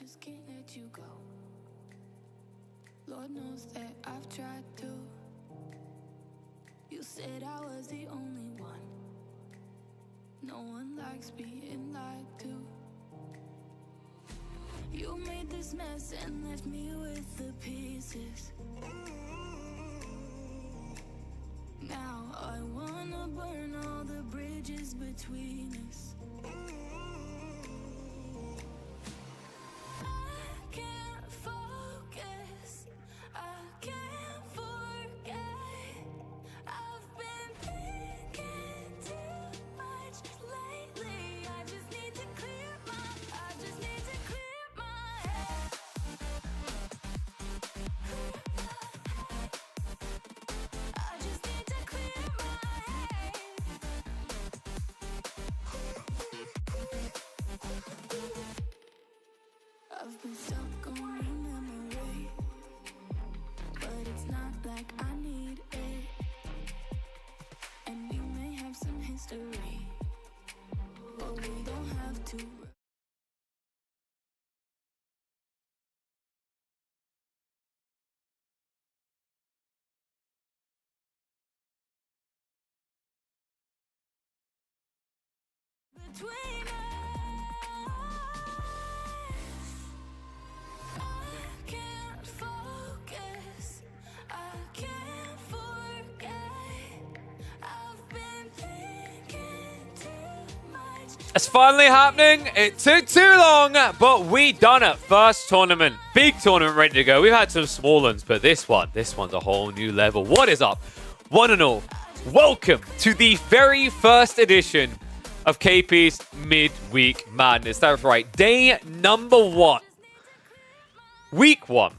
just can't let you go. Lord knows that I've tried to. You said I was the only one. No one likes being lied to. You made this mess and left me with the pieces. Now I wanna burn all the bridges between us. I can't focus, I can't forget. I've been thinking too much lately. I just need to clear my head. I just need to clear my head. I've been stuck on your memory, but it's not like I need it. And we may have some history, but we don't have to. Between us, I can't focus, I can't forget. I've been thinking too much. It's finally happening. It took too long, but we done it. First tournament, big tournament ready to go. We've had some small ones, but this one's a whole new level. What is up, one and all? Welcome to the very first edition of KP's Midweek Madness. That's right, day number 1. Week 1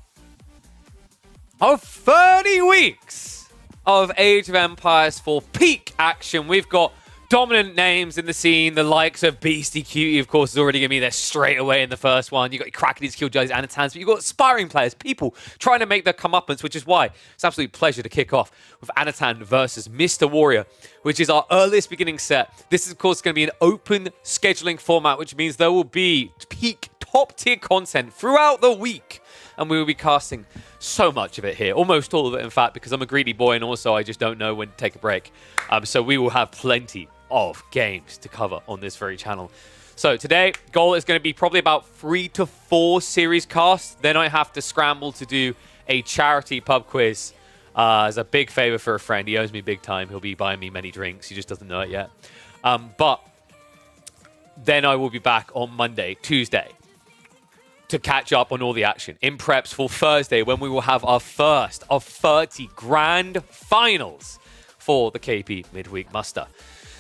of 30 weeks of Age of Empires 4 peak action. We've got dominant names in the scene, the likes of Beastie Cutie, of course, is already going to be there straight away in the first one. You've got Crackity's Killjudges, Anatans, but you've got aspiring players, people trying to make their comeuppance, which is why it's an absolute pleasure to kick off with Anathan versus Mr. Warrior, which is our earliest beginning set. This is, of course, going to be an open scheduling format, which means there will be peak top-tier content throughout the week, and we will be casting so much of it here, almost all of it, in fact, because I'm a greedy boy, and also I just don't know when to take a break. So we will have plenty of games to cover on this very channel. So today, goal is going to be probably about 3 to 4 series casts. Then I have to scramble to do a charity pub quiz as a big favor for a friend. He owes me big time. He'll be buying me many drinks. He just doesn't know it yet. But then I will be back on Monday, Tuesday, to catch up on all the action in preps for Thursday, when we will have our first of 30 grand finals for the KP Midweek Muster.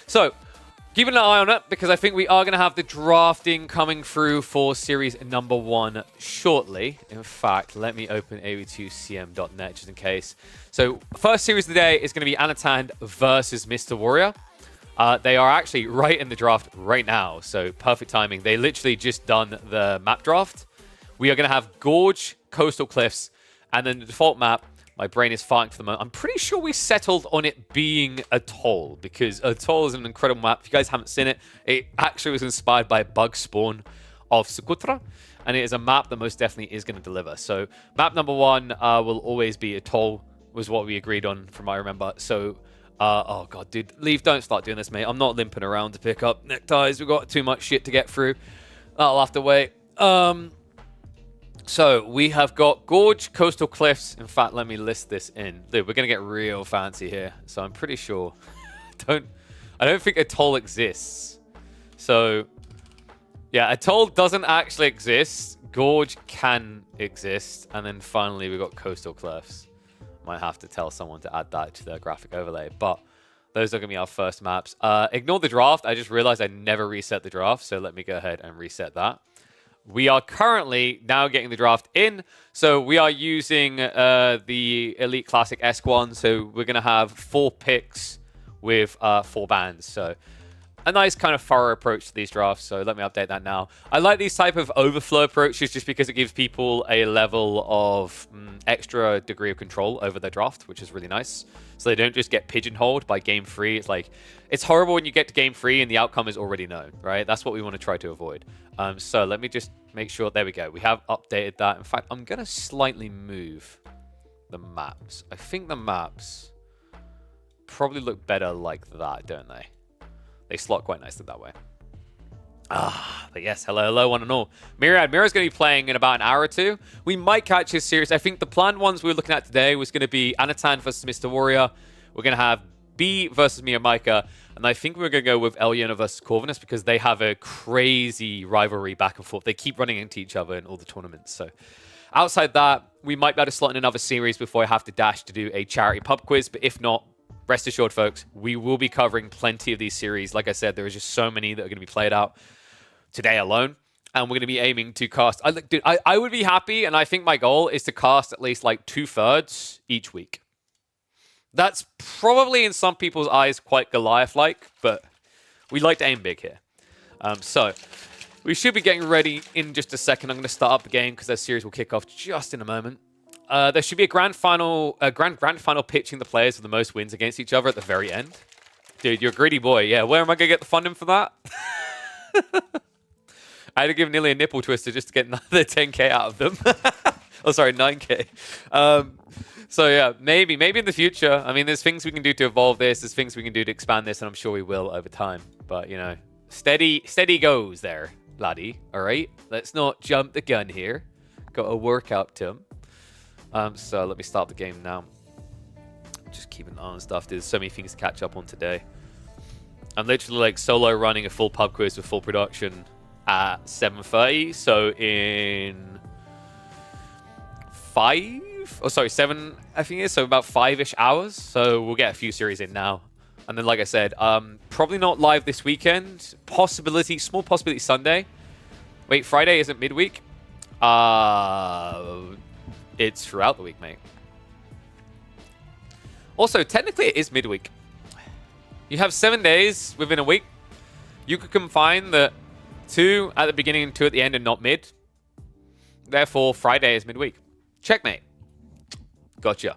So, keep an eye on it, because I think we are going to have the drafting coming through for series number 1 shortly. In fact, let me open av2cm.net just in case. So, first series of the day is going to be Anathan versus Mr. Warrior. They are actually right in the draft right now, so perfect timing. They literally just done the map draft. We are going to have Gorge, Coastal Cliffs, and then the default map. My brain is farting for the moment. I'm pretty sure we settled on it being Atoll, because Atoll is an incredible map. If you guys haven't seen it, it actually was inspired by Bug Spawn of Socotra, and it is a map that most definitely is going to deliver. So map number 1 will always be Atoll, was what we agreed on from what I remember. So, oh god, dude, Leave, don't start doing this, mate. I'm not limping around to pick up neckties. We've got too much shit to get through. I'll have to wait. So we have got Gorge, Coastal Cliffs. In fact, let me list this in. Dude, we're going to get real fancy here. So I'm pretty sure. I don't think Atoll exists. So, yeah, Atoll doesn't actually exist. Gorge can exist. And then finally, we've got Coastal Cliffs. Might have to tell someone to add that to their graphic overlay. But those are going to be our first maps. Ignore the draft. I just realized I never reset the draft. So let me go ahead and reset that. We are currently now getting the draft in. So we are using the Elite Classic Esque1. So we're going to have 4 picks with 4 bands. So a nice kind of thorough approach to these drafts. So let me update that now. I like these type of overflow approaches just because it gives people a level of extra degree of control over their draft, which is really nice. So they don't just get pigeonholed by game 3. It's like, it's horrible when you get to game 3 and the outcome is already known, right? That's what we want to try to avoid. So let me just make sure. There we go. We have updated that. In fact, I'm going to slightly move the maps. I think the maps probably look better like that, don't they? They slot quite nicely that way. But yes, hello, one and all. Myriad's going to be playing in about an hour or two. We might catch his series. I think the planned ones we were looking at today was going to be Anathan versus Mr. Warrior. We're going to have B versus Mia Micah. And I think we're going to go with Eliana versus Corvinus because they have a crazy rivalry back and forth. They keep running into each other in all the tournaments. So outside that, we might be able to slot in another series before I have to dash to do a charity pub quiz. But if not, rest assured, folks, we will be covering plenty of these series. Like I said, there is just so many that are going to be played out today alone. And we're going to be aiming to cast... I would be happy, and I think my goal is to cast at least like 2/3 each week. That's probably in some people's eyes quite Goliath-like, but we like to aim big here. So we should be getting ready in just a second. I'm going to start up the game because that series will kick off just in a moment. There should be a grand final pitching the players with the most wins against each other at the very end. Dude, you're a greedy boy. Yeah, where am I going to get the funding for that? I had to give nearly a nipple twister just to get another 10k out of them. Oh, sorry, 9k. So yeah, maybe in the future. I mean, there's things we can do to evolve this. There's things we can do to expand this, and I'm sure we will over time. But, you know, steady goes there, laddie. All right? Let's not jump the gun here. Got to work up to him. So let me start the game now. Just keeping an eye on stuff. There's so many things to catch up on today. I'm literally like solo running a full pub quiz with full production at 7:30. So in 7, I think it is. So about 5-ish hours. So we'll get a few series in now. And then, like I said, probably not live this weekend. Small possibility Sunday. Wait, Friday isn't midweek? It's throughout the week, mate. Also, technically it is midweek. You have 7 days within a week. You could combine the 2 at the beginning and 2 at the end and not mid. Therefore, Friday is midweek. Checkmate. Gotcha.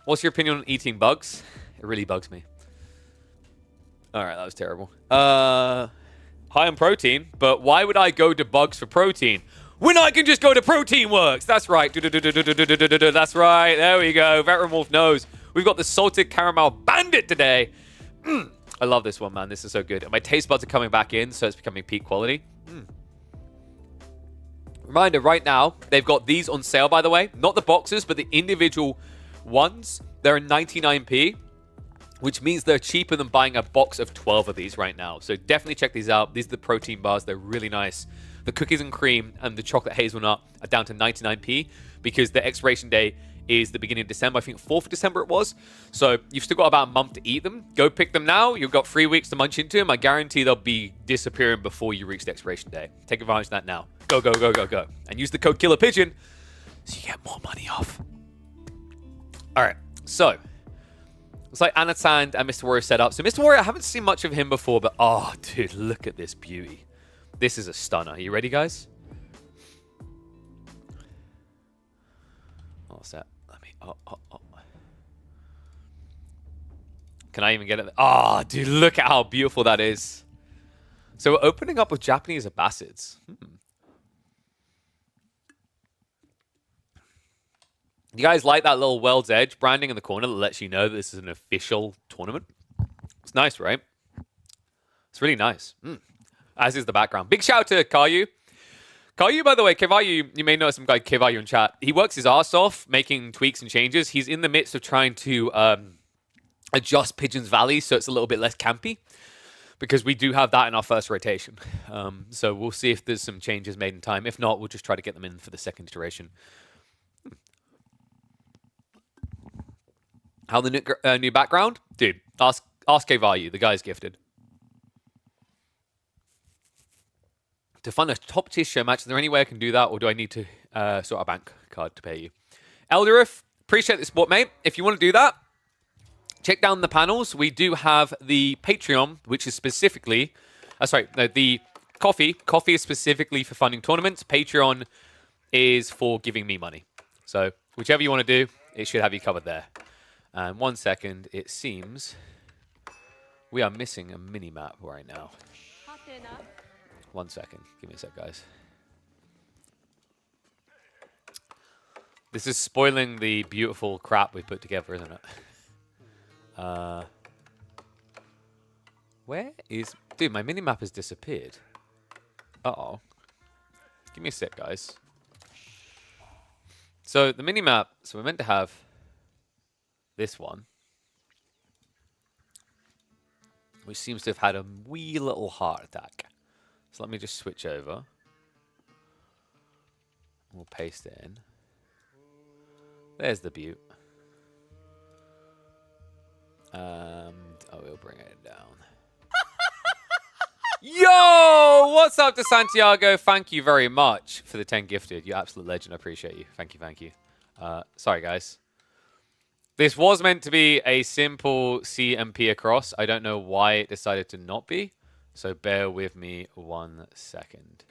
What's your opinion on eating bugs? It really bugs me. Alright, that was terrible. High on protein, but why would I go to bugs for protein? When I can just go to Protein Works! That's right. That's right. There we go. Veteran knows. We've got the Salted Caramel Bandit today. I love this one, man. This is so good. And my taste buds are coming back in, so it's becoming peak quality. Reminder, right now, they've got these on sale, by the way. Not the boxes, but the individual ones. They're 99p, which means they're cheaper than buying a box of 12 of these right now. So definitely check these out. These are the protein bars. They're really nice. The cookies and cream and the chocolate hazelnut are down to 99p because the expiration day is the beginning of December. I think 4th of December it was. So you've still got about a month to eat them. Go pick them now. You've got 3 weeks to munch into them. I guarantee they'll be disappearing before you reach the expiration day. Take advantage of that now. Go, go, go, go, go. And use the code KillerPigeon so you get more money off. All right. So it's like Anathan and Mr. Warrior set up. So Mr. Warrior, I haven't seen much of him before, but oh, dude, look at this beauty. This is a stunner. Are you ready, guys? What's that? Let me... Oh. Can I even get it? Oh, dude, look at how beautiful that is. So we're opening up with Japanese Abbasids. You guys like that little World's Edge branding in the corner that lets you know that this is an official tournament? It's nice, right? It's really nice. As is the background. Big shout out to Kayu. Kayu, by the way, Kevayu, you may know some guy Kevayu in chat. He works his ass off making tweaks and changes. He's in the midst of trying to adjust Pigeon's Valley so it's a little bit less campy because we do have that in our first rotation. So we'll see if there's some changes made in time. If not, we'll just try to get them in for the second iteration. How the new background? Dude, ask Kevayu. The guy's gifted. To fund a top tier show match, is there any way I can do that, or do I need to sort a bank card to pay you? Elderif, appreciate the support, mate. If you want to do that, check down the panels. We do have the Patreon, which is specifically... the Coffee. Coffee is specifically for funding tournaments. Patreon is for giving me money. So whichever you want to do, it should have you covered there. And 1 second, it seems we are missing a mini-map right now. 1 second. Give me a sec, guys. This is spoiling the beautiful crap we put together, isn't it? Where is... Dude, my minimap has disappeared. Uh-oh. Give me a sec, guys. So, the minimap... So, we're meant to have this one, which seems to have had a wee little heart attack. So, let me just switch over. We'll paste it in. There's the butte. Oh, we'll bring it down. Yo! What's up to Santiago? Thank you very much for the 10 gifted. You're absolute legend. I appreciate you. Thank you, thank you. Sorry, guys. This was meant to be a simple CMP across. I don't know why it decided to not be. So bear with me 1 second.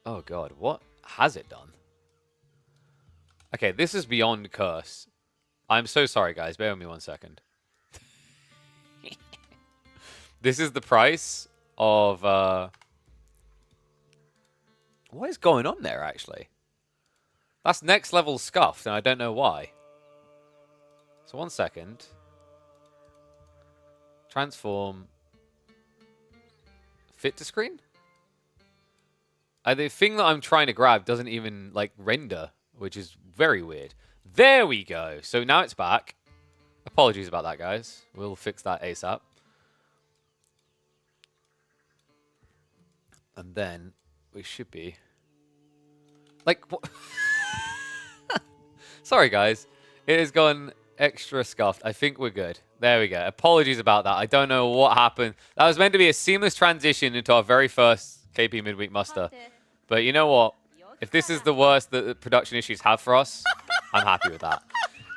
Oh, God. What has it done? Okay, this is beyond curse. I'm so sorry, guys. Bear with me 1 second. This is the price of... What is going on there, actually? That's next level scuffed, and I don't know why. So 1 second. Transform. Fit to screen? The thing that I'm trying to grab doesn't even, like, render, which is very weird. There we go. So now it's back. Apologies about that, guys. We'll fix that ASAP. And then we should be... Like, what? Sorry, guys. It has gone extra scuffed. I think we're good. There we go. Apologies about that. I don't know what happened. That was meant to be a seamless transition into our very first KP Midweek muster. But you know what? If this is the worst that the production issues have for us, I'm happy with that.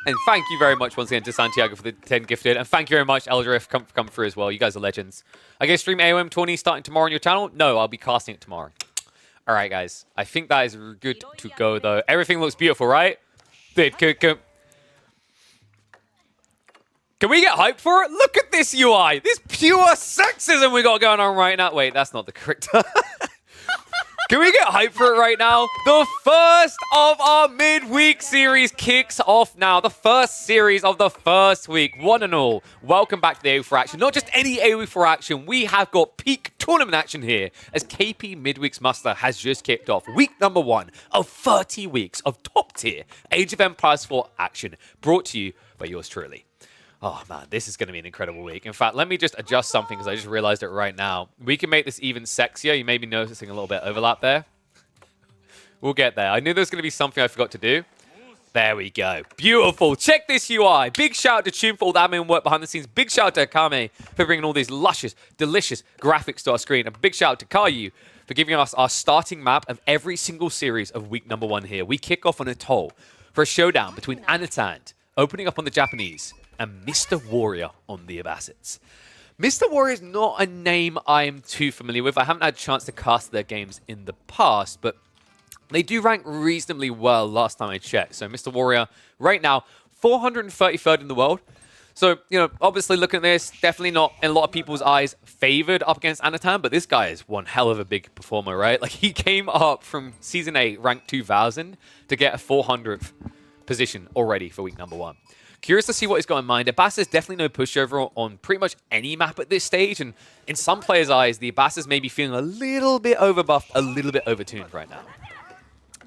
And thank you very much once again to Santiago for the 10 gifted. And thank you very much, Eldriff, for come through as well. You guys are legends. I guess stream AOM 20 starting tomorrow on your channel? No, I'll be casting it tomorrow. All right, guys. I think that is good to go, though. Everything looks beautiful, right? Dude, can we get hyped for it? Look at this UI. This pure sexism we got going on right now. Wait, that's not the correct... Can we get hyped for it right now? The first of our midweek series kicks off now. The first series of the first week. One and all, welcome back to the AOE for action. Not just any AOE for action. We have got peak tournament action here as KP Midweek's muster has just kicked off. Week number 1 of 30 weeks of top tier Age of Empires 4 action brought to you by yours truly. Oh, man, this is going to be an incredible week. In fact, let me just adjust something because I just realized it right now. We can make this even sexier. You may be noticing a little bit of overlap there. We'll get there. I knew there was going to be something I forgot to do. There we go. Beautiful. Check this UI. Big shout out to Tune for all the admin work behind the scenes. Big shout out to Akame for bringing all these luscious, delicious graphics to our screen. And big shout out to Caillou for giving us our starting map of every single series of week number 1 here. We kick off on Atoll for a showdown between Anathan, opening up on the Japanese, and Mr. Warrior on the Abassids. Mr. Warrior is not a name I'm too familiar with. I haven't had a chance to cast their games in the past, but they do rank reasonably well last time I checked. So Mr. Warrior, right now, 433rd in the world. So, you know, obviously looking at this, definitely not, in a lot of people's eyes, favored up against Anathan, but this guy is one hell of a big performer, right? Like, he came up from Season 8, rank 2000, to get a 400th position already for week number 1. Curious to see what he's got in mind. Abass is definitely no pushover on pretty much any map at this stage, and in some players' eyes, the Abass may be feeling a little bit overbuffed, a little bit overtuned right now.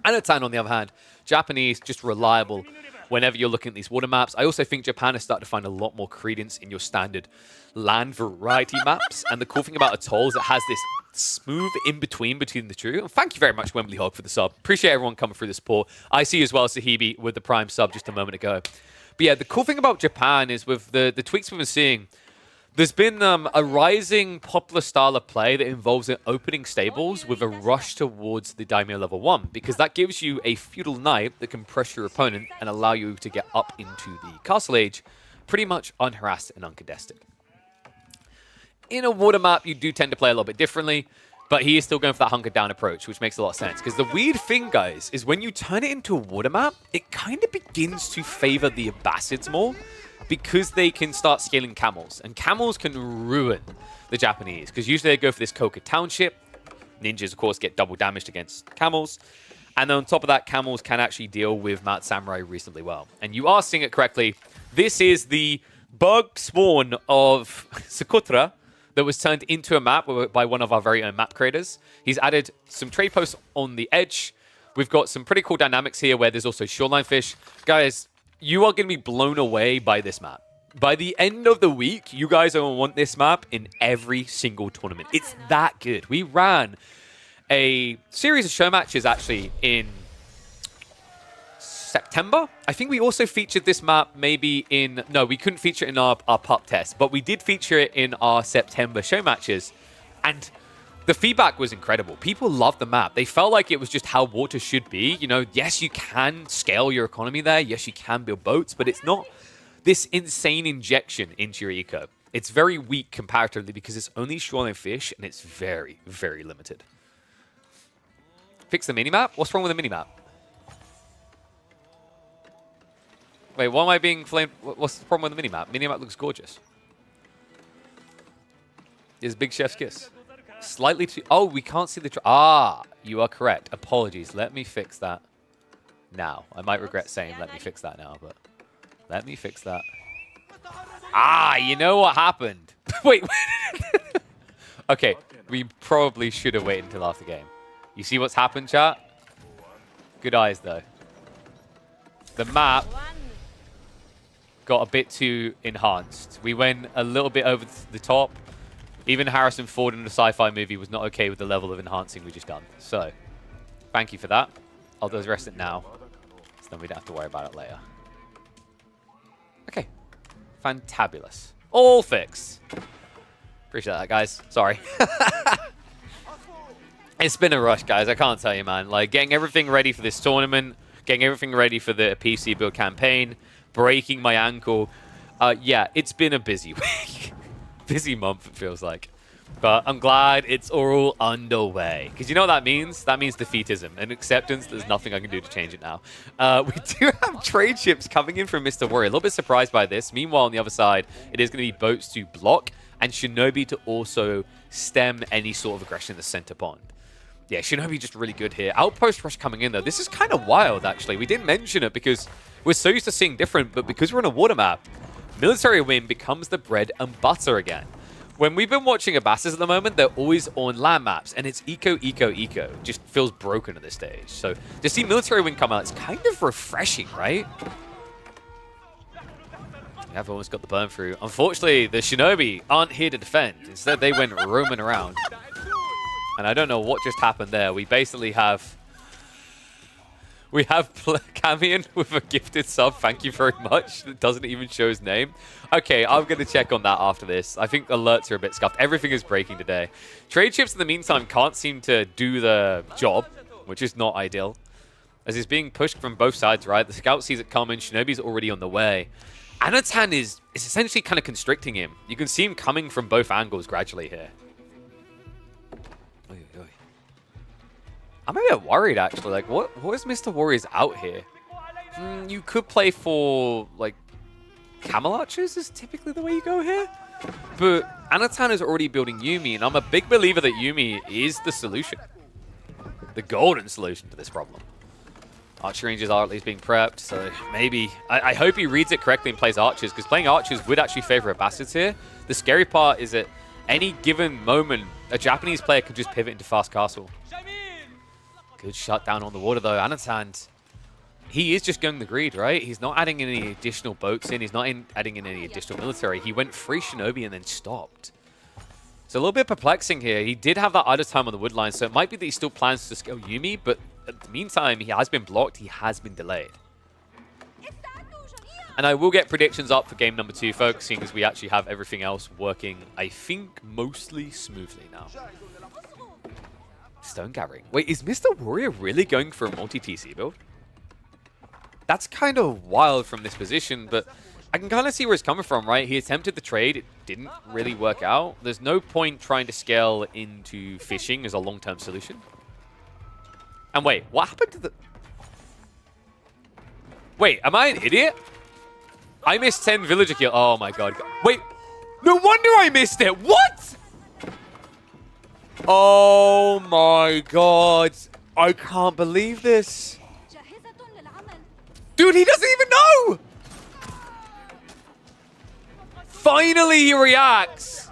Anathan, on the other hand, Japanese, just reliable whenever you're looking at these water maps. I also think Japan has started to find a lot more credence in your standard land variety maps, and the cool thing about Atoll is it has this smooth in-between between the two. And thank you very much, Wembley Hog, for the sub. Appreciate everyone coming through the support. I see you as well, Sahibi, with the Prime sub just a moment ago. But yeah, the cool thing about Japan is with the tweaks we've been seeing, there's been a rising popular style of play that involves opening stables with a rush towards the Daimyo level 1, because that gives you a feudal knight that can press your opponent and allow you to get up into the castle age pretty much unharassed and uncontested. In a water map, you do tend to play a little bit differently, but he is still going for that hunker down approach, which makes a lot of sense. Because the weird thing, guys, is when you turn it into a water map, it kind of begins to favor the Abassids more, because they can start scaling camels. And camels can ruin the Japanese, because usually they go for this Koka Township, Ninjas, of course, get double damaged against camels. And then on top of that, camels can actually deal with Mount Samurai reasonably well. And you are seeing it correctly. This is the bug spawn of Socotra that was turned into a map by one of our very own map creators. He's added some trade posts on the edge. We've got some pretty cool dynamics here where there's also shoreline fish. Guys, you are going to be blown away by this map. By the end of the week, you guys are going to want this map in every single tournament. It's that good. We ran a series of show matches actually in September. I think we also featured this map maybe in... No, we couldn't feature it in our pup test, but we did feature it in our September show matches. And the feedback was incredible. People loved the map. They felt like it was just how water should be. You know, yes, you can scale your economy there. Yes, you can build boats, but it's not this insane injection into your eco. It's very weak comparatively because it's only shoreline fish and it's very, very limited. Fix the minimap? What's wrong with the minimap? Wait, why am I being flamed? What's the problem with the minimap? Minimap looks gorgeous. Is Big Chef's Kiss. Slightly too... Oh, we can't see the... Ah, you are correct. Apologies. Let me fix that now. I might regret saying let me fix that now, but... Let me fix that. Ah, you know what happened? Wait. Okay, we probably should have waited until after game. You see what's happened, chat? Good eyes, though. The map got a bit too enhanced. We went a little bit over the top. Even Harrison Ford in the sci-fi movie was not okay with the level of enhancing we just done. So, thank you for that. I'll address it now, so then we don't have to worry about it later. Okay. Fantabulous. All fixed. Appreciate that, guys. Sorry. It's been a rush, guys. I can't tell you, man. Like, getting everything ready for this tournament, getting everything ready for the PC build campaign, breaking my ankle. Yeah, it's been a busy week. Busy month, it feels like. But I'm glad it's all underway. Because you know what that means? That means defeatism and acceptance. There's nothing I can do to change it now. We do have trade ships coming in from Mr. Warrior. A little bit surprised by this. Meanwhile, on the other side, it is going to be boats to block and Shinobi to also stem any sort of aggression in the center pond. Yeah, Shinobi just really good here. Outpost rush coming in, though. This is kind of wild, actually. We didn't mention it because we're so used to seeing different, but because we're on a water map, military win becomes the bread and butter again. When we've been watching Abasses at the moment, they're always on land maps, and it's eco, eco, eco. Just feels broken at this stage. So to see military win come out, it's kind of refreshing, right? Yeah, I've almost got the burn through. Unfortunately, the Shinobi aren't here to defend. Instead, they went roaming around. And I don't know what just happened there. We basically have... We have Camion with a gifted sub. Thank you very much. It doesn't even show his name. Okay, I'm going to check on that after this. I think alerts are a bit scuffed. Everything is breaking today. Trade ships in the meantime can't seem to do the job, which is not ideal. As he's being pushed from both sides, right? The scout sees it coming. Shinobi's already on the way. Anathan is essentially kind of constricting him. You can see him coming from both angles gradually here. I'm a bit worried, actually. Like, what is Mr. Warriors out here? You could play for, like, camel archers is typically the way you go here. But Anathan is already building Yuumi, and I'm a big believer that Yuumi is the solution. The golden solution to this problem. Archer ranges are at least being prepped, so maybe... I hope he reads it correctly and plays archers, because playing archers would actually favor Abbassids here. The scary part is that any given moment, a Japanese player could just pivot into fast castle. Good shutdown on the water, though. Anathan, he is just going the greed, right? He's not adding any additional boats in. He's not adding in any additional military. He went free Shinobi and then stopped. It's a little bit perplexing here. He did have that idle time on the wood line, so it might be that he still plans to scale Yuumi, but in the meantime, he has been blocked. He has been delayed. And I will get predictions up for game number 2, folks, seeing as we actually have everything else working, I think, mostly smoothly now. Stone gathering. Wait, is Mr. Warrior really going for a multi-TC build? That's kind of wild from this position, but I can kind of see where it's coming from, right? He attempted the trade. It didn't really work out. There's no point trying to scale into fishing as a long-term solution. And wait, what happened to the... Wait, am I an idiot? I missed 10 villager kill. Oh my god. Wait, no wonder I missed it. What? Oh my god. I can't believe this. Dude, he doesn't even know! Finally, he reacts.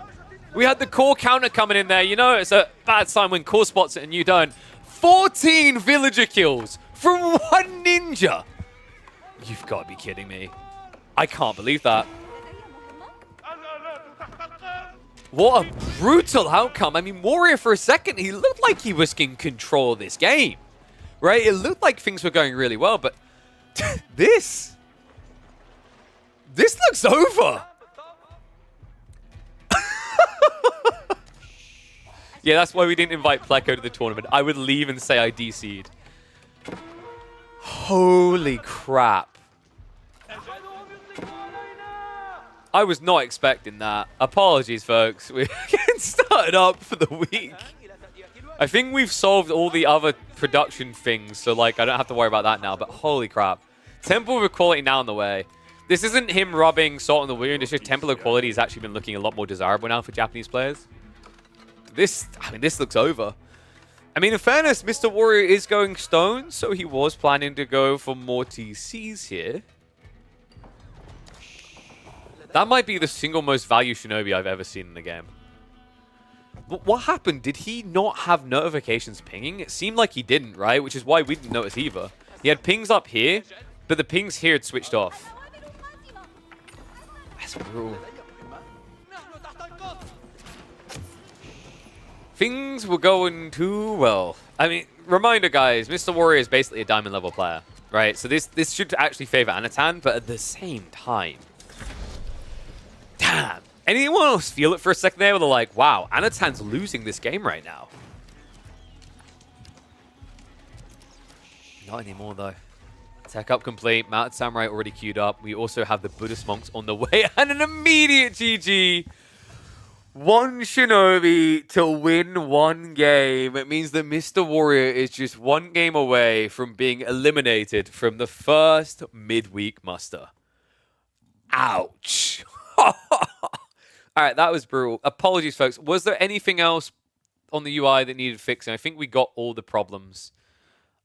We had the core counter coming in there. You know, it's a bad sign when core spots it and you don't. 14 villager kills from one ninja. You've got to be kidding me. I can't believe that. What a brutal outcome. I mean, Warrior for a second, he looked like he was in control of this game. Right? It looked like things were going really well, but this looks over. Yeah, that's why we didn't invite Pleco to the tournament. I would leave and say I DC'd. Holy crap. I was not expecting that. Apologies, folks. We're getting started up for the week. I think we've solved all the other production things, so like I don't have to worry about that now, but holy crap. Temple of Equality now on the way. This isn't him rubbing salt on the wound, it's just Temple of Equality has actually been looking a lot more desirable now for Japanese players. This looks over. I mean, in fairness, Mr. Warrior is going stone, so he was planning to go for more TCs here. That might be the single most value Shinobi I've ever seen in the game. But what happened? Did he not have notifications pinging? It seemed like he didn't, right? Which is why we didn't notice either. He had pings up here, but the pings here had switched off. That's brutal. Things were going too well. I mean, reminder, guys, Mr. Warrior is basically a diamond level player, right? So this should actually favor Anathan, but at the same time, damn. Anyone else feel it for a second there where they're like, wow, Anatan's losing this game right now? Not anymore, though. Tech up complete. Mounted Samurai already queued up. We also have the Buddhist monks on the way and an immediate GG. One Shinobi to win one game. It means that Mr. Warrior is just one game away from being eliminated from the first midweek muster. Ouch. All right, that was brutal. Apologies, folks. Was there anything else on the UI that needed fixing? I think we got all the problems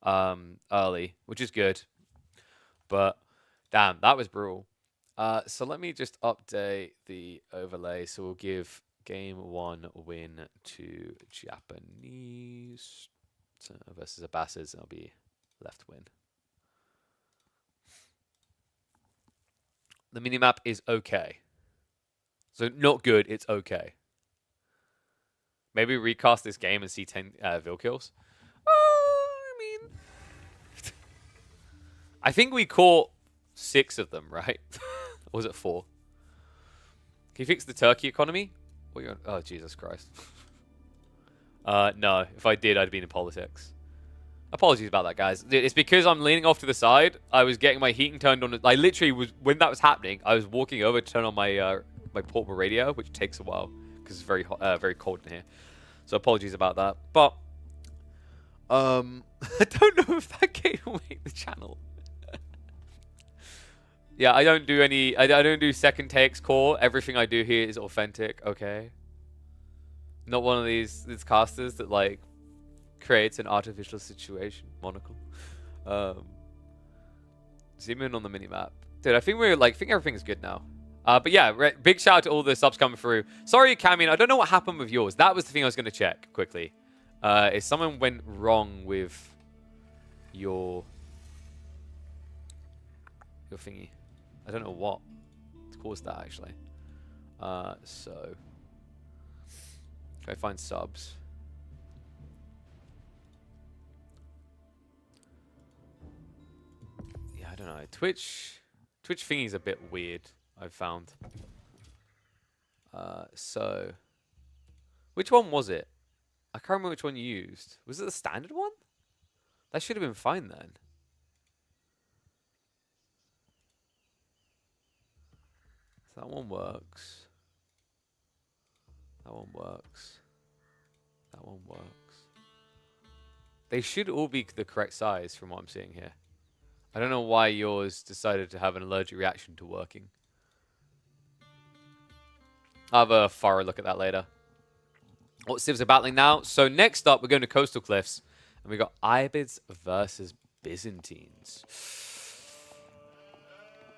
early, which is good. But, damn, that was brutal. So let me just update the overlay. So we'll give game 1 win to Japanese versus Abbasids. It'll be left win. The minimap is okay. So not good, it's okay. Maybe recast this game and see 10 Vil kills. I mean, I think we caught 6 of them, right? Or was it 4? Can you fix the Turkey economy? Oh, Jesus Christ. No, if I did, I'd be in politics. Apologies about that, guys. It's because I'm leaning off to the side. I was getting my heating turned on. I literally was, when that was happening, I was walking over to turn on my my portable radio, which takes a while because it's very hot, very cold in here. So apologies about that. But I don't know if that game will make the channel. Yeah, I don't do any. I don't do second takes core. Everything I do here is authentic. Okay. Not one of these casters that like creates an artificial situation. Monocle. Zoom in on the minimap, dude. I think everything's good now. But yeah, big shout out to all the subs coming through. Sorry, Camian, I don't know what happened with yours. That was the thing I was going to check quickly. If someone went wrong with your thingy. I don't know what caused that, actually. So, if I find subs. Yeah, I don't know. Twitch thingy is a bit weird, I've found. So, which one was it? I can't remember which one you used. Was it the standard one? That should have been fine then. So that one works. That one works. That one works. They should all be the correct size from what I'm seeing here. I don't know why yours decided to have an allergic reaction to working. I'll have a thorough look at that later. what civs are battling now. So next up, we're going to Coastal Cliffs. And we got Ibids versus Byzantines.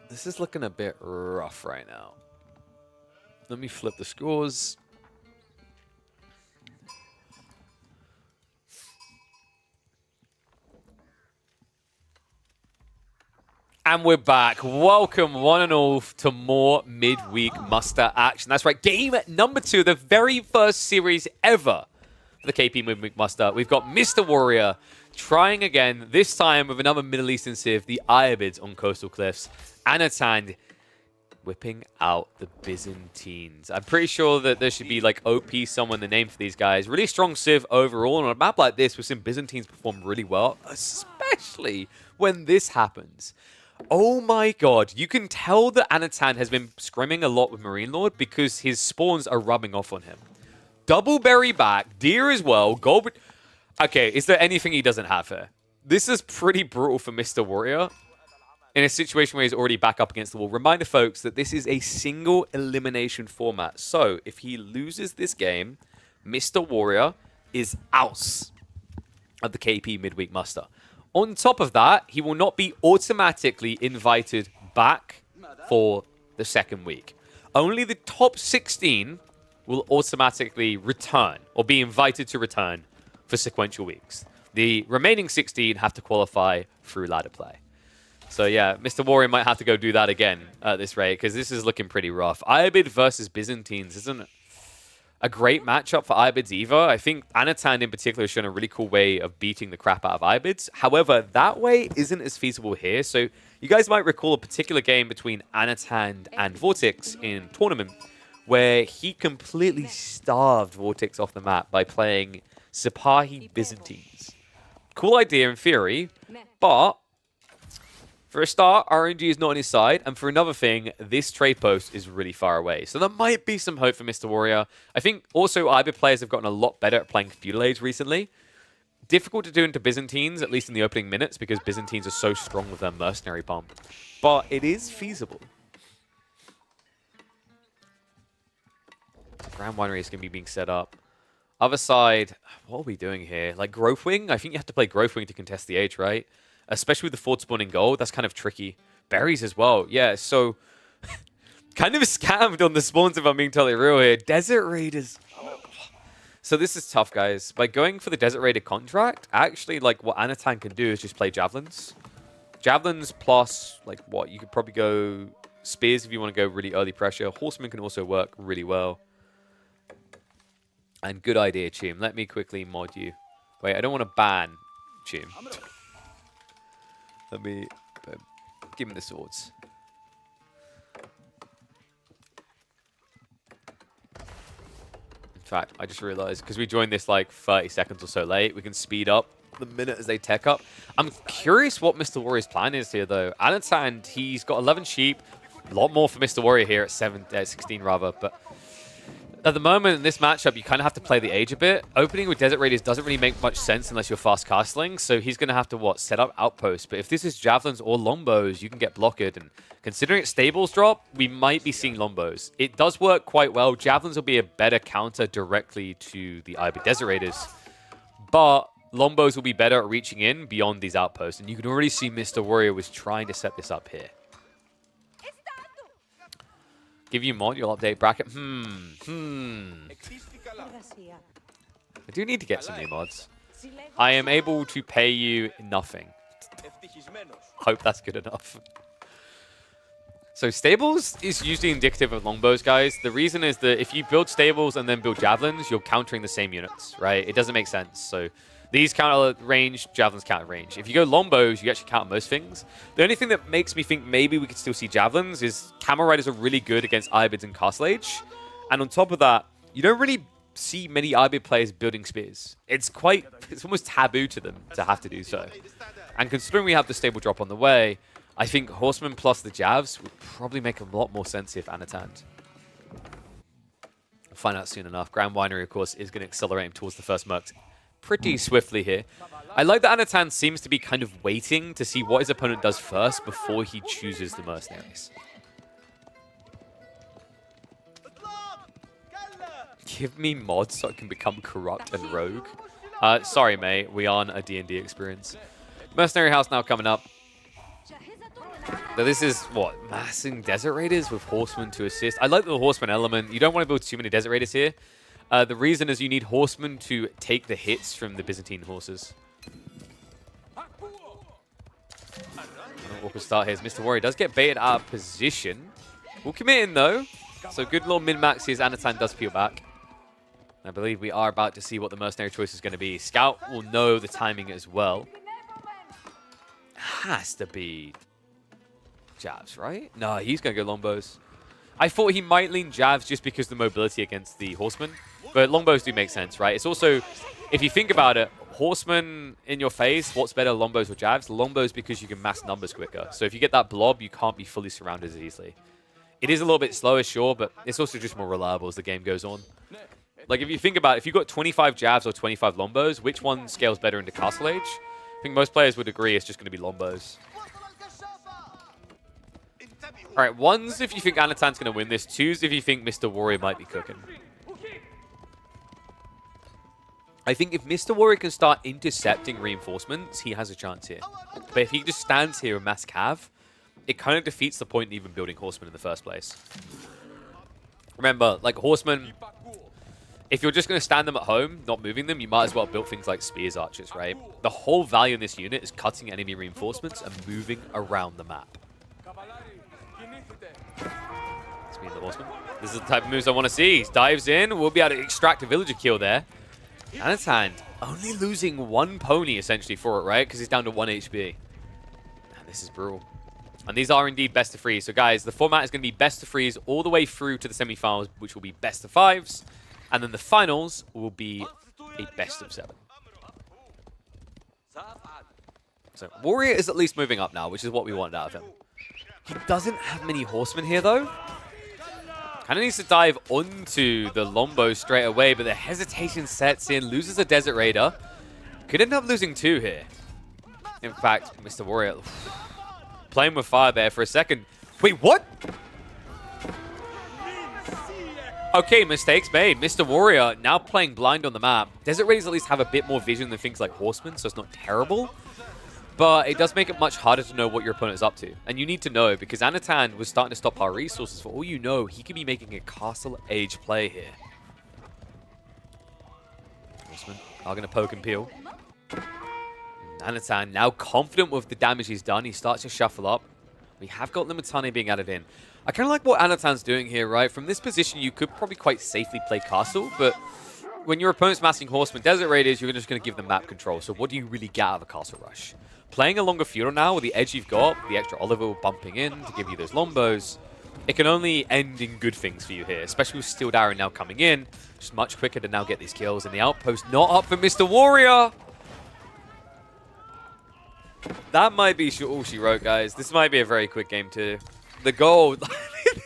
This is looking a bit rough right now. Let me flip the scores. And we're back. Welcome, one and all, to more midweek muster action. That's right, game number 2, the very first series ever for the KP midweek muster. We've got Mr. Warrior trying again, this time with another Middle Eastern civ, the Ibids on Coastal Cliffs. Anathan whipping out the Byzantines. I'm pretty sure that there should be like OP someone the name for these guys. Really strong civ overall. And on a map like this, we've seen Byzantines perform really well, especially when this happens. Oh my god, you can tell that Anathan has been scrimming a lot with Marine Lord because his spawns are rubbing off on him. Double berry back, deer as well, gold... Okay, is there anything he doesn't have here? This is pretty brutal for Mr. Warrior in a situation where he's already back up against the wall. Reminder, folks, that this is a single elimination format. So, if he loses this game, Mr. Warrior is out of the KP midweek muster. On top of that, he will not be automatically invited back for the second week. Only the top 16 will automatically return or be invited to return for sequential weeks. The remaining 16 have to qualify through ladder play. So yeah, Mr. Warrior might have to go do that again at this rate because this is looking pretty rough. Ibid versus Byzantines isn't a great matchup for Ibids either. I think Anathan in particular has shown a really cool way of beating the crap out of Ibids. However, that way isn't as feasible here. So you guys might recall a particular game between Anathan and Vortex in tournament where he completely starved Vortex off the map by playing Sipahi Byzantines. Cool idea in theory, but for a start, RNG is not on his side, and for another thing, this trade post is really far away. So there might be some hope for Mr. Warrior. I think also Ibid players have gotten a lot better at playing Feudal Age recently. Difficult to do into Byzantines, at least in the opening minutes, because Byzantines are so strong with their mercenary bump. But it is feasible. Grand Winery is going to be being set up. Other side, what are we doing here? Like Growth Wing? I think you have to play Growth Wing to contest the age, right? Especially with the Fort spawning gold, that's kind of tricky. Berries as well, yeah, so kind of scammed on the spawns if I'm being totally real here. Desert Raiders. So this is tough, guys. By going for the Desert Raider contract, actually, like, what Anathan can do is just play Javelins. Javelins plus, like, what? You could probably go Spears if you want to go really early pressure. Horsemen can also work really well. And good idea, Chim. Let me quickly mod you. Wait, I don't want to ban Chim. Let me give me the swords. In fact, I just realized, because we joined this like 30 seconds or so late, we can speed up the minute as they tech up. I'm curious what Mr. Warrior's plan is here, though. Anathan, he's got 11 sheep. A lot more for Mr. Warrior here at 16, rather. But at the moment, in this matchup, you kind of have to play the age a bit. Opening with Desert Raiders doesn't really make much sense unless you're fast castling, so he's going to have to, what, set up outposts. But if this is Javelins or Longbows, you can get blocked. And considering it's Stables drop, we might be seeing Longbows. It does work quite well. Javelins will be a better counter directly to the IB Desert Raiders. But Longbows will be better at reaching in beyond these outposts. And you can already see Mr. Warrior was trying to set this up here. Give you mod, you'll update bracket. I do need to get some new mods. I am able to pay you nothing. Hope that's good enough. So Stables is usually indicative of Longbows, guys. The reason is that if you build Stables and then build Javelins, you're countering the same units, right? It doesn't make sense. So these counter range, Javelins counter range. If you go Longbows, you actually counter most things. The only thing that makes me think maybe we could still see Javelins is Camel Riders are really good against Ibids and Castle Age. And on top of that, you don't really see many Ibid players building spears. It's almost taboo to them to have to do so. And considering we have the stable drop on the way, I think Horsemen plus the Javs would probably make a lot more sense if Anathan. We'll find out soon enough. Grand Winery, of course, is going to accelerate him towards the first Mercs pretty swiftly here. I like that Anathan seems to be kind of waiting to see what his opponent does first before he chooses the mercenaries. Give me mods so I can become corrupt and rogue. Sorry, mate. We aren't a D&D experience. Mercenary House now coming up. So this is, what, massing Desert Raiders with Horsemen to assist. I like the Horseman element. You don't want to build too many Desert Raiders here. The reason is you need Horsemen to take the hits from the Byzantine horses. Awkward start here as Mr. Warrior does get baited out of position. We'll commit in, though. So good little min-max here as Anathan does peel back. I believe we are about to see what the mercenary choice is going to be. Scout will know the timing as well. Has to be jabs, right? No, he's going to go longbows. I thought he might lean jabs just because of the mobility against the horsemen. But longbows do make sense, right? It's also, if you think about it, horsemen in your face, what's better, longbows or jabs? Longbows because you can mass numbers quicker. So if you get that blob, you can't be fully surrounded as easily. It is a little bit slower, sure, but it's also just more reliable as the game goes on. Like, if you think about it, if you've got 25 jabs or 25 longbows, which one scales better into Castle Age? I think most players would agree it's just going to be longbows. All right, ones if you think Anathan's going to win this. Twos if you think Mr. Warrior might be cooking. I think if Mr. Warrior can start intercepting reinforcements, he has a chance here. But if he just stands here and mass cav, it kind of defeats the point of even building Horsemen in the first place. Remember, like Horsemen, if you're just going to stand them at home, not moving them, you might as well build things like Spears Archers, right? The whole value in this unit is cutting enemy reinforcements and moving around the map. It's me and the Horseman. This is the type of moves I want to see. He dives in. We'll be able to extract a villager kill there. Anathan only losing one pony, essentially, for it, right? Because he's down to 1 HP. Man, this is brutal. And these are indeed best of 3. So, guys, the format is going to be best of 3s all the way through to the semi-finals, which will be best of 5s. And then the finals will be a best of 7. So, Warrior is at least moving up now, which is what we wanted out of him. He doesn't have many horsemen here, though. Kind of needs to dive onto the Lombo straight away, but the hesitation sets in, loses a Desert Raider. Could end up losing 2 here. In fact, Mr. Warrior playing with fire there for a second. Wait, what? Okay, mistakes made. Mr. Warrior now playing blind on the map. Desert Raiders at least have a bit more vision than things like Horsemen, so it's not terrible. But it does make it much harder to know what your opponent is up to. And you need to know, because Anathan was starting to stop our resources. For all you know, he could be making a Castle Age play here. Horsemen are going to poke and peel. Anathan now confident with the damage he's done. He starts to shuffle up. We have got Limitane being added in. I kind of like what Anathan's doing here, right? From this position, you could probably quite safely play Castle, but when your opponent's massing Horsemen, Desert Raiders, you're just going to give them map control. So what do you really get out of a Castle Rush? Playing a longer feudal now with the edge you've got, the extra Oliver bumping in to give you those Lombos, it can only end in good things for you here, especially with Steeled Arrow now coming in. Just much quicker to now get these kills. And the outpost not up for Mr. Warrior. That might be all she wrote, guys. This might be a very quick game, too. The gold.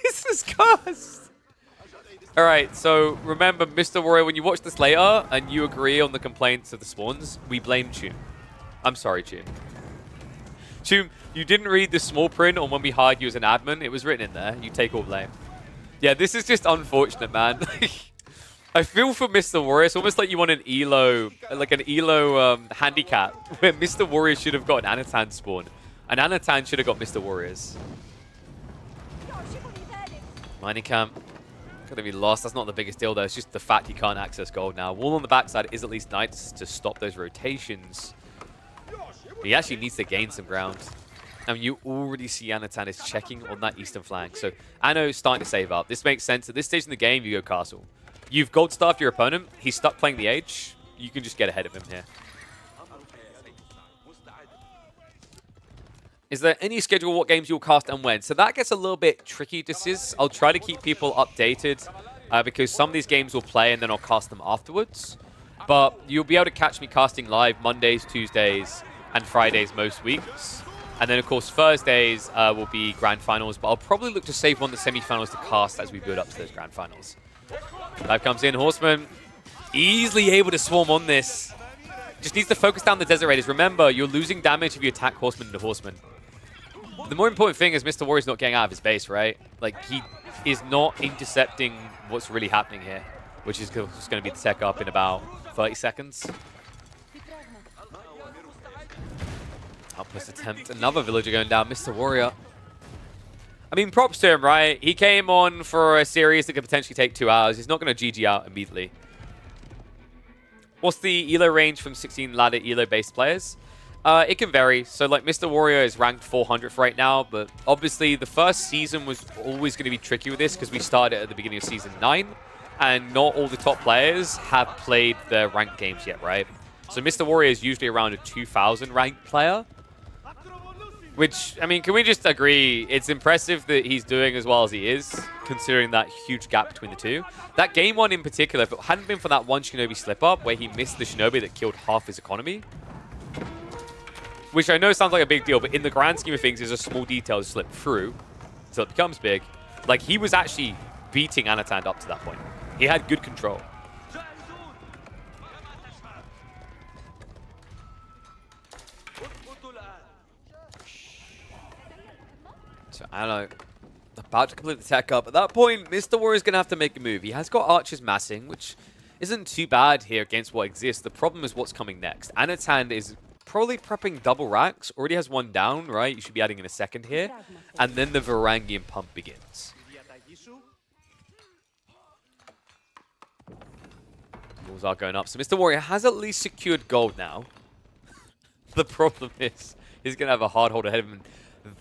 This is cursed. All right, so remember, Mr. Warrior, when you watch this later and you agree on the complaints of the spawns, we blame Chum. I'm sorry, Chum. Chum, you didn't read the small print on when we hired you as an admin. It was written in there. You take all blame. Yeah, this is just unfortunate, man. I feel for Mr. Warrior. It's almost like you want an ELO, like an ELO handicap, where Mr. Warrior should have got an Anathan spawn. And Anathan should have got Mr. Warriors. Mining camp. Gonna be lost. That's not the biggest deal, though. It's just the fact he can't access gold now. Wall on the backside is at least nice to stop those rotations. But he actually needs to gain some ground. And you already see Anathan is checking on that eastern flank. So Anno's starting to save up. This makes sense. At this stage in the game, you go Castle. You've gold staffed your opponent. He's stuck playing the Age. You can just get ahead of him here. Is there any schedule what games you'll cast and when? So that gets a little bit tricky, Deciz. I'll try to keep people updated because some of these games will play and then I'll cast them afterwards. But you'll be able to catch me casting live Mondays, Tuesdays, and Fridays most weeks. And then, of course, Thursdays will be Grand Finals. But I'll probably look to save one of the semi-finals to cast as we build up to those Grand Finals. Dive comes in. Horseman easily able to swarm on this. Just needs to focus down the Desert Raiders. Remember, you're losing damage if you attack Horseman into Horseman. The more important thing is Mr. Warrior's not getting out of his base, right? Like, he is not intercepting what's really happening here. which is going to be the tech up in about 30 seconds. Outpost attempt. Another villager going down. Mr. Warrior. I mean, props to him, right? He came on for a series that could potentially take 2 hours. He's not going to GG out immediately. What's the elo range from 16 ladder elo-based players? It can vary. So, like, Mr. Warrior is ranked 400th right now, but obviously the first season was always going to be tricky with this because we started at the beginning of Season 9, and not all the top players have played their ranked games yet, right? So Mr. Warrior is usually around a 2,000 ranked player, which, I mean, can we just agree it's impressive that he's doing as well as he is, considering that huge gap between the two. That game one in particular, if it hadn't been for that one Shinobi slip-up where he missed the Shinobi that killed half his economy, which I know sounds like a big deal, but in the grand scheme of things, is a small detail to slip through, so it becomes big. Like, he was actually beating Anathan up to that point. He had good control. So, I don't know. About to complete the tech up. At that point, Mr. Warrior's going to have to make a move. He has got archers massing, which isn't too bad here against what exists. The problem is what's coming next. Anathan is probably prepping double racks. Already has one down, right? You should be adding in a second here. And then the Varangian pump begins. Walls are going up. So Mr. Warrior has at least secured gold now. The problem is he's going to have a hard hold ahead of him.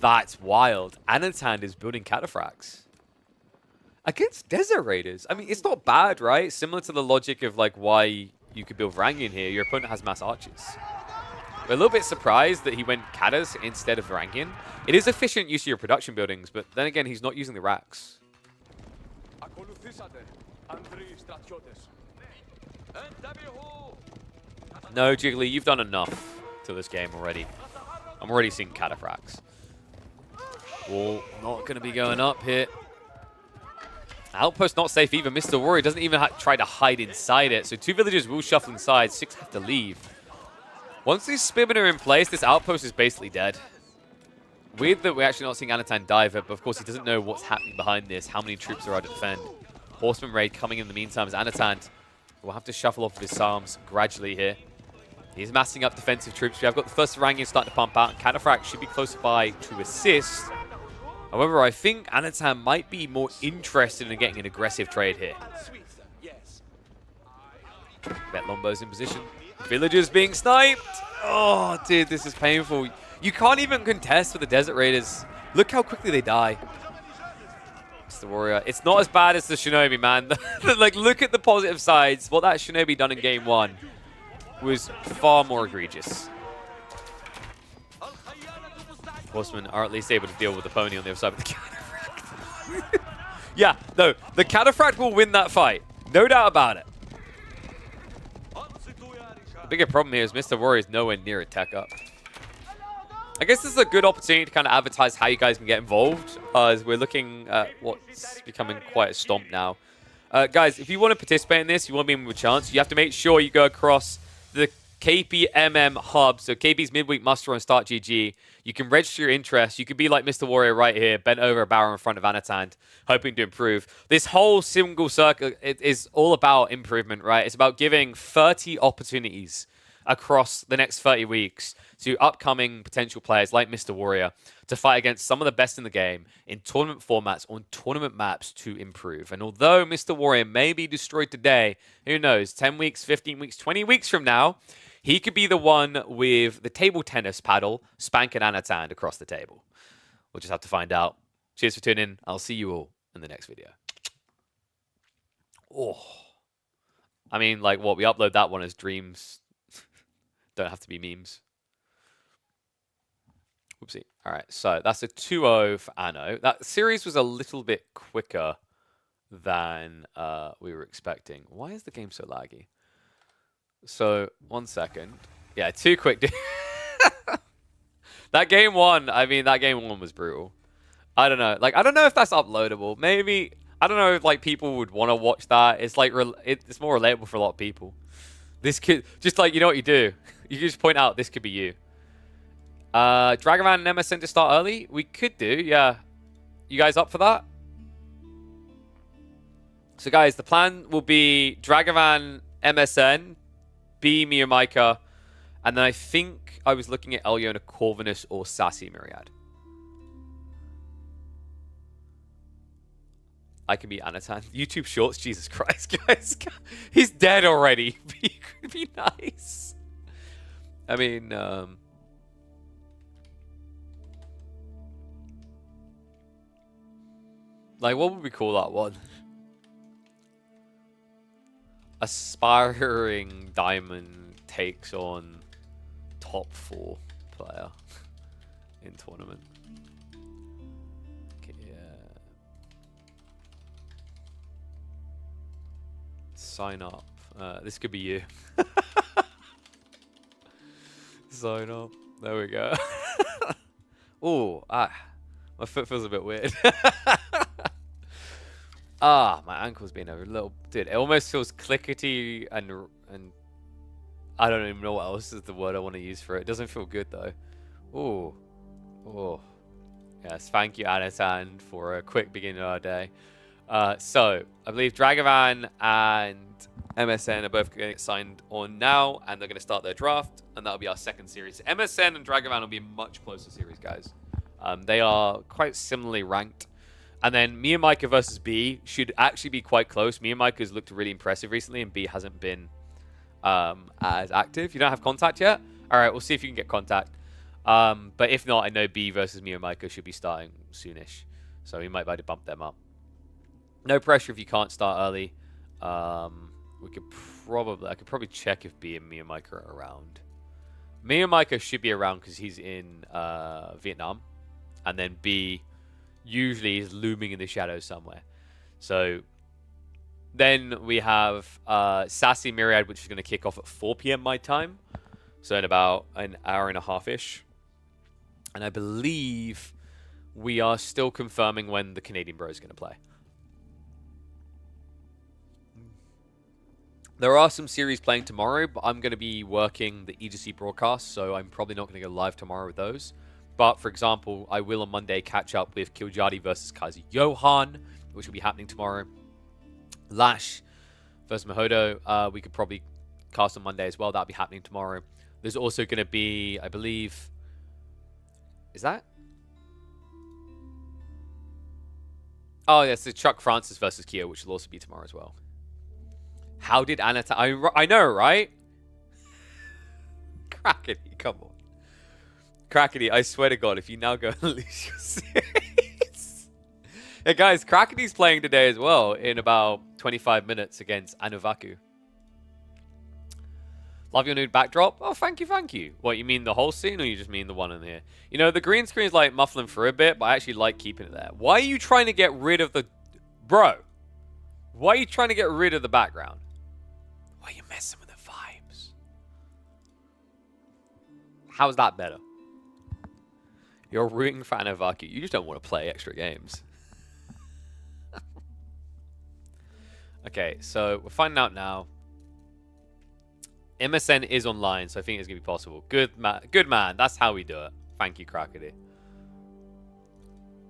That's wild. Anathan is building cataphracts against Desert Raiders. I mean, it's not bad, right? Similar to the logic of like why you could build Varangian here. Your opponent has mass archers. We're a little bit surprised that he went Katas instead of Varangian. It is efficient use of your production buildings, but then again, he's not using the racks. No, Jiggly, you've done enough to this game already. I'm already seeing cataphracts. Wall not going to be going up here. Outpost not safe either. Mr. Warrior doesn't even try to hide inside it. So 2 villagers will shuffle inside. 6 have to leave. Once these spearmen are in place, this outpost is basically dead. Weird that we're actually not seeing Anathan dive it, but of course he doesn't know what's happening behind this, how many troops there are to defend. Horseman raid coming in the meantime as Anathan will have to shuffle off of his Psalms gradually here. He's massing up defensive troops. We have got the first Varangian starting to pump out. Cataphract should be close by to assist. However, I think Anathan might be more interested in getting an aggressive trade here. Bet Lombo's in position. Villagers being sniped. Oh, dude, this is painful. You can't even contest with the Desert Raiders. Look how quickly they die. It's the Warrior. It's not as bad as the Shinobi, man. Like, look at the positive sides. What that Shinobi done in game 1 was far more egregious. Horsemen are at least able to deal with the pony on the other side of the Cataphract. Yeah, no, the Cataphract will win that fight. No doubt about it. The bigger problem here is Mr. Warrior is nowhere near a tech up. I guess this is a good opportunity to kind of advertise how you guys can get involved, as we're looking at what's becoming quite a stomp now. Guys, if you want to participate in this, you want to be in with a chance, you have to make sure you go across the KPMM hub, so KP's Midweek Muster on Start GG. You can register your interest. You could be like Mr. Warrior right here, bent over a barrel in front of Anathan, hoping to improve. This whole single circle is all about improvement, right? It's about giving 30 opportunities across the next 30 weeks to upcoming potential players like Mr. Warrior to fight against some of the best in the game in tournament formats on tournament maps to improve. And although Mr. Warrior may be destroyed today, who knows, 10 weeks, 15 weeks, 20 weeks from now, he could be the one with the table tennis paddle spanking Anathan across the table. We'll just have to find out. Cheers for tuning in. I'll see you all in the next video. Oh. I mean, like, what? We upload that one as dreams. Don't have to be memes. Oopsie. All right, so that's a 2-0 for Anno. That series was a little bit quicker than we were expecting. Why is the game so laggy? So, 1 second. Yeah, too quick. That game 1, I mean, that game 1 was brutal. I don't know. Like, I don't know if that's uploadable. Maybe, I don't know if, like, people would want to watch that. It's, like, it's more relatable for a lot of people. This could, just, like, you know what you do? You can just point out, this could be you. Dragan and MSN to start early? We could do, yeah. You guys up for that? So, guys, the plan will be Dragan, MSN, B, Miyamika, and then I think I was looking at Elyona, Corvinus, or Sassy Myriad. I can be Anathan. YouTube Shorts, Jesus Christ, guys. He's dead already. Be nice. I mean, like, what would we call that one? Aspiring Diamond takes on top 4 player in tournament. Okay, yeah. Sign up. This could be you. Sign up. There we go. Oh, my foot feels a bit weird. My ankle's been a little... Dude, it almost feels clickety and I don't even know what else is the word I want to use for it. It doesn't feel good, though. Oh. Yes, thank you, Anathan, for a quick beginning of our day. So, I believe Dragan and MSN are both going to get signed on now, and they're going to start their draft, and that'll be our second series. MSN and Dragan will be a much closer series, guys. They are quite similarly ranked. And then Miyamika versus B should actually be quite close. Miyamika's looked really impressive recently, and B hasn't been as active. You don't have contact yet? All right, we'll see if you can get contact. But if not, I know B versus Miyamika should be starting soonish. So we might be able to bump them up. No pressure if you can't start early. I could probably check if B and Miyamika are around. Miyamika should be around because he's in Vietnam. And then B usually is looming in the shadows somewhere. So then we have Sassy Myriad, which is going to kick off at 4 p.m. my time. So in about an hour and a half-ish. And I believe we are still confirming when the Canadian Bro is going to play. There are some series playing tomorrow, but I'm going to be working the E2C broadcast, so I'm probably not going to go live tomorrow with those. But, for example, I will on Monday catch up with Kiljadi versus Kazi Johan, which will be happening tomorrow. Lash versus Mahodo, we could probably cast on Monday as well. That'll be happening tomorrow. There's also going to be, I believe... Is that? Oh, yes, it's Chuck Francis versus Keo, which will also be tomorrow as well. How did Anathan... I know, right? Crackety, come on. Crackety, I swear to God, if you now go and lose your series... Hey, guys, Crackety's playing today as well in about 25 minutes against Anuvaku. Love your nude backdrop. Oh, thank you, thank you. What, you mean the whole scene or you just mean the one in here? You know, the green screen's like muffling for a bit, but I actually like keeping it there. Why are you trying to get rid of the... Bro, why are you trying to get rid of the background? Why are you messing with the vibes? How's that better? You're rooting for Anuvaku. You just don't want to play extra games. Okay, so we're finding out now. MSN is online, so I think it's going to be possible. Good man. That's how we do it. Thank you, Crackety.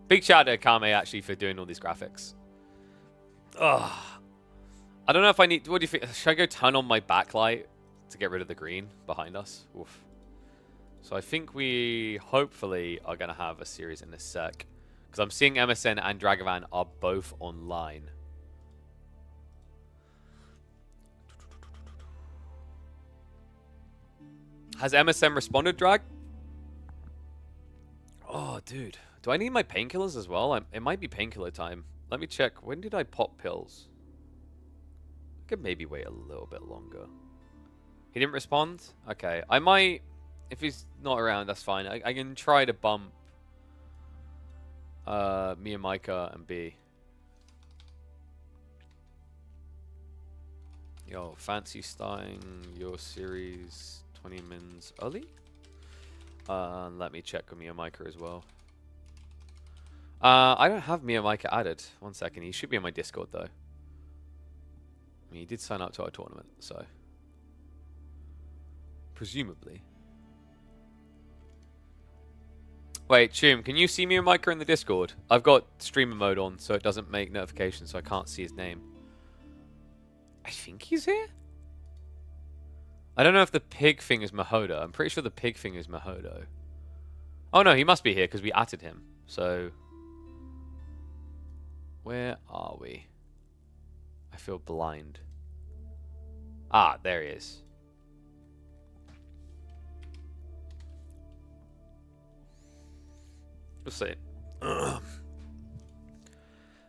Big shout out to Kame, actually, for doing all these graphics. Ugh. I don't know if I need... What do you think? Should I go turn on my backlight to get rid of the green behind us? Oof. So I think we hopefully are going to have a series in a sec. Because I'm seeing MSN and Dragan are both online. Has MSN responded, Drag? Oh, dude. Do I need my painkillers as well? It might be painkiller time. Let me check. When did I pop pills? I could maybe wait a little bit longer. He didn't respond? Okay. I might... If he's not around, that's fine. I can try to bump Miyamika and B. Yo, fancy starting your series 20 mins early? Let me check with Miyamika as well. I don't have Miyamika added. 1 second. He should be on my Discord, though. I mean, he did sign up to our tournament, so... Presumably. Wait, Chum, can you see Miyamika in the Discord? I've got streamer mode on, so it doesn't make notifications, so I can't see his name. I think he's here. I don't know if the pig thing is Mahodo. I'm pretty sure the pig thing is Mahodo. Oh no, he must be here because we added him. So, where are we? I feel blind. Ah, there he is. We'll see. At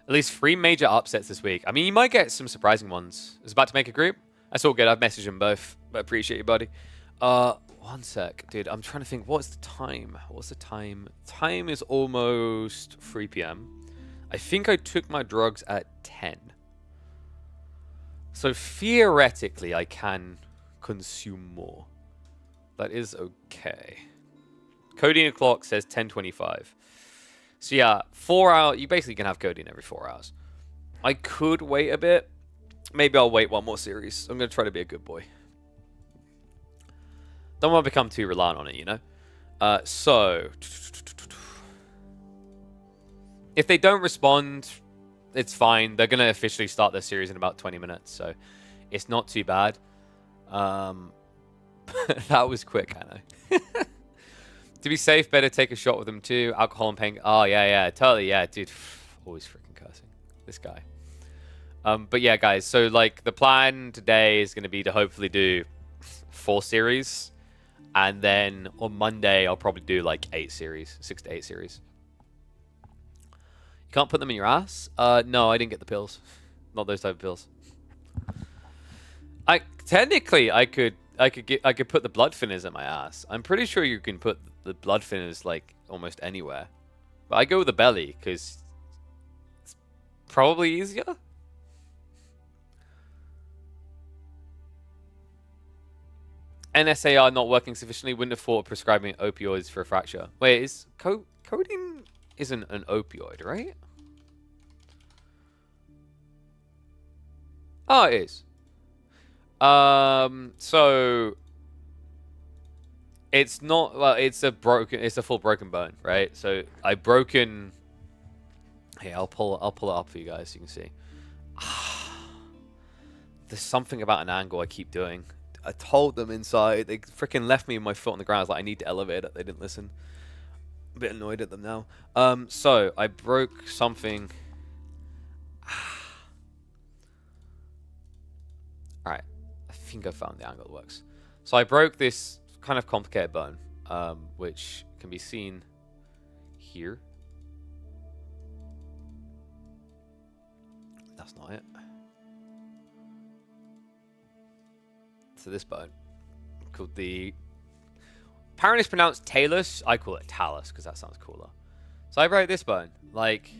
least 3 major upsets this week. I mean, you might get some surprising ones. It's about to make a group. That's all good. I've messaged them both. But appreciate you, buddy. One sec. Dude, I'm trying to think. What's the time? What's the time? Time is almost 3 p.m. I think I took my drugs at 10. So theoretically, I can consume more. That is okay. Codeine o'clock says 10:25. So yeah, 4 hours. You basically can have codeine every 4 hours. I could wait a bit. Maybe I'll wait one more series. I'm going to try to be a good boy. Don't want to become too reliant on it, you know? So, if they don't respond, it's fine. They're going to officially start their series in about 20 minutes, so it's not too bad. That was quick, I know. To be safe, better take a shot with them too. Alcohol and pain. Oh, yeah, totally, yeah, dude. Always freaking cursing. This guy. But yeah, guys, so like the plan today is going to be to hopefully do 4 series. And then on Monday, I'll probably do like 8 series, 6 to 8 series. You can't put them in your ass? No, I didn't get the pills. Not those type of pills. Technically, I could put the blood thinners in my ass. I'm pretty sure you can put the blood thinners like almost anywhere. But I go with the belly because it's probably easier. NSAR not working sufficiently. Wouldn't have thought of prescribing opioids for a fracture. Wait, is codeine isn't an opioid, right? Oh, it is. So it's not. Well, it's a full broken bone, right? So I broken. Hey, I'll pull it up for you guys so you can see. There's something about an angle I keep doing. I told them inside. They freaking left me with my foot on the ground. I was like, I need to elevate it. They didn't listen. A bit annoyed at them now. So I broke something. Alright. I think I found the angle that works. So I broke this kind of complicated bone, which can be seen here. That's not it. So this bone, called the, apparently it's pronounced talus. I call it talus because that sounds cooler. So I broke this bone. Like,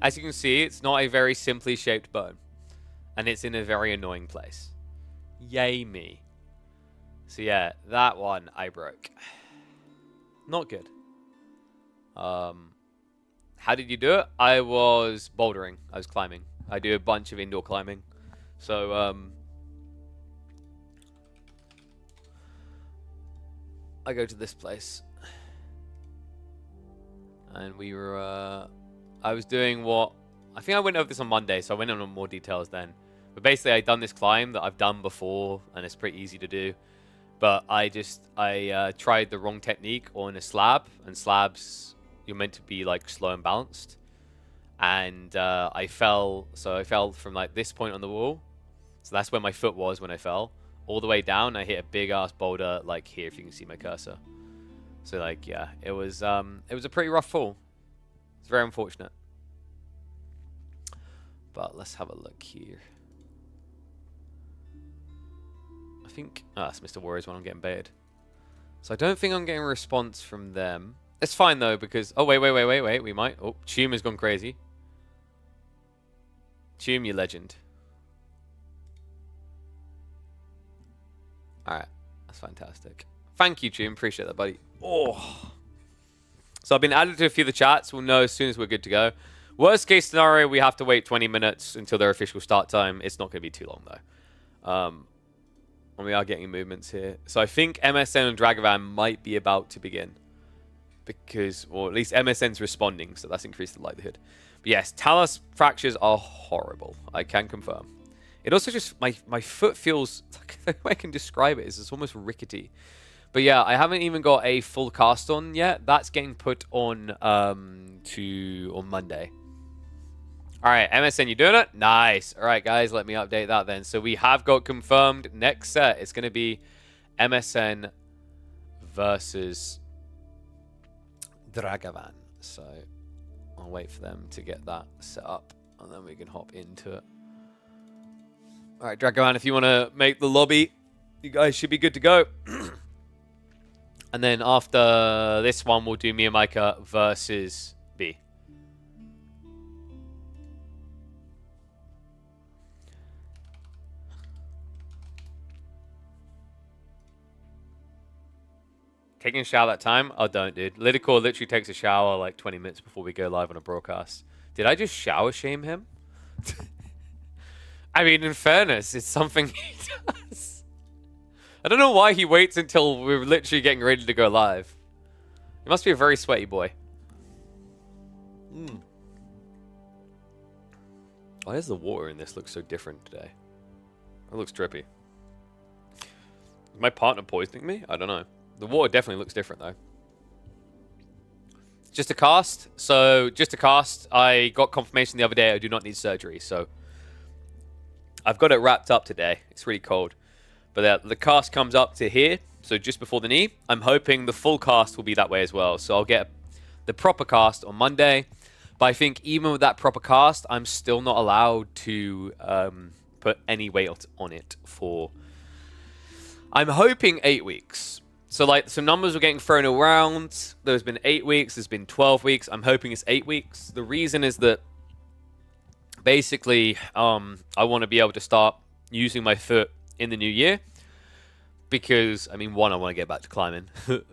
as you can see, it's not a very simply shaped bone, and it's in a very annoying place. Yay me. So yeah, that one I broke. Not good. How did you do it? I was bouldering. I was climbing. I do a bunch of indoor climbing. So I go to this place, and we were. I was doing what I think I went over this on Monday, so I went on more details then. But basically, I'd done this climb that I've done before, and it's pretty easy to do. But I tried the wrong technique on a slab, and slabs you're meant to be like slow and balanced, and I fell. So I fell from like this point on the wall, so that's where my foot was when I fell. All the way down, I hit a big ass boulder like here, if you can see my cursor. So like, yeah, it was a pretty rough fall. It's very unfortunate. But let's have a look here. I think that's Mr. Warriors when I'm getting baited. So I don't think I'm getting a response from them. It's fine though because wait, we might. Oh, Tume has gone crazy. Tume, you legend. Alright, that's fantastic. Thank you, Jim. Appreciate that, buddy. Oh. So I've been added to a few of the chats. We'll know as soon as we're good to go. Worst case scenario, we have to wait 20 minutes until their official start time. It's not going to be too long, though. And we are getting movements here. So I think MSN and Dragan might be about to begin. Because, or at least MSN's responding, so that's increased the likelihood. But yes, talus fractures are horrible. I can confirm. It also just, my foot feels, the way I can describe it is it's almost rickety. But yeah, I haven't even got a full cast on yet. That's getting put on on Monday. All right, MSN, you doing it? Nice. All right, guys, let me update that then. So we have got confirmed next set. It's going to be MSN versus Dragan. So I'll wait for them to get that set up, and then we can hop into it. All right, Dragan, if you want to make the lobby, you guys should be good to go. And then after this one, we'll do me and Micah versus B. Taking a shower that time? Oh, don't, dude. Lidicor literally takes a shower like 20 minutes before we go live on a broadcast. Did I just shower shame him? I mean, in fairness, it's something he does. I don't know why he waits until we're literally getting ready to go live. He must be a very sweaty boy. Why does the water in this look so different today? It looks drippy. Is my partner poisoning me? I don't know. The water definitely looks different, though. Just a cast. So, just a cast. I got confirmation the other day I do not need surgery. So, I've got it wrapped up today. It's really cold. But the cast comes up to here. So, just before the knee. I'm hoping the full cast will be that way as well. So, I'll get the proper cast on Monday. But I think even with that proper cast, I'm still not allowed to put any weight on it for... I'm hoping 8 weeks. So, like, some numbers were getting thrown around. There's been 8 weeks. There's been 12 weeks. I'm hoping it's 8 weeks. The reason is that basically I want to be able to start using my foot in the new year. Because, I mean, one, I want to get back to climbing.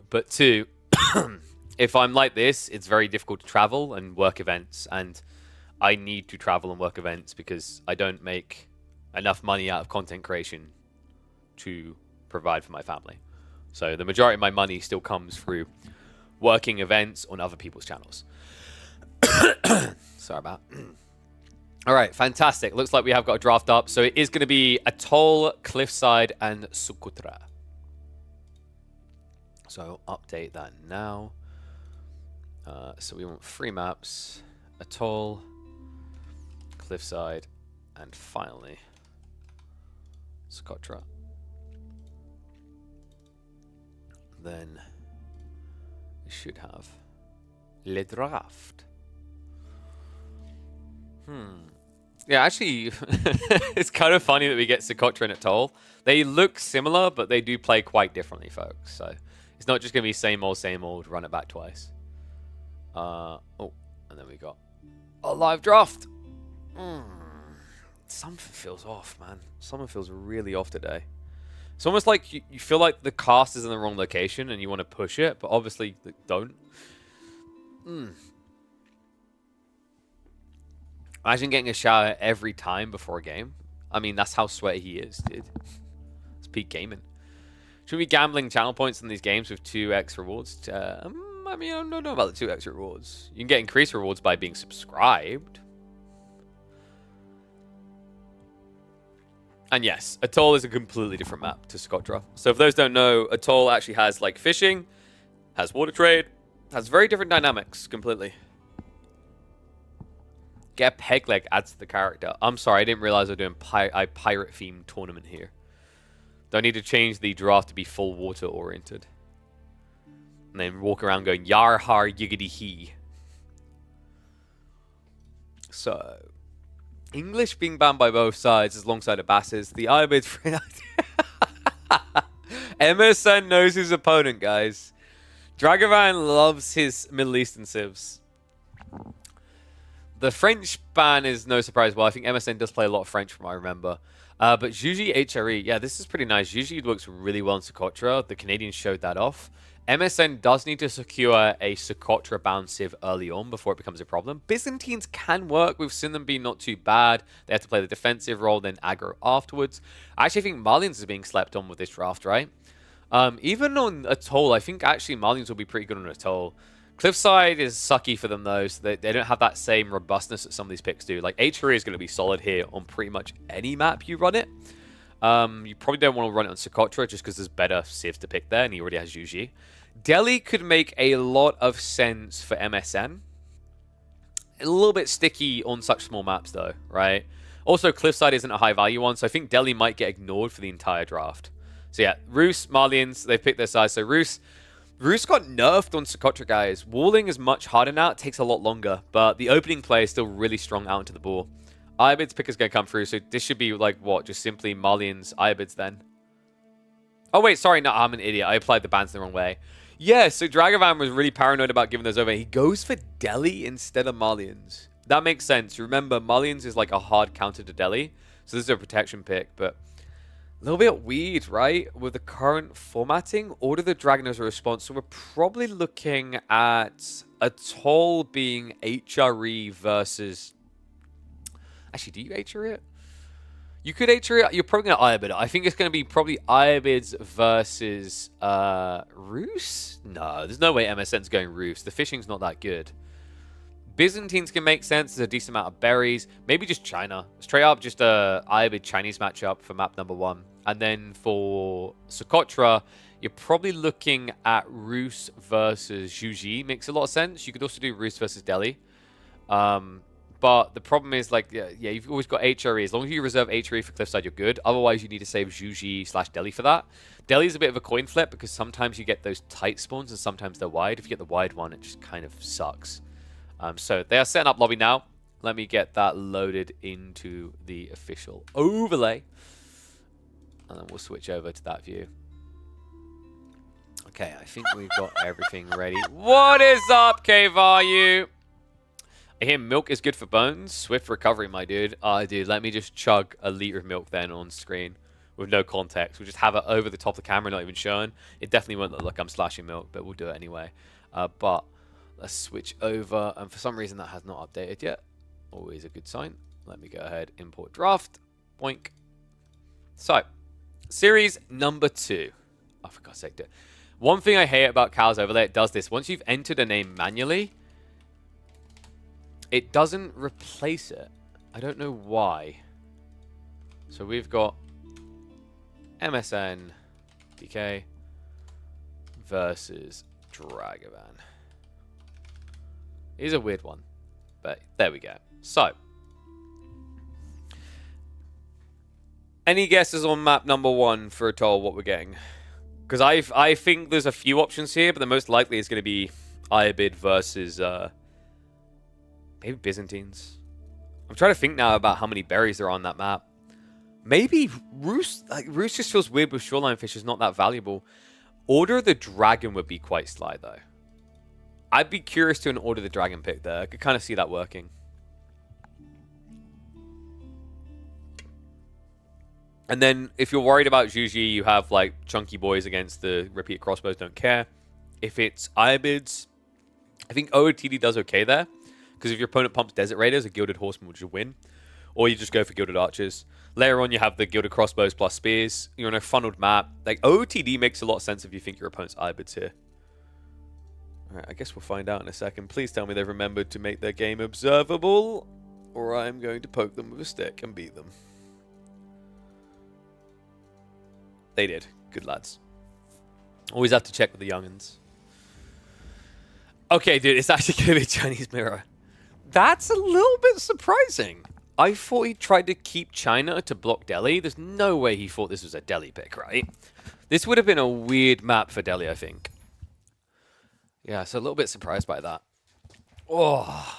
But two, if I'm like this, it's very difficult to travel and work events. And I need to travel and work events because I don't make enough money out of content creation to provide for my family. So the majority of my money still comes through working events on other people's channels. Sorry about that. All right, fantastic. Looks like we have got a draft up. So it is going to be Atoll, Cliffside, and Socotra. So update that now. So we want 3 maps. Atoll, Cliffside, and finally Socotra. Then we should have Le Draft. Yeah, actually, it's kind of funny that we get Socotra and Atoll. They look similar, but they do play quite differently, folks. So it's not just going to be same old, run it back twice. Oh, and then we got a live draft. Something feels off, man. Something feels really off today. It's almost like you feel like the cast is in the wrong location and you want to push it, but obviously don't. Imagine getting a shower every time before a game. I mean, that's how sweaty he is, dude. It's peak gaming. Should we be gambling channel points in these games with 2x rewards? I mean, I don't know about the 2x rewards. You can get increased rewards by being subscribed. And yes, Atoll is a completely different map to Socotra. So if those don't know, Atoll actually has like fishing, has water trade, has very different dynamics completely. Get a peg leg adds to the character. I'm sorry, I didn't realize I was doing a pirate themed tournament here. Don't need to change the draft to be full water oriented. And then walk around going yar har yiggity he. So English being banned by both sides alongside Abbas's. The Ibid MSN knows his opponent, guys. Dragan loves his Middle Eastern civs. The French ban is no surprise. Well, I think MSN does play a lot of French from what I remember. But Juji HRE, yeah, this is pretty nice. Juji looks really well in Socotra. The Canadians showed that off. MSN does need to secure a Socotra bound civ early on before it becomes a problem. Byzantines can work. We've seen them be not too bad. They have to play the defensive role, then aggro afterwards. I actually think Malians is being slept on with this draft, right? Even on Atoll, I think actually Malians will be pretty good on Atoll. Cliffside is sucky for them, though, so they don't have that same robustness that some of these picks do. Like, H3 is going to be solid here on pretty much any map you run it. You probably don't want to run it on Socotra just because there's better civs to pick there, and he already has Yuji. Delhi could make a lot of sense for MSN. A little bit sticky on such small maps, though, right? Also, Cliffside isn't a high-value one, so I think Delhi might get ignored for the entire draft. So yeah, Roos, Marlians, they've picked their size. So Roos got nerfed on Socotra, guys. Walling is much harder now. It takes a lot longer, but the opening play is still really strong out into the ball. Iabid's pick is going to come through, so this should be like, what, just simply Marlians, Iabid's then? Oh, wait, sorry, no, I'm an idiot. I applied the bans the wrong way. Yeah, so Dragan was really paranoid about giving those over. He goes for Delhi instead of Marlians. That makes sense. Remember, Marlians is like a hard counter to Delhi, so this is a protection pick, but a little bit weird, right? With the current formatting, Order the Dragon as a response, so we're probably looking at a toll being HRE versus... Actually, do you HRE it? You could HRE it. You're probably going to Iabid it. I think it's going to be probably Iabids versus Roos? No, there's no way MSN's going Roos. The fishing's not that good. Byzantines can make sense. There's a decent amount of berries. Maybe just China. Straight up, just a Iabid Chinese matchup for map number 1. And then for Socotra, you're probably looking at Roos versus Juji. Makes a lot of sense. You could also do Roos versus Delhi. But the problem is, like, yeah, you've always got HRE. As long as you reserve HRE for Cliffside, you're good. Otherwise, you need to save Juji/Delhi for that. Delhi is a bit of a coin flip because sometimes you get those tight spawns and sometimes they're wide. If you get the wide one, it just kind of sucks. So they are setting up lobby now. Let me get that loaded into the official overlay. And then we'll switch over to that view. Okay, I think we've got everything ready. What is up, K-Value? I hear milk is good for bones. Swift recovery, my dude. Dude, let me just chug a liter of milk then on screen with no context. We'll just have it over the top of the camera, not even showing. It definitely won't look like I'm slashing milk, but we'll do it anyway. But let's switch over. And for some reason, that has not updated yet. Always a good sign. Let me go ahead, import draft. Boink. So, series number 2. Oh, for God's sake. One thing I hate about Cal's overlay, it does this. Once you've entered a name manually, it doesn't replace it. I don't know why. So we've got MSN DK versus Dragan. It's a weird one, but there we go. So, any guesses on map number 1 for Atoll, what we're getting? Because I think there's a few options here, but the most likely is going to be Iabid versus... maybe Byzantines. I'm trying to think now about how many berries there are on that map. Maybe Roos. Like, Roos just feels weird with shoreline fish. Is not that valuable. Order the Dragon would be quite sly, though. I'd be curious to an Order the Dragon pick there. I could kind of see that working. And then if you're worried about Juji, you have like chunky boys against the repeat crossbows. Don't care. If it's Iabids, I think OOTD does okay there. Because if your opponent pumps Desert Raiders, a Gilded Horseman will just win. Or you just go for Gilded Archers. Later on, you have the Gilded Crossbows plus Spears. You're on a funneled map. Like, OOTD makes a lot of sense if you think your opponent's Ibids here. Alright, I guess we'll find out in a second. Please tell me they've remembered to make their game observable, or I'm going to poke them with a stick and beat them. They did. Good lads. Always have to check with the young'uns. Okay, dude, it's actually going to be Chinese Mirror. That's a little bit surprising. I thought he tried to keep China to block Delhi. There's no way he thought this was a Delhi pick, right? This would have been a weird map for Delhi, I think. Yeah, so a little bit surprised by that. Oh.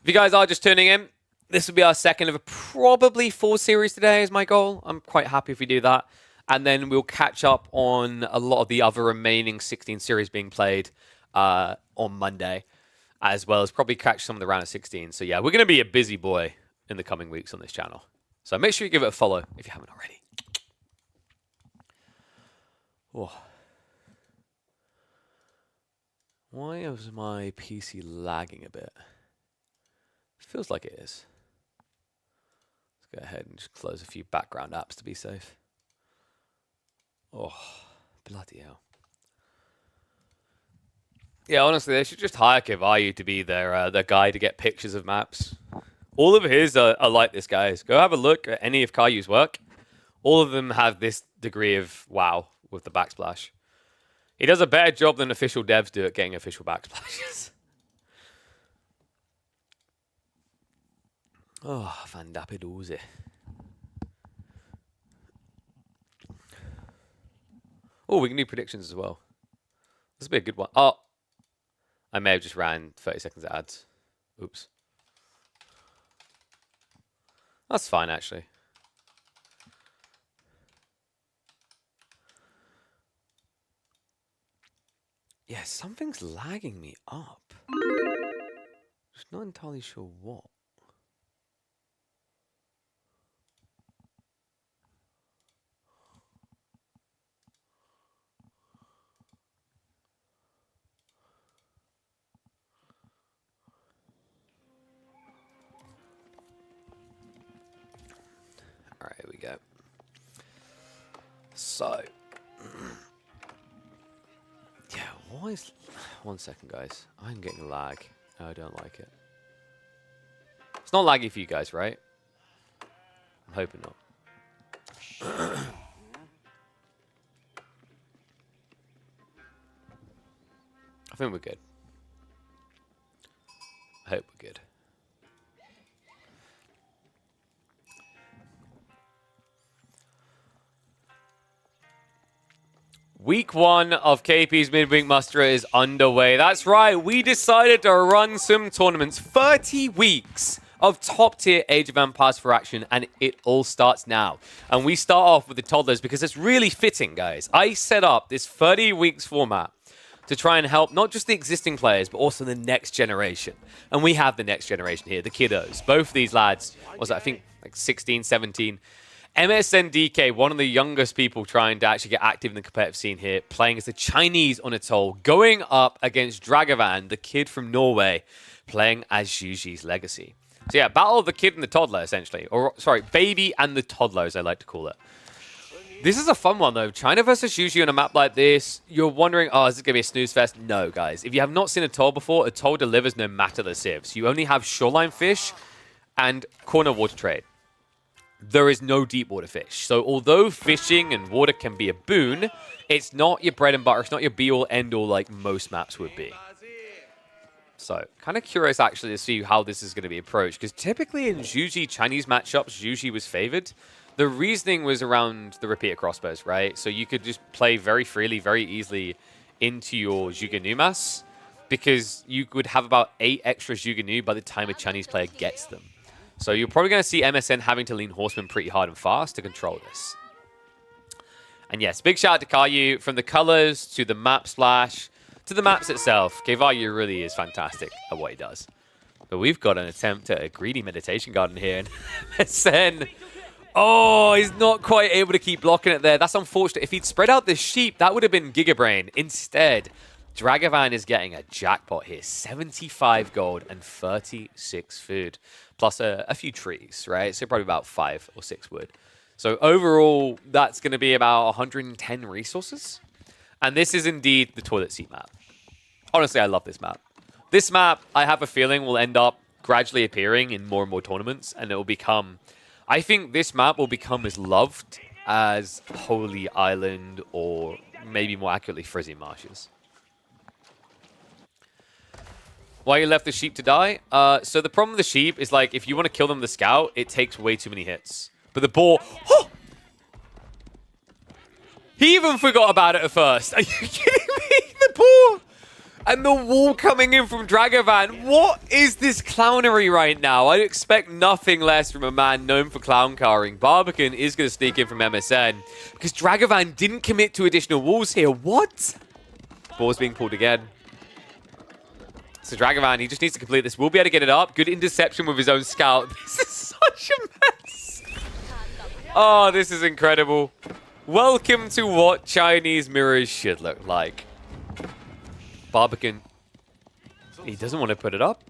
If you guys are just tuning in, this will be our second of a probably 4 series today is my goal. I'm quite happy if we do that. And then we'll catch up on a lot of the other remaining 16 series being played on Monday, as well as probably catch some of the round of 16. So yeah, we're going to be a busy boy in the coming weeks on this channel. So make sure you give it a follow if you haven't already. Oh. Why is my PC lagging a bit? Feels like it is. Let's go ahead and just close a few background apps to be safe. Oh, bloody hell. Yeah, honestly, they should just hire Kevayu to be their guy to get pictures of maps. All of his are like this, guys. Go have a look at any of Kayu's work. All of them have this degree of wow with the backsplash. He does a better job than official devs do at getting official backsplashes. Oh, Van Dapidoze. Oh, we can do predictions as well. This will be a good one. Oh, I may have just ran 30 seconds of ads. Oops. That's fine, actually. Yeah, something's lagging me up. Just not entirely sure what. All right, here we go. So, yeah, why is... One second, guys. I'm getting lag. I don't like it. It's not laggy for you guys, right? I'm hoping not. I think we're good. I hope we're good. Week 1 of KP's Midweek Muster is underway. That's right, we decided to run some tournaments. 30 weeks of top-tier Age of Empires for action, and it all starts now. And we start off with the toddlers because it's really fitting, guys. I set up this 30 weeks format to try and help not just the existing players, but also the next generation. And we have the next generation here, the kiddos. Both of these lads, was I think like 16, 17. MSN DK, one of the youngest people trying to actually get active in the competitive scene here, playing as the Chinese on Atoll, going up against Dragan, the kid from Norway, playing as Juji's Legacy. So yeah, battle of the kid and the toddler, essentially. Or, sorry, baby and the toddler, as I like to call it. This is a fun one, though. China versus Juji on a map like this, you're wondering, oh, is this going to be a snooze fest? No, guys. If you have not seen Atoll before, Atoll delivers no matter the civs. You only have shoreline fish and corner water trade. There is no deep water fish. So although fishing and water can be a boon, it's not your bread and butter. It's not your be-all, end-all like most maps would be. So kind of curious actually to see how this is going to be approached. Because typically in Juji Chinese matchups, Juji was favored. The reasoning was around the repeater crossbows, right? So you could just play very freely, very easily into your Zhuge Nu mass. Because you could have about 8 extra Zhuge Nu by the time a Chinese player gets them. So you're probably going to see MSN having to lean Horseman pretty hard and fast to control this. And yes, big shout out to Caillou. From the colors to the map splash to the maps itself, Kevayu really is fantastic at what he does. But we've got an attempt at a greedy meditation garden here. And MSN, oh, he's not quite able to keep blocking it there. That's unfortunate. If he'd spread out the sheep, that would have been Gigabrain. Instead, Dragan is getting a jackpot here. 75 gold and 36 food. Plus a few trees, right? So probably about 5 or 6 wood. So overall, that's going to be about 110 resources. And this is indeed the toilet seat map. Honestly, I love this map. This map, I have a feeling, will end up gradually appearing in more and more tournaments. And it will become... I think this map will become as loved as Holy Island or maybe more accurately Frizzy Marshes. Why you left the sheep to die? So the problem with the sheep is, like, if you want to kill them with the scout, it takes way too many hits. But the boar... Oh! He even forgot about it at first. Are you kidding me? The boar! And the wall coming in from Dragan. What is this clownery right now? I expect nothing less from a man known for clown carring. Barbican is going to sneak in from MSN. Because Dragan didn't commit to additional walls here. What? Boar's being pulled again. So Dragan, he just needs to complete this. We'll be able to get it up. Good interception with his own scout. This is such a mess. Oh, this is incredible. Welcome to what Chinese mirrors should look like. Barbican, he doesn't want to put it up.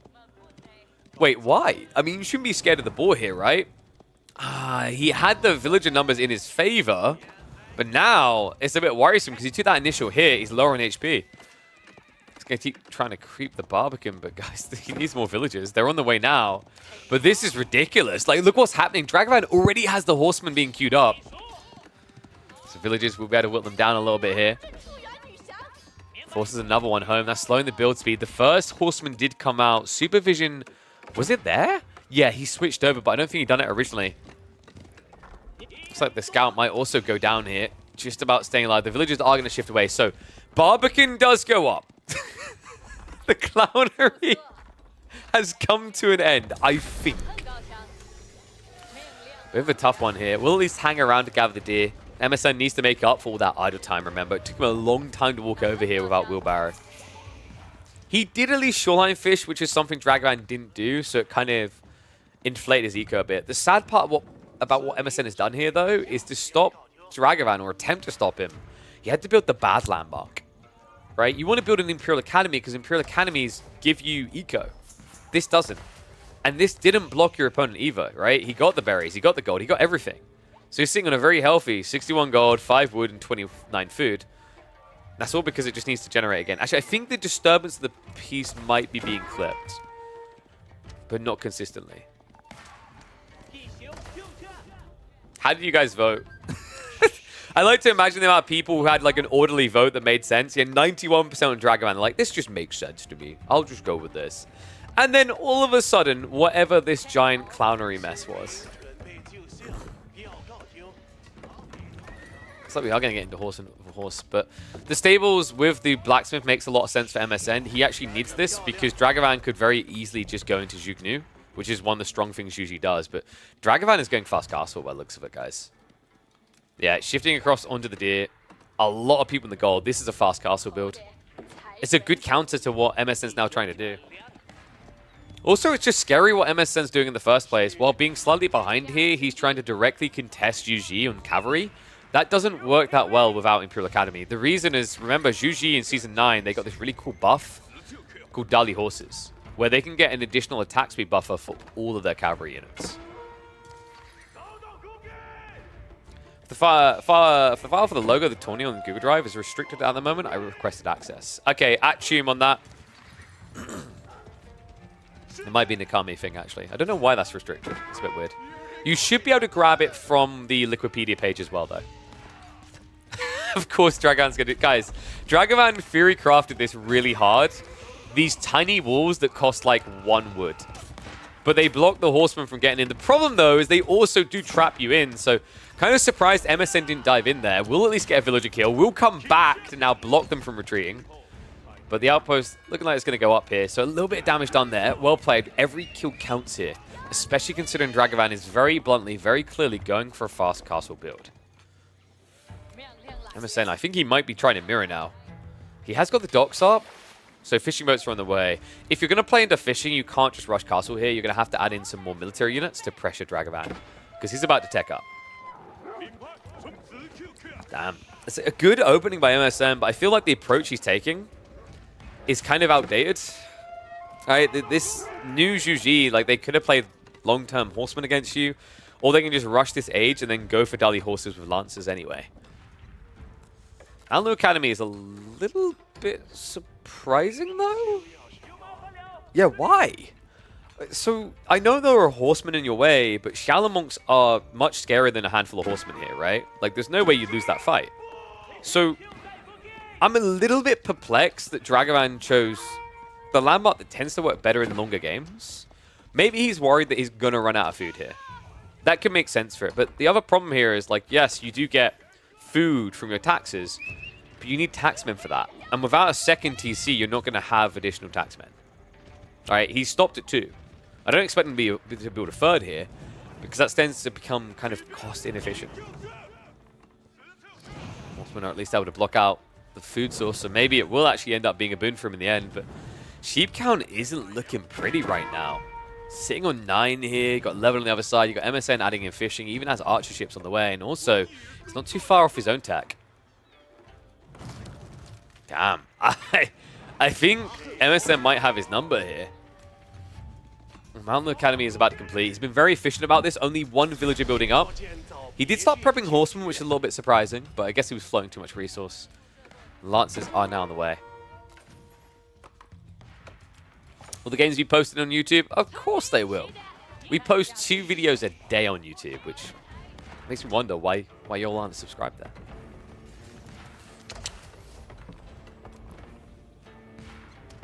Wait, why? I mean, you shouldn't be scared of the boar here, right? He had the villager numbers in his favor, but now it's a bit worrisome because he took that initial hit. He's lower on HP. going to keep trying to creep the Barbican, but guys, he needs more villagers. They're on the way now. But this is ridiculous. Like, look what's happening. Dragan already has the horsemen being queued up. So villagers will be able to whittle them down a little bit here. Forces another one home. That's slowing the build speed. The first horseman did come out. Supervision, was it there? Yeah, he switched over, but I don't think he'd done it originally. Looks like the scout might also go down here. Just about staying alive. The villagers are going to shift away. So Barbican does go up. The Clownery has come to an end, I think. Bit of a tough one here. We'll at least hang around to gather the deer. MSN needs to make up for all that idle time, remember. It took him a long time to walk over here without wheelbarrow. He did at least shoreline fish, which is something Dragan didn't do, so it kind of inflated his eco a bit. The sad part about what MSN has done here, though, is to stop Dragan, or attempt to stop him. He had to build the bad landmark, right? You want to build an Imperial Academy because Imperial Academies give you eco. This doesn't. And this didn't block your opponent either, right? He got the berries, he got the gold, he got everything. So he's sitting on a very healthy 61 gold, 5 wood, and 29 food. That's all because it just needs to generate again. Actually, I think the disturbance of the piece might be being clipped, but not consistently. How did you guys vote? I like to imagine the amount of people who had like an orderly vote that made sense. Yeah, 91% on Dragan. They're like, this just makes sense to me. I'll just go with this. And then all of a sudden, whatever this giant Clownery mess was. Looks like we are going to get into horse, but the stables with the blacksmith makes a lot of sense for MSN. He actually needs this because Dragan could very easily just go into Jugnu, which is one of the strong things usually does. But Dragan is going fast castle by the looks of it, guys. Yeah, shifting across onto the deer. A lot of people in the gold. This is a fast castle build. It's a good counter to what MSN's now trying to do. Also, it's just scary what MSN's doing in the first place. While being slightly behind here, he's trying to directly contest Yuji on cavalry. That doesn't work that well without Imperial Academy. The reason is, remember, Yuji in Season 9, they got this really cool buff called Dali Horses, where they can get an additional attack speed buffer for all of their cavalry units. The file for the logo, the tourney on Google Drive is restricted at the moment. I requested access. Okay, at Tune on that. It might be an Akami thing, actually. I don't know why that's restricted. It's a bit weird. You should be able to grab it from the Liquipedia page as well, though. Of course, Dragan's going to... Guys, Dragan Fury crafted this really hard. These tiny walls that cost like 1 wood. But they block the horsemen from getting in. The problem, though, is they also do trap you in. So, kind of surprised MSN didn't dive in there. We'll at least get a villager kill. We'll come back to now block them from retreating. But the outpost looking like it's going to go up here. So, a little bit of damage done there. Well played. Every kill counts here. Especially considering Dragan is very bluntly, very clearly going for a fast castle build. MSN, I think he might be trying to mirror now. He has got the docks up, so fishing boats are on the way. If you're going to play into fishing, you can't just rush castle here. You're going to have to add in some more military units to pressure Dragan, because he's about to tech up. Damn. It's a good opening by MSN, but I feel like the approach he's taking is kind of outdated. Right, this new Juji, like, they could have played long-term horsemen against you, or they can just rush this age and then go for Dali horses with lancers anyway. Alnu Academy is a little bit surprising, though. Yeah, why? So, I know there are horsemen in your way, but Shaolin monks are much scarier than a handful of horsemen here, right? Like, there's no way you'd lose that fight. So, I'm a little bit perplexed that Dragan chose the landmark that tends to work better in longer games. Maybe he's worried that he's going to run out of food here. That could make sense for it. But the other problem here is, like, yes, you do get food from your taxes, but you need taxmen for that. And without a second TC, you're not going to have additional taxmen. All right, he stopped at 2. I don't expect him to build a 3rd here, because that tends to become kind of cost inefficient. Horsemen are at least able to block out the food source, so maybe it will actually end up being a boon for him in the end, but sheep count isn't looking pretty right now. Sitting on 9 here, got 11 on the other side, you got MSN adding in fishing, he even has archer ships on the way, and also, it's not too far off his own tech. Damn. I think MSN might have his number here. Mountain Academy is about to complete. He's been very efficient about this, only 1 villager building up. He did start prepping horsemen, which is a little bit surprising, but I guess he was flowing too much resource. Lancers are now on the way. Will the games be posted on YouTube? Of course they will. We post 2 videos a day on YouTube, which makes me wonder why y'all aren't subscribed there.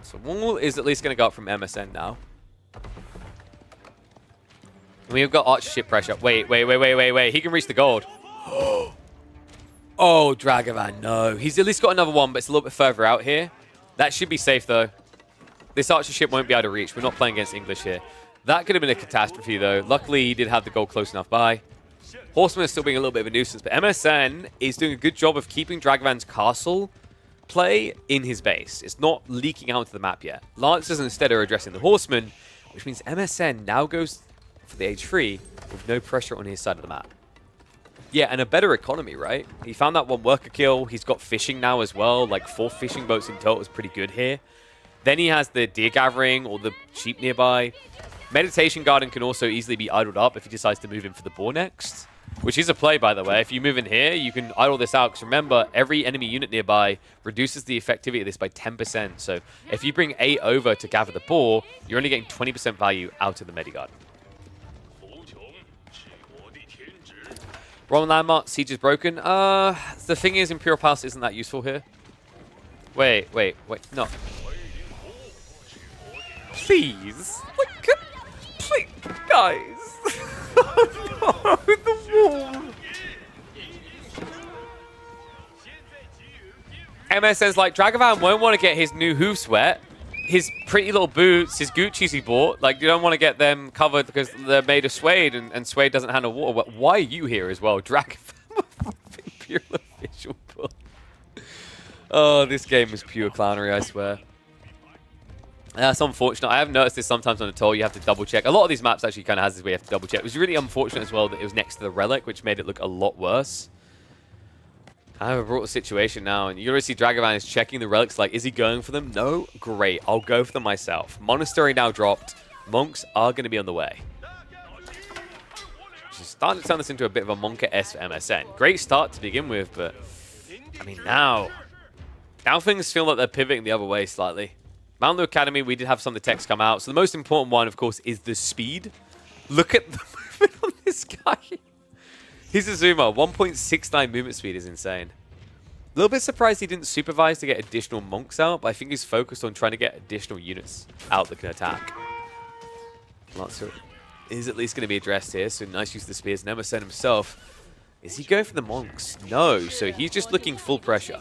So Wall is at least going to go up from MSN now. We've got Archership pressure. Wait. He can reach the gold. Oh, Dragan, no. He's at least got another one, but it's a little bit further out here. That should be safe, though. This Archership won't be able to reach. We're not playing against English here. That could have been a catastrophe, though. Luckily, he did have the goal close enough by. Horseman is still being a little bit of a nuisance, but MSN is doing a good job of keeping Dragan's castle play in his base. It's not leaking out into the map yet. Lancers instead are addressing the Horseman, which means MSN now goes for the H3 with no pressure on his side of the map. Yeah, and a better economy, right? He found that one worker kill. He's got fishing now as well. Like 4 fishing boats in total is pretty good here. Then he has the deer gathering or the sheep nearby. Meditation Garden can also easily be idled up if he decides to move in for the boar next, which is a play, by the way. If you move in here, you can idle this out, because remember, every enemy unit nearby reduces the effectivity of this by 10%. So if you bring 8 over to gather the boar, you're only getting 20% value out of the Medigarden. Roman Landmark, Siege is broken. The thing is, Imperial Palace isn't that useful here. Wait, no. Please. Please, guys. Oh, no, the wall. MSN's like, Dragan won't want to get his new hoofs wet. His pretty little boots, his Gucci's he bought, like, you don't want to get them covered because they're made of suede, and suede doesn't handle water. Why are you here as well? Dragan. Imperial official pull. Oh, this game is pure clownery, I swear. That's unfortunate. I have noticed this sometimes on the toll. You have to double check. A lot of these maps actually kind of has this way you have to double check. It was really unfortunate as well that it was next to the relic, which made it look a lot worse. I have a brutal situation now, and you already see Dragan is checking the relics. Like, is he going for them? No? Great. I'll go for them myself. Monastery now dropped. Monks are going to be on the way. She's starting to turn this into a bit of a Monka-esque MSN. Great start to begin with, but I mean, now things feel like they're pivoting the other way slightly. Mount Lu Academy, we did have some of the text come out. So the most important one, of course, is the speed. Look at the movement on this guy. He's a zoomer. 1.69 movement speed is insane. A little bit surprised he didn't supervise to get additional monks out, but I think he's focused on trying to get additional units out that can attack. Lancer is at least going to be addressed here, so nice use of the spears. And MSN himself, is he going for the monks? No, so he's just looking full pressure.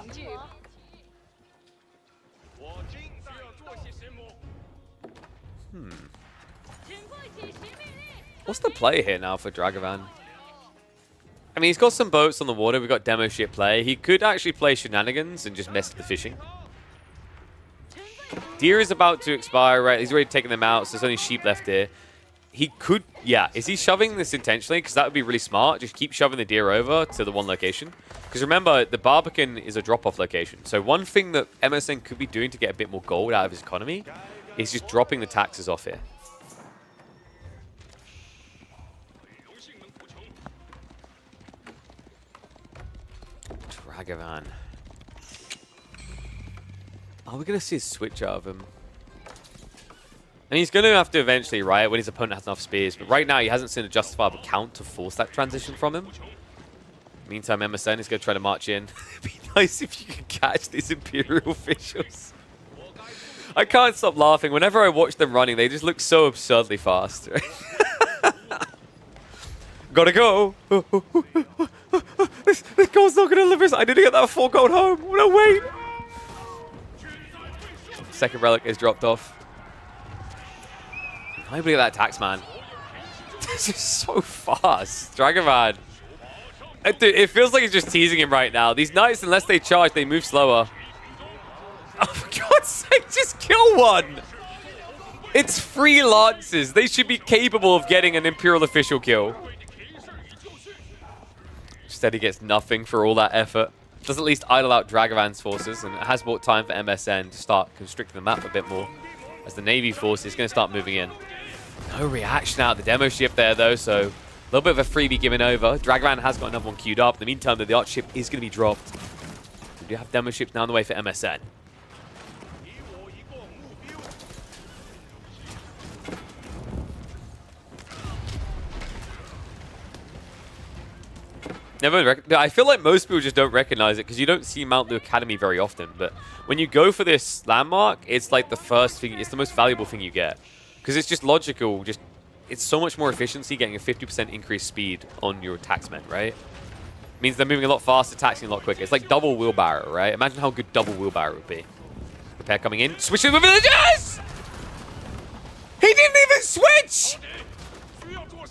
What's the play here now for Dragan? I mean, he's got some boats on the water. We've got demo ship play. He could actually play shenanigans and just mess with the fishing. Deer is about to expire, right? He's already taken them out, so there's only sheep left here. He could, yeah. Is he shoving this intentionally? Because that would be really smart. Just keep shoving the deer over to the one location. Because remember, the Barbican is a drop-off location. So one thing that MSN could be doing to get a bit more gold out of his economy is just dropping the taxes off here. Dragan. Are we going to see a switch out of him? And he's going to have to eventually, right, when his opponent has enough spears. But right now, he hasn't seen a justifiable count to force that transition from him. Meantime, MSN is going to try to march in. It'd be nice if you could catch these Imperial officials. I can't stop laughing. Whenever I watch them running, they just look so absurdly fast. Gotta go. This gold's not gonna deliver. I need to get that 4 gold home. No, wait. Second relic is dropped off. I believe that tax man. This is so fast. Dragan. Dude, it feels like he's just teasing him right now. These knights, unless they charge, they move slower. Oh, for God's sake, just kill one. It's 3 lances. They should be capable of getting an Imperial official kill. Instead, he gets nothing for all that effort. Does at least idle out Dragan's forces, and it has bought time for MSN to start constricting the map a bit more, as the Navy force is going to start moving in. No reaction out of the demo ship there, though, so a little bit of a freebie given over. Dragan has got another one queued up. In the meantime, though, the arch ship is going to be dropped. We do have demo ships now on the way for MSN. I feel like most people just don't recognize it because you don't see Mount Lu Academy very often. But when you go for this landmark, it's like the first thing. It's the most valuable thing you get because it's just logical. It's so much more efficiency getting a 50% increased speed on your taxmen, right? Means they're moving a lot faster, taxing a lot quicker. It's like double wheelbarrow, right? Imagine how good double wheelbarrow would be. Repair coming in, switching with villagers. He didn't even switch.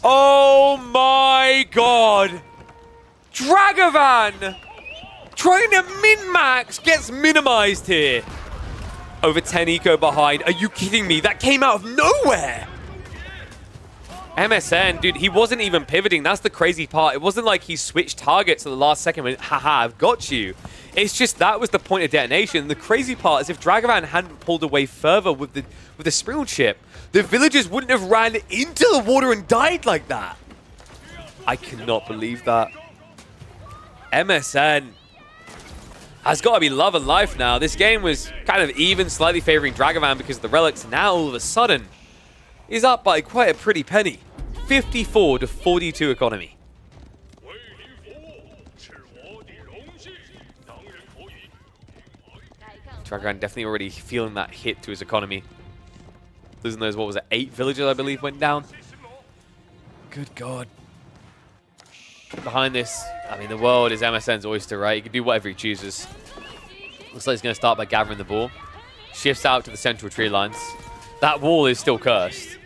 Oh my god. Dragan trying to min-max gets minimized here. Over 10 eco behind. Are you kidding me? That came out of nowhere. MSN, dude, he wasn't even pivoting. That's the crazy part. It wasn't like he switched targets at the last second and went, haha, I've got you. It's just that was the point of detonation. The crazy part is if Dragan hadn't pulled away further with the Spring chip, the villagers wouldn't have ran into the water and died like that. I cannot believe that. MSN has got to be love and life now. This game was kind of even, slightly favoring Dragan because of the relics. Now, all of a sudden, he's up by quite a pretty penny. 54 to 42 economy. Dragan definitely already feeling that hit to his economy. Losing those, what was it, 8 villagers, I believe, went down. Good God. Behind this, I mean, the world is MSN's oyster, right? He can do whatever he chooses. Looks like he's going to start by gathering the ball. Shifts out to the central tree lines. That wall is still cursed.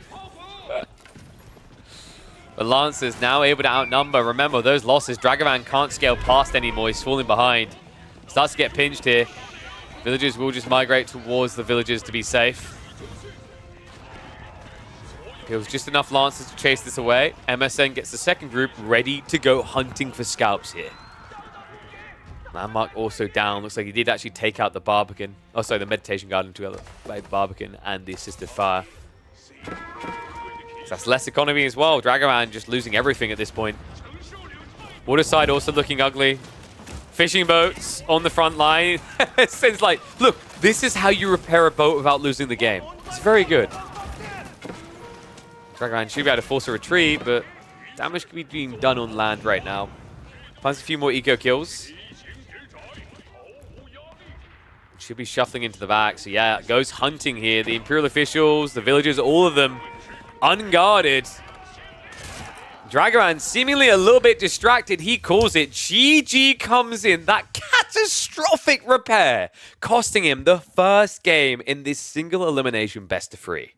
But Lance is now able to outnumber. Remember, those losses, Dragan can't scale past anymore. He's falling behind. Starts to get pinched here. Villagers will just migrate towards the villages to be safe. It was just enough Lancers to chase this away. MSN gets the second group ready to go hunting for scalps here. Landmark also down. Looks like he did actually take out the Barbican. Oh, sorry, the Meditation Garden together by Barbican and the Assisted Fire. So that's less economy as well. Dragan just losing everything at this point. Waterside also looking ugly. Fishing boats on the front line. It's like, look, this is how you repair a boat without losing the game. It's very good. Dragan should be able to force a retreat, but damage could be being done on land right now. Finds a few more eco kills. Should be shuffling into the back. So yeah, goes hunting here. The Imperial officials, the villagers, all of them unguarded. Dragan seemingly a little bit distracted. He calls it. GG comes in. That catastrophic repair, costing him the first game in this single elimination best of 3.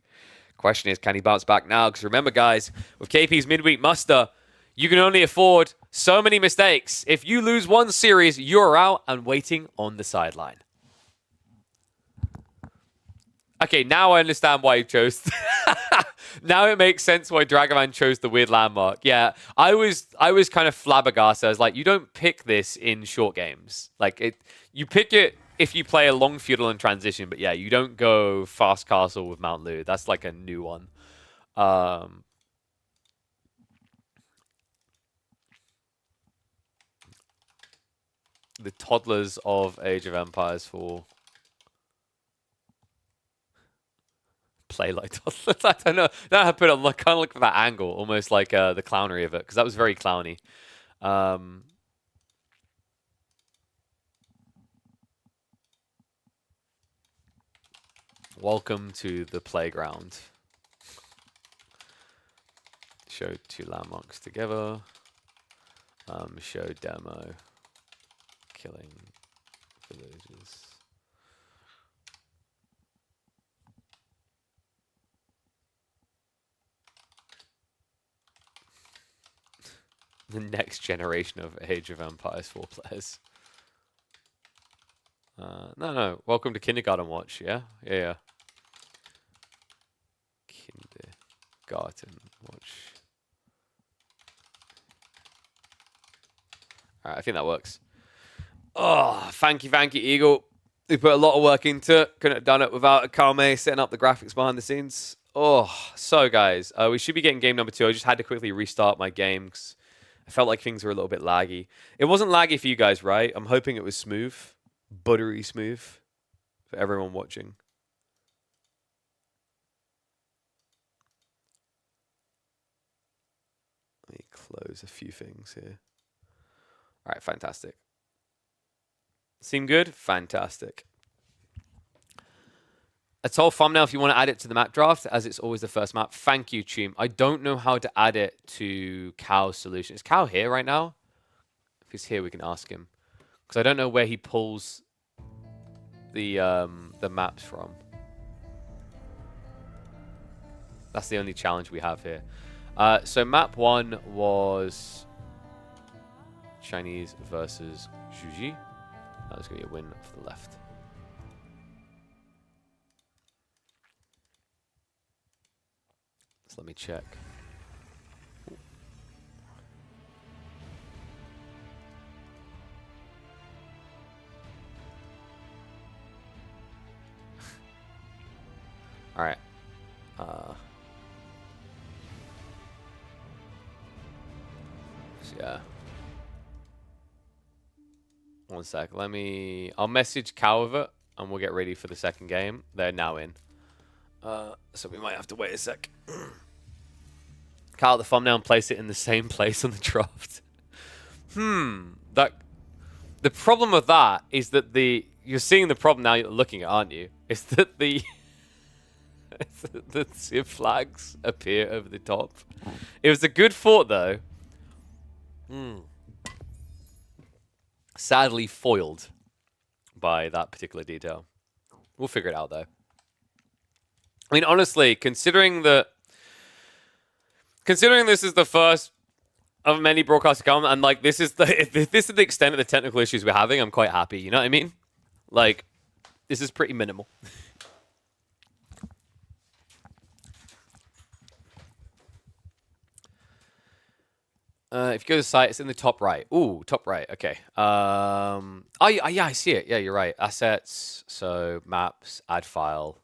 Question is, can he bounce back now? Because remember, guys, with KP's midweek muster, you can only afford so many mistakes. If you lose one series, you're out and waiting on the sideline. Okay, now I understand why he chose. Now it makes sense why Dragan chose the weird landmark. Yeah, I was kind of flabbergasted. I was like, you don't pick this in short games. Like you pick it if you play a long feudal and transition, but yeah, you don't go fast castle with Mount Lu. That's like a new one. The toddlers of Age of Empires 4 play like toddlers. I don't know. Now I put it on, like, kind of look at that angle, almost like the clownery of it, because that was very clowny. Welcome to the playground. Show 2 landmarks together. Show demo. Killing villages. The next generation of Age of Empires 4 players. No. Welcome to Kindergarten Watch, yeah? Yeah. Kindergarten Watch. Alright, I think that works. Oh, thank you, Eagle. We put a lot of work into it. Couldn't have done it without Akame setting up the graphics behind the scenes. Oh, so guys, we should be getting game number 2. I just had to quickly restart my game because I felt like things were a little bit laggy. It wasn't laggy for you guys, right? I'm hoping it was smooth. Buttery smooth for everyone watching. Let me close a few things here. All right, fantastic. Seem good? Fantastic. A whole thumbnail if you want to add it to the map draft, as it's always the first map. Thank you, Chum. I don't know how to add it to Cal's solution. Is Cal here right now? If he's here, we can ask him. Because I don't know where he pulls the maps from. That's the only challenge we have here. So map 1 was Chinese versus Zhuji. That was going to be a win for the left. Let me check. All right. Yeah. One sec. I'll message Calvert and we'll get ready for the second game. They're now in. So we might have to wait a sec. Cal the thumbnail and place it in the same place on the draft. The problem with that is that you're seeing the problem now you're looking at, aren't you? Is that the Civ flags appear over the top. It was a good thought though. Sadly foiled by that particular detail. We'll figure it out though. I mean, honestly, considering this is the first of many broadcasts to come, and like if this is the extent of the technical issues we're having, I'm quite happy. You know what I mean? Like, this is pretty minimal. If you go to the site, it's in the top right. Ooh, top right. Okay. Yeah, I see it. Yeah, you're right. Assets. So maps. Add file.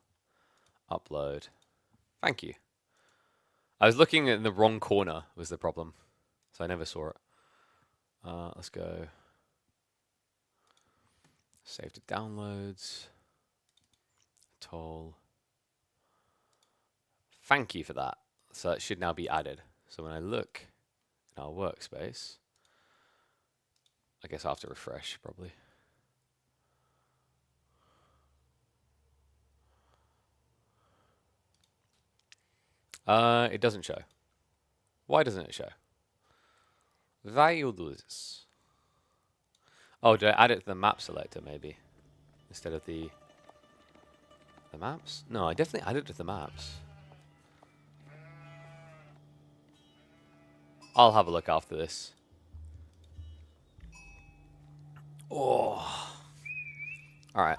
Upload. Thank you. I was looking in the wrong corner was the problem. So I never saw it. Let's go. Save to downloads. Toll. Thank you for that. So it should now be added. So when I look in our workspace, I guess I'll have to refresh probably. It doesn't show. Why doesn't it show? Why you do this? Oh, did I add it to the map selector maybe? Instead of the maps? No, I definitely added it to the maps. I'll have a look after this. Oh. Alright.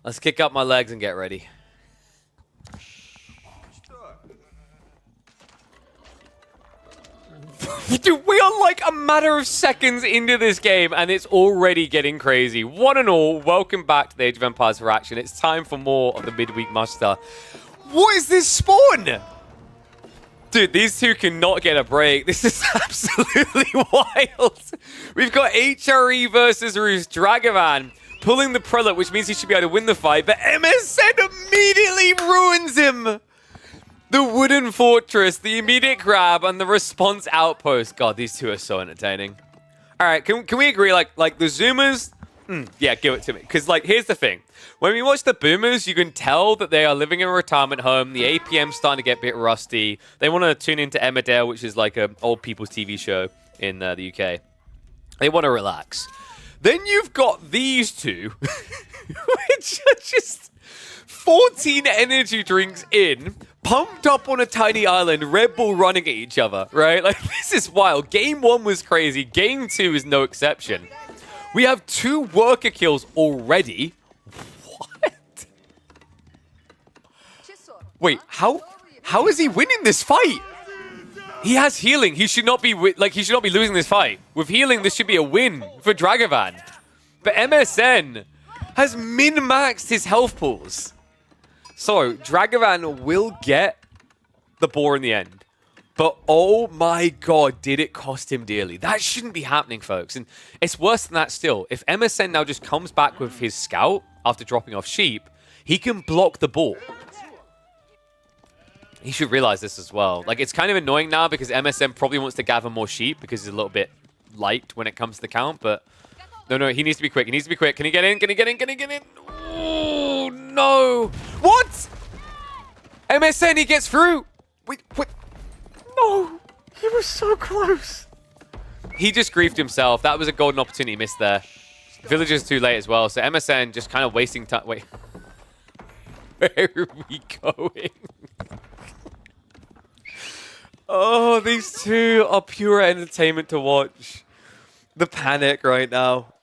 Let's kick up my legs and get ready. Dude, we are like a matter of seconds into this game and it's already getting crazy. One and all, welcome back to the Age of Empires for Action. It's time for more of the midweek muster. What is this spawn? Dude, these two cannot get a break. This is absolutely wild. We've got HRE versus Dragan pulling the prelate, which means he should be able to win the fight, but MSN immediately ruins him. The wooden fortress, the immediate grab, and the response outpost. God, these two are so entertaining. All right, can we agree? Like the Zoomers, yeah, give it to me. Because like, here's the thing: when we watch the Boomers, you can tell that they are living in a retirement home. The APM's starting to get a bit rusty. They want to tune into Emmerdale, which is like an old people's TV show in the UK. They want to relax. Then you've got these two, which are just 14 energy drinks in, pumped up on a tiny island, Red Bull running at each other, right? Like, this is wild. Game 1 was crazy. Game 2 is no exception. We have 2 worker kills already. What? Wait, how is he winning this fight? He has healing. He should not be losing this fight. With healing, this should be a win for Dragan. But MSN has min-maxed his health pools. So, Dragan will get the boar in the end. But oh my god, did it cost him dearly. That shouldn't be happening, folks. And it's worse than that still. If MSN now just comes back with his scout after dropping off sheep, he can block the boar. He should realize this as well. Like, it's kind of annoying now because MSN probably wants to gather more sheep because he's a little bit light when it comes to the count, but no, he needs to be quick. He needs to be quick. Can he get in? Can he get in? Can he get in? Oh, no. What? MSN, he gets through. Wait. No. He was so close. He just griefed himself. That was a golden opportunity missed there. Villagers too late as well. So MSN just kind of wasting time. Wait. Where are we going? Oh, these two are pure entertainment to watch. The panic right now.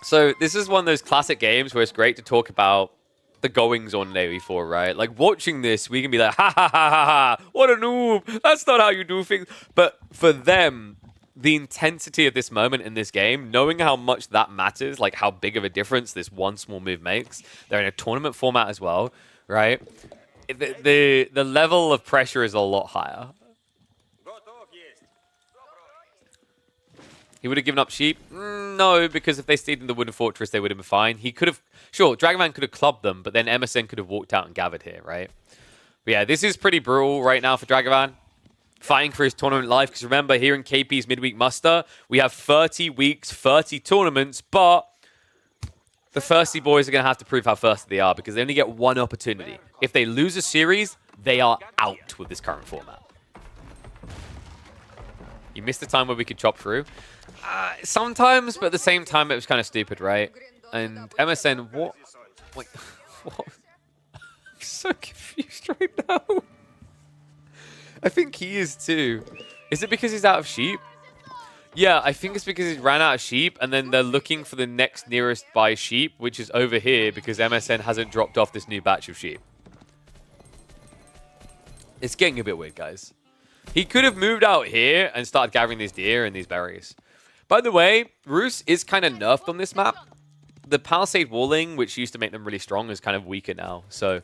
So this is one of those classic games where it's great to talk about the goings on in AE4, right? Like watching this, we can be like, ha ha ha ha ha, what a noob. That's not how you do things. But for them, the intensity of this moment in this game, knowing how much that matters, like how big of a difference this one small move makes. They're in a tournament format as well, right? The level of pressure is a lot higher. He would have given up sheep? No, because if they stayed in the Wooden Fortress, they would have been fine. He could have... Sure, Dragan could have clubbed them, but then MSN could have walked out and gathered here, right? But yeah, this is pretty brutal right now for Dragan. Fighting for his tournament life, because remember, here in KP's midweek muster, we have 30 weeks, 30 tournaments, but the thirsty boys are going to have to prove how thirsty they are, because they only get one opportunity. If they lose a series, they are out with this current format. You missed the time where we could chop through. Sometimes, but at the same time, it was kind of stupid, right? And MSN, what? Wait, what? I'm so confused right now. I think he is too. Is it because he's out of sheep? Yeah, I think it's because he ran out of sheep, and then they're looking for the next nearest by sheep, which is over here, because MSN hasn't dropped off this new batch of sheep. It's getting a bit weird, guys. He could have moved out here and started gathering these deer and these berries. By the way, Roos is kind of nerfed on this map. The Palisade walling, which used to make them really strong, is kind of weaker now. So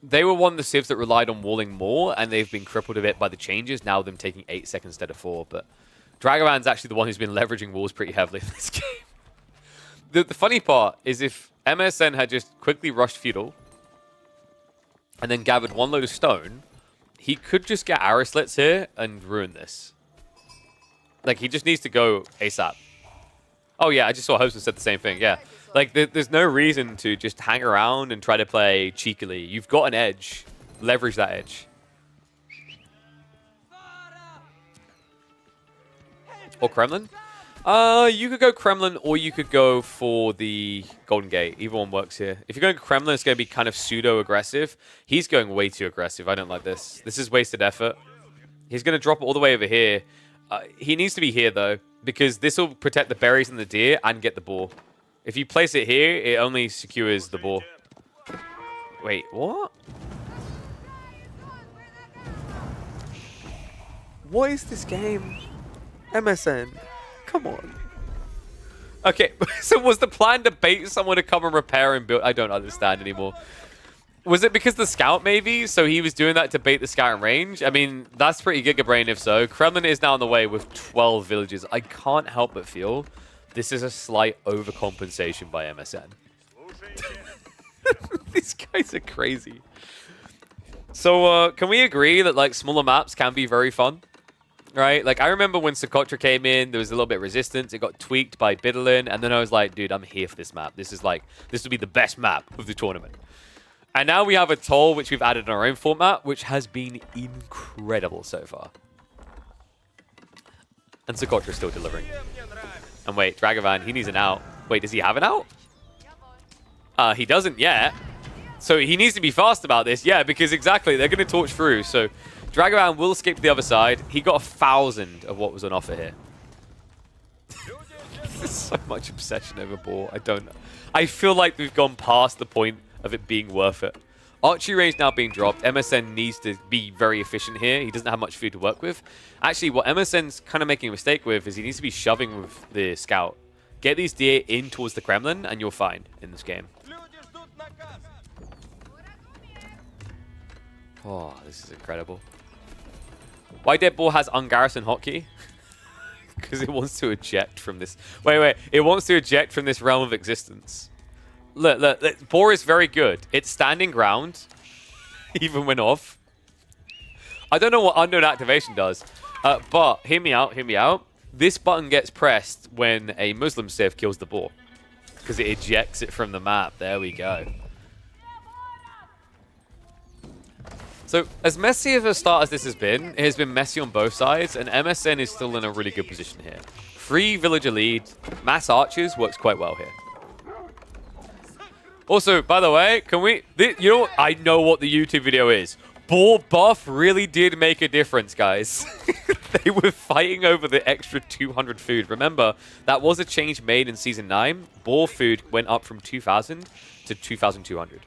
they were one of the civs that relied on walling more, and they've been crippled a bit by the changes, now them taking 8 seconds instead of 4. But Dragan's actually the one who's been leveraging walls pretty heavily in this game. The funny part is if MSN had just quickly rushed Feudal and then gathered one load of stone, he could just get arrow slits here and ruin this. Like, he just needs to go ASAP. Oh, yeah, I just saw Host said the same thing, yeah. Like, there's no reason to just hang around and try to play cheekily. You've got an edge. Leverage that edge. Or Kremlin? You could go Kremlin, or you could go for the Golden Gate. Either one works here. If you're going Kremlin, it's going to be kind of pseudo-aggressive. He's going way too aggressive. I don't like this. This is wasted effort. He's going to drop it all the way over here. He needs to be here, though, because this will protect the berries and the deer and get the boar. If you place it here, it only secures the boar. Wait, what? What is this game? MSN. Come on. Okay, so was the plan to bait someone to come and repair and build? I don't understand anymore. Was it because the scout, maybe? So he was doing that to bait the scout in range? I mean, that's pretty Gigabrain if so. Kremlin is now on the way with 12 villages. I can't help but feel this is a slight overcompensation by MSN. These guys are crazy. So, can we agree that, like, smaller maps can be very fun? Right? Like, I remember when Socotra came in, there was a little bit of resistance. It got tweaked by Bidderlin, and then I was like, dude, I'm here for this map. This is like, this will be the best map of the tournament. And now we have a toll, which we've added in our own format, which has been incredible so far. And Socotra's still delivering. And wait, Dragan, he needs an out. Wait, does he have an out? He doesn't yet. So he needs to be fast about this. Yeah, because exactly, they're going to torch through. So Dragan will escape to the other side. He got 1,000 of what was on offer here. There's so much obsession over boar. I don't know. I feel like we've gone past the point of it being worth it. Archery range now being dropped. MSN needs to be very efficient here. He doesn't have much food to work with. Actually, what MSN's kind of making a mistake with is he needs to be shoving with the scout. Get these deer in towards the Kremlin, and you're fine in this game. Oh, this is incredible. Why Dead Boar has ungarrison hotkey? Because it wants to eject from this. Wait. It wants to eject from this realm of existence. Look. Boar is very good. It's standing ground, even when off. I don't know what unknown activation does. But hear me out, hear me out. This button gets pressed when a Muslim Civ kills the boar, because it ejects it from the map. There we go. So, as messy of a start as this has been, it has been messy on both sides, and MSN is still in a really good position here. 3 villager lead, mass archers works quite well here. Also, by the way, can we... You know what? I know what the YouTube video is. Boar buff really did make a difference, guys. They were fighting over the extra 200 food. Remember, that was a change made in Season 9. Boar food went up from 2,000 to 2,200.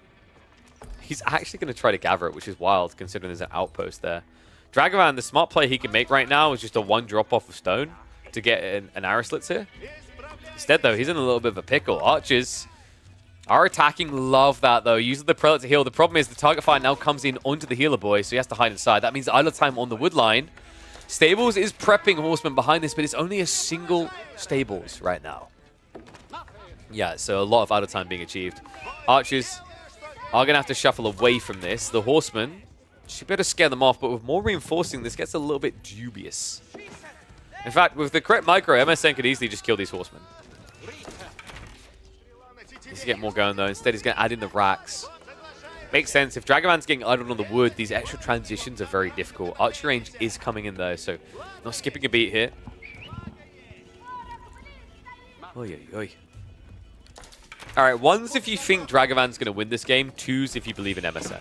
He's actually going to try to gather it, which is wild, considering there's an outpost there. Dragan, the smart play he can make right now is just a 1 drop off of stone to get an arrow slits here. Instead, though, he's in a little bit of a pickle. Archers are attacking. Love that, though. Using the prelate to heal. The problem is the target fire now comes in onto the healer boy, so he has to hide inside. That means idle time on the wood line. Stables is prepping horsemen behind this, but it's only a single stables right now. Yeah, so a lot of idle time being achieved. Archers are going to have to shuffle away from this. The horsemen should better scare them off, but with more reinforcing, this gets a little bit dubious. In fact, with the correct micro, MSN could easily just kill these horsemen. Needs to get more going, though. Instead, he's going to add in the racks. Makes sense. If Dragon's getting idled on the wood, these extra transitions are very difficult. Archer range is coming in, though, so not skipping a beat here. Oy, oy, oy. Alright, 1's if you think Dragon's going to win this game. 2's if you believe in MSN.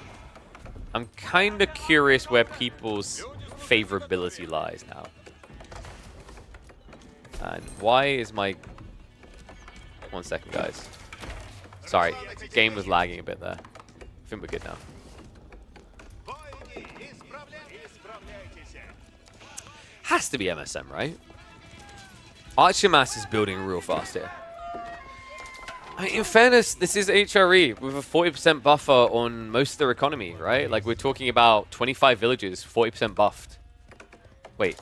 I'm kind of curious where people's favorability lies now. And why is my... 1 second, guys. Sorry, game was lagging a bit there. I think we're good now. Has to be MSM, right? Archer mass is building real fast here. I mean, in fairness, this is HRE with a 40% buffer on most of their economy, right? Like, we're talking about 25 villages, 40% buffed. Wait,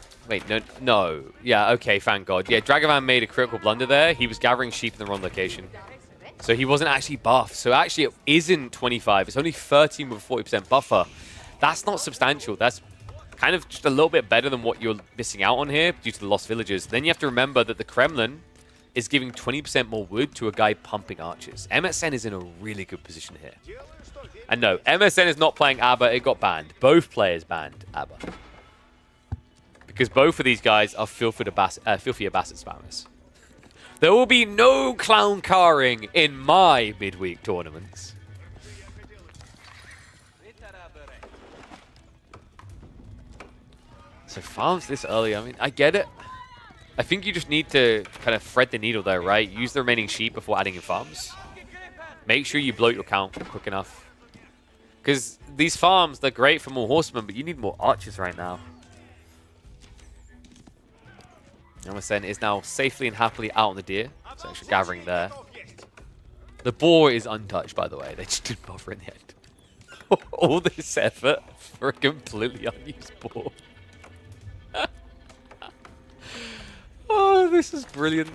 no. Yeah, okay, thank God. Yeah, Dragan made a critical blunder there. He was gathering sheep in the wrong location. So he wasn't actually buffed. So actually, it isn't 25. It's only 13 with a 40% buffer. That's not substantial. That's kind of just a little bit better than what you're missing out on here due to the lost villagers. Then you have to remember that the Kremlin is giving 20% more wood to a guy pumping archers. MSN is in a really good position here. And no, MSN is not playing ABBA. It got banned. Both players banned ABBA. Because both of these guys are filthy Abbasid spammers. There will be no clown carring in my midweek tournaments. So farms this early, I mean, I get it. I think you just need to kind of thread the needle there, right? Use the remaining sheep before adding in farms. Make sure you bloat your count quick enough. Because these farms, they're great for more horsemen, but you need more archers right now. MSN is now safely and happily out on the deer. So actually gathering there. The boar is untouched, by the way. They just didn't bother in the end. All this effort for a completely unused boar. Oh, this is brilliant.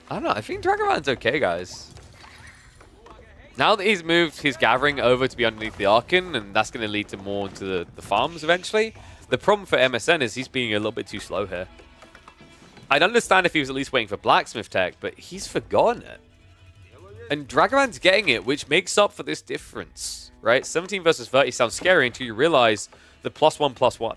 I don't know. I think Dragon's okay, guys. Now that he's moved his gathering over to be underneath the Archon, and that's going to lead to more into the farms eventually. The problem for MSN is he's being a little bit too slow here. I'd understand if he was at least waiting for blacksmith tech, but he's forgotten it. And Dragon's getting it, which makes up for this difference, right? 17 versus 30 sounds scary until you realize the +1/+1.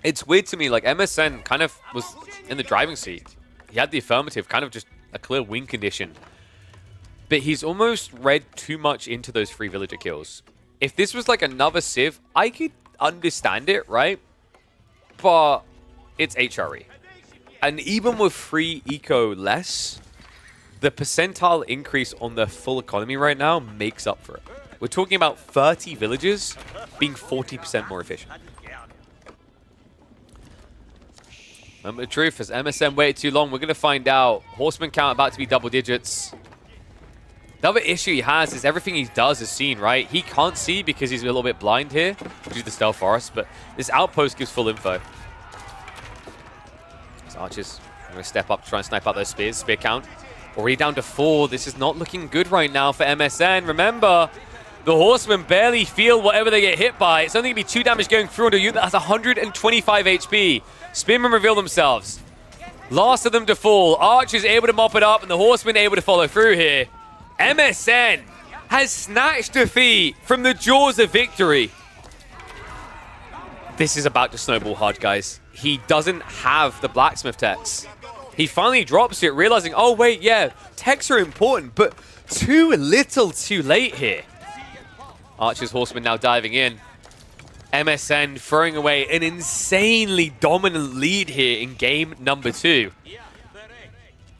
It's weird to me, like MSN kind of was in the driving seat. He had the affirmative, kind of just a clear win condition. But he's almost read too much into those 3 villager kills. If this was like another Civ, I could understand it, right? But it's HRE. And even with 3 eco less, the percentile increase on the full economy right now makes up for it. We're talking about 30 villages being 40% more efficient. Remember the truth, as MSN waited too long, we're going to find out. Horseman count about to be double digits. The other issue he has is everything he does is seen, right? He can't see because he's a little bit blind here due to the stealth forest, but this outpost gives full info. These archers are going to step up to try and snipe out those spears. Spear count Already down to 4. This is not looking good right now for MSN. Remember, the Horsemen barely feel whatever they get hit by. It's only going to be 2 damage going through on a unit that has 125 HP. Spearmen reveal themselves. Last of them to fall. Arch is able to mop it up, and the Horsemen able to follow through here. MSN has snatched defeat from the jaws of victory. This is about to snowball hard, guys. He doesn't have the blacksmith techs. He finally drops it, realizing, oh wait, yeah, techs are important, but too little too late here. Archer's Horseman now diving in. MSN throwing away an insanely dominant lead here in game number 2.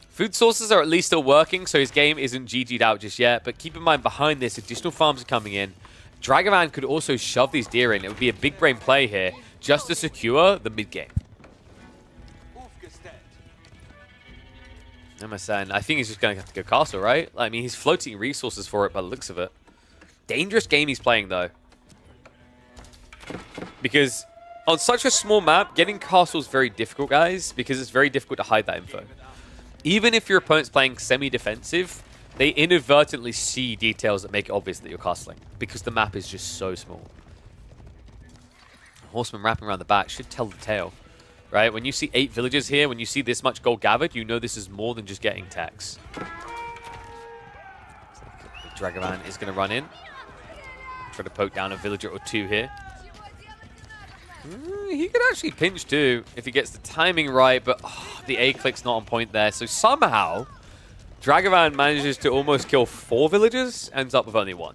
Food sources are at least still working, so his game isn't GG'd out just yet, but keep in mind behind this, additional farms are coming in. Dragan could also shove these deer in. It would be a big brain play here just to secure the mid game. MSN, I think he's just going to have to go castle, right? I mean, he's floating resources for it by the looks of it. Dangerous game he's playing, though. Because on such a small map, getting castle is very difficult, guys, because it's very difficult to hide that info. Even if your opponent's playing semi-defensive, they inadvertently see details that make it obvious that you're castling, because the map is just so small. Horseman wrapping around the back should tell the tale. Right, when you see 8 villages here, when you see this much gold gathered, you know this is more than just getting techs. Dragan is going to run in. Try to poke down a villager or 2 here. He could actually pinch too if he gets the timing right, but the A click's not on point there. So somehow, Dragan manages to almost kill 4 villagers, ends up with only 1.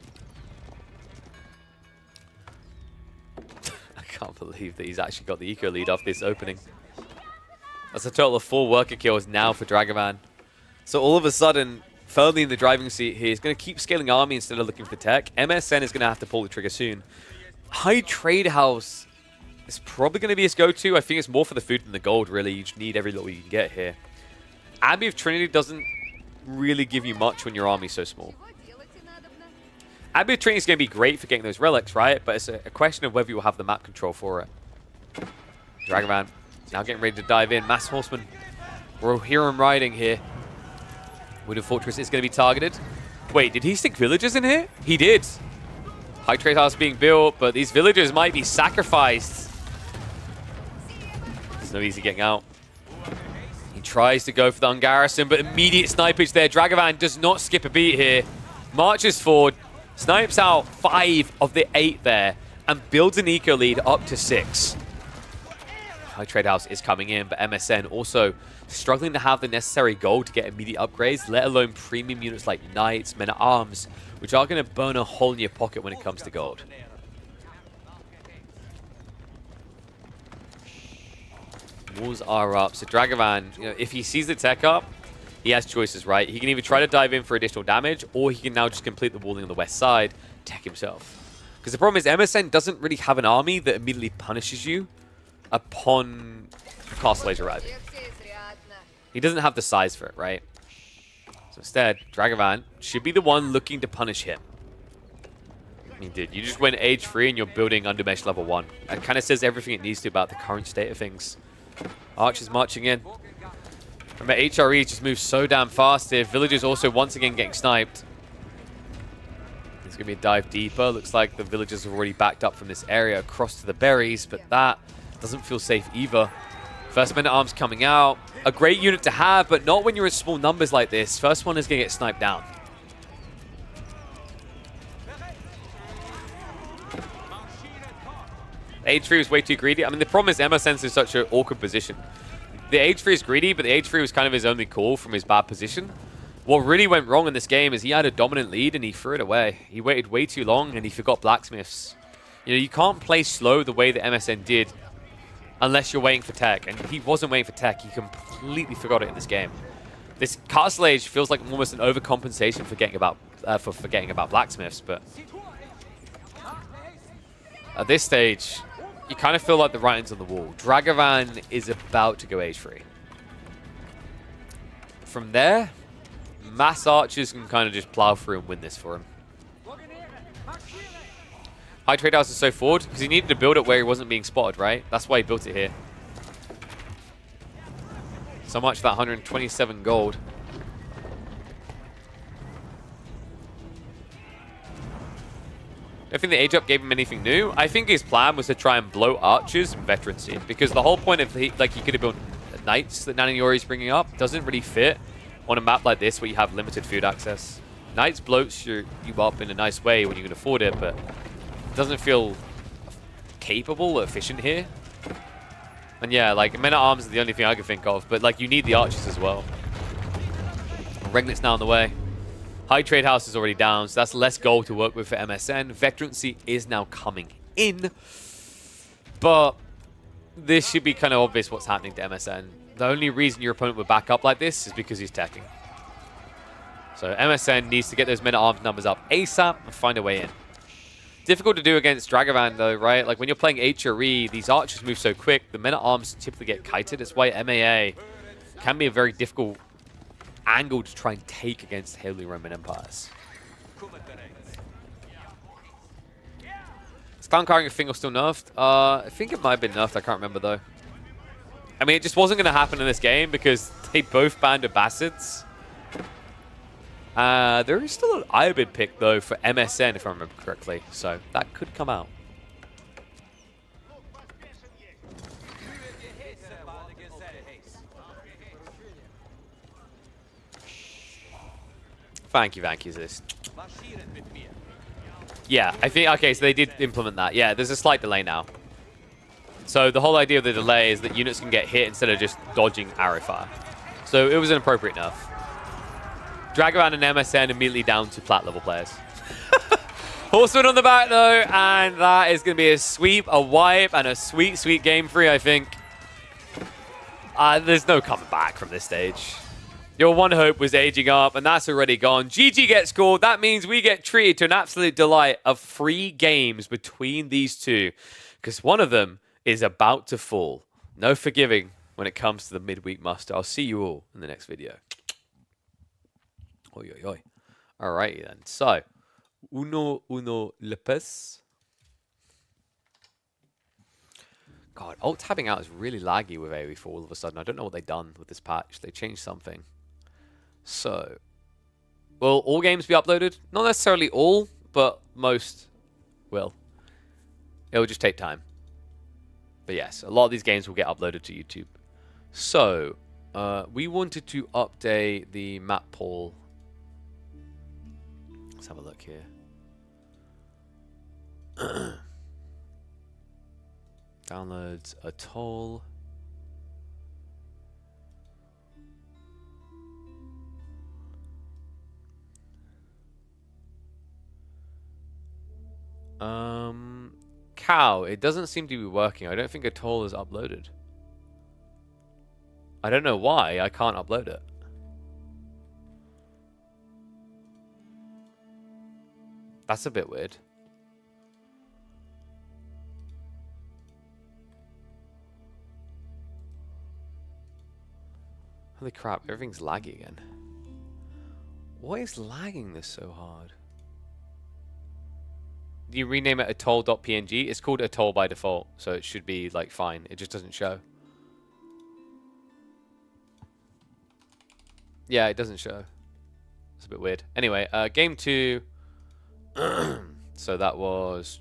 I can't believe that he's actually got the eco lead off this opening. That's a total of 4 worker kills now for Dragan. So all of a sudden, firmly in the driving seat here, he's going to keep scaling army instead of looking for tech. MSN is going to have to pull the trigger soon. High Trade House is probably going to be his go-to. I think it's more for the food than the gold, really. You just need every little you can get here. Abbey of Trinity doesn't really give you much when your army's so small. Abbey of Trinity is going to be great for getting those relics, right? But it's a question of whether you'll have the map control for it. Dragan now getting ready to dive in. Mass Horseman. We'll hear him riding here. Wooden Fortress is going to be targeted. Wait, did he stick villagers in here? He did. High Trade House being built, but these villagers might be sacrificed. It's no easy getting out. He tries to go for the ungarrison, but immediate snipage there. Dragan does not skip a beat here. Marches forward. Snipes out 5 of the 8 there and builds an eco lead up to 6. High Trade House is coming in, but MSN also struggling to have the necessary gold to get immediate upgrades, let alone premium units like Knights, Men at Arms, which are going to burn a hole in your pocket when it comes to gold. Walls are up, so Dragan, if he sees the tech up, he has choices, right? He can either try to dive in for additional damage, or he can now just complete the walling on the west side, tech himself. Because the problem is MSN doesn't really have an army that immediately punishes you upon Castle Age arriving. He doesn't have the size for it, right? So instead, Dragan should be the one looking to punish him. I mean, dude, you just went age 3 and you're building Undermesh level 1. That kind of says everything it needs to about the current state of things. Arch is marching in. Remember, HRE just moves so damn fast here. Villagers also once again getting sniped. There's going to be a dive deeper. Looks like the villagers have already backed up from this area across to the berries, but that doesn't feel safe either. First Men at Arms coming out. A great unit to have, but not when you're in small numbers like this. First one is going to get sniped down. H3 was way too greedy. I mean, the problem is MSN's in such an awkward position. The H3 is greedy, but the H3 was kind of his only call from his bad position. What really went wrong in this game is he had a dominant lead and he threw it away. He waited way too long and he forgot blacksmiths. You can't play slow the way that MSN did unless you're waiting for tech. And he wasn't waiting for tech. He completely forgot it in this game. This Castle Age feels like almost an overcompensation for forgetting about blacksmiths, but at this stage, you kind of feel like the writing's on the wall. Dragan is about to go H3. From there, mass archers can kind of just plow through and win this for him. High Trade House is so forward because he needed to build it where he wasn't being spotted, right? That's why he built it here. So much for that 127 gold. I think the age up gave him anything new. I think his plan was to try and blow archers and veterancy, because the whole point of he could have built knights that Nanayori's bringing up doesn't really fit on a map like this where you have limited food access. Knights bloats you up in a nice way when you can afford it, but it doesn't feel capable or efficient here. And yeah, like men-at-arms is the only thing I can think of, but like you need the archers as well. Regnit's now on the way. High Trade House is already down, so that's less gold to work with for MSN. Veterancy is now coming in, but this should be kind of obvious what's happening to MSN. The only reason your opponent would back up like this is because he's teching. So MSN needs to get those men-at-arms numbers up ASAP and find a way in. Difficult to do against Dragan though, right? Like when you're playing HRE, these archers move so quick, the men-at-arms typically get kited. That's why MAA can be a very difficult angle to try and take against Holy Roman Empires. Is Clown carrying a thing or still nerfed? I think it might have been nerfed, I can't remember though. I mean, it just wasn't going to happen in this game because they both banned Abbasids. There is still an Iobid pick though for MSN if I remember correctly, so that could come out. Thank you, Sis. Yeah, I think, okay, so they did implement that. Yeah, there's a slight delay now. So the whole idea of the delay is that units can get hit instead of just dodging arrow fire. So it was an appropriate nerf. Dragan and MSN immediately down to plat level players. Horseman on the back though, and that is going to be a sweep, a wipe, and a sweet, sweet game 3, I think. There's no coming back from this stage. Your one hope was aging up, and that's already gone. GG gets scored. That means we get treated to an absolute delight of 3 games between these two, because one of them is about to fall. No forgiving when it comes to the midweek muster. I'll see you all in the next video. Oi, oi, oi. Alrighty then. So, uno lepes. God, alt tabbing out is really laggy with AoE for all of a sudden. I don't know what they've done with this patch. They changed something. So, will all games be uploaded? Not necessarily all, but most will. It will just take time. But yes, a lot of these games will get uploaded to YouTube. So, we wanted to update the map poll. Let's have a look here. Downloads Atoll. Cow, it doesn't seem to be working. I don't think Atoll is uploaded. I don't know why I can't upload it. That's a bit weird. Holy crap, everything's laggy again. Why is lagging this so hard? Do you rename it atoll.png? It's called atoll by default, so it should be like fine. It just doesn't show. Yeah, it doesn't show. It's a bit weird. Anyway, game 2. So that was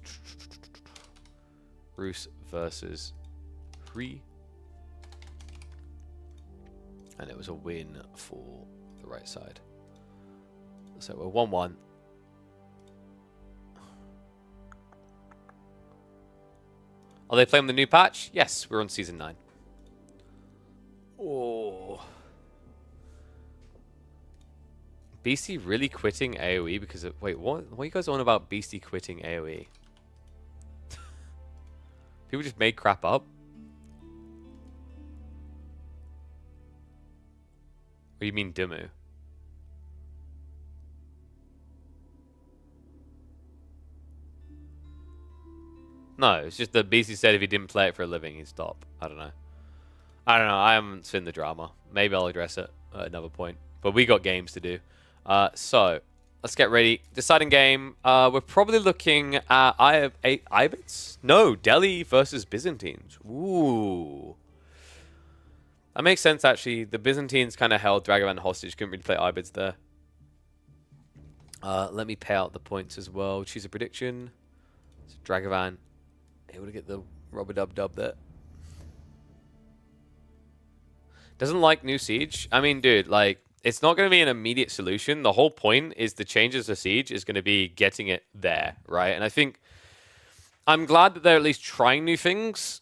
Roos versus Free. And it was a win for the right side. So we're 1-1. Are they playing the new patch? Yes, we're on Season 9. Oh. Beastie really quitting AoE because of... Wait, what are you guys on about Beastie quitting AoE? People just made crap up? What do you mean, Dimu? No, it's just that Beastie said if he didn't play it for a living, he'd stop. I don't know. I haven't seen the drama. Maybe I'll address it at another point. But we got games to do. So, let's get ready. Deciding game. We're probably looking at Ibids? No, Delhi versus Byzantines. Ooh. That makes sense, actually. The Byzantines kind of held Dragan hostage. Couldn't really play Ibids there. Let me pay out the points as well. Choose a prediction. So Dragan able to get the rub-a-dub-dub there. Doesn't like new Siege. I mean, dude, like, it's not going to be an immediate solution. The whole point is the changes to Siege is going to be getting it there, right? And I think I'm glad that they're at least trying new things.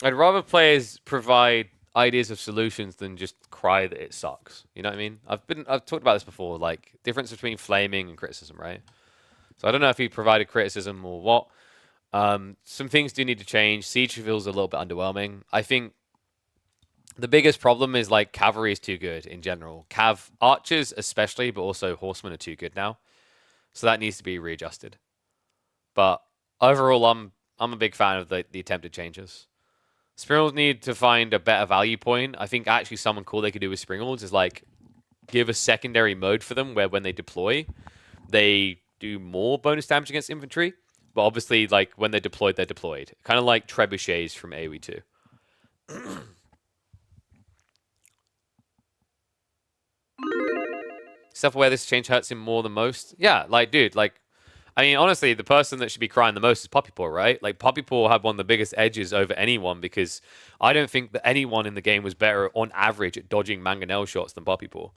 I'd rather players provide ideas of solutions than just cry that it sucks. You know what I mean? I've talked about this before, like difference between flaming and criticism, right? So I don't know if he provided criticism or what. Some things do need to change. Siege feels a little bit underwhelming. I think the biggest problem is like cavalry is too good in general. Archers especially, but also horsemen are too good now. So that needs to be readjusted. But overall, I'm a big fan of the attempted changes. Springles need to find a better value point. I think actually something cool they could do with Springles is like give a secondary mode for them where when they deploy, they do more bonus damage against infantry. But obviously, like when they're deployed, they're deployed. Kind of like trebuchets from AoE 2. Stuff where this change hurts him more than most. Yeah, like, dude, like, I mean, honestly, the person that should be crying the most is Poppypaw, right? Like, Poppypaw had one of the biggest edges over anyone because I don't think that anyone in the game was better on average at dodging mangonel shots than Poppypaw.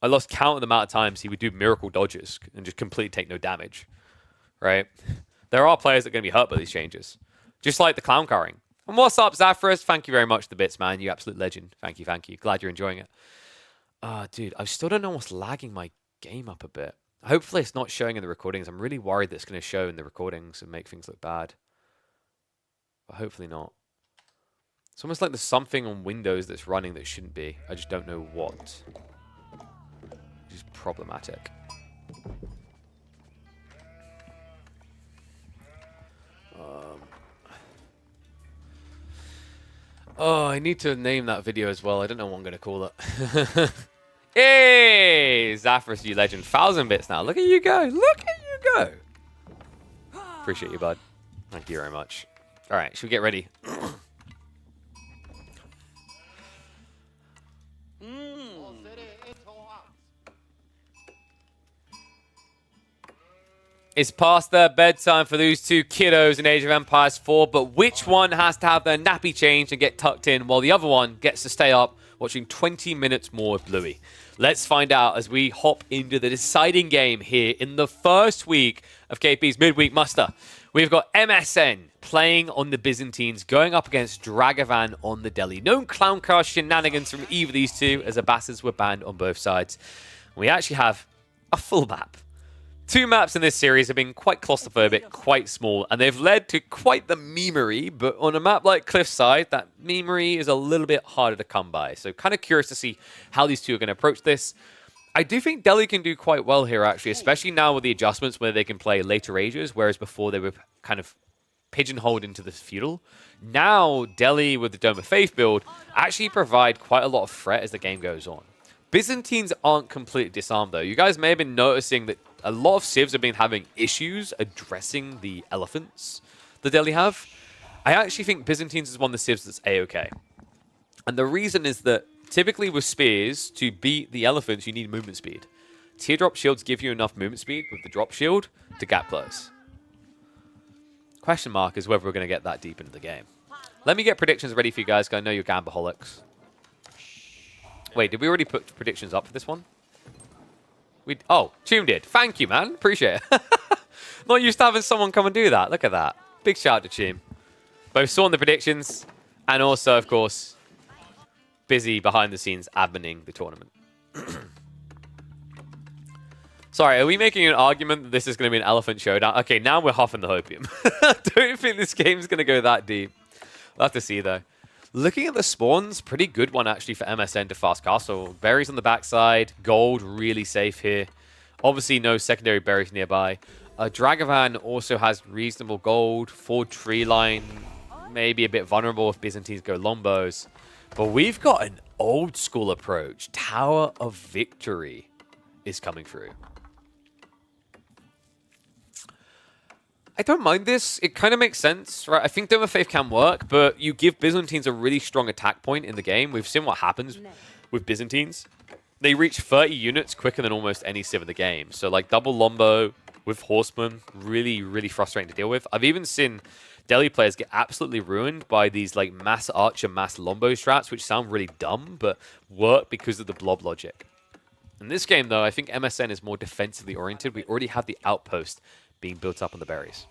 I lost count of the amount of times he would do miracle dodges and just completely take no damage, right? There are players that are going to be hurt by these changes, just like the clown carring. And what's up, Zaphras? Thank you very much for the bits, man. You absolute legend. Thank you, thank you. Glad you're enjoying it. Dude, I still don't know what's lagging my game up a bit. Hopefully it's not showing in the recordings. I'm really worried that it's going to show in the recordings and make things look bad. But hopefully not. It's almost like there's something on Windows that's running that shouldn't be. I just don't know what. Which is problematic. Oh, I need to name that video as well. I don't know what I'm going to call it. Hey, Zaphras, you legend. 1,000 bits now. Look at you go. Look at you go. Appreciate you, bud. Thank you very much. All right, should we get ready? It's past their bedtime for these two kiddos in Age of Empires 4, but which one has to have their nappy changed and get tucked in while the other one gets to stay up watching 20 minutes more of Bluey? Let's find out as we hop into the deciding game here in the first week of KP's midweek muster. We've got MSN playing on the Byzantines, going up against Dragan on the Delhi. No clown car shenanigans from either of these two, as Abbasas were banned on both sides. We actually have a full map. Two maps in this series have been quite claustrophobic, quite small, and they've led to quite the memery, but on a map like Cliffside, that memery is a little bit harder to come by. So kind of curious to see how these two are going to approach this. I do think Delhi can do quite well here, actually, especially now with the adjustments where they can play later ages, whereas before they were kind of pigeonholed into this feudal. Now, Delhi with the Dome of Faith build actually provide quite a lot of threat as the game goes on. Byzantines aren't completely disarmed, though. You guys may have been noticing that a lot of civs have been having issues addressing the elephants that Delhi have. I actually think Byzantines is one of the civs that's A-okay. And the reason is that typically with spears, to beat the elephants, you need movement speed. Teardrop shields give you enough movement speed with the drop shield to gap close. Question mark is whether we're going to get that deep into the game. Let me get predictions ready for you guys, because I know you're gambaholics. Wait, did we already put predictions up for this one? Oh, Tomb did. Thank you, man. Appreciate it. Not used to having someone come and do that. Look at that. Big shout out to Tomb. Both saw the predictions and also, of course, busy behind the scenes adminning the tournament. Sorry, are we making an argument that this is going to be an elephant showdown? Okay, now we're huffing the hopium. I don't think this game's going to go that deep. We'll have to see, though. Looking at the spawns, pretty good one actually for MSN to fast castle. Berries on the backside, gold really safe here. Obviously no secondary berries nearby. Dragan also has reasonable gold, forward tree line, maybe a bit vulnerable if Byzantines go longbows. But we've got an old school approach. Tower of Victory is coming through. I don't mind this. It kind of makes sense, right? I think Dome of Faith can work, but you give Byzantines a really strong attack point in the game. We've seen what happens with Byzantines. They reach 30 units quicker than almost any civ in the game. So like double Lombo with Horsemen really, really frustrating to deal with. I've even seen Delhi players get absolutely ruined by these like mass archer, mass lombo strats, which sound really dumb, but work because of the blob logic. In this game, though, I think MSN is more defensively oriented. We already have the outpost being built up on the berries.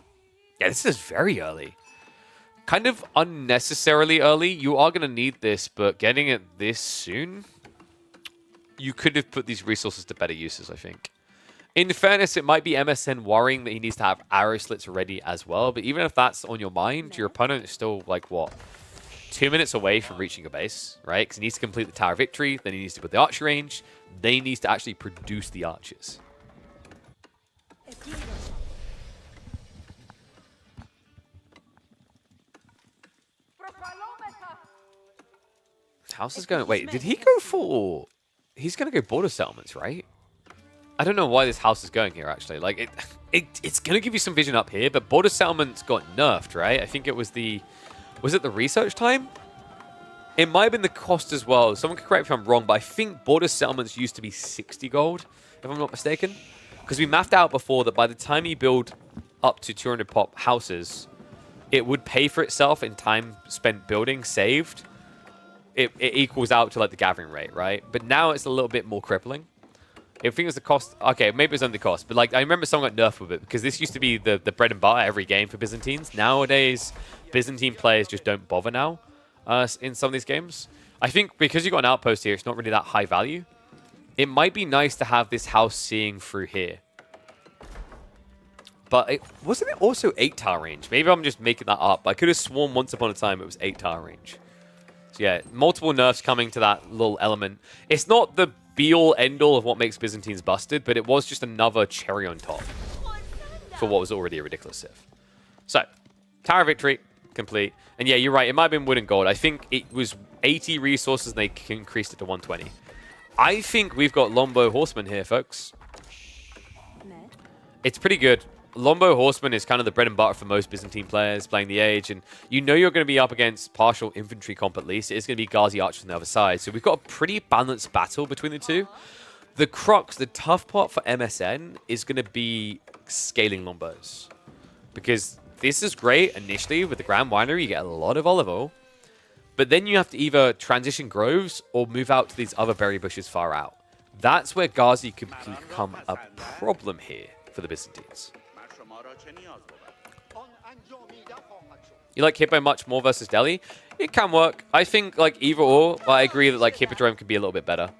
Yeah, this is very early. Kind of unnecessarily early. You are going to need this, but getting it this soon, you could have put these resources to better uses, I think. In fairness, it might be MSN worrying that he needs to have arrow slits ready as well, but even if that's on your mind, your opponent is still, like, what? 2 minutes away from reaching a base, right? Because he needs to complete the Tower of Victory, then he needs to put the archer range, then he needs to actually produce the archers. House is going... Wait, did he go for... He's going to go border settlements, right? I don't know why this house is going here, actually. Like, it's going to give you some vision up here, but border settlements got nerfed, right? I think it was the... Was it the research time? It might have been the cost as well. Someone can correct me if I'm wrong, but I think border settlements used to be 60 gold, if I'm not mistaken. Because we mapped out before that by the time you build up to 200 pop houses, it would pay for itself in time spent building, saved. It equals out to like the gathering rate, right? But now it's a little bit more crippling. I think it's the cost. Okay, maybe it's only the cost, but like I remember someone got nerfed with it because this used to be the bread and butter every game for Byzantines. Nowadays, Byzantine players just don't bother now in some of these games. I think because you got an outpost here, it's not really that high value. It might be nice to have this house seeing through here. But wasn't it also 8 tower range? Maybe I'm just making that up. I could have sworn once upon a time it was 8 tower range. So yeah, multiple nerfs coming to that little element. It's not the be-all, end-all of what makes Byzantines busted, but it was just another cherry on top for what was already a ridiculous civ. So, Tower of Victory, complete. And yeah, you're right, it might have been wood and gold. I think it was 80 resources and they increased it to 120. I think we've got Lombo Horseman here, folks. It's pretty good. Lombo Horseman is kind of the bread and butter for most Byzantine players playing the Age, and you know you're going to be up against partial infantry comp at least. It's going to be Ghazi archers on the other side, so we've got a pretty balanced battle between the two. The crux, the tough part for MSN is going to be scaling Lombos, because this is great initially with the Grand Winery. You get a lot of olive oil, but then you have to either transition groves or move out to these other berry bushes far out. That's where Ghazi could become a problem here for the Byzantines. You like Hippo much more versus Delhi? It can work. I think like either or, but I agree that like Hippodrome could be a little bit better.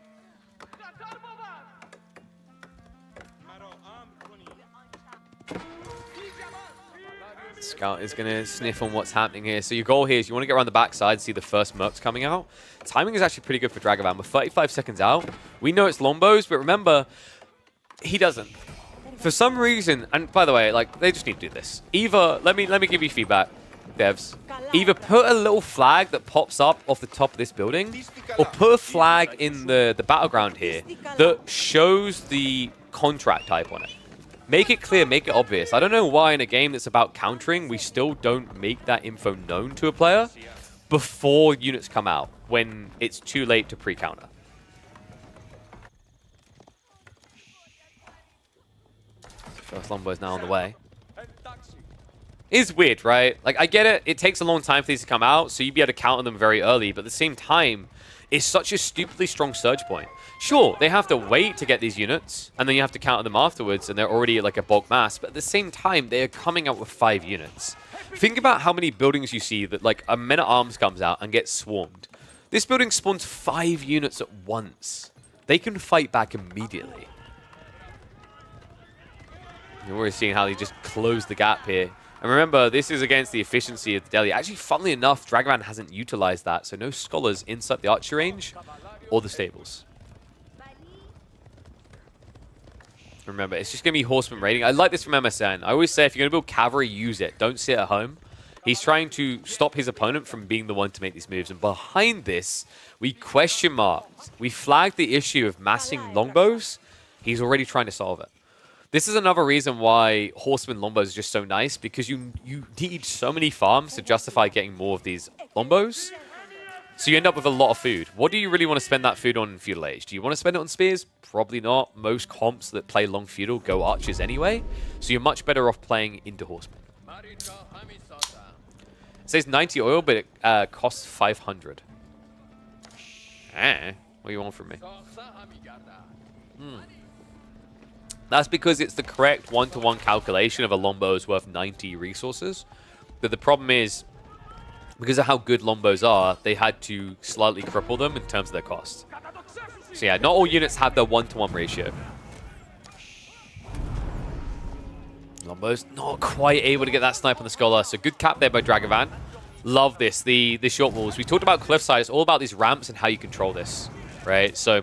Scout is going to sniff on what's happening here. So your goal here is you want to get around the backside, see the first mercs coming out. Timing is actually pretty good for Dragan. We're 35 seconds out. We know it's Lombos, but remember, he doesn't. For some reason, and by the way, like they just need to do this. Either let me give you feedback, devs. Either put a little flag that pops up off the top of this building, or put a flag in the battleground here that shows the contract type on it. Make it clear, make it obvious. I don't know why in a game that's about countering, we still don't make that info known to a player before units come out, when it's too late to pre-counter. First Lombo is now on the way. It's weird, right? Like, I get it. It takes a long time for these to come out, so you'd be able to counter them very early. But at the same time, it's such a stupidly strong surge point. Sure, they have to wait to get these units, and then you have to counter them afterwards, and they're already at like a bulk mass. But at the same time, they are coming out with 5 units. Think about how many buildings you see that like a Men-at-Arms comes out and gets swarmed. This building spawns 5 units at once. They can fight back immediately. You're already seeing how they just close the gap here. And remember, this is against the efficiency of the Delhi. Actually, funnily enough, Dragan hasn't utilized that, so no scholars inside the archer range or the stables. Remember, it's just going to be horseman raiding. I like this from MSN. I always say, if you're going to build cavalry, use it. Don't sit at home. He's trying to stop his opponent from being the one to make these moves. And behind this, we question marked. We flagged the issue of massing longbows. He's already trying to solve it. This is another reason why Horseman Lombos is just so nice, because you need so many farms to justify getting more of these Lombos. So you end up with a lot of food. What do you really want to spend that food on in Feudal Age? Do you want to spend it on spears? Probably not. Most comps that play long Feudal go archers anyway. So you're much better off playing into horsemen. It says 90 oil, but it costs 500. What do you want from me? That's because it's the correct one-to-one calculation of a Lombo is worth 90 resources. But the problem is, because of how good Lombos are, they had to slightly cripple them in terms of their cost. So yeah, not all units have the one-to-one ratio. Lombos not quite able to get that snipe on the Scholar. So good cap there by Dragan. Love this, the short walls. We talked about cliffside. It's all about these ramps and how you control this, right? So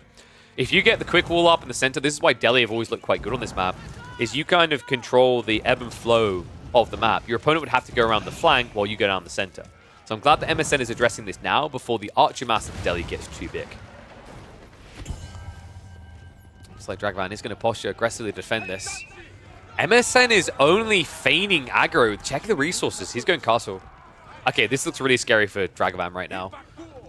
if you get the quick wall up in the center, this is why Delhi have always looked quite good on this map, is you kind of control the ebb and flow of the map. Your opponent would have to go around the flank while you go down the center. So I'm glad that MSN is addressing this now before the Archer Mass of Delhi gets too big. Looks like Dragan is going to posture aggressively defend this. MSN is only feigning aggro. Check the resources. He's going castle. Okay, this looks really scary for Dragan right now.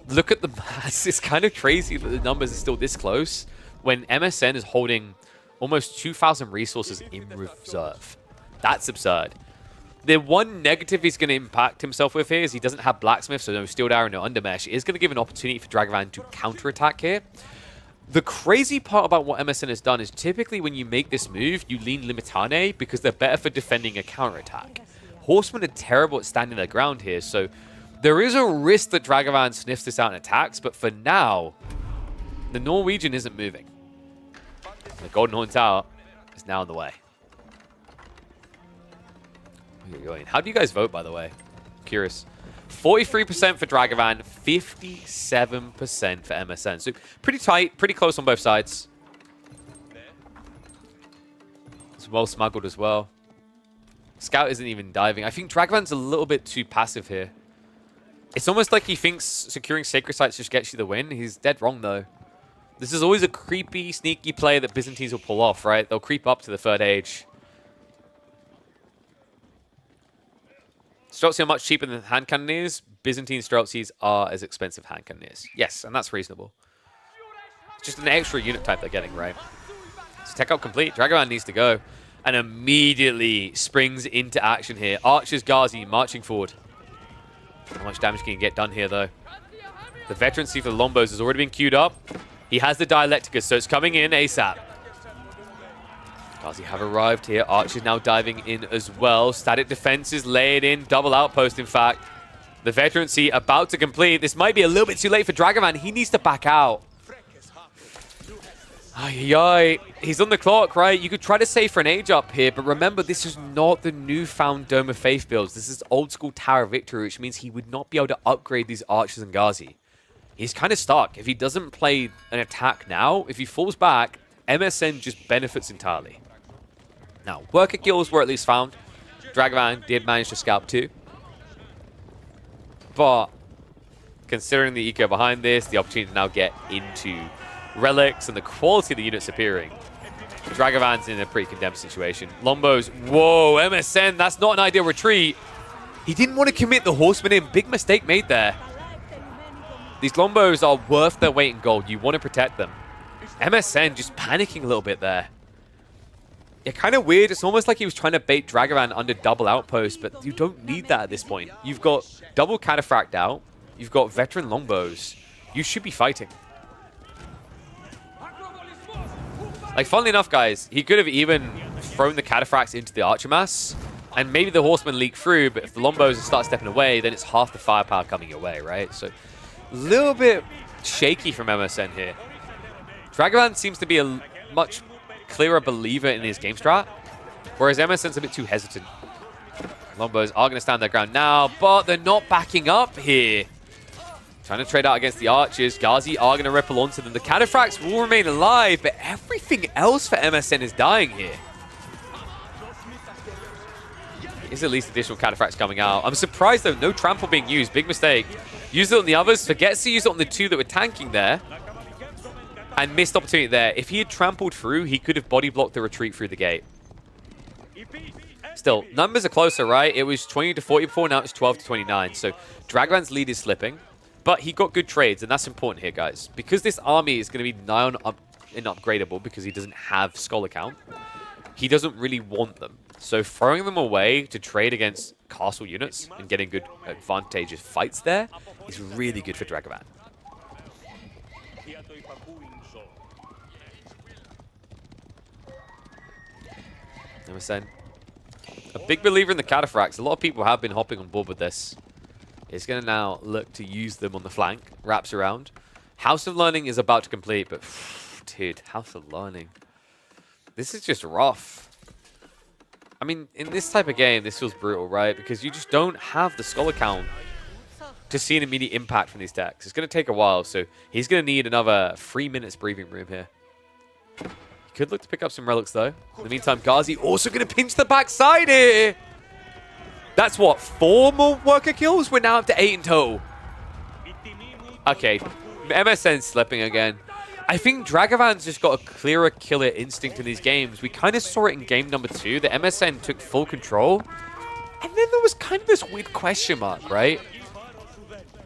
Look at the mass. It's kind of crazy that the numbers are still this close when MSN is holding almost 2,000 resources in reserve. That's absurd. The one negative he's going to impact himself with here is he doesn't have Blacksmith, so no Steel Arrow, no Undermesh. It is going to give an opportunity for Dragan to counterattack here. The crazy part about what MSN has done is typically when you make this move, you lean Limitane because they're better for defending a counterattack. Horsemen are terrible at standing their ground here, so there is a risk that Dragan sniffs this out and attacks, but for now, the Norwegian isn't moving. The Golden Horn Tower is now in the way. How do you guys vote, by the way? Curious. 43% for Dragan, 57% for MSN. So pretty tight, pretty close on both sides. It's well smuggled as well. Scout isn't even diving. I think Dragan's a little bit too passive here. It's almost like he thinks securing Sacred Sites just gets you the win. He's dead wrong, though. This is always a creepy, sneaky play that Byzantines will pull off, right? They'll creep up to the third age. Streltsy are much cheaper than hand cannoneers. Byzantine Streltsies are as expensive hand cannoneers. Yes, and that's reasonable. It's just an extra unit type they're getting, right? So tech out complete. Dragan needs to go. And immediately springs into action here. Archers Ghazi marching forward. How much damage can you get done here, though? The veterancy for the Lombos has already been queued up. He has the Dialecticus, so it's coming in ASAP. Ghazi have arrived here. Archers now diving in as well. Static defenses laid in. Double outpost, in fact. The veterancy about to complete. This might be a little bit too late for Dragan. He needs to back out. Ay, he's on the clock, right? You could try to save for an age up here, but remember, this is not the newfound Dome of Faith builds. This is old school Tower of Victory, which means he would not be able to upgrade these archers and Ghazi. He's kind of stuck. If he doesn't play an attack now, if he falls back, MSN just benefits entirely. Now, worker kills were at least found. Dragan did manage to scalp too. But considering the eco behind this, the opportunity to now get into relics and the quality of the units appearing, Dragan's in a pretty condemned situation. Lombos, whoa, MSN, that's not an ideal retreat. He didn't want to commit the horseman in. Big mistake made there. These Lombos are worth their weight in gold. You want to protect them. MSN just panicking a little bit there. Yeah, kind of weird. It's almost like he was trying to bait Dragan under double outpost, but you don't need that at this point. You've got double Cataphract out. You've got veteran Longbows. You should be fighting. Like, funnily enough, guys, he could have even thrown the Cataphracts into the Archer Mass, and maybe the Horsemen leak through, but if the Lombos start stepping away, then it's half the firepower coming your way, right? So, a little bit shaky from MSN here. Dragan seems to be a much clearer believer in his game strat, whereas MSN's a bit too hesitant. Lombos are going to stand their ground now, but they're not backing up here. Trying to trade out against the Archers. Ghazi are going to ripple onto them. The Cataphracts will remain alive, but everything else for MSN is dying here. There's at least additional Cataphracts coming out. I'm surprised, though, no trample being used. Big mistake. Used it on the others. Forgets to use it on the two that were tanking there. And missed opportunity there. If he had trampled through, he could have body blocked the retreat through the gate. Still, numbers are closer, right? It was 20 to 40 before, now it's 12 to 29. So Dragan's lead is slipping. But he got good trades, and that's important here, guys. Because this army is going to be nigh on unupgradable because he doesn't have Scholar count, he doesn't really want them. So throwing them away to trade against castle units and getting good advantageous fights there is really good for Dragan. Anathan, a big believer in the cataphracts. A lot of people have been hopping on board with this. He's going to now look to use them on the flank. Wraps around. House of Learning is about to complete, but dude, House of Learning. This is just rough. I mean, in this type of game, this feels brutal, right? Because you just don't have the Scholar count to see an immediate impact from these decks. It's going to take a while, so he's going to need another 3 minutes breathing room here. He could look to pick up some relics, though. In the meantime, Ghazi also going to pinch the backside here. That's what, 4 more worker kills? We're now up to 8 in total. Okay, MSN slipping again. I think Dragavan's just got a clearer killer instinct in these games. We kind of saw it in game number 2. The MSN took full control. And then there was kind of this weird question mark, right?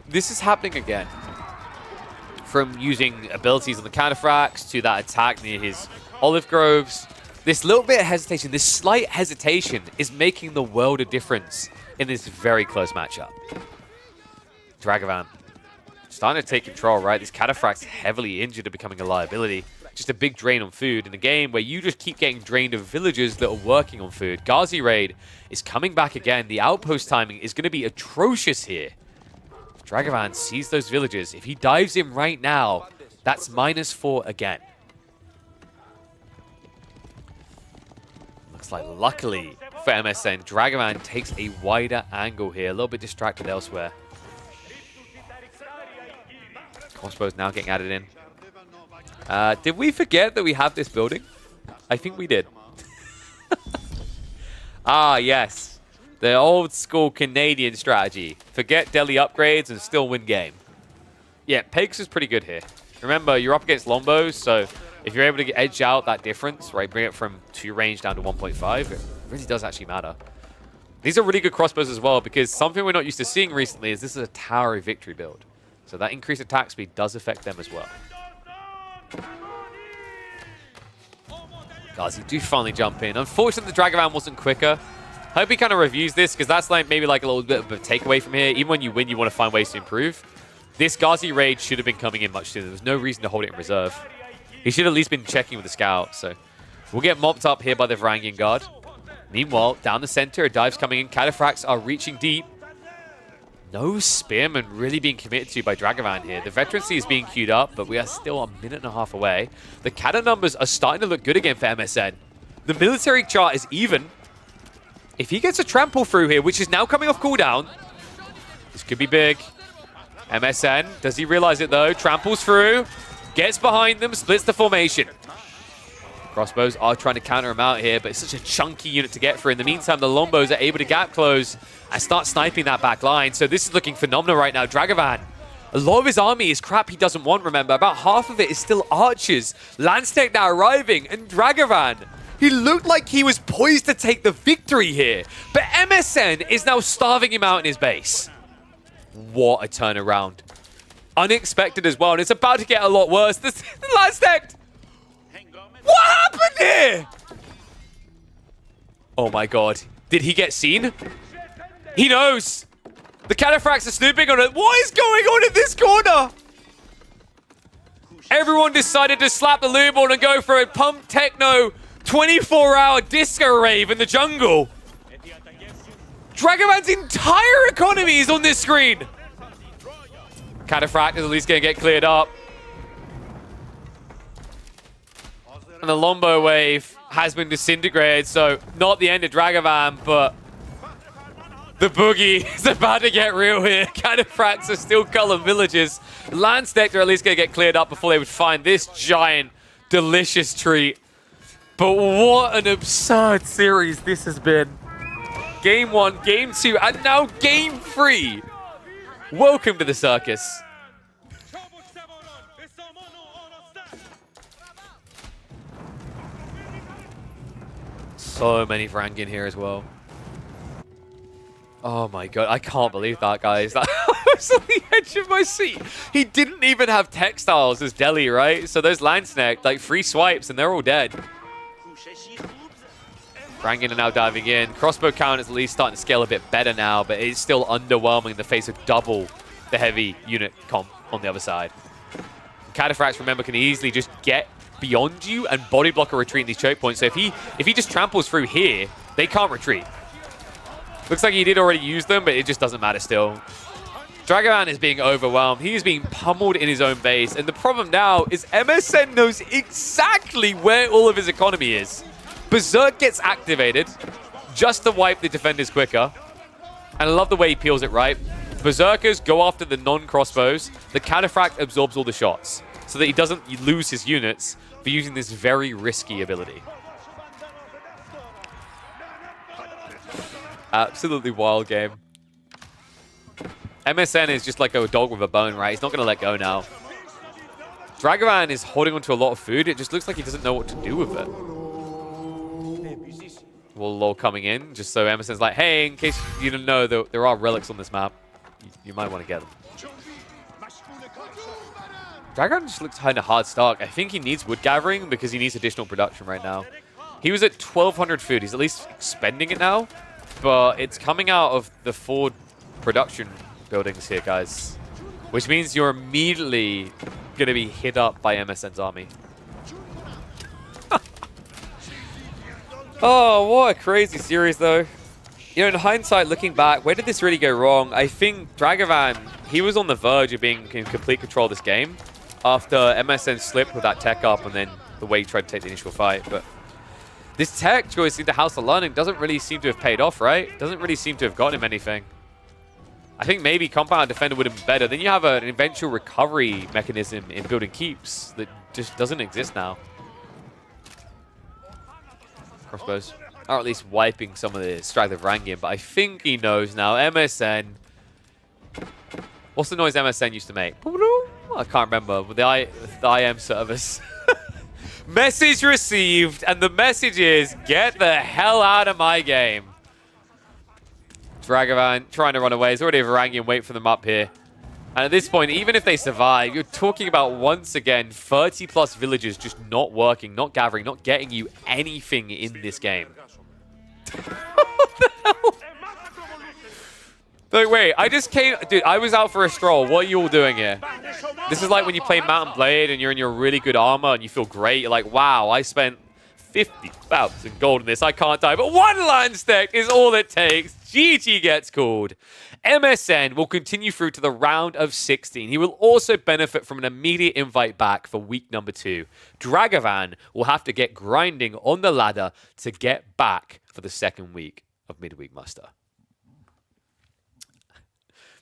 This is happening again. From using abilities on the cataphracts to that attack near his olive groves. This little bit of hesitation, this slight hesitation is making the world of difference in this very close matchup. Dragavan starting to take control, right? These cataphracts heavily injured are becoming a liability. Just a big drain on food in a game where you just keep getting drained of villagers that are working on food. Ghazi Raid is coming back again. The outpost timing is going to be atrocious here. If Dragavan sees those villagers, if he dives in right now, that's -4 again. Looks like luckily for MSN, Dragavan takes a wider angle here. A little bit distracted elsewhere. Crossbows now getting added in. Did we forget that we have this building? I think we did. Ah, yes. The old school Canadian strategy. Forget Delhi upgrades and still win game. Yeah, Pegs is pretty good here. Remember, you're up against Lombos, so if you're able to edge out that difference, right, bring it from 2 range down to 1.5, it really does actually matter. These are really good crossbows as well, because something we're not used to seeing recently is this is a Tower Victory build. So that increased attack speed does affect them as well. Ghazi do finally jump in. Unfortunately, the Dragavan wasn't quicker. Hope he kind of reviews this, because that's like maybe like a little bit of a takeaway from here. Even when you win, you want to find ways to improve. This Ghazi raid should have been coming in much sooner. There was no reason to hold it in reserve. He should have at least been checking with the scout. So we'll get mopped up here by the Varangian guard. Meanwhile, down the center, a dive's coming in. Cataphracts are reaching deep. No spearmen really being committed to by Dragavan here. The veterancy is being queued up, but we are still a minute and a half away. The cannon numbers are starting to look good again for MSN. The military chart is even. If he gets a trample through here, which is now coming off cooldown, this could be big. MSN, does he realize it though? Tramples through, gets behind them, splits the formation. Crossbows are trying to counter him out here, but it's such a chunky unit to get through. In the meantime, the Lombos are able to gap close and start sniping that back line. So this is looking phenomenal right now. Dragavan, a lot of his army is crap he doesn't want, remember. About half of it is still archers. Landstech now arriving, and Dragavan, he looked like he was poised to take the victory here. But MSN is now starving him out in his base. What a turnaround. Unexpected as well, and it's about to get a lot worse. The Landstech! What happened here? Oh my god. Did he get seen? He knows. The cataphracts are snooping on it. What is going on in this corner? Everyone decided to slap the lube on and go for a pump techno 24-hour disco rave in the jungle. Dragavan's entire economy is on this screen. Cataphract is at least going to get cleared up. And the Lombo wave has been disintegrated, so not the end of Dragavan, but the boogie is about to get real here. Cataphracts are still culling villages. Landstech are at least going to get cleared up before they would find this giant, delicious treat. But what an absurd series this has been. Game 1, Game 2, and now Game 3. Welcome to the circus. So many Varangian here as well. Oh my god, I can't believe that, guys. was on the edge of my seat. He didn't even have textiles as Deli, right? So those Landsneck, like 3 swipes and they're all dead. Dragan are now diving in. Crossbow count is at least starting to scale a bit better now, but it's still underwhelming in the face of double the heavy unit comp on the other side. Cataphracts, remember, can easily just get beyond you and body block a retreat in these choke points. So if he just tramples through here, they can't retreat. Looks like he did already use them, but it just doesn't matter still. Dragan is being overwhelmed. He is being pummeled in his own base. And the problem now is MSN knows exactly where all of his economy is. Berserk gets activated just to wipe the defenders quicker. And I love the way he peels it right. Berserkers go after the non-crossbows. The Cataphract absorbs all the shots so that he doesn't lose his units for using this very risky ability. Absolutely wild game. MSN is just like a dog with a bone, right? He's not going to let go now. Dragan is holding onto a lot of food. It just looks like he doesn't know what to do with it. Lol coming in, just so Emerson's like, hey, in case you didn't know, there are relics on this map. You might want to get them. Dragan just looks kind of hard stuck. I think he needs wood gathering because he needs additional production right now. He was at 1,200 food. He's at least expending it now, but it's coming out of the forward production buildings here, guys, which means you're immediately going to be hit up by MSN's army. Oh, what a crazy series, though. You know, in hindsight, looking back, where did this really go wrong? I think Dragan, he was on the verge of being in complete control of this game after MSN slipped with that tech up and then the way he tried to take the initial fight. But this tech choice into House of Learning doesn't really seem to have paid off, right? Doesn't really seem to have gotten him anything. I think maybe Compound Defender would have been better. Then you have an eventual recovery mechanism in building keeps that just doesn't exist now. Crossbows are at least wiping some of the strength of Rangian, but I think he knows now. MSN. What's the noise MSN used to make? I can't remember. With the IM service. Message received, and the message is, get the hell out of my game. Dragan trying to run away. There's already a Varangian wait for them up here. And at this point, even if they survive, you're talking about, once again, 30+ villagers just not working, not gathering, not getting you anything in this game. What the hell? Like, wait, I just came... Dude, I was out for a stroll. What are you all doing here? This is like when you play Mountain Blade and you're in your really good armor and you feel great. You're like, wow, I spent 50,000 gold in this. I can't die. But one land stack is all it takes. GG gets called. MSN will continue through to the round of 16. He will also benefit from an immediate invite back for week number 2. Dragan will have to get grinding on the ladder to get back for the second week of Midweek Muster.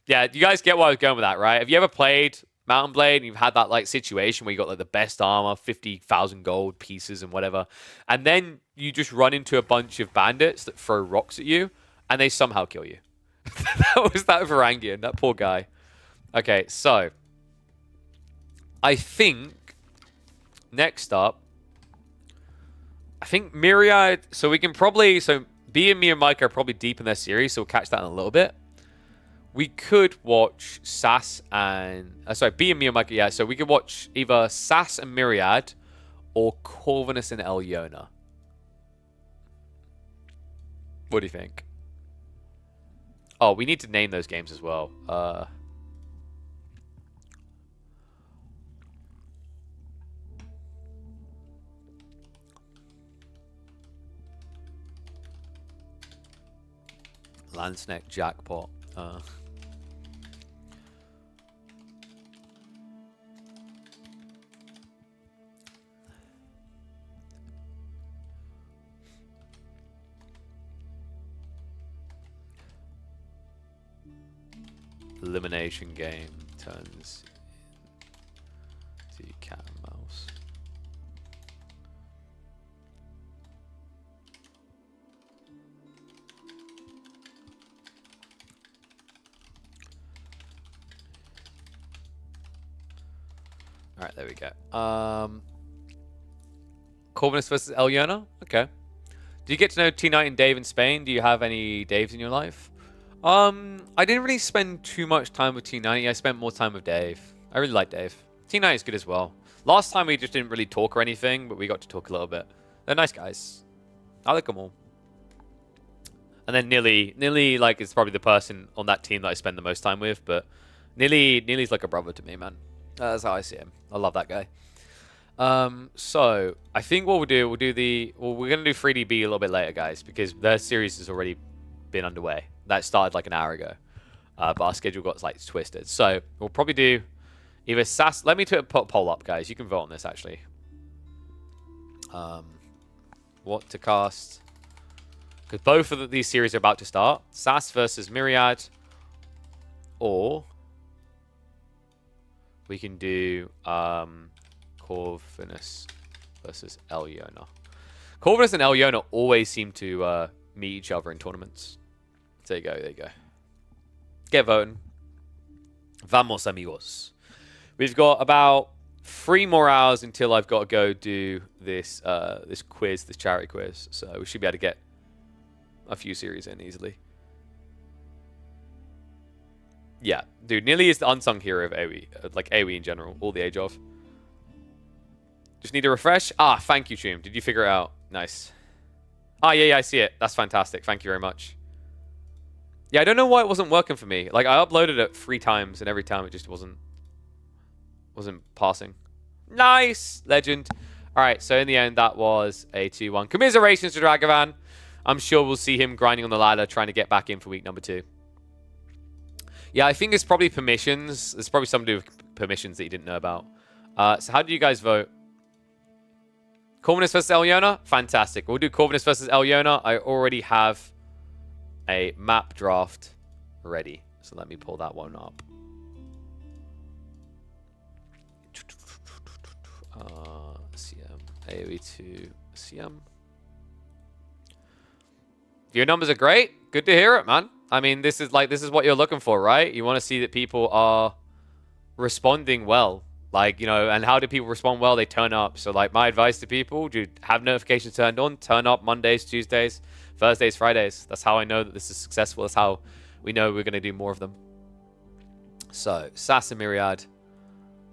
Yeah, you guys get where I was going with that, right? Have you ever played Mountain Blade and you've had that like situation where you got like the best armor, 50,000 gold pieces and whatever, and then you just run into a bunch of bandits that throw rocks at you and they somehow kill you? That was that Varangian, that poor guy. Okay, so I think next up, I think Myriad. So we can probably, so B and me and Mike are probably deep in their series, so we'll catch that in a little bit. We could watch Sass and sorry, B and me and Mike. Yeah, so we could watch either Sass and Myriad or Corvinus and Elyona. What do you think? Oh, we need to name those games as well. Landsneck jackpot. Elimination game turns into cat and mouse. All right, there we go. Corvinus versus Elyona. Okay. Do you get to know T Knight and Dave in Spain? Do you have any Daves in your life? I didn't really spend too much time with T90. I spent more time with Dave. I really like Dave. T90 is good as well. Last time we just didn't really talk or anything, but we got to talk a little bit. They're nice guys. I like them all. And then Nilly, like, is probably the person on that team that I spend the most time with, but Nilly's like a brother to me, man. That's how I see him. I love that guy. So I think what we're gonna do 3DB a little bit later, guys, because their series has already been underway. That started like an hour ago, but our schedule got like twisted. So we'll probably do either Sass. Let me put a poll up, guys. You can vote on this actually. What to cast? Because both of these series are about to start. Sass versus Myriad, or we can do Corvinus versus Elyona. Corvinus and Elyona always seem to meet each other in tournaments. There you go, there you go. Get voting. Vamos, amigos. We've got about 3 more hours until I've got to go do this this quiz, this charity quiz. So we should be able to get a few series in easily. Yeah, dude, Nilly is the unsung hero of AoE, like AoE in general, all the age of. Just need a refresh. Ah, thank you, Choom. Did you figure it out? Nice. Ah, yeah, I see it. That's fantastic. Thank you very much. Yeah, I don't know why it wasn't working for me. Like, I uploaded it 3 times, and every time it just wasn't passing. Nice! Legend. All right, so in the end, that was a 2-1. Commiserations to Dragan. I'm sure we'll see him grinding on the ladder, trying to get back in for week number 2. Yeah, I think it's probably permissions. There's probably something to do with permissions that you didn't know about. So how do you guys vote? Corvinus versus Elyona? Fantastic. We'll do Corvinus versus Elyona. I already have a map draft ready. So let me pull that one up. CM. AoE2 CM. Your numbers are great. Good to hear it, man. I mean, this is what you're looking for, right? You want to see that people are responding well. Like, you know, and how do people respond well? They turn up. So, like, my advice to people, do have notifications turned on. Turn up Mondays, Tuesdays, Thursdays, Fridays. That's how I know that this is successful. That's how we know we're going to do more of them. So, Sass and Myriad.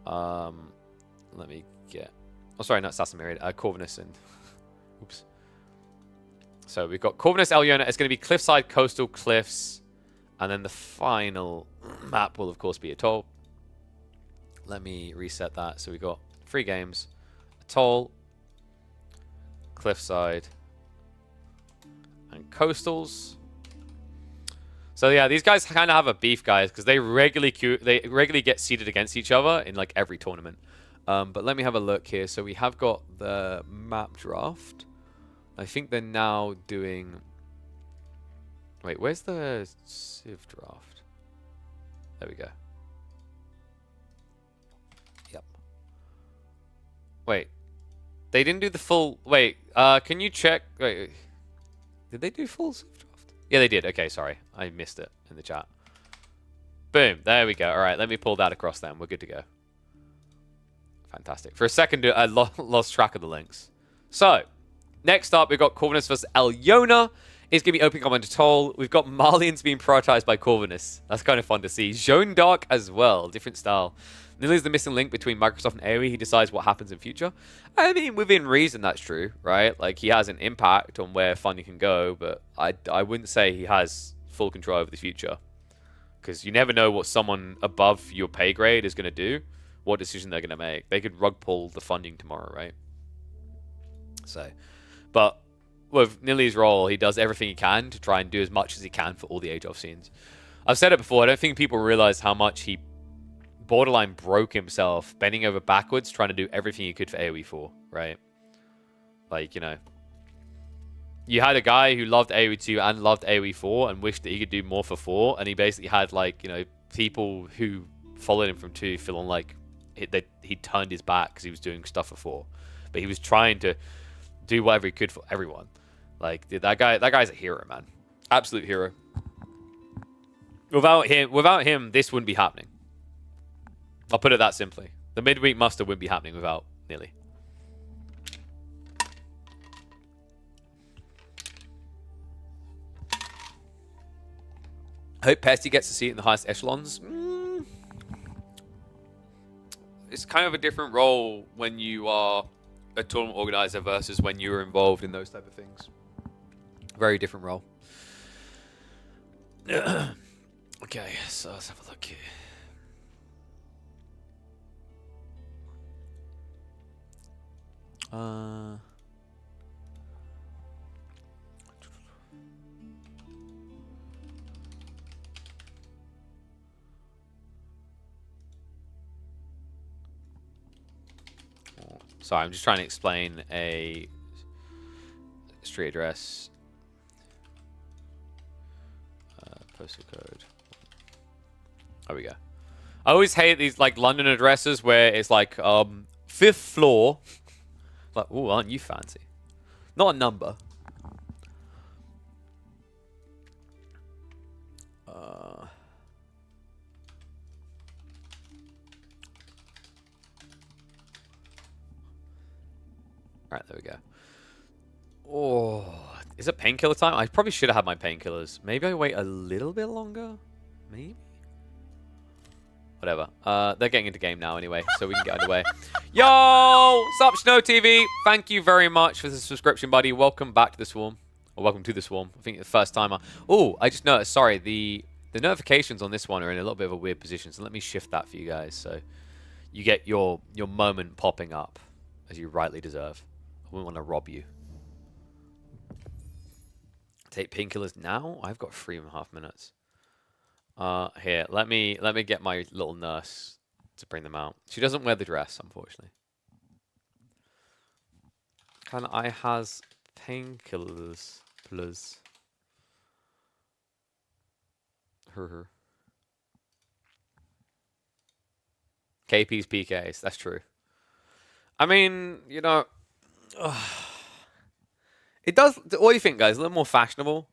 Let me get... Oh, sorry, not Sass and Myriad. Corvinus and... Oops. So, we've got Corvinus, Elyona. It's going to be Cliffside, Coastal, Cliffs. And then the final map will, of course, be Atoll. Let me reset that. So we got 3 games. Atoll, Cliffside, and Coastals. So yeah, these guys kind of have a beef, guys, because they regularly get seeded against each other in like every tournament. But let me have a look here. So we have got the map draft. I think they're now doing... Wait, where's the Civ draft? There we go. Yep. Wait. They didn't do the full... Wait, can you check... Wait, did they do full Civ draft? Yeah, they did. Okay, sorry. I missed it in the chat. Boom. There we go. All right, let me pull that across then. We're good to go. Fantastic. For a second, I lost track of the links. So, next up, we've got Corvinus versus Elyona. It's going to be opening up on Atoll. We've got Marlians being prioritized by Corvinus. That's kind of fun to see. Zone Dark as well. Different style. Nearly is the missing link between Microsoft and AoE. He decides what happens in future. I mean, within reason, that's true, right? Like, he has an impact on where funding can go, but I wouldn't say he has full control over the future. Because you never know what someone above your pay grade is going to do, what decision they're going to make. They could rug pull the funding tomorrow, right? So, but with Nilly's role, he does everything he can to try and do as much as he can for all the age of scenes. I've said it before, I don't think people realize how much he borderline broke himself, bending over backwards, trying to do everything he could for AoE 4, right? Like, you know, you had a guy who loved AoE 2 and loved AoE 4 and wished that he could do more for 4, and he basically had, like, you know, people who followed him from 2 feeling like he turned his back because he was doing stuff for 4. But he was trying to do whatever he could for everyone. Like, that guy's a hero, man. Absolute hero. Without him, this wouldn't be happening. I'll put it that simply. The midweek muster wouldn't be happening without Nilly. I hope Pesty gets to see it in the highest echelons. It's kind of a different role when you are a tournament organizer versus when you're involved in those type of things. Very different role. Okay, so let's have a look here. Sorry, I'm just trying to explain a street address. Postal code. There we go. I always hate these like London addresses where it's like 5th floor. Like, oh, aren't you fancy? Not a number. Alright, there we go. Oh, is it painkiller time? I probably should have had my painkillers. Maybe I wait a little bit longer? Maybe? Whatever. They're getting into game now anyway, so we can get underway. Yo! Sup, Snow TV? Thank you very much for the subscription, buddy. Welcome back to the Swarm. Or welcome to the Swarm. I think it's the first time. Oh, I just noticed. Sorry, the notifications on this one are in a little bit of a weird position, so let me shift that for you guys so you get your moment popping up as you rightly deserve. I wouldn't want to rob you. Take painkillers now? I've got 3.5 minutes. Here, let me get my little nurse to bring them out. She doesn't wear the dress, unfortunately. Can I has painkillers, please? Her. KP's PKs, that's true. I mean, you know, it does. What do you think, guys? A little more fashionable?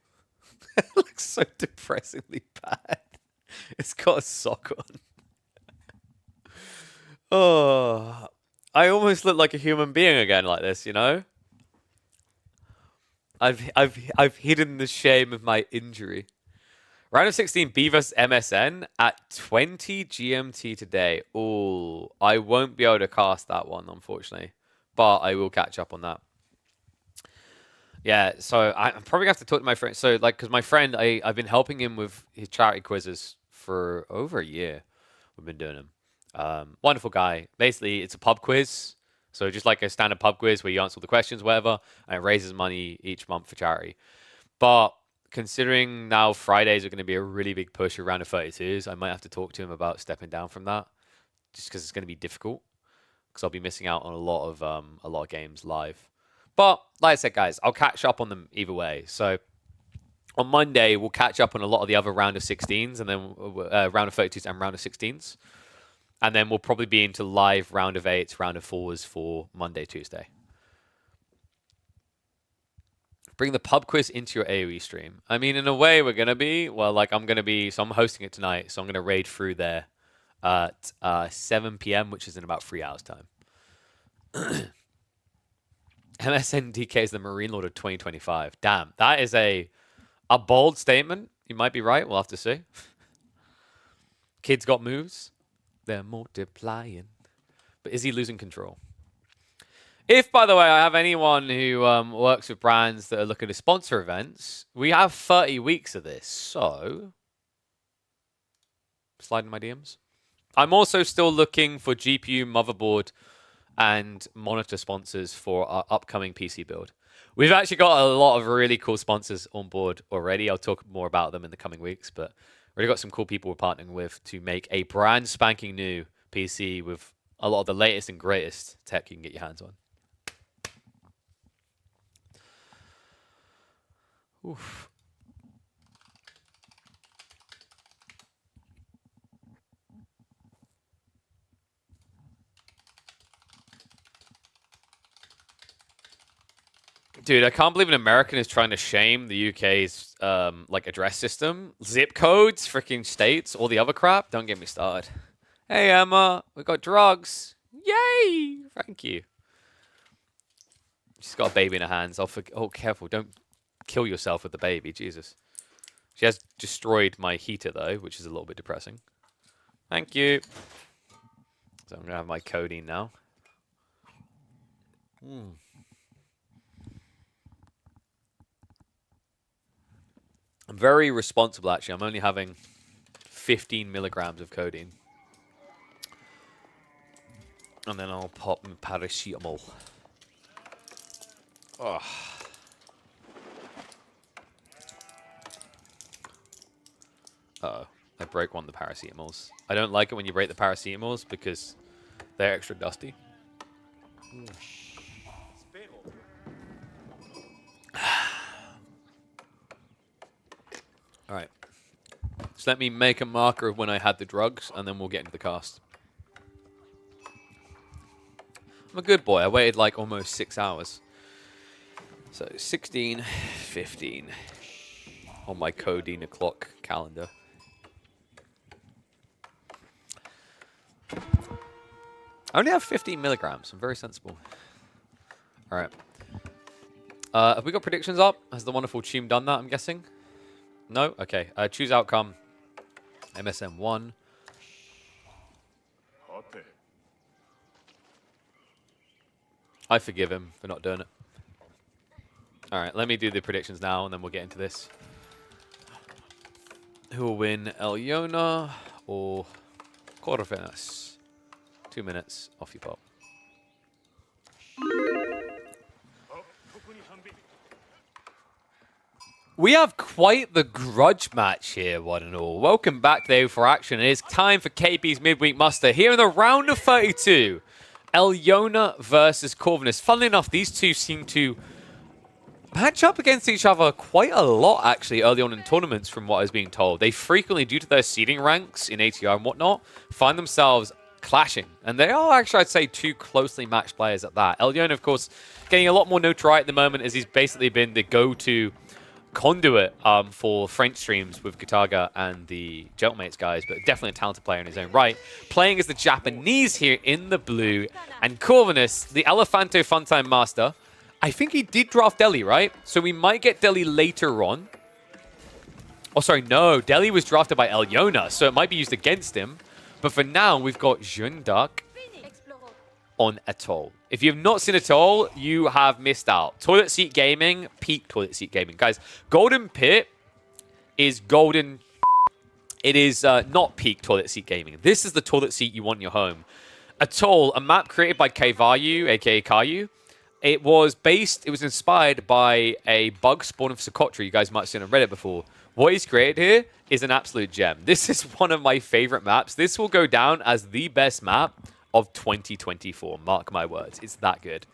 It looks so depressingly bad. It's got a sock on. Oh, I almost look like a human being again like this, you know? I've hidden the shame of my injury. Round of 16, B vs MSN at 20 GMT today. Oh, I won't be able to cast that one, unfortunately. But I will catch up on that. Yeah, so I'm probably going to have to talk to my friend. So, like, because my friend, I've been helping him with his charity quizzes for over a year. We've been doing them. Wonderful guy. Basically, it's a pub quiz. So just like a standard pub quiz where you answer all the questions, whatever, and it raises money each month for charity. But considering now Fridays are going to be a really big push around the 32s, I might have to talk to him about stepping down from that, just because it's going to be difficult. Because I'll be missing out on a lot of games live. But like I said, guys, I'll catch up on them either way. So on Monday, we'll catch up on a lot of the other round of 16s, and then round of 32s and round of 16s. And then we'll probably be into live round of 8s, round of 4s for Monday, Tuesday. Bring the pub quiz into your AoE stream. I mean, in a way, we're going to be. Well, like, I'm hosting it tonight, so I'm going to raid through there at 7 p.m., which is in about 3 hours' time. MSNDK is the Marine Lord of 2025. Damn, that is a bold statement. You might be right. We'll have to see. Kids got moves. They're multiplying. But is he losing control? If, by the way, I have anyone who works with brands that are looking to sponsor events, we have 30 weeks of this. So, slide in my DMs. I'm also still looking for GPU, motherboard, and monitor sponsors for our upcoming PC build. We've actually got a lot of really cool sponsors on board already. I'll talk more about them in the coming weeks, but we've got some cool people we're partnering with to make a brand spanking new PC with a lot of the latest and greatest tech you can get your hands on. Oof. Dude, I can't believe an American is trying to shame the UK's like address system, zip codes, freaking states, all the other crap. Don't get me started. Hey Emma, we got drugs. Yay! Thank you. She's got a baby in her hands. Oh, careful! Don't kill yourself with the baby, Jesus. She has destroyed my heater, though, which is a little bit depressing. Thank you. So I'm going to have my codeine now. I'm very responsible, actually. I'm only having 15 milligrams of codeine. And then I'll pop my paracetamol. Oh. Uh-oh. I broke one of the paracetamols. I don't like it when you break the paracetamols because they're extra dusty. Alright. Just let me make a marker of when I had the drugs, and then we'll get into the cast. I'm a good boy. I waited like almost 6 hours. So 16, 15 on my codeine o'clock calendar. I only have 15 milligrams. I'm very sensible. All right. Have we got predictions up? Has the wonderful team done that, I'm guessing? No? Okay. Choose outcome. MSM 1. I forgive him for not doing it. All right, let me do the predictions now, and then we'll get into this. Who will win, Elyona or Corvinus? 2 minutes. Off you pop. We have quite the grudge match here, one and all. Welcome back to for action. It is time for KP's midweek muster here in the round of 32. Elyona versus Corvinus. Funnily enough, these two seem to match up against each other quite a lot, actually, early on in tournaments, from what I was being told. They frequently, due to their seeding ranks in ATR and whatnot, find themselves clashing. And they are actually, I'd say, two closely matched players at that. Elyona, of course, getting a lot more notoriety at the moment as he's basically been the go-to conduit for French streams with Gitaga and the Gentleman's guys, but definitely a talented player in his own right. Playing as the Japanese here in the blue, and Corvinus, the Elefanto Funtime Master. I think he did draft Delhi, right? So we might get Delhi later on. Oh, sorry, no. Delhi was drafted by Elyona, so it might be used against him. But for now, we've got Jeune d'Arc on Atoll. If you have not seen Atoll, you have missed out. Toilet Seat Gaming, peak Toilet Seat Gaming. Guys, Golden Pit is golden. It is not peak Toilet Seat Gaming. This is the toilet seat you want in your home. Atoll, a map created by Keivayu, aka Kayu. It was inspired by a bug spawn of Socotra. You guys might have seen on Reddit before. What he's created here is an absolute gem. This is one of my favorite maps. This will go down as the best map of 2024. Mark my words. It's that good.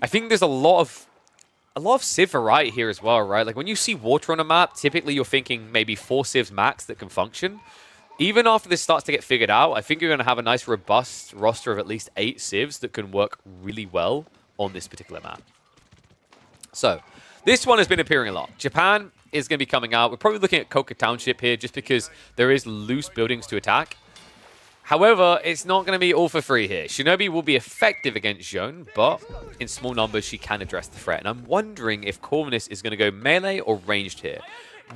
I think there's a lot of Civ variety here as well, right? Like when you see water on a map, typically you're thinking maybe 4 Civs max that can function. Even after this starts to get figured out, I think you're going to have a nice robust roster of at least 8 Civs that can work really well on this particular map. So, this one has been appearing a lot. Japan is going to be coming out. We're probably looking at Koka Township here just because there is loose buildings to attack. However, it's not going to be all for free here. Shinobi will be effective against Jeune, but in small numbers, she can address the threat. And I'm wondering if Corvinus is going to go melee or ranged here.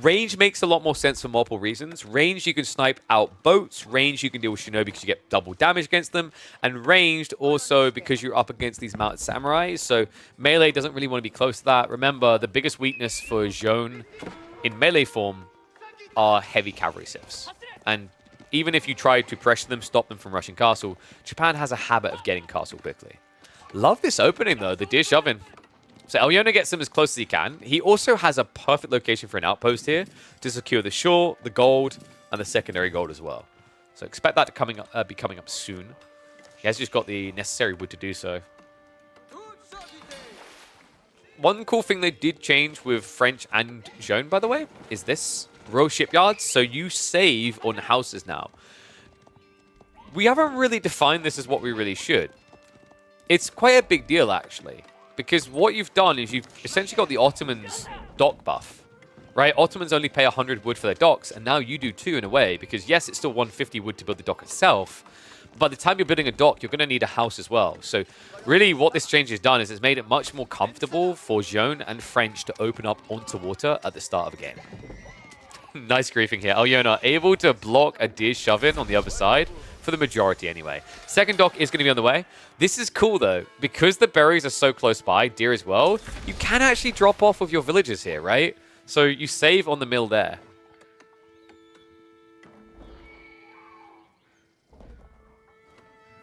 Range makes a lot more sense for multiple reasons. Range, you can snipe out boats. Range, you can deal with Shinobi because you get double damage against them. And ranged also because you're up against these mounted samurais. So melee doesn't really want to be close to that. Remember, the biggest weakness for Jeune in melee form are heavy cavalry civs. And even if you try to pressure them, stop them from rushing castle, Japan has a habit of getting castle quickly. Love this opening, though. The dish oven. So Elyona gets him as close as he can. He also has a perfect location for an outpost here to secure the shore, the gold, and the secondary gold as well. So expect that to be coming up soon. He has just got the necessary wood to do so. One cool thing they did change with French and Jeune, by the way, is this. Row shipyards, so you save on houses now. We haven't really defined this as what we really should. It's quite a big deal, actually. Because what you've done is you've essentially got the Ottomans' dock buff, right? Ottomans only pay 100 wood for their docks, and now you do too in a way, because yes, it's still 150 wood to build the dock itself. But by the time you're building a dock, you're going to need a house as well. So really what this change has done is it's made it much more comfortable for Jeune and French to open up onto water at the start of a game. Nice griefing here. Alyona able to block a deer shove-in on the other side, for the majority anyway. Second dock is going to be on the way. This is cool though, because the berries are so close by, deer as well, you can actually drop off with your villagers here, right? So you save on the mill there.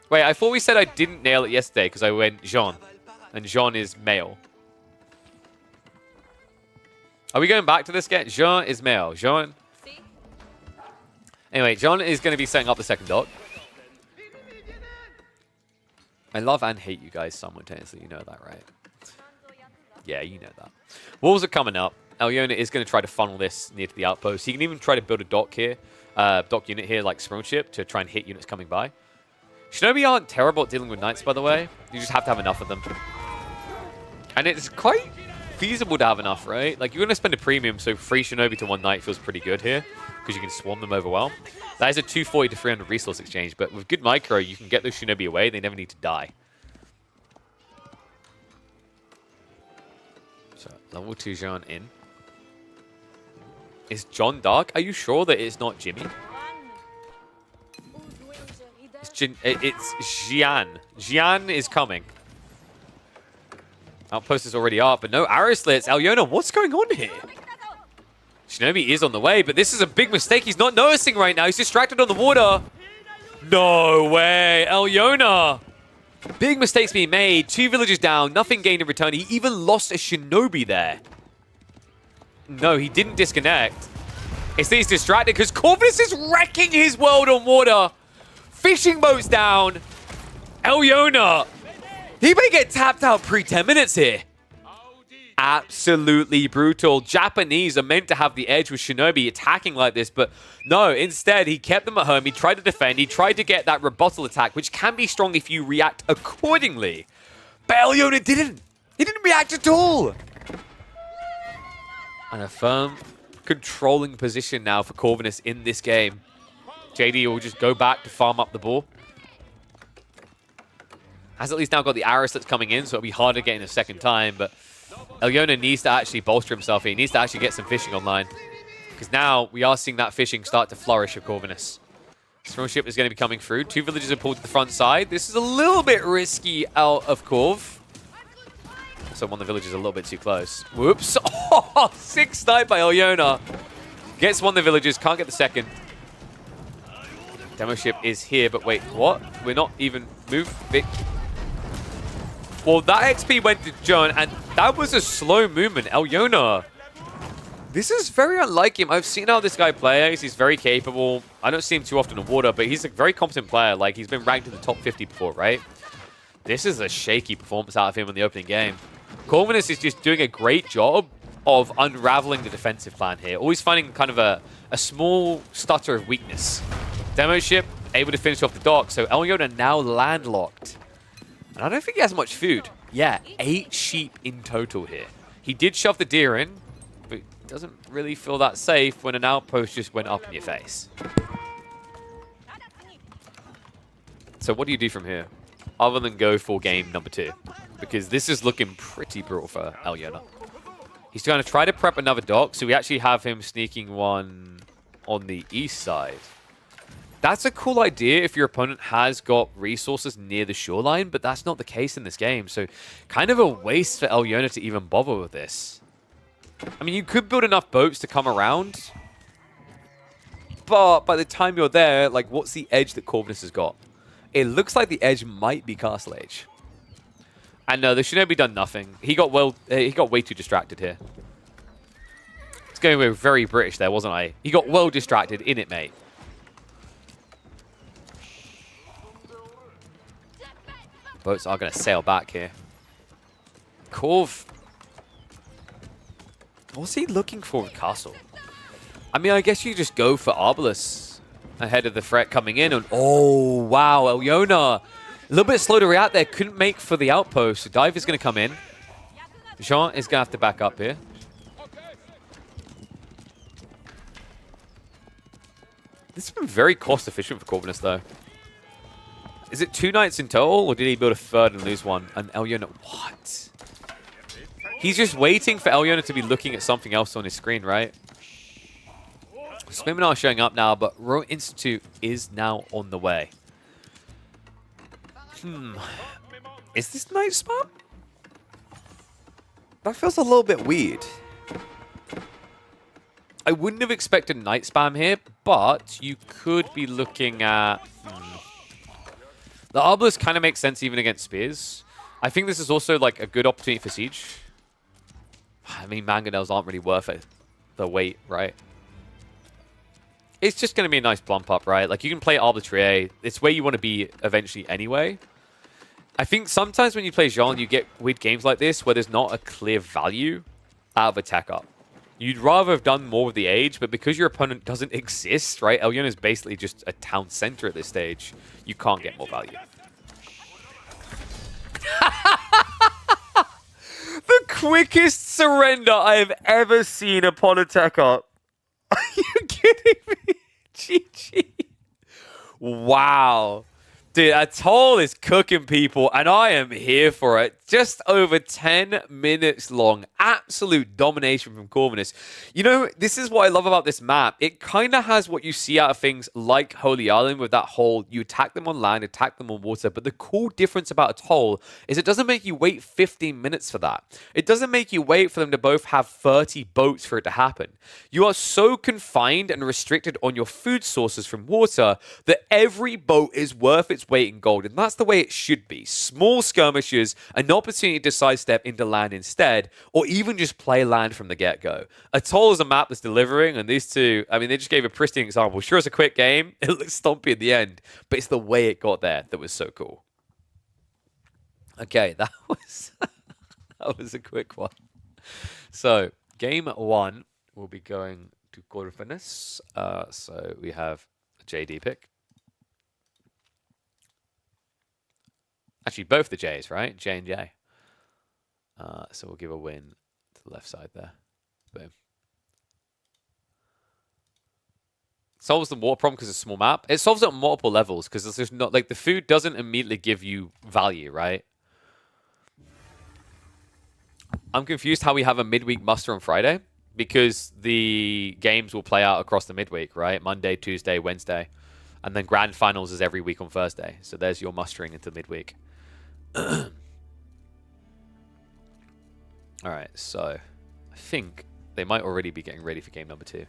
Wait, I thought we said I didn't nail it yesterday because I went Jean. And Jean is male. Are we going back to this again? Jean is male. Jean. Anyway, Jean is going to be setting up the second dock. I love and hate you guys simultaneously. You know that, right? Yeah, you know that. Wolves are coming up. Alyona is going to try to funnel this near to the outpost. He can even try to build a dock here. Dock unit here like Sprung Ship to try and hit units coming by. Shinobi aren't terrible at dealing with knights, by the way. You just have to have enough of them. And it's quite feasible to have enough, right? Like, you're going to spend a premium, so free Shinobi to one knight feels pretty good here, because you can swarm them over well. That is a 240 to 300 resource exchange, but with good micro, you can get those Shinobi away. They never need to die. So, level 2 Jean in. Is John Dark? Are you sure that it's not Jimmy? It's Jian. Jian is coming. Outpost is already up, but no arrow slits. Alyona, what's going on here? Shinobi is on the way, but this is a big mistake. He's not noticing right now. He's distracted on the water. No way. Alyona. Big mistakes being made. 2 villagers down. Nothing gained in return. He even lost a Shinobi there. No, he didn't disconnect. It's that he's distracted because Corvus is wrecking his world on water. Fishing boats down. Alyona. He may get tapped out pre-10 minutes here. Absolutely brutal. Japanese are meant to have the edge with Shinobi attacking like this, but no, instead he kept them at home. He tried to defend. He tried to get that rebuttal attack, which can be strong if you react accordingly. But Alyona didn't. He didn't react at all. And a firm controlling position now for Corvinus in this game. JD will just go back to farm up the ball. Has at least now got the arrows that's coming in, so it'll be harder getting a second time, but Alyona needs to actually bolster himself here. He needs to actually get some fishing online. Because now we are seeing that fishing start to flourish at Corvinus. Sprung Ship is going to be coming through. 2 villagers are pulled to the front side. This is a little bit risky out of Corv. So one of the villagers a little bit too close. Whoops. Oh, 6 snipe by Alyona. Gets one of the villagers, can't get the second. Demo ship is here, but wait, what? We're not even moving. Well, that XP went to John, and that was a slow movement. Alyona. This is very unlike him. I've seen how this guy plays. He's very capable. I don't see him too often in water, but he's a very competent player. Like, he's been ranked in the top 50 before, right? This is a shaky performance out of him in the opening game. Corvinus is just doing a great job of unraveling the defensive plan here. Always finding kind of a small stutter of weakness. Demo ship able to finish off the dock, so Alyona now landlocked. And I don't think he has much food. Yeah, 8 sheep in total here. He did shove the deer in, but doesn't really feel that safe when an outpost just went up in your face. So what do you do from here? Other than go for game number 2. Because this is looking pretty brutal for Alyona. He's going to try to prep another dock, so we actually have him sneaking one on the east side. That's a cool idea if your opponent has got resources near the shoreline, but that's not the case in this game. So kind of a waste for Alyona to even bother with this. I mean, you could build enough boats to come around, but by the time you're there, like, what's the edge that Corvinus has got? It looks like the edge might be Castle Age. And no, the Shinobi done nothing. He got way too distracted here. It's going away very British there, wasn't I? He got well distracted in it, mate. Boats are going to sail back here. Corv. What's he looking for with Castle? I mean, I guess you just go for Arbalest ahead of the threat coming in. And oh, wow. Alyona, a little bit slow to react there. Couldn't make for the outpost. So Dive is going to come in. Jean is going to have to back up here. This has been very cost efficient for Corvinus, though. Is it 2 knights in total, or did he build a third and lose one? And Alyona, what? He's just waiting for Alyona to be looking at something else on his screen, right? Seminar showing up now, but Royal Institute is now on the way. Is this night spam? That feels a little bit weird. I wouldn't have expected night spam here, but you could be looking at... The Arbalest kind of makes sense even against Spears. I think this is also like a good opportunity for Siege. I mean, Mangonels aren't really worth it. The weight, right? It's just going to be a nice bump up, right? Like, you can play Arbitrary. It's where you want to be eventually anyway. I think sometimes when you play Jean, you get weird games like this where there's not a clear value out of a tech up. You'd rather have done more with the age, but because your opponent doesn't exist, right? Elyon is basically just a town center at this stage. You can't get more value. The quickest surrender I have ever seen upon a tech up. Are you kidding me? GG. Wow. Dude, Atoll is cooking people, and I am here for it. Just over 10 minutes long. Absolute domination from Corvinus. You know, this is what I love about this map. It kind of has what you see out of things like Holy Island with that whole, you attack them on land, attack them on water. But the cool difference about Atoll is it doesn't make you wait 15 minutes for that. It doesn't make you wait for them to both have 30 boats for it to happen. You are so confined and restricted on your food sources from water that every boat is worth its weight in gold. And that's the way it should be. Small skirmishes, an opportunity to sidestep into land instead, or even just play land from the get-go. Atoll is a map that's delivering, and these two, I mean, they just gave a pristine example. Sure, it's a quick game. It looks stompy at the end, but it's the way it got there that was so cool. Okay, that was that was a quick one. So, game one will be going to Corvinus. So we have a JD pick. Actually, both the J's, right? J and J. So we'll give a win to the left side there. Boom. Solves the water problem because it's a small map. It solves it on multiple levels because there's not like the food doesn't immediately give you value, right? I'm confused how we have a midweek muster on Friday because the games will play out across the midweek, right? Monday, Tuesday, Wednesday. And then grand finals is every week on Thursday. So there's your mustering into midweek. All right, so I think they might already be getting ready for game number 2.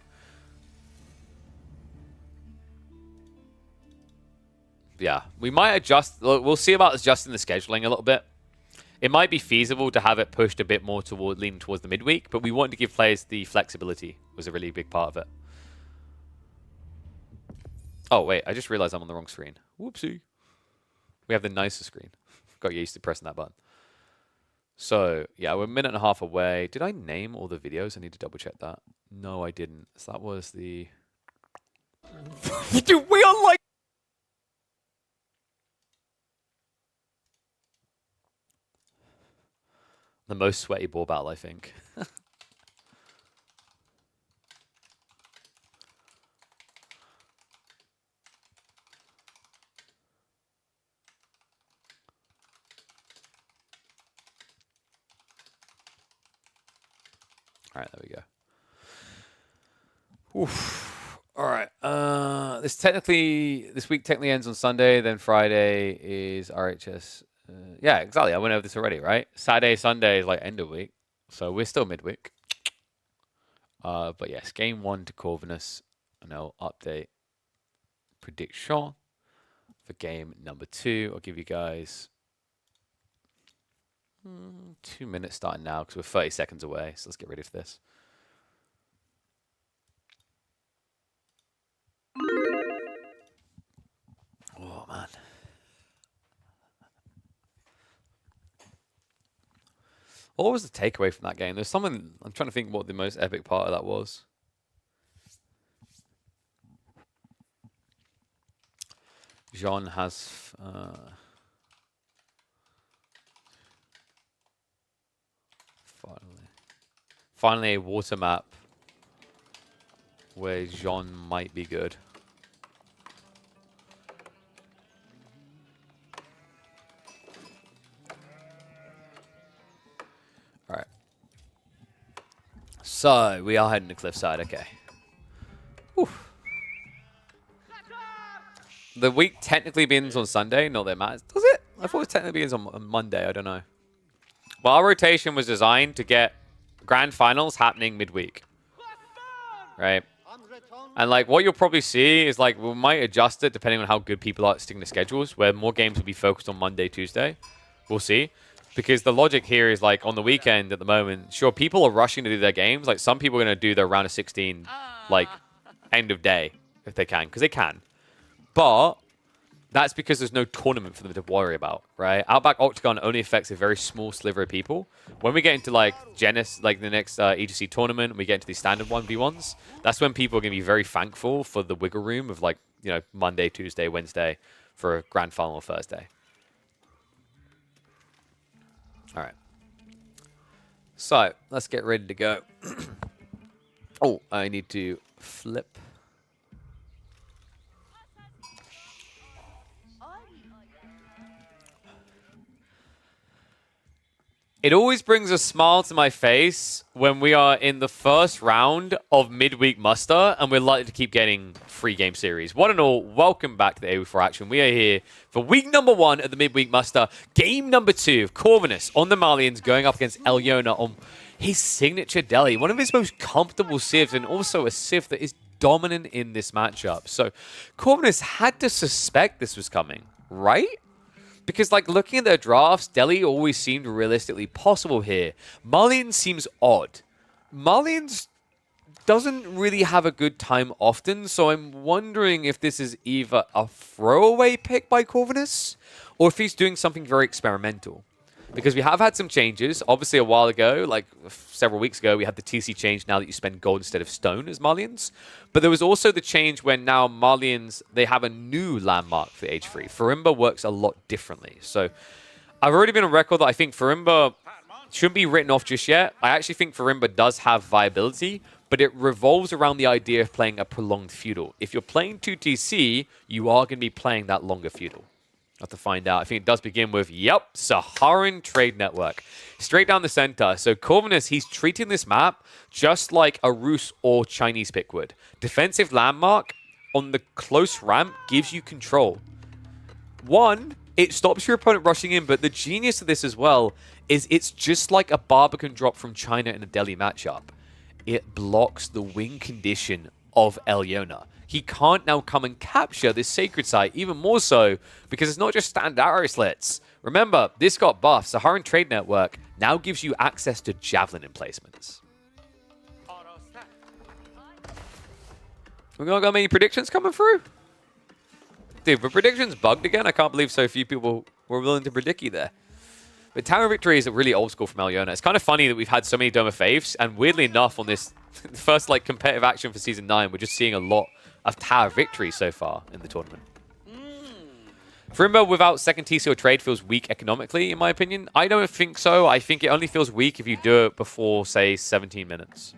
Yeah, we might adjust. We'll see about adjusting the scheduling a little bit. It might be feasible to have it pushed a bit more toward leaning towards the midweek, but we wanted to give players the flexibility. Was a really big part of it. Oh wait, I just realized I'm on the wrong screen. Whoopsie. We have the nicer screen. Got used to pressing that button. So, yeah, we're a minute and a half away. Did I name all the videos? I need to double check that. No, I didn't. So that was the... Dude, we are like... The most sweaty ball battle, I think. All right, there we go. Oof. All right. This week technically ends on Sunday. Then Friday is RHS. Yeah, exactly. I went over this already, right? Saturday, Sunday is like end of week, so we're still midweek. But yes, game 1 to Corvinus, and I'll update prediction for game number 2. I'll give you guys 2 minutes starting now because we're 30 seconds away. So let's get ready for this. Oh, man. What was the takeaway from that game? There's something, I'm trying to think what the most epic part of that was. Jean has... Finally a water map where Jean might be good. Alright. So, we are heading to Cliffside, okay. The week technically begins on Sunday. Not that it matters. Does it? I thought it technically begins on Monday. I don't know. Well, our rotation was designed to get grand finals happening midweek. Right? And, like, what you'll probably see is, like, we might adjust it depending on how good people are at sticking to schedules, where more games will be focused on Monday, Tuesday. We'll see. Because the logic here is, like, on the weekend at the moment, sure, people are rushing to do their games. Like, some people are going to do their round of 16, like, end of day, if they can, because they can. But that's because there's no tournament for them to worry about, right? Outback Octagon only affects a very small sliver of people. When we get into, like, Genesis, like the next EGC tournament, we get into these standard 1v1s, that's when people are going to be very thankful for the wiggle room of, like, you know, Monday, Tuesday, Wednesday for a grand final Thursday. All right. So, let's get ready to go. Oh, I need to flip. It always brings a smile to my face when we are in the first round of midweek muster and we're likely to keep getting free game series. One and all, welcome back to the AO4 Action. We are here for week number 1 of the midweek muster. Game number 2 of Corvinus on the Malians going up against Elyona on his signature Deli. One of his most comfortable civs and also a civ that is dominant in this matchup. So Corvinus had to suspect this was coming, right? Because, like, looking at their drafts, Delhi always seemed realistically possible here. Malians seems odd. Malians doesn't really have a good time often, so I'm wondering if this is either a throwaway pick by Corvinus or if he's doing something very experimental. Because we have had some changes. Obviously, a while ago, like several weeks ago, we had the TC change now that you spend gold instead of stone as Malians. But there was also the change when now Malians, they have a new landmark for H3. Farimba works a lot differently. So I've already been on record that I think Farimba shouldn't be written off just yet. I actually think Farimba does have viability, but it revolves around the idea of playing a prolonged feudal. If you're playing 2TC, you are going to be playing that longer feudal. Have to find out. I think it does begin with, yep, Saharan Trade Network. Straight down the center. So Corvinus, he's treating this map just like a Rus or Chinese pick would. Defensive landmark on the close ramp gives you control. One, it stops your opponent rushing in, but the genius of this as well is it's just like a Barbican drop from China in a Delhi matchup. It blocks the win condition of Elyona. He can't now come and capture this sacred site, even more so because it's not just standard arrow slits. Remember, this got buffed. Saharan Trade Network now gives you access to javelin emplacements. We got many predictions coming through? Dude, were predictions bugged again? I can't believe so few people were willing to predict you there. But Tower Victory is really old school from Elyona. It's kind of funny that we've had so many Doma Faiths, and weirdly enough, on this first like competitive action for Season 9, we're just seeing a lot of Tower Victory so far in the tournament. Farimba without second TC or trade feels weak economically, in my opinion. I don't think so. I think it only feels weak if you do it before, say, 17 minutes.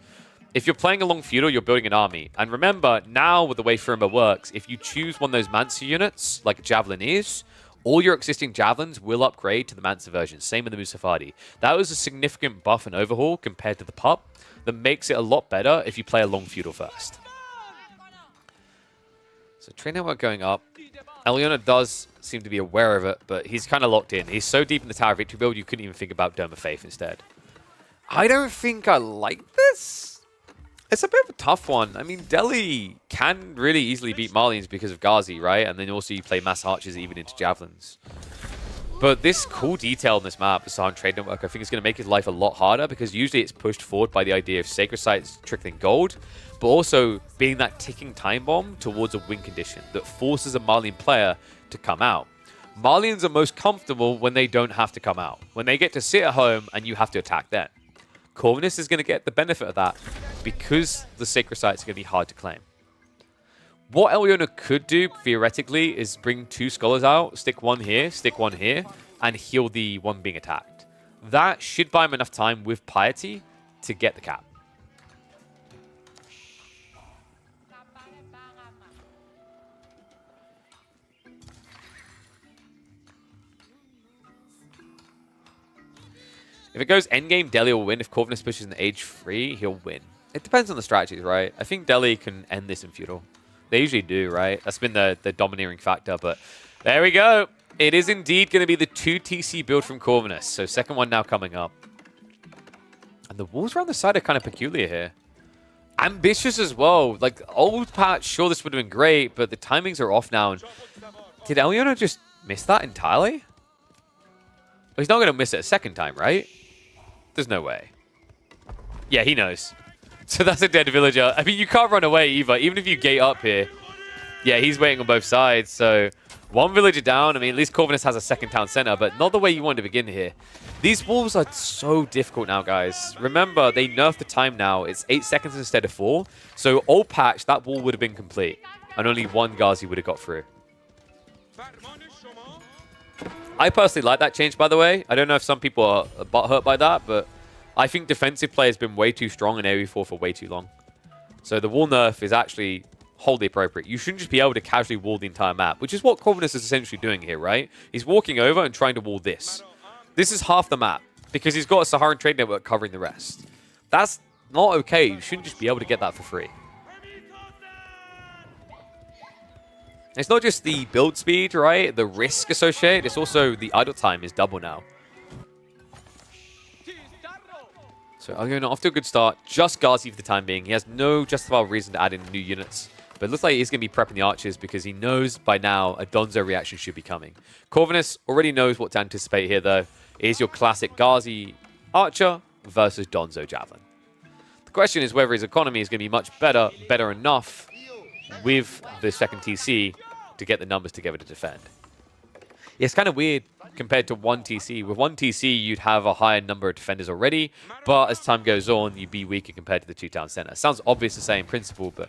If you're playing a long feudal, you're building an army. And remember, now with the way Farimba works, if you choose one of those Mansa units, like a Javelin is, all your existing Javelins will upgrade to the Mansa version. Same with the Musafadi. That was a significant buff and overhaul compared to the pup that makes it a lot better if you play a long feudal first. So Trade Network going up. Elyona does seem to be aware of it, but he's kind of locked in. He's so deep in the Tower Victory build, you couldn't even think about Dome of Faith instead. I don't think I like this. It's a bit of a tough one. I mean, Delhi can really easily beat Malians because of Ghazi, right? And then also you play Mass Archers even into Javelins. But this cool detail in this map, the Saharan Trade Network, I think is going to make his life a lot harder because usually it's pushed forward by the idea of Sacred Sites trickling gold, but also being that ticking time bomb towards a win condition that forces a Malian player to come out. Malians are most comfortable when they don't have to come out. When they get to sit at home and you have to attack them. Corvinus is going to get the benefit of that because the Sacred Sites are going to be hard to claim. What Elyona could do, theoretically, is bring 2 Scholars out, stick one here, and heal the one being attacked. That should buy him enough time with Piety to get the cap. If it goes endgame, Delhi will win. If Corvinus pushes an age 3, he'll win. It depends on the strategies, right? I think Delhi can end this in feudal. They usually do, right? That's been the domineering factor, but there we go. It is indeed going to be the 2 TC build from Corvinus. So second one now coming up. And the walls around the side are kind of peculiar here. Ambitious as well. Like, old patch, sure, this would have been great, but the timings are off now. And did Elyono just miss that entirely? Well, he's not going to miss it a second time, right? There's no way. Yeah, he knows. So that's a dead villager. I mean, you can't run away either. Even if you gate up here. Yeah, he's waiting on both sides. So one villager down. I mean, at least Corvinus has a second town center, but not the way you want to begin here. These walls are so difficult now, guys. Remember, they nerfed the time now. It's 8 seconds instead of 4. So old patch, that wall would have been complete. And only one Ghazi would have got through. I personally like that change, by the way. I don't know if some people are butthurt by that, but I think defensive play has been way too strong in AoE4 for way too long. So the wall nerf is actually wholly appropriate. You shouldn't just be able to casually wall the entire map, which is what Corvinus is essentially doing here, right? He's walking over and trying to wall this. This is half the map because he's got a Saharan trade network covering the rest. That's not okay. You shouldn't just be able to get that for free. It's not just the build speed, right? The risk associated. It's also the idle time is double now. So Elyono off to a good start. Just Ghazi for the time being. He has no justifiable reason to add in new units. But it looks like he's going to be prepping the archers because he knows by now a Donzo reaction should be coming. Corvinus already knows what to anticipate here, though. It is your classic Ghazi archer versus Donzo javelin. The question is whether his economy is going to be much better enough with the second TC to get the numbers together to defend. Yeah, it's kind of weird compared to 1 TC. With 1 TC, you'd have a higher number of defenders already, but as time goes on, you'd be weaker compared to the 2-town center. Sounds obvious to say in principle, but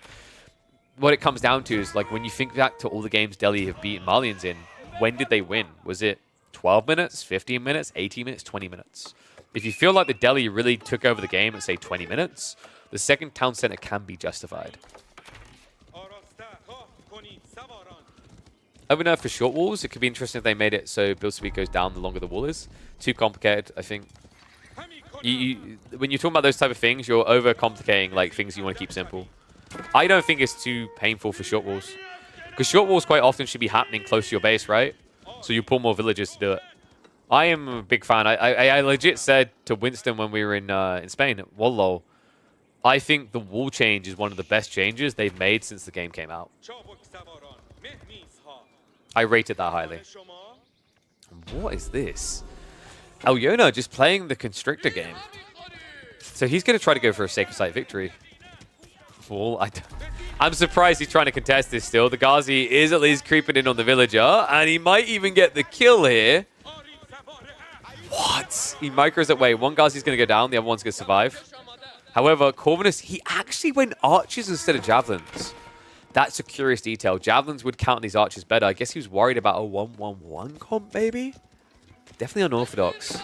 what it comes down to is, like, when you think back to all the games Delhi have beaten Malians in, when did they win? Was it 12 minutes, 15 minutes, 18 minutes, 20 minutes? If you feel like the Delhi really took over the game at, say, 20 minutes, the second town center can be justified. I would know for short walls, it could be interesting if they made it so build speed goes down the longer the wall is. Too complicated, I think. When you're talking about those type of things, you're overcomplicating like things you want to keep simple. I don't think it's too painful for short walls. Because short walls quite often should be happening close to your base, right? So you pull more villagers to do it. I am a big fan. I legit said to Winston when we were in Spain, Wallo, I think the wall change is one of the best changes they've made since the game came out. I rated that highly. What is this? Elyono just playing the Constrictor game. So he's going to try to go for a Sacred Site victory. Well, I'm surprised he's trying to contest this still. The Ghazi is at least creeping in on the villager, and he might even get the kill here. What? He micros it. Wait, one Ghazi's going to go down, the other one's going to survive. However, Corvinus, he actually went archers instead of javelins. That's a curious detail. Javelins would count these archers better. I guess he was worried about a 1-1-1 comp, maybe? Definitely unorthodox.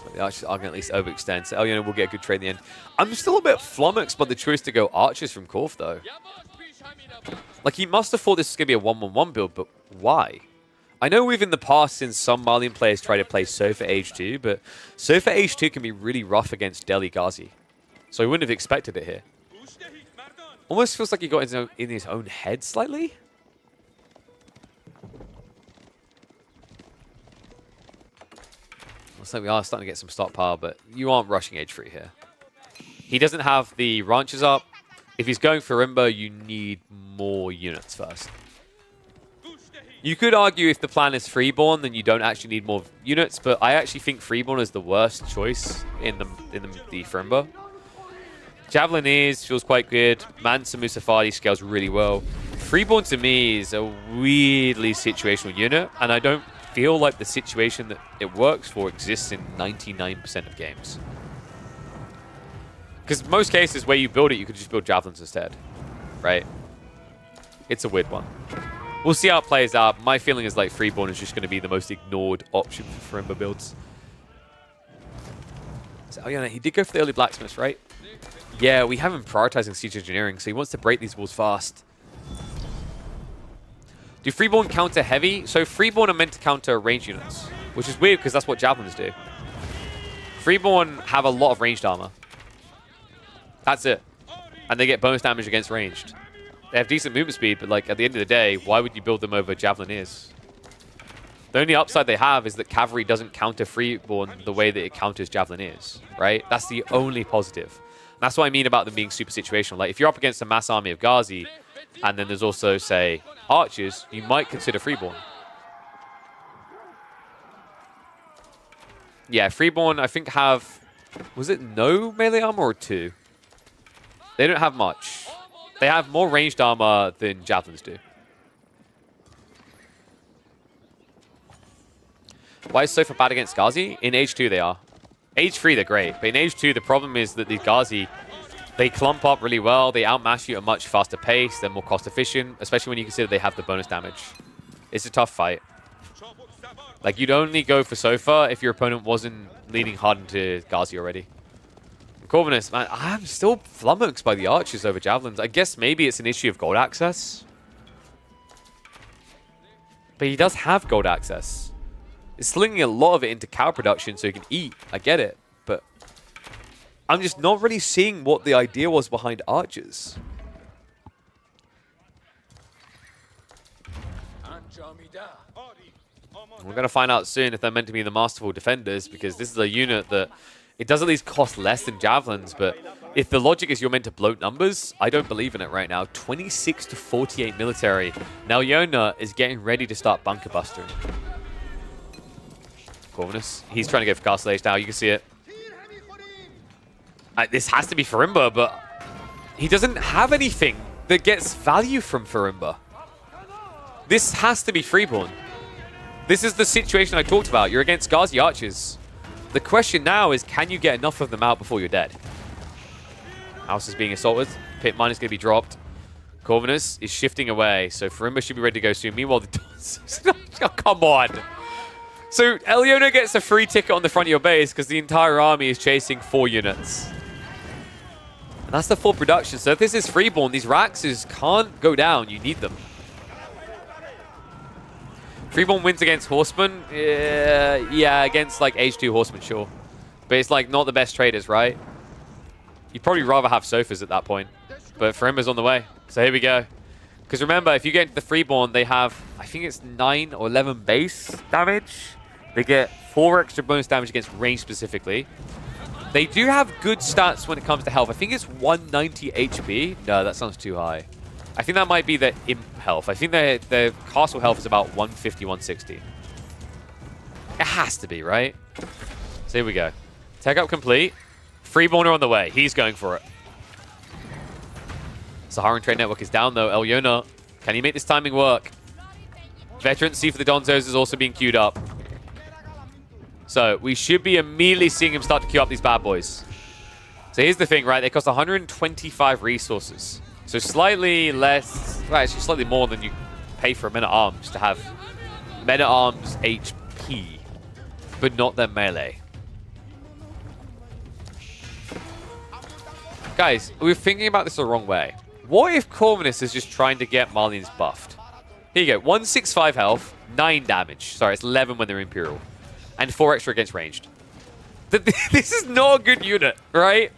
So the archers are going to at least overextend. So Elyono will get a good trade in the end. I'm still a bit flummoxed by the choice to go archers from Korf, though. Like, he must have thought this was going to be a 1-1-1 build, but why? I know we've in the past seen some Malian players try to play Sofa H2, but Sofa H2 can be really rough against Delhi Ghazi. So I wouldn't have expected it here. Almost feels like he got in his own head slightly. Looks like we are starting to get some stockpile, but you aren't rushing H3 here. He doesn't have the ranches up. If he's going for Rimba, you need more units first. You could argue if the plan is Freeborn, then you don't actually need more units, but I actually think Freeborn is the worst choice in the Frimba. Javelin feels quite good. Mansa Musafadi scales really well. Freeborn to me is a weirdly situational unit, and I don't feel like the situation that it works for exists in 99% of games. Because most cases where you build it, you could just build javelins instead, right? It's a weird one. We'll see how it plays out. My feeling is like Freeborn is just going to be the most ignored option for Frimba builds. So, oh yeah, he did go for the early blacksmiths, right? Yeah, we have him prioritizing siege engineering, so he wants to break these walls fast. Do Freeborn counter heavy? So Freeborn are meant to counter range units, which is weird because that's what Javelins do. Freeborn have a lot of ranged armor. That's it. And they get bonus damage against ranged. They have decent movement speed, but like at the end of the day, why would you build them over Javelineers? The only upside they have is that Cavalry doesn't counter Freeborn the way that it counters Javelineers, right? That's the only positive. And that's what I mean about them being super situational. Like if you're up against a mass army of Ghazi, and then there's also, say, archers, you might consider Freeborn. Yeah, Freeborn, I think, have... Was it no melee armor or 2? They don't have much. They have more ranged armor than Javelins do. Why is Sofa bad against Ghazi? In Age 2 they are. Age 3 they're great, but in Age 2 the problem is that these Ghazi, they clump up really well, they outmass you at a much faster pace, they're more cost efficient, especially when you consider they have the bonus damage. It's a tough fight. Like, you'd only go for Sofa if your opponent wasn't leaning hard into Ghazi already. Corvinus, man, I'm still flummoxed by the archers over Javelins. I guess maybe it's an issue of gold access. But he does have gold access. It's slinging a lot of it into cow production so he can eat. I get it. But I'm just not really seeing what the idea was behind archers. We're going to find out soon if they're meant to be the masterful defenders, because this is a unit that it does at least cost less than Javelins, but if the logic is you're meant to bloat numbers, I don't believe in it right now. 26 to 48 military. Now Yona is getting ready to start bunker busting. Corvinus, he's trying to go for Castle Age now. You can see it. This has to be Farimba, but he doesn't have anything that gets value from Farimba. This has to be Freeborn. This is the situation I talked about. You're against Ghazi archers. The question now is, can you get enough of them out before you're dead? House is being assaulted. Pit mine is going to be dropped. Corvinus is shifting away, so Farimba should be ready to go soon. Meanwhile, the oh, come on. So Elyona gets a free ticket on the front of your base because the entire army is chasing 4 units. And that's the full production. So if this is Freeborn, these Raxes can't go down. You need them. Freeborn wins against Horsemen. Yeah, against like Age 2 Horsemen, sure. But it's like not the best traders, right? You'd probably rather have Sofas at that point. But Farimba's on the way. So here we go. Because remember, if you get into the Freeborn, they have, I think it's 9 or 11 base damage. They get 4 extra bonus damage against range specifically. They do have good stats when it comes to health. I think it's 190 HP. No, that sounds too high. I think that might be the imp health. I think their castle health is about 150, 160. It has to be, right? So here we go. Tech up complete. Freeborn are on the way. He's going for it. Saharan Trade Network is down, though. Elyona, can he make this timing work? Veteran C for the Donzos is also being queued up. So we should be immediately seeing him start to queue up these bad boys. So here's the thing, right? They cost 125 resources. So slightly less, well, actually slightly more than you pay for a Men-at-Arms to have Men-at-Arms HP, but not their melee. Guys, we're thinking about this the wrong way. What if Corvinus is just trying to get Marlene's buffed? Here you go, 165 health, 9 damage. Sorry, it's 11 when they're Imperial. And 4 extra against ranged. This is not a good unit, right?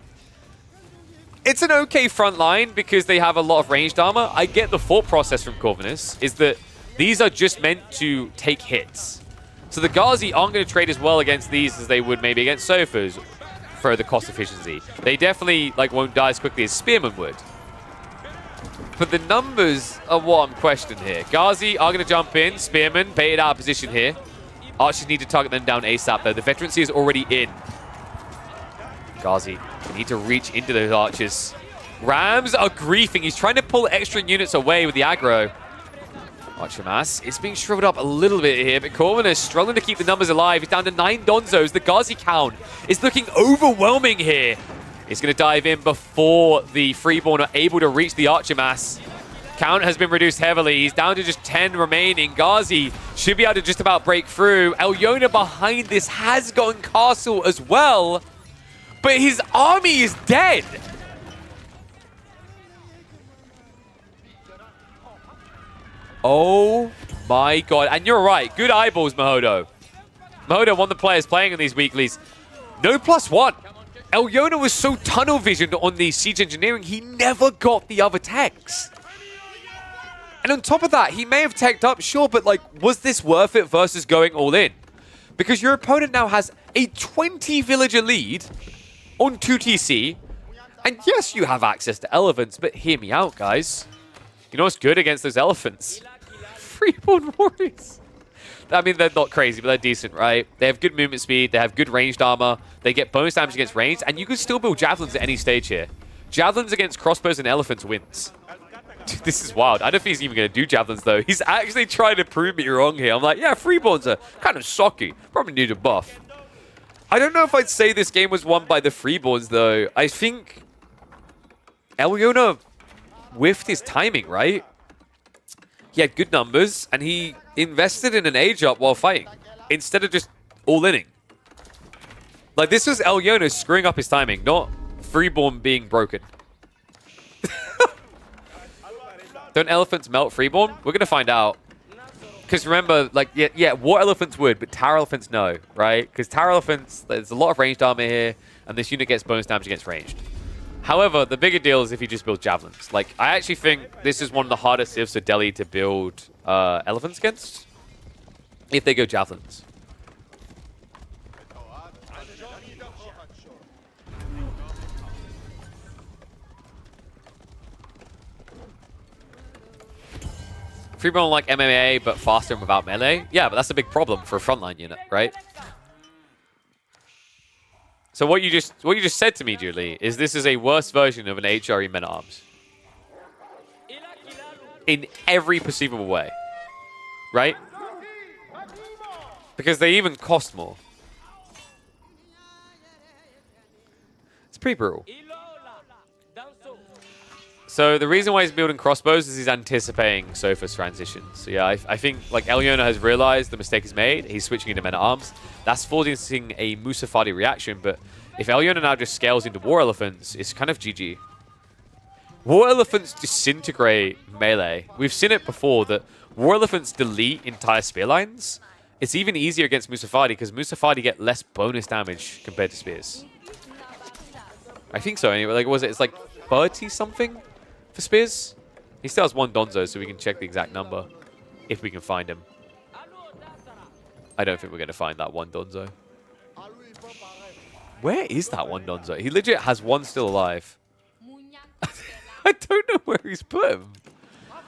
It's an okay front line because they have a lot of ranged armor. I get the thought process from Corvinus is that these are just meant to take hits. So the Ghazi aren't going to trade as well against these as they would maybe against Sofas for the cost efficiency. They definitely like won't die as quickly as Spearmen would. But the numbers are what I'm questioning here. Ghazi are going to jump in. Spearmen baited out of position here. Archers need to target them down ASAP, though. The veterancy is already in. Ghazi, they need to reach into those archers. Rams are griefing. He's trying to pull extra units away with the aggro. Archer mass is being shriveled up a little bit here, but Corvinus is struggling to keep the numbers alive. He's down to 9 Donzos. The Ghazi count is looking overwhelming here. He's going to dive in before the Freeborn are able to reach the archer mass. Count has been reduced heavily. He's down to just 10 remaining. Ghazi should be able to just about break through. Elyona behind this has gone castle as well, but his army is dead. Oh my god. And you're right. Good eyeballs, Mahodo. Mahodo, one of the players playing in these weeklies. No +1. Elyona was so tunnel visioned on the siege engineering, he never got the other techs. And on top of that, he may have teched up, sure, but like, was this worth it versus going all in? Because your opponent now has a 20 villager lead on 2TC. And yes, you have access to elephants, but hear me out, guys. You know what's good against those elephants? Freeborn warriors. I mean, they're not crazy, but they're decent, right? They have good movement speed. They have good ranged armor. They get bonus damage against ranged, and you can still build javelins at any stage here. Javelins against crossbows and elephants wins. Dude, this is wild. I don't know if he's even going to do javelins, though. He's actually trying to prove me wrong here. I'm like, yeah, Freeborns are kind of socky. Probably need a buff. I don't know if I'd say this game was won by the Freeborns, though. I think Elyona whiffed his timing, right? He had good numbers, and he invested in an age up while fighting, instead of just all-inning. Like, this was Elyona screwing up his timing, not Freeborn being broken. Don't elephants melt Freeborn? We're going to find out. Because remember, like, yeah, war elephants would, but tower elephants no, right? Because tower elephants, there's a lot of ranged armor here, and this unit gets bonus damage against ranged. However, the bigger deal is if you just build javelins. Like, I actually think this is one of the hardest civs for Delhi to build elephants against, if they go javelins. Freeborn like MMA, but faster and without melee. Yeah, but that's a big problem for a frontline unit, right? So what you just said to me, Julie, is this is a worse version of an HRE men-at-arms. In every perceivable way. Right? Because they even cost more. It's pretty brutal. So the reason why he's building crossbows is he's anticipating Sofa's transition. So yeah, I think like Elyona has realized the mistake he's made. He's switching into men-at-arms. That's forcing a Musafadi reaction, but if Elyona now just scales into war elephants, it's kind of GG. War elephants disintegrate melee. We've seen it before that war elephants delete entire spear lines. It's even easier against Musafadi because Musafadi get less bonus damage compared to spears. I think so anyway. Like, was it? It's like 30 something for spears. He still has one Donzo, so we can check the exact number if we can find him. I don't think we're going to find that one Donzo. Where is that one Donzo? He legit has one still alive. I don't know where he's put him.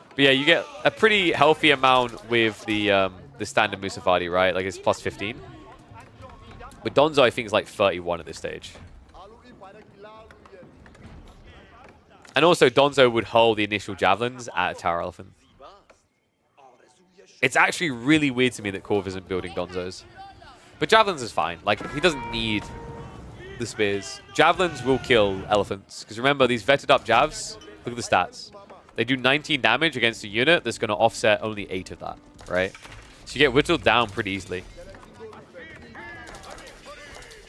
But yeah, you get a pretty healthy amount with the standard Musafadi, right? Like it's plus 15. But Donzo, I think, is like 31 at this stage. And also, Donzo would hold the initial javelins at a tower elephant. It's actually really weird to me that Corv isn't building Donzos. But javelins is fine. Like, he doesn't need the spears. Javelins will kill elephants. Because remember, these vetted up javs, look at the stats. They do 19 damage against a unit that's going to offset only 8 of that, right? So you get whittled down pretty easily.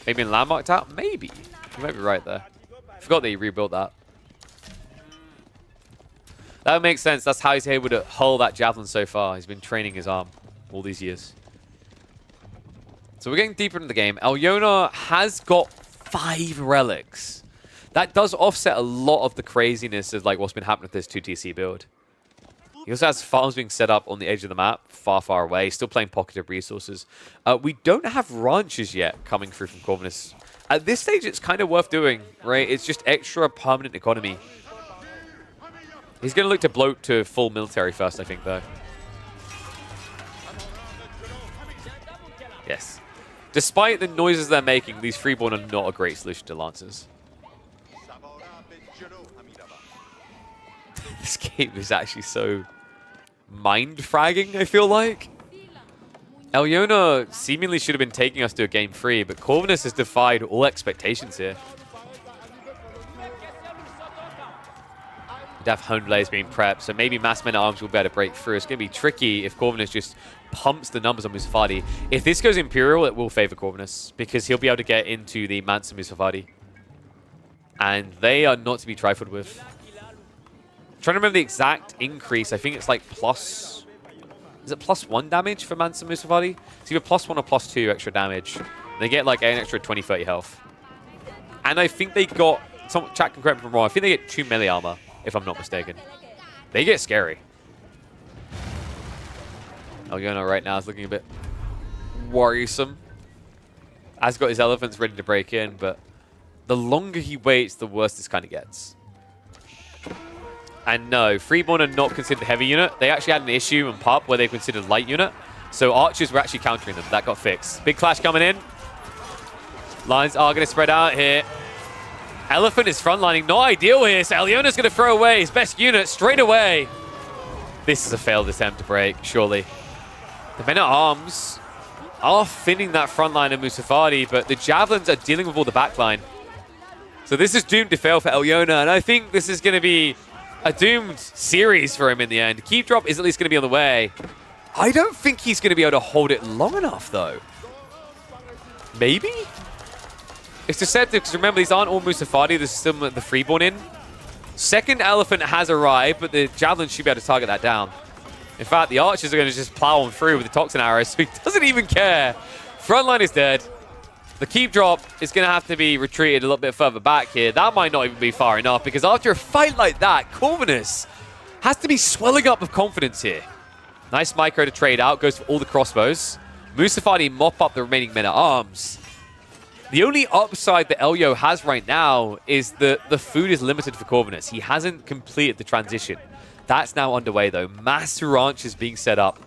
Maybe in landmarked out? Maybe. You might be right there. Forgot that he rebuilt that. That would make sense. That's how he's able to hull that javelin so far. He's been training his arm all these years. So we're getting deeper into the game. Elyona has got 5 relics. That does offset a lot of the craziness of like what's been happening with this 2TC build. He also has farms being set up on the edge of the map, far, far away. Still playing pocketed resources. We don't have ranches yet coming through from Corvinus. At this stage, it's kind of worth doing, right? It's just extra permanent economy. He's going to look to bloat to full military first, I think, though. Yes. Despite the noises they're making, these Freeborn are not a great solution to Lancers. This game is actually so mind-fragging, I feel like. Elyona seemingly should have been taking us to a game 3, but Corvinus has defied all expectations here. We'd have Hone Blaze being prepped, so maybe Mass Men-at-Arms will be able to break through. It's going to be tricky if Corvinus just pumps the numbers on Musafadi. If this goes Imperial, it will favor Corvinus, because he'll be able to get into the Mansa Musafadi. And they are not to be trifled with. I'm trying to remember the exact increase. I think it's like plus Is it +1 damage for Mansa Musafati? It's either +1 or +2 extra damage. They get like an extra 20, 30 health. And I think they got, some chat can correct me if I'm wrong, I think they get 2 melee armor, if I'm not mistaken. They get scary. Elyono right now is looking a bit worrisome. Has got his elephants ready to break in, but the longer he waits, the worse this kind of gets. And no, Freeborn are not considered heavy unit. They actually had an issue in pub where they considered light unit. So archers were actually countering them. That got fixed. Big clash coming in. Lines are going to spread out here. Elephant is frontlining. Not ideal here. So Elyono's going to throw away his best unit straight away. This is a failed attempt to break, surely. The men-at-arms are thinning that front line of Musafati, but the javelins are dealing with all the backline. So this is doomed to fail for Elyono, and I think this is going to be a doomed series for him in the end. Keep drop is at least going to be on the way. I don't think he's going to be able to hold it long enough, though. Maybe? It's deceptive, because remember, these aren't all Musafati. There's still the Freeborn in. Second elephant has arrived, but the javelin should be able to target that down. In fact, the archers are going to just plow on through with the toxin arrows, so he doesn't even care. Frontline is dead. The keep drop is going to have to be retreated a little bit further back here. That might not even be far enough, because after a fight like that, Corvinus has to be swelling up with confidence here. Nice micro to trade out. Goes for all the crossbows. Musafati mop up the remaining men-at-arms. The only upside that Elyo has right now is that the food is limited for Corvinus. He hasn't completed the transition. That's now underway, though. Mass ranches being set up.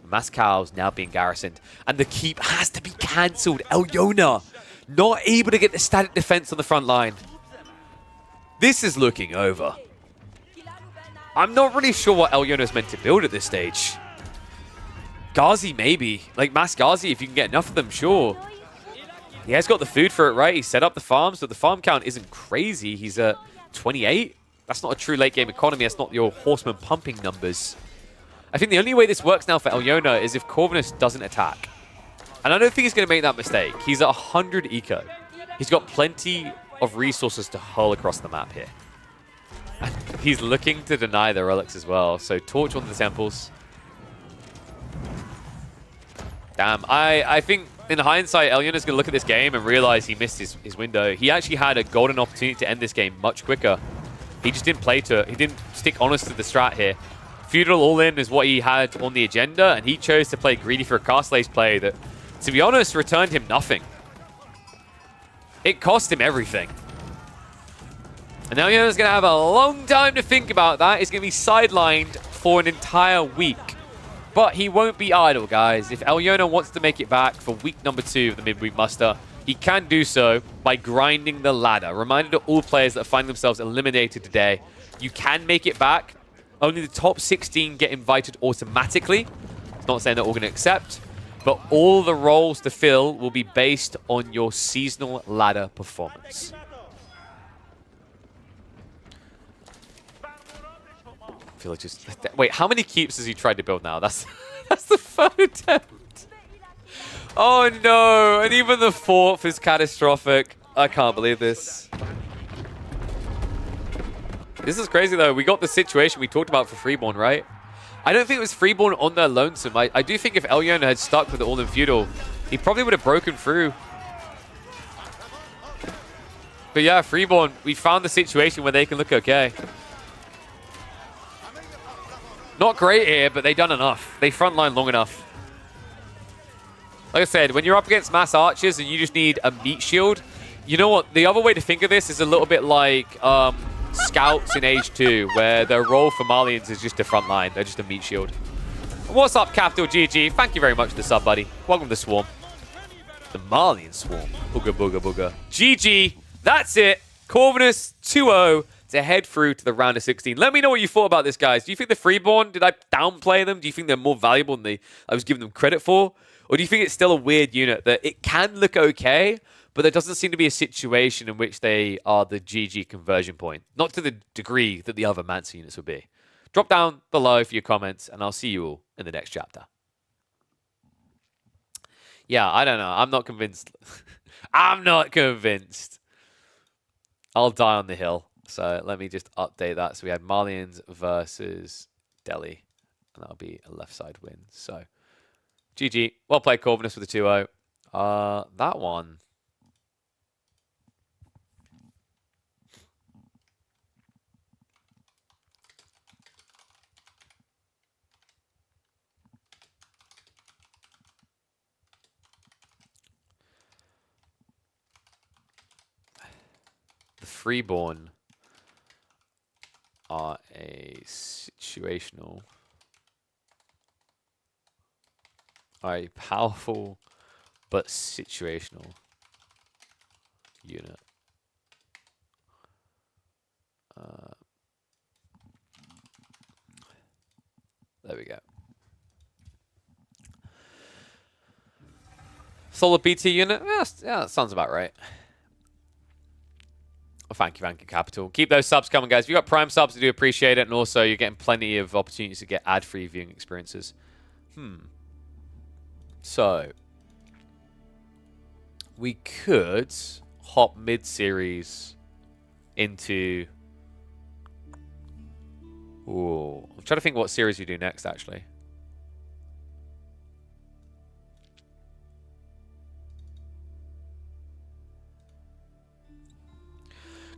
Mass cows now being garrisoned. And the keep has to be cancelled. Elyono not able to get the static defense on the front line. This is looking over. I'm not really sure what Elyono is meant to build at this stage. Ghazi, maybe. Like Mass Ghazi, if you can get enough of them, sure. He has got the food for it, right? He set up the farms, but the farm count isn't crazy. He's at 28. That's not a true late game economy. That's not your horseman pumping numbers. I think the only way this works now for Elyono is if Corvinus doesn't attack. And I don't think he's going to make that mistake. He's at 100 eco. He's got plenty of resources to hurl across the map here. And he's looking to deny the relics as well. So torch on the temples. Damn, I think in hindsight, Elyono's going to look at this game and realize he missed his window. He actually had a golden opportunity to end this game much quicker. He just didn't play to it. He didn't stick honest to the strat here. Feudal all-in is what he had on the agenda, and he chose to play greedy for a Castlaze play that, to be honest, returned him nothing. It cost him everything. And now Elyono's going to have a long time to think about that. He's going to be sidelined for an entire week. But he won't be idle, guys. If Elyono wants to make it back for week number 2 of the midweek muster, he can do so by grinding the ladder. Reminder to all players that find themselves eliminated today, you can make it back. Only the top 16 get invited automatically. It's not saying they're all going to accept, but all the roles to fill will be based on your seasonal ladder performance. I feel like just... Wait, how many keeps has he tried to build now? That's the third attempt. Oh no, and even the fourth is catastrophic. I can't believe this. This is crazy though. We got the situation we talked about for Freeborn, right? I don't think it was Freeborn on their lonesome. I do think if Elyono had stuck with the all-in feudal, he probably would have broken through. But yeah, Freeborn, we found the situation where they can look okay. Not great here, but they've done enough. They frontline long enough. Like I said, when you're up against mass archers and you just need a meat shield, you know what? The other way to think of this is a little bit like scouts in Age 2, where their role for Malians is just a front line. They're just a meat shield. What's up, Capital GG? Thank you very much for the sub, buddy. Welcome to the Swarm. The Malian Swarm. Booga, booga, booga. GG. That's it. Corvinus 2-0 to head through to the round of 16. Let me know what you thought about this, guys. Do you think the Freeborn, did I downplay them? Do you think they're more valuable than I was giving them credit for? Or do you think it's still a weird unit that it can look okay, but there doesn't seem to be a situation in which they are the GG conversion point? Not to the degree that the other Mansa units would be. Drop down below for your comments, and I'll see you all in the next chapter. Yeah, I don't know. I'm not convinced. I'm not convinced. I'll die on the hill. So let me just update that. So we had Malians versus Delhi. And that'll be a left side win. So, GG. Well played, Corvinus, with the 2-0. That one. The Freeborn are a situational, are a powerful but situational unit. There we go. Solid BT unit? Yeah, that sounds about right. Oh, thank you, Capital. Keep those subs coming, guys. If you've got Prime subs, I do appreciate it. And also, you're getting plenty of opportunities to get ad-free viewing experiences. So, we could hop mid-series into... Ooh. I'm trying to think what series we do next, actually.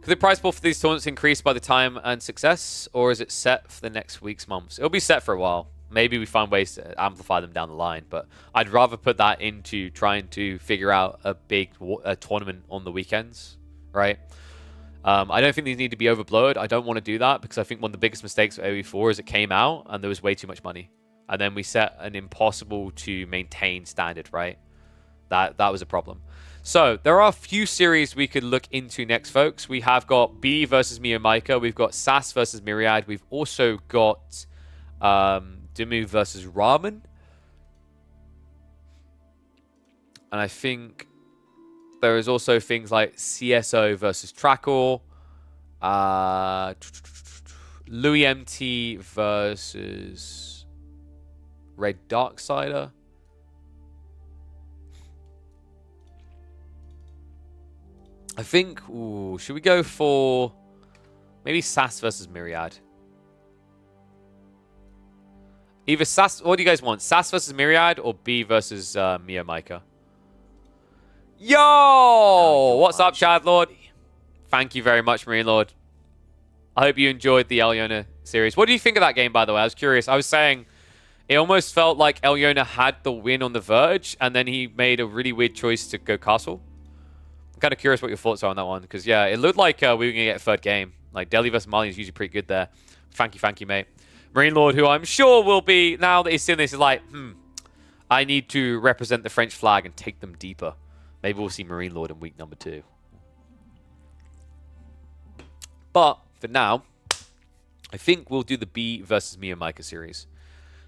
Could the prize pool for these tournaments increase by the time and success, or is it set for the next week's months? It'll be set for a while. Maybe we find ways to amplify them down the line, but I'd rather put that into trying to figure out a big tournament on the weekends, right? I don't think these need to be overbloated. I don't want to do that because I think one of the biggest mistakes of AOE4 is it came out and there was way too much money. And then we set an impossible to maintain standard, right? That was a problem. So there are a few series we could look into next, folks. We have got B versus Miyamika. We've got Sass versus Myriad. We've also got Dimu versus Ramen. And I think there is also things like CSO versus Trackor. Louis MT versus Red Darksider. I think, should we go for maybe Sass versus Myriad? Either Sass, what do you guys want? Sass versus Myriad or B versus Miyamika? Yo! What's up, Chad Lord? Thank you very much, Marine Lord. I hope you enjoyed the Elyona series. What do you think of that game, by the way? I was curious. I was saying it almost felt like Elyona had the win on the verge, and then he made a really weird choice to go castle. I'm kind of curious what your thoughts are on that one, because, yeah, it looked like we were going to get a third game. Like, Delhi versus Mali is usually pretty good there. Thank you, mate. Marine Lord, who I'm sure will be, now that he's seen this, is like, I need to represent the French flag and take them deeper. Maybe we'll see Marine Lord in week number 2. But, for now, I think we'll do the B versus Miyamika series.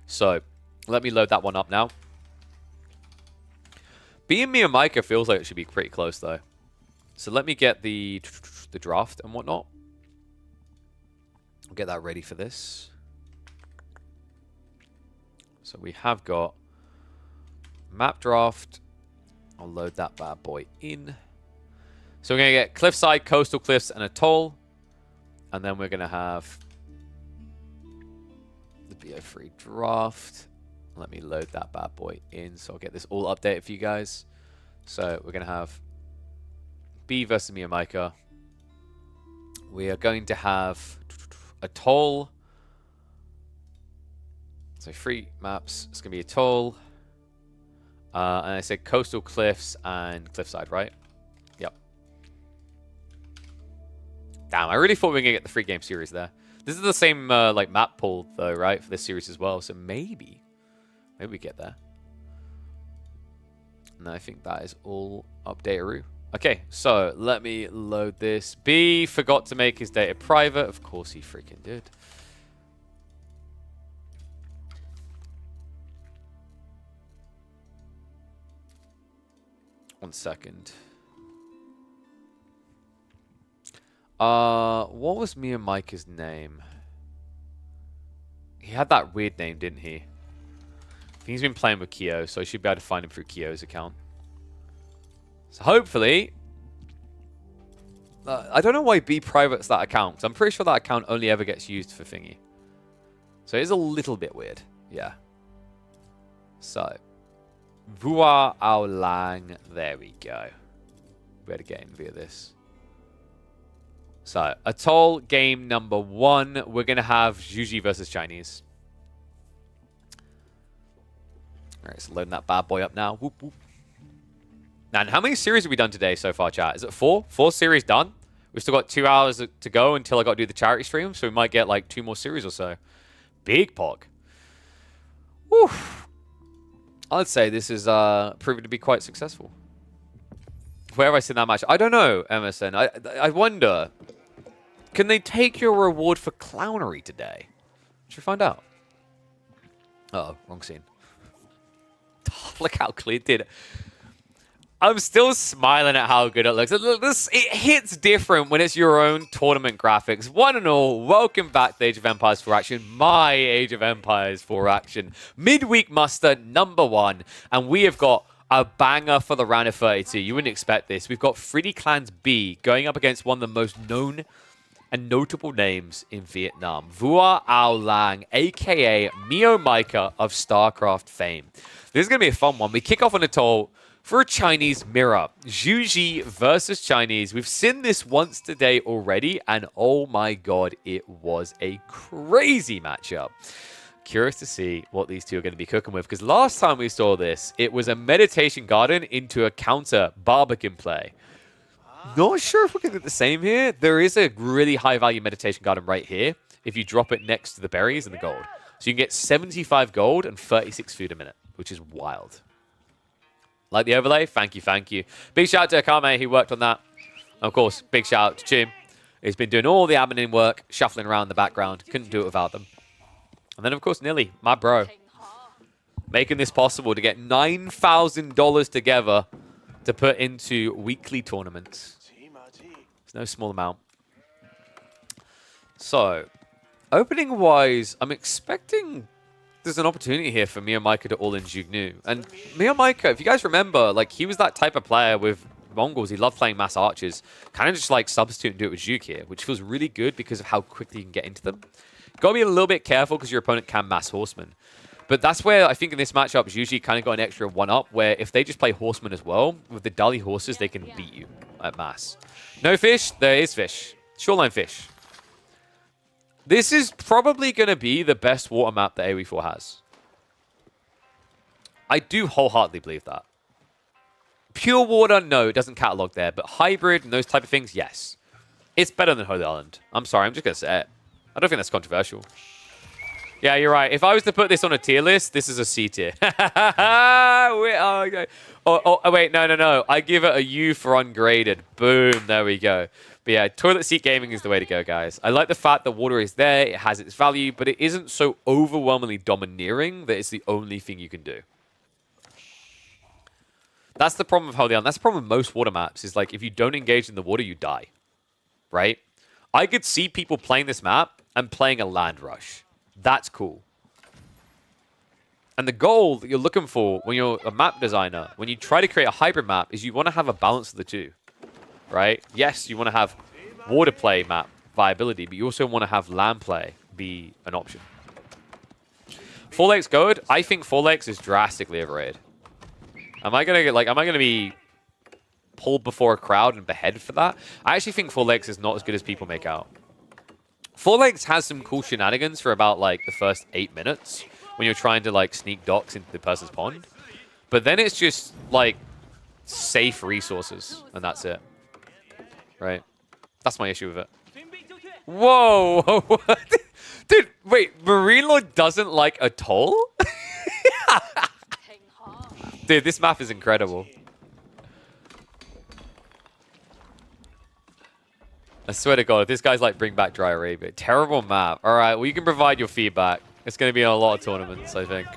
So, let me load that one up now. B and Miyamika feels like it should be pretty close, though. So let me get the draft and whatnot. I'll get that ready for this. So we have got map draft. I'll load that bad boy in. So we're going to get Cliffside, Coastal Cliffs, and Atoll. And then we're going to have the BO3 draft. Let me load that bad boy in so I'll get this all updated for you guys. So we're going to have B versus Miyamika. We are going to have Atoll. So 3 maps. It's going to be Atoll. And I said Coastal Cliffs and Cliffside, right? Yep. Damn, I really thought we were going to get the 3-game series there. This is the same like map pool, though, right? For this series as well. So maybe we get there. And I think that is all update-a-roo. Okay, so let me load this. B forgot to make his data private. Of course he freaking did. One second. What was Miyamika's name? He had that weird name, didn't he? I think he's been playing with Kyo, so I should be able to find him through Kyo's account. So hopefully... I don't know why B privates that account, because I'm pretty sure that account only ever gets used for thingy. So it is a little bit weird. Yeah. So, Vua Ao Lang. There we go. We had a game via this. So, Atoll game number 1. We're going to have Zhuji versus Chinese. Alright, so loading that bad boy up now. Whoop, whoop. And how many series have we done today so far, chat? Is it 4? 4 series done? We've still got 2 hours to go until I got to do the charity stream, so we might get like 2 more series or so. Big pog. Whew. I'd say this is proven to be quite successful. Where have I seen that match? I don't know, Emerson. I wonder, can they take your reward for Clownery today? Should we find out? Uh-oh, wrong scene. Look how clean it did. I'm still smiling at how good it looks. It hits different when it's your own tournament graphics. One and all, welcome back to Age of Empires 4 Action. My Age of Empires 4 Action. Midweek muster number 1. And we have got a banger for the round of 32. You wouldn't expect this. We've got 3D Clans B going up against one of the most known and notable names in Vietnam. Vua Ao Lang, a.k.a. Mio Micah of StarCraft fame. This is going to be a fun one. We kick off on Atoll for a Chinese mirror. Zhuji versus Chinese. We've seen this once today already, and oh my god, it was a crazy matchup. Curious to see what these two are going to be cooking with, because last time we saw this, it was a meditation garden into a counter Barbican play. Not sure if we're going to get the same here. There is a really high-value meditation garden right here if you drop it next to the berries and the gold. So you can get 75 gold and 36 food a minute, which is wild. Like the overlay? Thank you, thank you. Big shout out to Akame, who worked on that. Of course, big shout out to Chim. He's been doing all the admin work, shuffling around in the background. Couldn't do it without them. And then, of course, Nilly, my bro. Making this possible to get $9,000 together to put into weekly tournaments. It's no small amount. So, opening-wise, I'm expecting there's an opportunity here for Mio Micah to all-in Jugnu. And Mio Micah, if you guys remember, like, he was that type of player with Mongols. He loved playing mass archers. Kind of just, like, substitute and do it with Juke here, which feels really good because of how quickly you can get into them. Got to be a little bit careful because your opponent can mass horsemen. But that's where I think in this matchup, is usually kind of got an extra 1-up, where if they just play horsemen as well, with the Dali horses, they can beat you at mass. No fish? There is fish. Shoreline fish. This is probably going to be the best water map that AoE4 has. I do wholeheartedly believe that. Pure water, no, it doesn't catalog there. But hybrid and those type of things, yes. It's better than Holy Island. I'm sorry, I'm just going to say it. I don't think that's controversial. Yeah, you're right. If I was to put this on a tier list, this is a C tier. Wait, wait, no. I give it a U for ungraded. Boom, there we go. But yeah, toilet seat gaming is the way to go, guys. I like the fact that water is there, it has its value, but it isn't so overwhelmingly domineering that it's the only thing you can do. That's the problem with Holy Island. That's the problem with most water maps, is like, if you don't engage in the water, you die. Right? I could see people playing this map and playing a land rush. That's cool. And the goal that you're looking for when you're a map designer, when you try to create a hybrid map, is you want to have a balance of the two. Right? Yes, you want to have water play map viability, but you also want to have land play be an option. 4 Lakes good? I think 4 Lakes is drastically overrated. Am I gonna be pulled before a crowd and beheaded for that? I actually think 4 Lakes is not as good as people make out. 4 Lakes has some cool shenanigans for about like the first 8 minutes when you're trying to like sneak docks into the person's pond. But then it's just like safe resources and that's it. Right? That's my issue with it. Whoa! Dude, wait, Marine Lord doesn't like Atoll? Dude, this map is incredible. I swear to God, if this guy's like bring back Dry Arabia. Terrible map. Alright, well you can provide your feedback. It's going to be in a lot of tournaments, I think.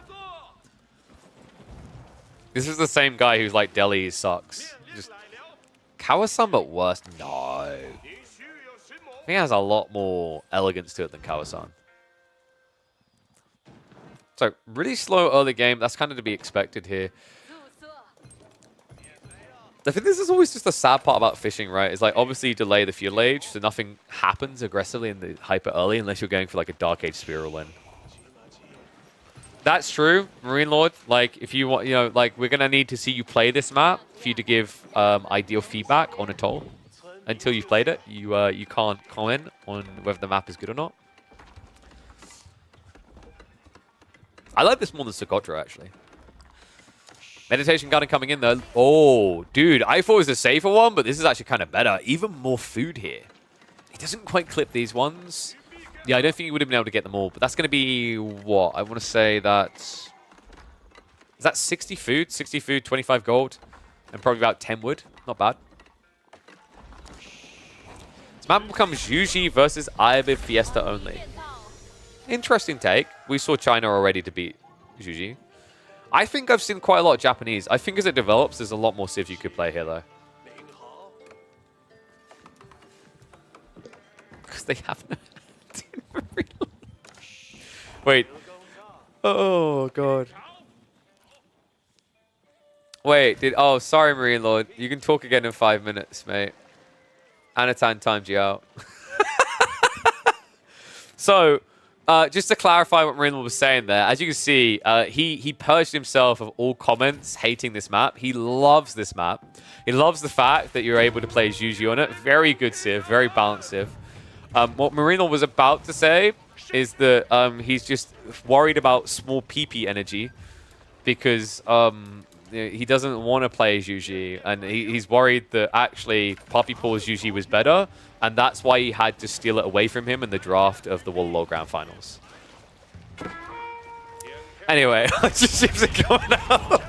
This is the same guy who's like Delhi sucks. Just Kawasan, but worse. No. I think it has a lot more elegance to it than Kawasan. So, really slow early game. That's kind of to be expected here. I think this is always just the sad part about fishing, right? It's like, obviously you delay the fuel age, so nothing happens aggressively in the hyper early unless you're going for like a Dark Age Spiral in. That's true, Marine Lord. Like, if you want, you know, like, we're gonna need to see you play this map for you to give ideal feedback on Atoll. Until you've played it, you can't comment on whether the map is good or not. I like this more than Socotra, actually. Meditation Garden coming in, though. Oh, dude, I thought it was a safer one, but this is actually kind of better. Even more food here. He doesn't quite clip these ones. Yeah, I don't think he would have been able to get them all, but that's going to be, what? I want to say that... Is that 60 food? 60 food, 25 gold, and probably about 10 wood. Not bad. This map becomes Yuji versus Ayabib Fiesta only. Interesting take. We saw China already to beat Yuji. I think I've seen quite a lot of Japanese. I think as it develops, there's a lot more Civ you could play here, though. Because they have no... Wait. Oh, God. Wait, oh, sorry, Marine Lord. You can talk again in 5 minutes, mate. Anathan timed you out. So, just to clarify what Marine Lord was saying there, as you can see, he purged himself of all comments hating this map. He loves this map. He loves the fact that you're able to play Juju on it. Very good Civ, very balanced Civ. What Marine Lord was about to say is that he's just worried about small PP energy because he doesn't want to play Juji, and he's worried that actually Puppy Paws Juji was better, and that's why he had to steal it away from him in the draft of the World Law Grand Finals. Anyway, just ships are going out.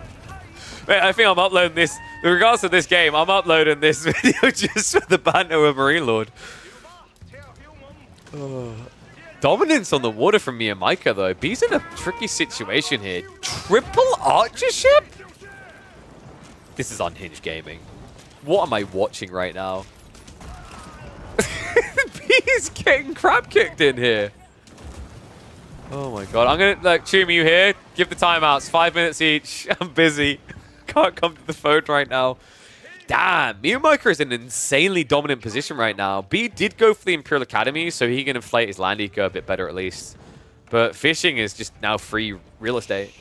Wait, I think I'm uploading this. In regards to this game, I'm uploading this video just for the banter with Marine Lord. Oh. Dominance on the water from Miyamika, though. B's in a tricky situation here. Triple Archer ship? This is unhinged gaming. What am I watching right now? B's getting crap kicked in here. Oh my god. I'm going to like tune you here. Give the timeouts. 5 minutes each. I'm busy. Can't come to the phone right now. Damn, Miyamika is in an insanely dominant position right now. B did go for the Imperial Academy, so he can inflate his land eco a bit better at least. But fishing is just now free real estate.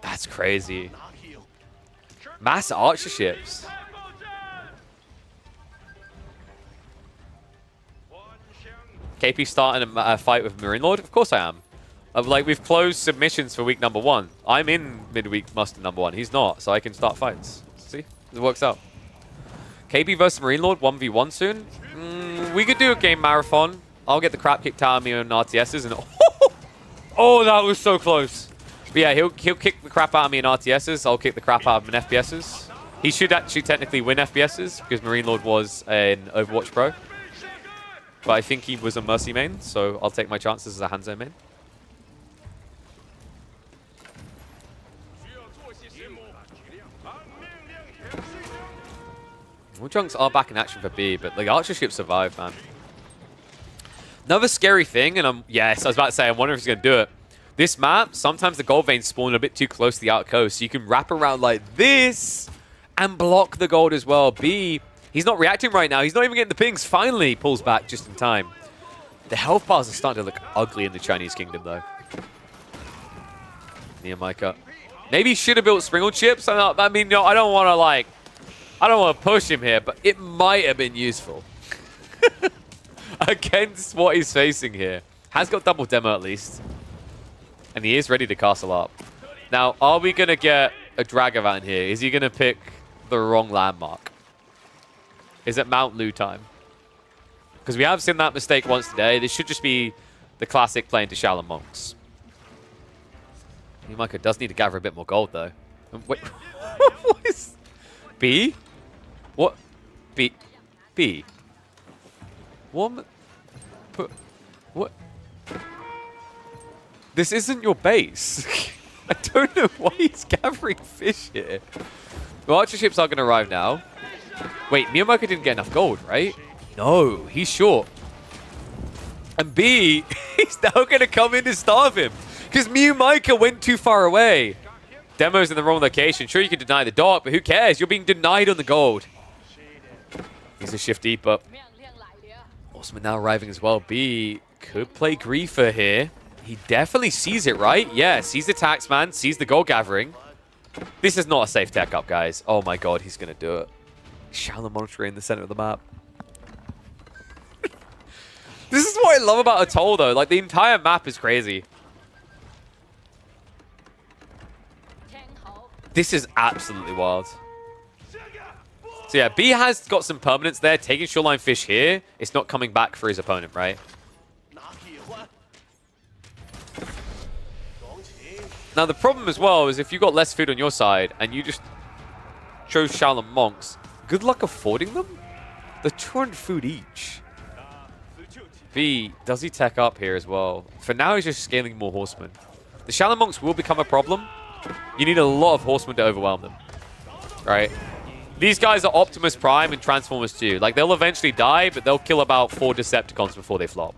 That's crazy. Mass archer ships. KP starting a fight with Marine Lord? Of course I am. Like, we've closed submissions for week number 1. I'm in midweek muster number 1. He's not, so I can start fights. See? It works out. KB versus Marine Lord 1v1 soon. We could do a game marathon. I'll get the crap kicked out of me on RTSs and oh, that was so close. But yeah, he'll kick the crap out of me in RTSs. I'll kick the crap out of him in FPSs. He should actually technically win FPSs because Marine Lord was an Overwatch pro. But I think he was a Mercy main, so I'll take my chances as a Hanzo main. Chunks are back in action for B, but the Archer ship survived, man. Another scary thing, and yes, I was about to say, I'm wondering if he's going to do it. This map, sometimes the gold veins spawn a bit too close to the outer coast, so you can wrap around like this and block the gold as well. B, he's not reacting right now. He's not even getting the pings. Finally pulls back just in time. The health bars are starting to look ugly in the Chinese kingdom, though. Miyamika. Maybe he should have built Springald chips. I mean, no, I don't want to, like... I don't want to push him here, but it might have been useful. Against what he's facing here. Has got double demo at least. And he is ready to castle up. Now, are we going to get a Dragan here? Is he going to pick the wrong landmark? Is it Mount Lu time? Because we have seen that mistake once today. This should just be the classic playing to Shaolin monks. Miyamika does need to gather a bit more gold, though. Wait, what is... B? What? B? B? What? What? This isn't your base. I don't know why he's gathering fish here. Well, archer ships are going to arrive now. Wait, Miyamika didn't get enough gold, right? No, he's short. And B, he's now going to come in to starve him. Because Miyamika went too far away. Demo's in the wrong location. Sure, you can deny the dock, but who cares? You're being denied on the gold. He's a shifty, but Osman now arriving as well. B could play Griefer here. He definitely sees it, right? Yeah, sees the taxman, sees the gold gathering. This is not a safe tech up, guys. Oh my god, he's going to do it. Shallow monitoring in the center of the map. This is what I love about Atoll, though. Like, the entire map is crazy. This is absolutely wild. So yeah, B has got some permanence there. Taking Shoreline Fish here. It's not coming back for his opponent, right? Now, the problem as well is if you've got less food on your side and you just chose Shaolin Monks, good luck affording them? They're 200 food each. B, does he tech up here as well? For now, he's just scaling more Horsemen. The Shaolin Monks will become a problem. You need a lot of Horsemen to overwhelm them. Right? These guys are Optimus Prime and Transformers 2. Like, they'll eventually die, but they'll kill about 4 Decepticons before they flop.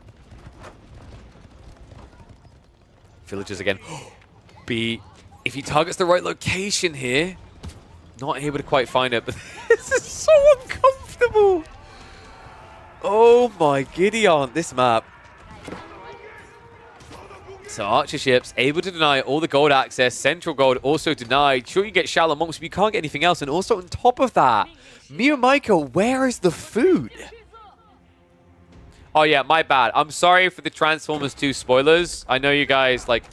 Villagers again. B, if he targets the right location here, not able to quite find it, but this is so uncomfortable. Oh my Gideon, this map. So Archer ships able to deny all the gold access. Central gold also denied. Sure, you get Shallow Monks, but you can't get anything else. And also on top of that, Michael, where is the food? Oh yeah, my bad. I'm sorry for the Transformers 2 spoilers. I know you guys, like,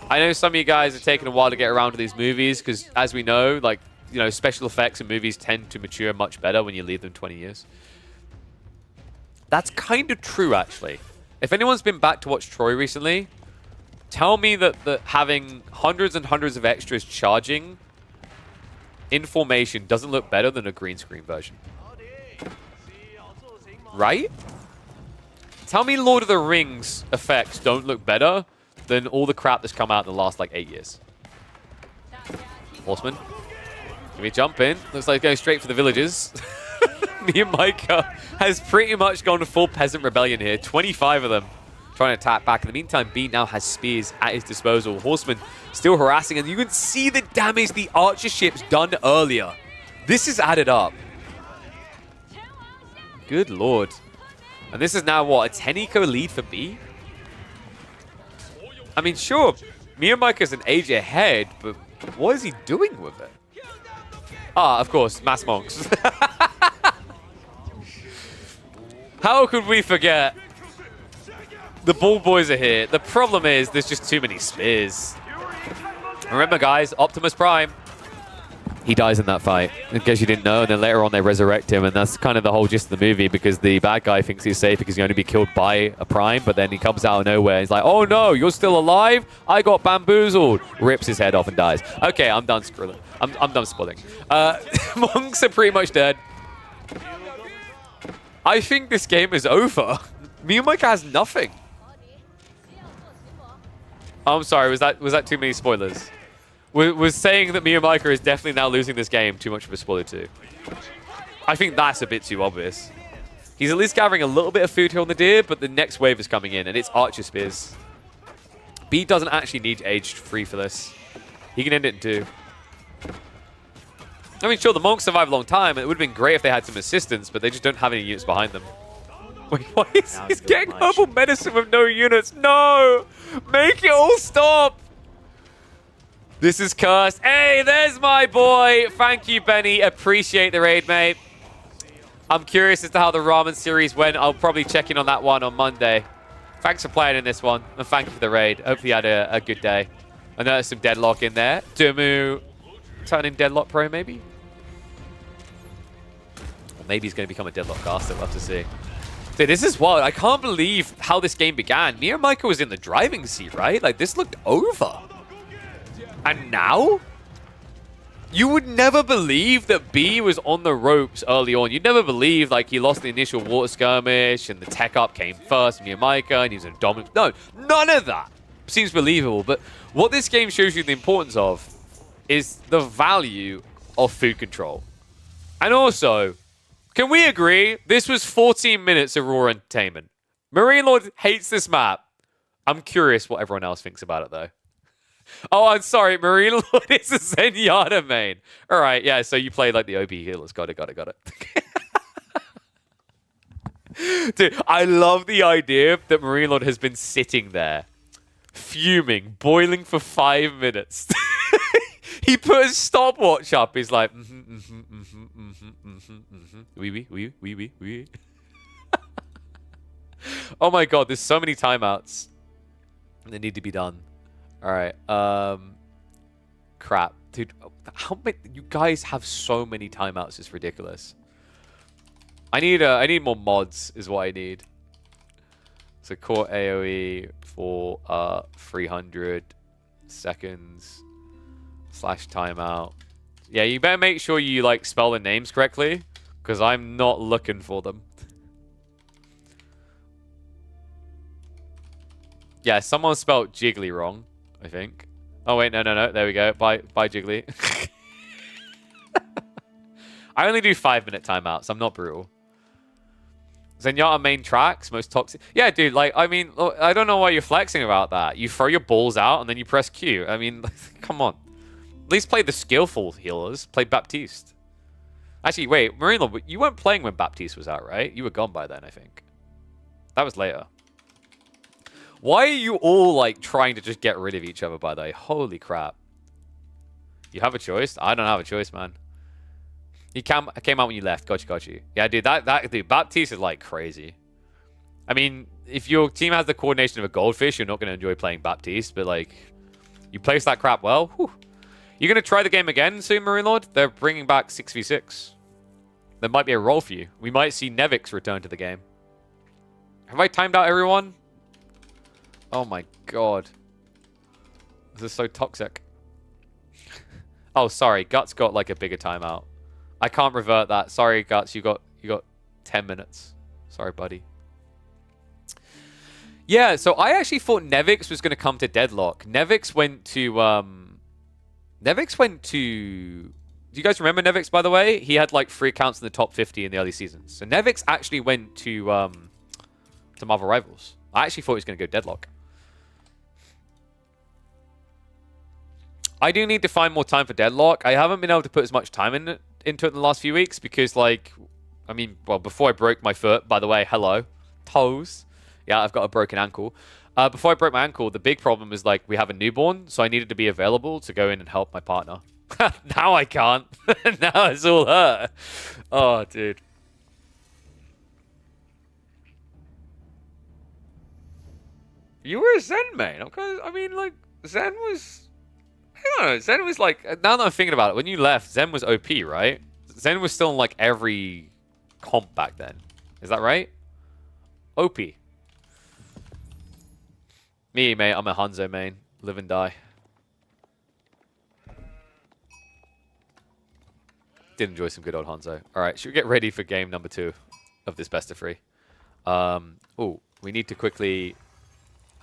I know some of you guys are taking a while to get around to these movies because, as we know, like, you know, special effects in movies tend to mature much better when you leave them 20 years. That's kind of true, actually. If anyone's been back to watch Troy recently, tell me that having hundreds and hundreds of extras charging in formation doesn't look better than a green screen version. Right? Tell me Lord of the Rings effects don't look better than all the crap that's come out in the last, like, 8 years. Horseman. Can we jump in? Looks like going straight for the villages. Micah has pretty much gone full peasant rebellion here. 25 of them trying to attack back. In the meantime, B now has spears at his disposal. Horseman still harassing, and you can see the damage the archer ships done earlier. This is added up. Good lord. And this is now, what, a 10 eco lead for B? I mean, sure, Micah's an age ahead, but what is he doing with it? Ah, of course, mass monks. How could we forget? The ball boys are here. The problem is there's just too many spears. Remember, guys, Optimus Prime. He dies in that fight, in case you didn't know, and then later on they resurrect him, and that's kind of the whole gist of the movie, because the bad guy thinks he's safe because he only be killed by a Prime, but then he comes out of nowhere, he's like, oh no, you're still alive? I got bamboozled. Rips his head off and dies. Okay, I'm done screwing. I'm done spoiling. Monks are pretty much dead. I think this game is over. Mike has nothing. I'm sorry, was that too many spoilers? Was saying that Micah is definitely now losing this game too much of a spoiler too? I think that's a bit too obvious. He's at least gathering a little bit of food here on the deer, but the next wave is coming in, and it's Archer Spears. B doesn't actually need aged free for this. He can end it in 2. I mean, sure, the Monks survived a long time, and it would have been great if they had some assistance, but they just don't have any units behind them. Wait, why is he's getting herbal medicine with no units? No! Make it all stop! This is cursed. Hey, there's my boy. Thank you, Benny. Appreciate the raid, mate. I'm curious as to how the ramen series went. I'll probably check in on that one on Monday. Thanks for playing in this one, and thank you for the raid. Hopefully you had a good day. I know there's some deadlock in there. Dumu turning deadlock pro, maybe? Or maybe he's going to become a deadlock caster. We'll have to see. Dude, this is wild. I can't believe how this game began. Micah was in the driving seat, right? Like, this looked over. And now? You would never believe that B was on the ropes early on. You'd never believe, like, he lost the initial water skirmish and the tech up came first, Micah, and he was a dominant. No, none of that seems believable. But what this game shows you the importance of is the value of food control. And also, can we agree this was 14 minutes of raw entertainment? Marine Lord hates this map. I'm curious what everyone else thinks about it, though. Oh, I'm sorry. Marine Lord is a Zenyatta main. All right, yeah, so you play like the OB healers. Got it. Dude, I love the idea that Marine Lord has been sitting there Fuming, boiling for 5 minutes. He put his stopwatch up. He's like, oui. Oh my god, there's so many timeouts that need to be done. All right. Crap, dude. How many? You guys have so many timeouts. It's ridiculous. I need more mods. Is what I need. So core AOE for 300 seconds / timeout. Yeah, you better make sure you like spell the names correctly, because I'm not looking for them. Yeah, someone spelled Jiggly wrong, I think. Oh wait, no. There we go. Bye Jiggly. I only do 5-minute timeouts. I'm not brutal. Zenyatta main tracks, most toxic. Yeah, dude, like, I mean, I don't know why you're flexing about that. You throw your balls out and then you press Q. I mean, come on. At least play the skillful healers. Play Baptiste. Actually, wait, Marino, you weren't playing when Baptiste was out, right? You were gone by then, I think. That was later. Why are you all, like, trying to just get rid of each other, by the way? Holy crap. You have a choice? I don't have a choice, man. He came out when you left. Got you. Yeah, dude, dude, Baptiste is, like, crazy. I mean, if your team has the coordination of a goldfish, you're not going to enjoy playing Baptiste, but, like, you place that crap well. Whew. You're going to try the game again soon, Marine Lord? They're bringing back 6v6. There might be a role for you. We might see Nevix return to the game. Have I timed out everyone? Oh my god. This is so toxic. Oh, sorry. Guts got like a bigger timeout. I can't revert that. Sorry, Guts. You got 10 minutes. Sorry, buddy. Yeah, so I actually thought Nevix was going to come to Deadlock. Nevix went to... Do you guys remember Nevix, by the way? He had like 3 accounts in the top 50 in the early seasons. So Nevix actually went to Marvel Rivals. I actually thought he was going to go Deadlock. I do need to find more time for Deadlock. I haven't been able to put as much time into it in the last few weeks because, like, I mean, well, before I broke my foot, by the way, hello, toes. Yeah, I've got a broken ankle. Before I broke my ankle, the big problem is, like, we have a newborn, so I needed to be available to go in and help my partner. Now I can't. Now it's all her. Oh, dude. You were a Zen main. I mean, like, Zen was... I don't know. Zen was like... Now that I'm thinking about it, when you left, Zen was OP, right? Zen was still in, like, every comp back then. Is that right? OP. Me, mate. I'm a Hanzo main. Live and die. Did enjoy some good old Hanzo. All right, should we get ready for game number 2 of this best of 3? Oh, we need to quickly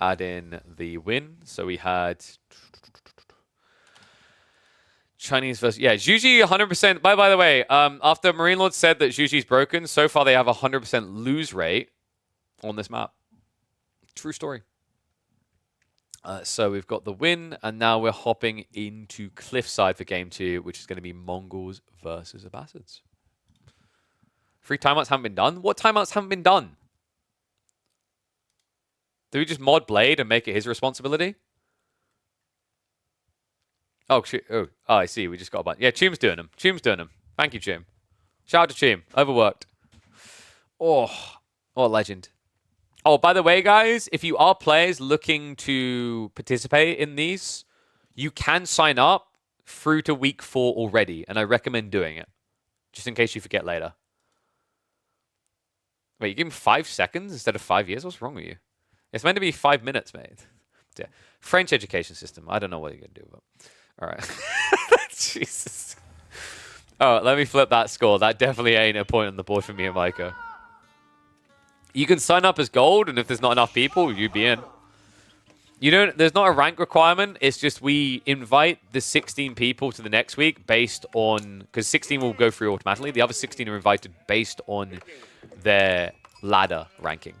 add in the win. So we had Chinese versus... Yeah, Zhuji 100%. By the way, after Marine Lord said that Zhuji's broken, so far they have a 100% lose rate on this map. True story. So we've got the win, and now we're hopping into Cliffside for game 2, which is going to be Mongols versus Abbasids. 3 timeouts haven't been done? What timeouts haven't been done? Do we just mod Blade and make it his responsibility? Oh, I see. We just got a bunch. Yeah, Chum's doing them. Thank you, Chum. Shout out to Chum. Overworked. Oh, what a legend. Oh, by the way, guys, if you are players looking to participate in these, you can sign up through to week 4 already, and I recommend doing it, just in case you forget later. Wait, you give him 5 seconds instead of 5 years? What's wrong with you? It's meant to be 5 minutes, mate. Yeah. French education system. I don't know what you're going to do, but... All right. Jesus. Oh, let me flip that score. That definitely ain't a point on the board for me and Micah. You can sign up as gold, and if there's not enough people, you'd be in. You don't. There's not a rank requirement. It's just we invite the 16 people to the next week based on... Because 16 will go through automatically. The other 16 are invited based on their ladder ranking.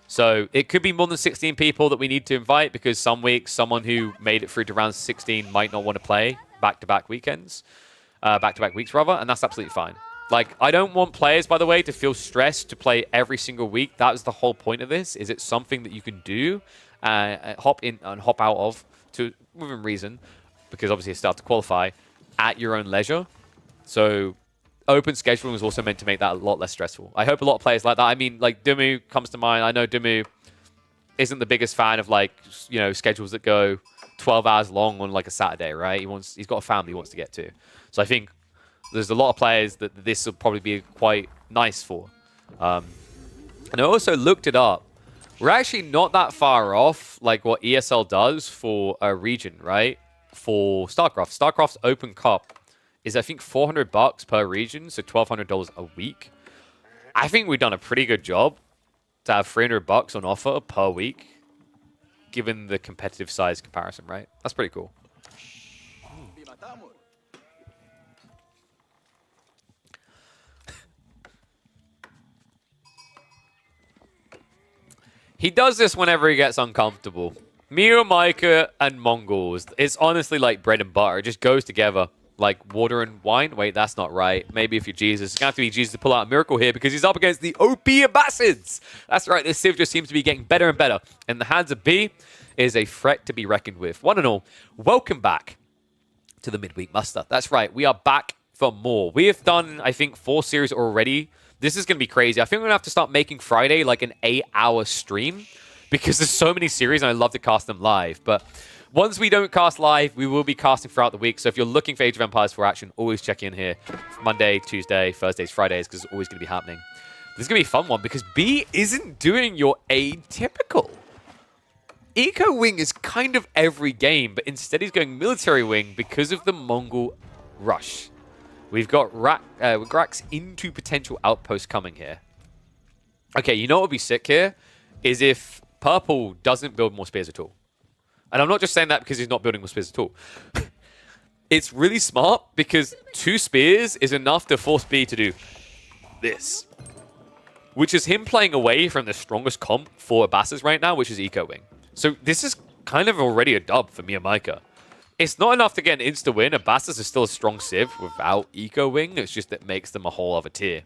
So it could be more than 16 people that we need to invite because some weeks, someone who made it through to round 16 might not want to play back-to-back weekends. Back-to-back weeks, rather, and that's absolutely fine. Like, I don't want players, by the way, to feel stressed to play every single week. That is the whole point of this, is it's something that you can do hop in and hop out of within reason, because obviously it's start to qualify at your own leisure. So open scheduling is also meant to make that a lot less stressful. I hope a lot of players like that. I mean, like Dumu comes to mind. I know Dumu isn't the biggest fan of like, you know, schedules that go 12 hours long on like a Saturday, right? He's got a family he wants to get to. So I think there's a lot of players that this will probably be quite nice for. And I also looked it up. We're actually not that far off like what ESL does for a region, right? For StarCraft. StarCraft's Open Cup is, I think, $400 per region, so $1,200 a week. I think we've done a pretty good job to have $300 on offer per week, given the competitive size comparison, right? That's pretty cool. He does this whenever he gets uncomfortable. Micah and Mongols. It's honestly like bread and butter. It just goes together like water and wine. Wait, that's not right. Maybe if you're Jesus, it's going to have to be Jesus to pull out a miracle here because he's up against the OP Abbasids. That's right. This Civ just seems to be getting better and better. In the hands of B is a threat to be reckoned with. One and all, welcome back to the Midweek Muster. That's right. We are back for more. We have done, I think, 4 series already. This is going to be crazy. I think we're going to have to start making Friday like an 8-hour stream because there's so many series and I love to cast them live. But once we don't cast live, we will be casting throughout the week. So if you're looking for Age of Empires 4 action, always check in here. Monday, Tuesday, Thursdays, Fridays, because it's always going to be happening. This is going to be a fun one because B isn't doing your atypical. Eco Wing is kind of every game, but instead he's going Military Wing because of the Mongol rush. We've got Grax into potential outpost coming here. Okay, you know what would be sick here? Is if Purple doesn't build more spears at all. And I'm not just saying that because he's not building more spears at all. It's really smart because 2 spears is enough to force B to do this. Which is him playing away from the strongest comp for Abbas's right now, which is Eco Wing. So this is kind of already a dub for Micah. It's not enough to get an insta-win. Abbas's is still a strong Civ without Eco Wing. It's just that makes them a whole other tier.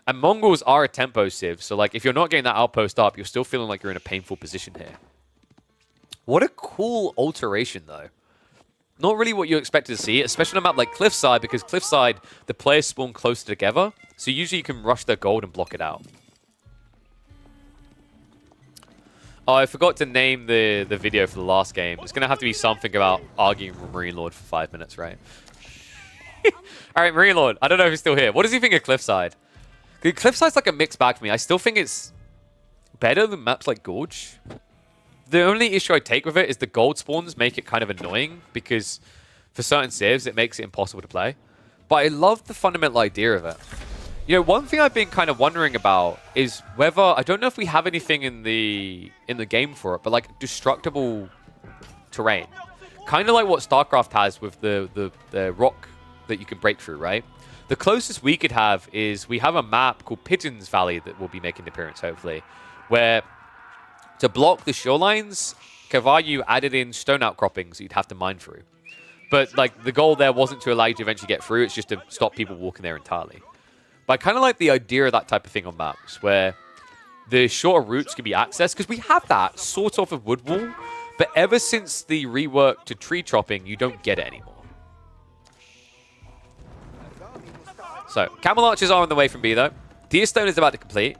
And Mongols are a tempo Civ, so like if you're not getting that outpost up, you're still feeling like you're in a painful position here. What a cool alteration, though. Not really what you expected to see, especially on a map like Cliffside, because Cliffside, the players spawn closer together, so usually you can rush their gold and block it out. Oh, I forgot to name the video for the last game. It's going to have to be something about arguing with Marine Lord for 5 minutes, right? All right, Marine Lord. I don't know if he's still here. What does he think of Cliffside? Cliffside's like a mixed bag for me. I still think it's better than maps like Gorge. The only issue I take with it is the gold spawns make it kind of annoying because for certain civs, it makes it impossible to play. But I love the fundamental idea of it. You know, one thing I've been kind of wondering about is whether, I don't know if we have anything in the game for it, but like destructible terrain. Kind of like what StarCraft has with the rock that you can break through, right? The closest we could have is we have a map called Pigeons Valley that will be making an appearance, hopefully, where to block the shorelines, Cavallo added in stone outcroppings that you'd have to mine through. But like the goal there wasn't to allow you to eventually get through, it's just to stop people walking there entirely. But I kind of like the idea of that type of thing on maps, where the shorter routes can be accessed, because we have that sort of with Wood Wall, but ever since the rework to tree chopping, you don't get it anymore. So, Camel Archers are on the way from B, though. Deer Stone is about to complete.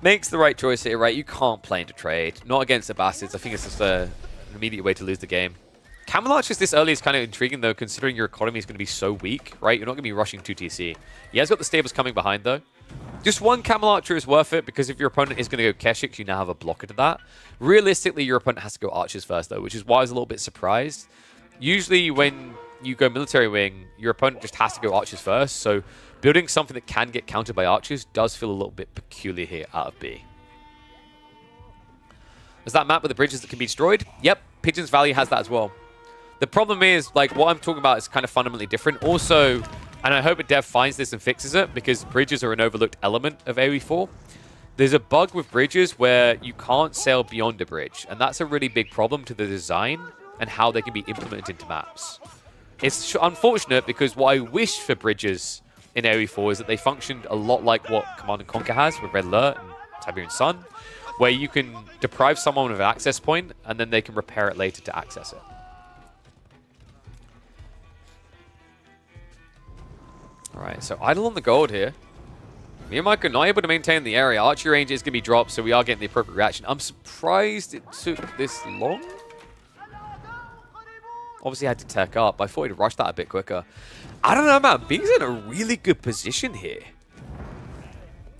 Makes the right choice here, right? You can't play into trade. Not against the Bastards. I think it's just an immediate way to lose the game. Camel Archers this early is kind of intriguing, though, considering your economy is going to be so weak, right? You're not going to be rushing 2 TC. He has got the stables coming behind, though. Just one Camel Archer is worth it, because if your opponent is going to go Keshik, you now have a blocker to that. Realistically, your opponent has to go Archers first, though, which is why I was a little bit surprised. Usually, when you go Military Wing, your opponent just has to go Archers first, so building something that can get countered by Archers does feel a little bit peculiar here out of B. There's that map with the bridges that can be destroyed. Yep, Pigeons Valley has that as well. The problem is, like, what I'm talking about is kind of fundamentally different. Also, and I hope a dev finds this and fixes it, because bridges are an overlooked element of AoE4. There's a bug with bridges where you can't sail beyond a bridge, and that's a really big problem to the design and how they can be implemented into maps. It's unfortunate, because what I wish for bridges in AoE4 is that they functioned a lot like what Command & Conquer has with Red Alert and Tiberian Sun, where you can deprive someone of an access point, and then they can repair it later to access it. Alright, so idle on the gold here. Miyamaka not able to maintain the area. Archery range is going to be dropped, so we are getting the appropriate reaction. I'm surprised it took this long. Obviously, I had to tech up. I thought he'd rush that a bit quicker. I don't know, man. B's in a really good position here.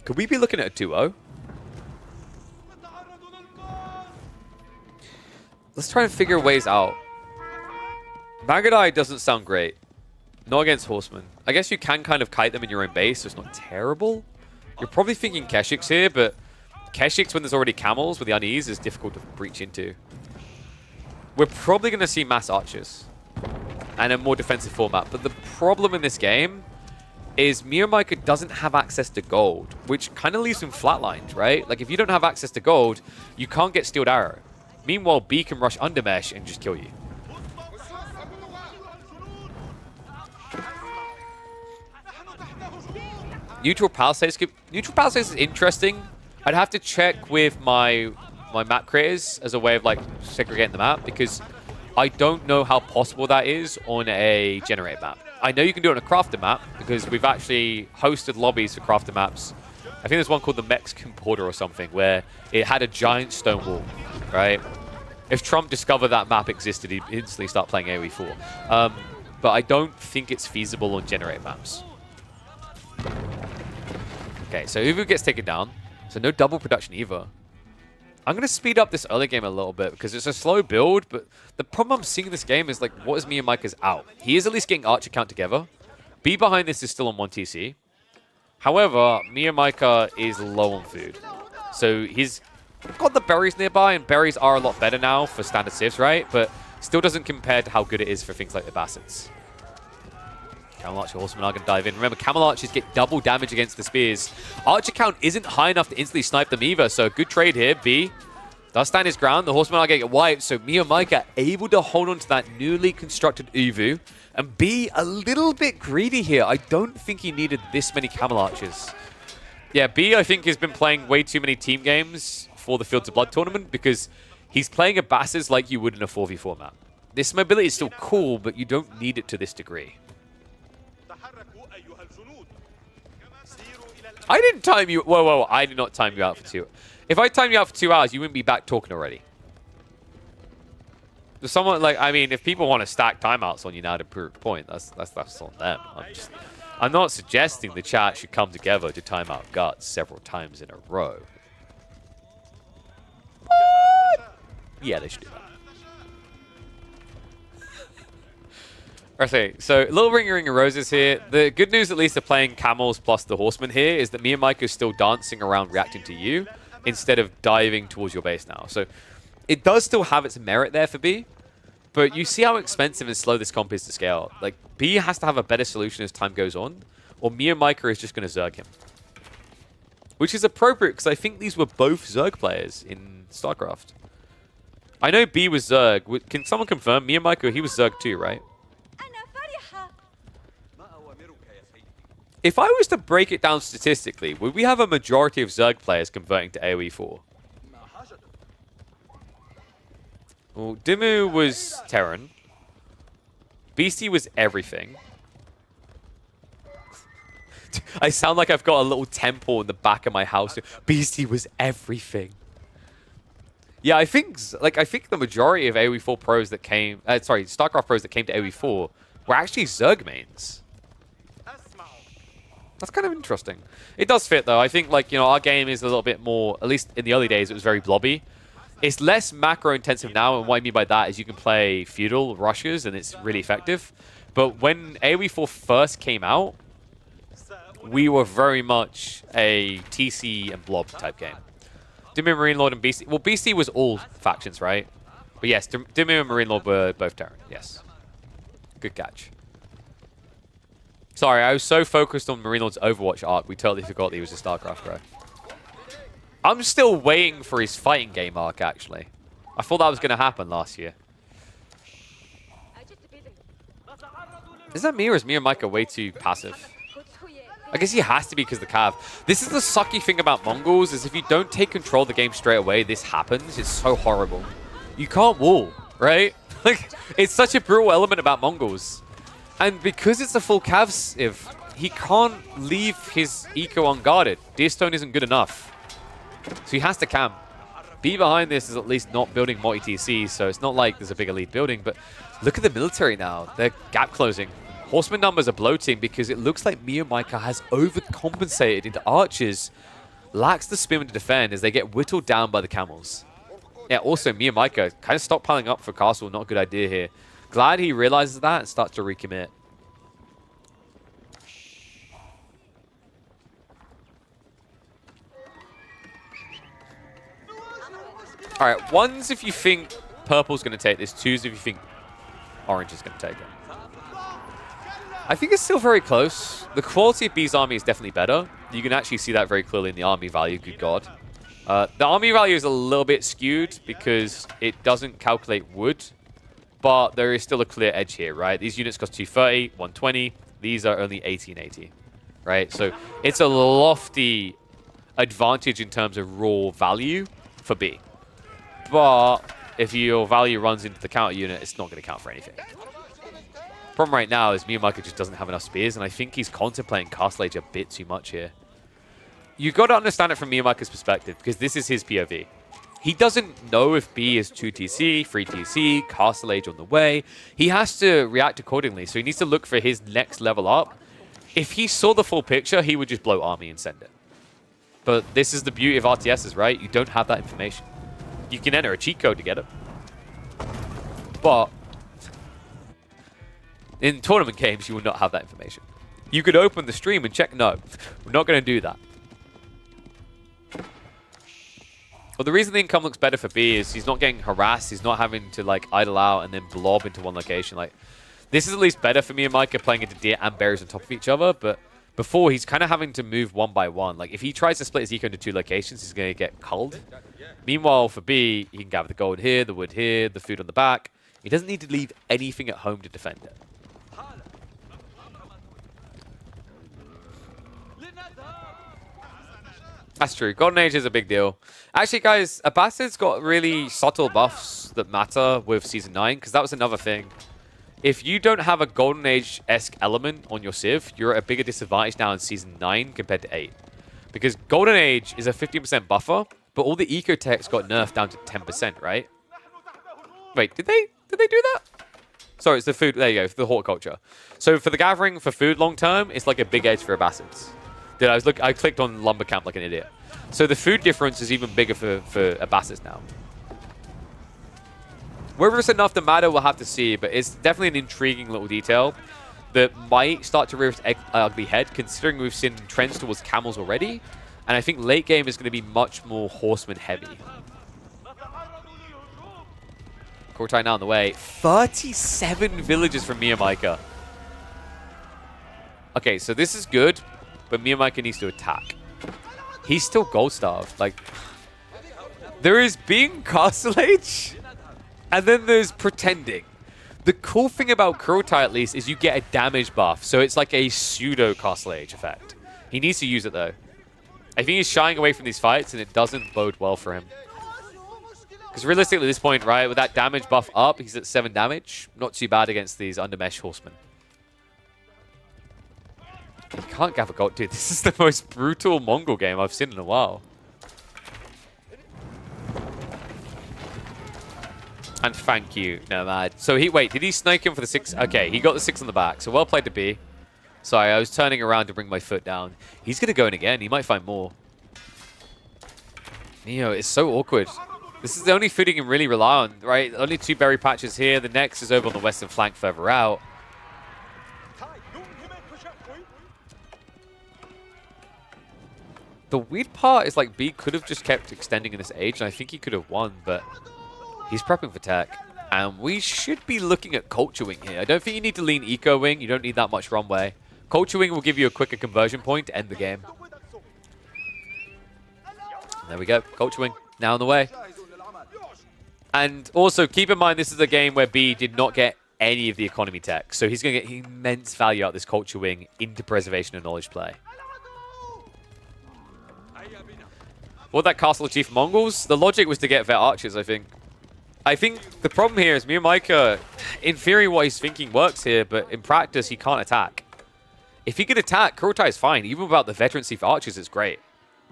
Could we be looking at a 2-0? Let's try and figure ways out. Magadai doesn't sound great. Not against Horsemen. I guess you can kind of kite them in your own base, so it's not terrible. You're probably thinking Keshix here, but Keshix, when there's already camels with the unease, is difficult to breach into. We're probably going to see mass archers and a more defensive format. But the problem in this game is Miyamaka doesn't have access to gold, which kind of leaves him flatlined, right? Like, if you don't have access to gold, you can't get Steeled Arrow. Meanwhile, B can rush under mesh and just kill you. Neutral Palisades is interesting. I'd have to check with my map creators as a way of like segregating the map, because I don't know how possible that is on a generated map. I know you can do it on a crafted map because we've actually hosted lobbies for crafted maps. I think there's one called the Mexican Border or something where it had a giant stone wall, right? If Trump discovered that map existed, he'd instantly start playing AoE 4. But I don't think it's feasible on generated maps. Okay, so Uvu gets taken down. So no double production either. I'm going to speed up this early game a little bit because it's a slow build, but the problem I'm seeing in this game is like, what is Miyamaka's out? He is at least getting Archer count together. B behind this is still on 1 TC. However, Miyamaka is low on food. So he's got the berries nearby, and berries are a lot better now for standard civs, right? But still doesn't compare to how good it is for things like the Bassets. Camel Archer Horsemen are going to dive in. Remember, Camel Archers get double damage against the spears. Archer count isn't high enough to instantly snipe them either, so good trade here. B does stand his ground. The Horsemen are going to get wiped, so Miyamaka able to hold on to that newly constructed Uvu. And B, a little bit greedy here. I don't think he needed this many Camel Archers. Yeah, B, I think, has been playing way too many team games for the Fields of Blood tournament because he's playing a Basses like you would in a 4v4 map. This mobility is still cool, but you don't need it to this degree. I didn't time you. Whoa, I did not time you out for 2. If I timed you out for 2 hours, you wouldn't be back talking already. There's someone like, I mean, if people want to stack timeouts on you now to prove a point, that's on them. I'm not suggesting the chat should come together to time out Guts several times in a row. What? Yeah, they should do that. Okay, so little ring of roses here. The good news, at least, of playing camels plus the horseman here is that Miyamaka is still dancing around reacting to you instead of diving towards your base now. So it does still have its merit there for B, but you see how expensive and slow this comp is to scale. Like, B has to have a better solution as time goes on, or Miyamaka is just going to Zerg him. Which is appropriate, because I think these were both Zerg players in StarCraft. I know B was Zerg. Can someone confirm? Miyamaka, he was Zerg too, right? If I was to break it down statistically, would we have a majority of Zerg players converting to AoE 4? Well, Dimmu was Terran. Beastie was everything. I sound like I've got a little temple in the back of my house. Beastie was everything. Yeah, I think the majority of AoE 4 pros that came, StarCraft pros that came to AoE 4 were actually Zerg mains. That's kind of interesting. It does fit, though. I think, like, you know, our game is a little bit more, at least in the early days, it was very blobby. It's less macro-intensive now, and what I mean by that is you can play feudal rushes, and it's really effective. But when AoE 4 first came out, we were very much a TC and blob type game. Dimmu, Marine Lord, and Beastie. Well, Beastie was all factions, right? But yes, Dimmu and Marine Lord were both Terran. Yes. Good catch. Sorry, I was so focused on Marine Lord's Overwatch arc, we totally forgot that he was a StarCraft pro. I'm still waiting for his fighting game arc, actually. I thought that was going to happen last year. Is that me, or is Miyamaka way too passive? I guess he has to be because of the Cav. This is the sucky thing about Mongols, is if you don't take control of the game straight away, this happens. It's so horrible. You can't wall, right? Like, it's such a brutal element about Mongols. And because it's a full Cav Civ, he can't leave his eco unguarded. Deerstone isn't good enough. So he has to camp. B behind this is at least not building multi-TC, so it's not like there's a big elite building, but look at the military now. They're gap closing. Horseman numbers are bloating because it looks like Miyamika has overcompensated into archers. Lacks the spin to defend as they get whittled down by the camels. Yeah, also Miyamika kind of stockpiling up for castle. Not a good idea here. Glad he realizes that and starts to recommit. All right, ones if you think purple's going to take this, twos if you think orange is going to take it. I think it's still very close. The quality of B's army is definitely better. You can actually see that very clearly in the army value, good god. The army value is a little bit skewed because it doesn't calculate wood, but there is still a clear edge here, right? These units cost 230, 120. These are only 1880, right? So it's a lofty advantage in terms of raw value for B. But if your value runs into the counter unit, it's not going to count for anything. Problem right now is Miyamika just doesn't have enough spears, and I think he's contemplating Castle Age a bit too much here. You've got to understand it from Miyamika's perspective, because this is his POV. He doesn't know if B is 2TC, 3TC, Castle Age on the way. He has to react accordingly, so he needs to look for his next level up. If he saw the full picture, he would just blow army and send it. But this is the beauty of RTSs, right? You don't have that information. You can enter a cheat code to get it. But in tournament games, you will not have that information. You could open the stream and check, no, we're not going to do that. Well, the reason the income looks better for B is he's not getting harassed. He's not having to like idle out and then blob into one location. Like, this is at least better for me and Micah playing into deer and berries on top of each other. But before, he's kind of having to move one by one. Like, if he tries to split his eco into two locations, he's going to get culled. Meanwhile, for B, he can gather the gold here, the wood here, the food on the back. He doesn't need to leave anything at home to defend it. That's true. Golden Age is a big deal. Actually, guys, Abbasid's got really subtle buffs that matter with Season 9, because that was another thing. If you don't have a Golden Age-esque element on your Civ, you're at a bigger disadvantage now in Season 9 compared to 8. Because Golden Age is a 15% buffer, but all the eco-techs got nerfed down to 10%, right? Wait, did they do that? Sorry, it's the food. There you go, for the horticulture. So for the gathering for food long term, it's like a big edge for Abbasids. I clicked on lumber camp like an idiot. So the food difference is even bigger for Abbasids now. Whether it's enough to matter, we'll have to see, but it's definitely an intriguing little detail that might start to rear its ugly head, considering we've seen trends towards camels already, and I think late game is going to be much more horseman heavy. Kortai now on the way. 37 villages from Miyamika. Okay, so this is good, but Miyamika needs to attack. He's still gold starved. Like, there is being Castle Age, and then there's pretending. The cool thing about Kurultai, at least, is you get a damage buff, so it's like a pseudo Castle Age effect. He needs to use it though. I think he's shying away from these fights, and it doesn't bode well for him. Because realistically, at this point, right, with that damage buff up, he's at 7 damage. Not too bad against these undermesh horsemen. He can't gather gold. Dude, this is the most brutal Mongol game I've seen in a while. And thank you, Nomad. So wait, did he snake him for the 6? Okay, he got the 6 on the back. So well played to B. Sorry, I was turning around to bring my foot down. He's going to go in again. He might find more. Neo, it's so awkward. This is the only food he can really rely on, right? Only 2 berry patches here. The next is over on the western flank further out. The weird part is like B could have just kept extending in this age, and I think he could have won, but he's prepping for tech. And we should be looking at Culture Wing here. I don't think you need to lean Eco Wing. You don't need that much runway. Culture Wing will give you a quicker conversion point to end the game. And there we go. Culture Wing now on the way. And also, keep in mind, this is a game where B did not get any of the economy tech. So he's going to get immense value out of this Culture Wing into Preservation and Knowledge play. What that Castle Chief Mongols? The logic was to get vet archers, I think. I think the problem here is Myriad, in theory what he's thinking works here, but in practice he can't attack. If he could attack, Kurotai is fine. Even without the veterancy for archers, it's great,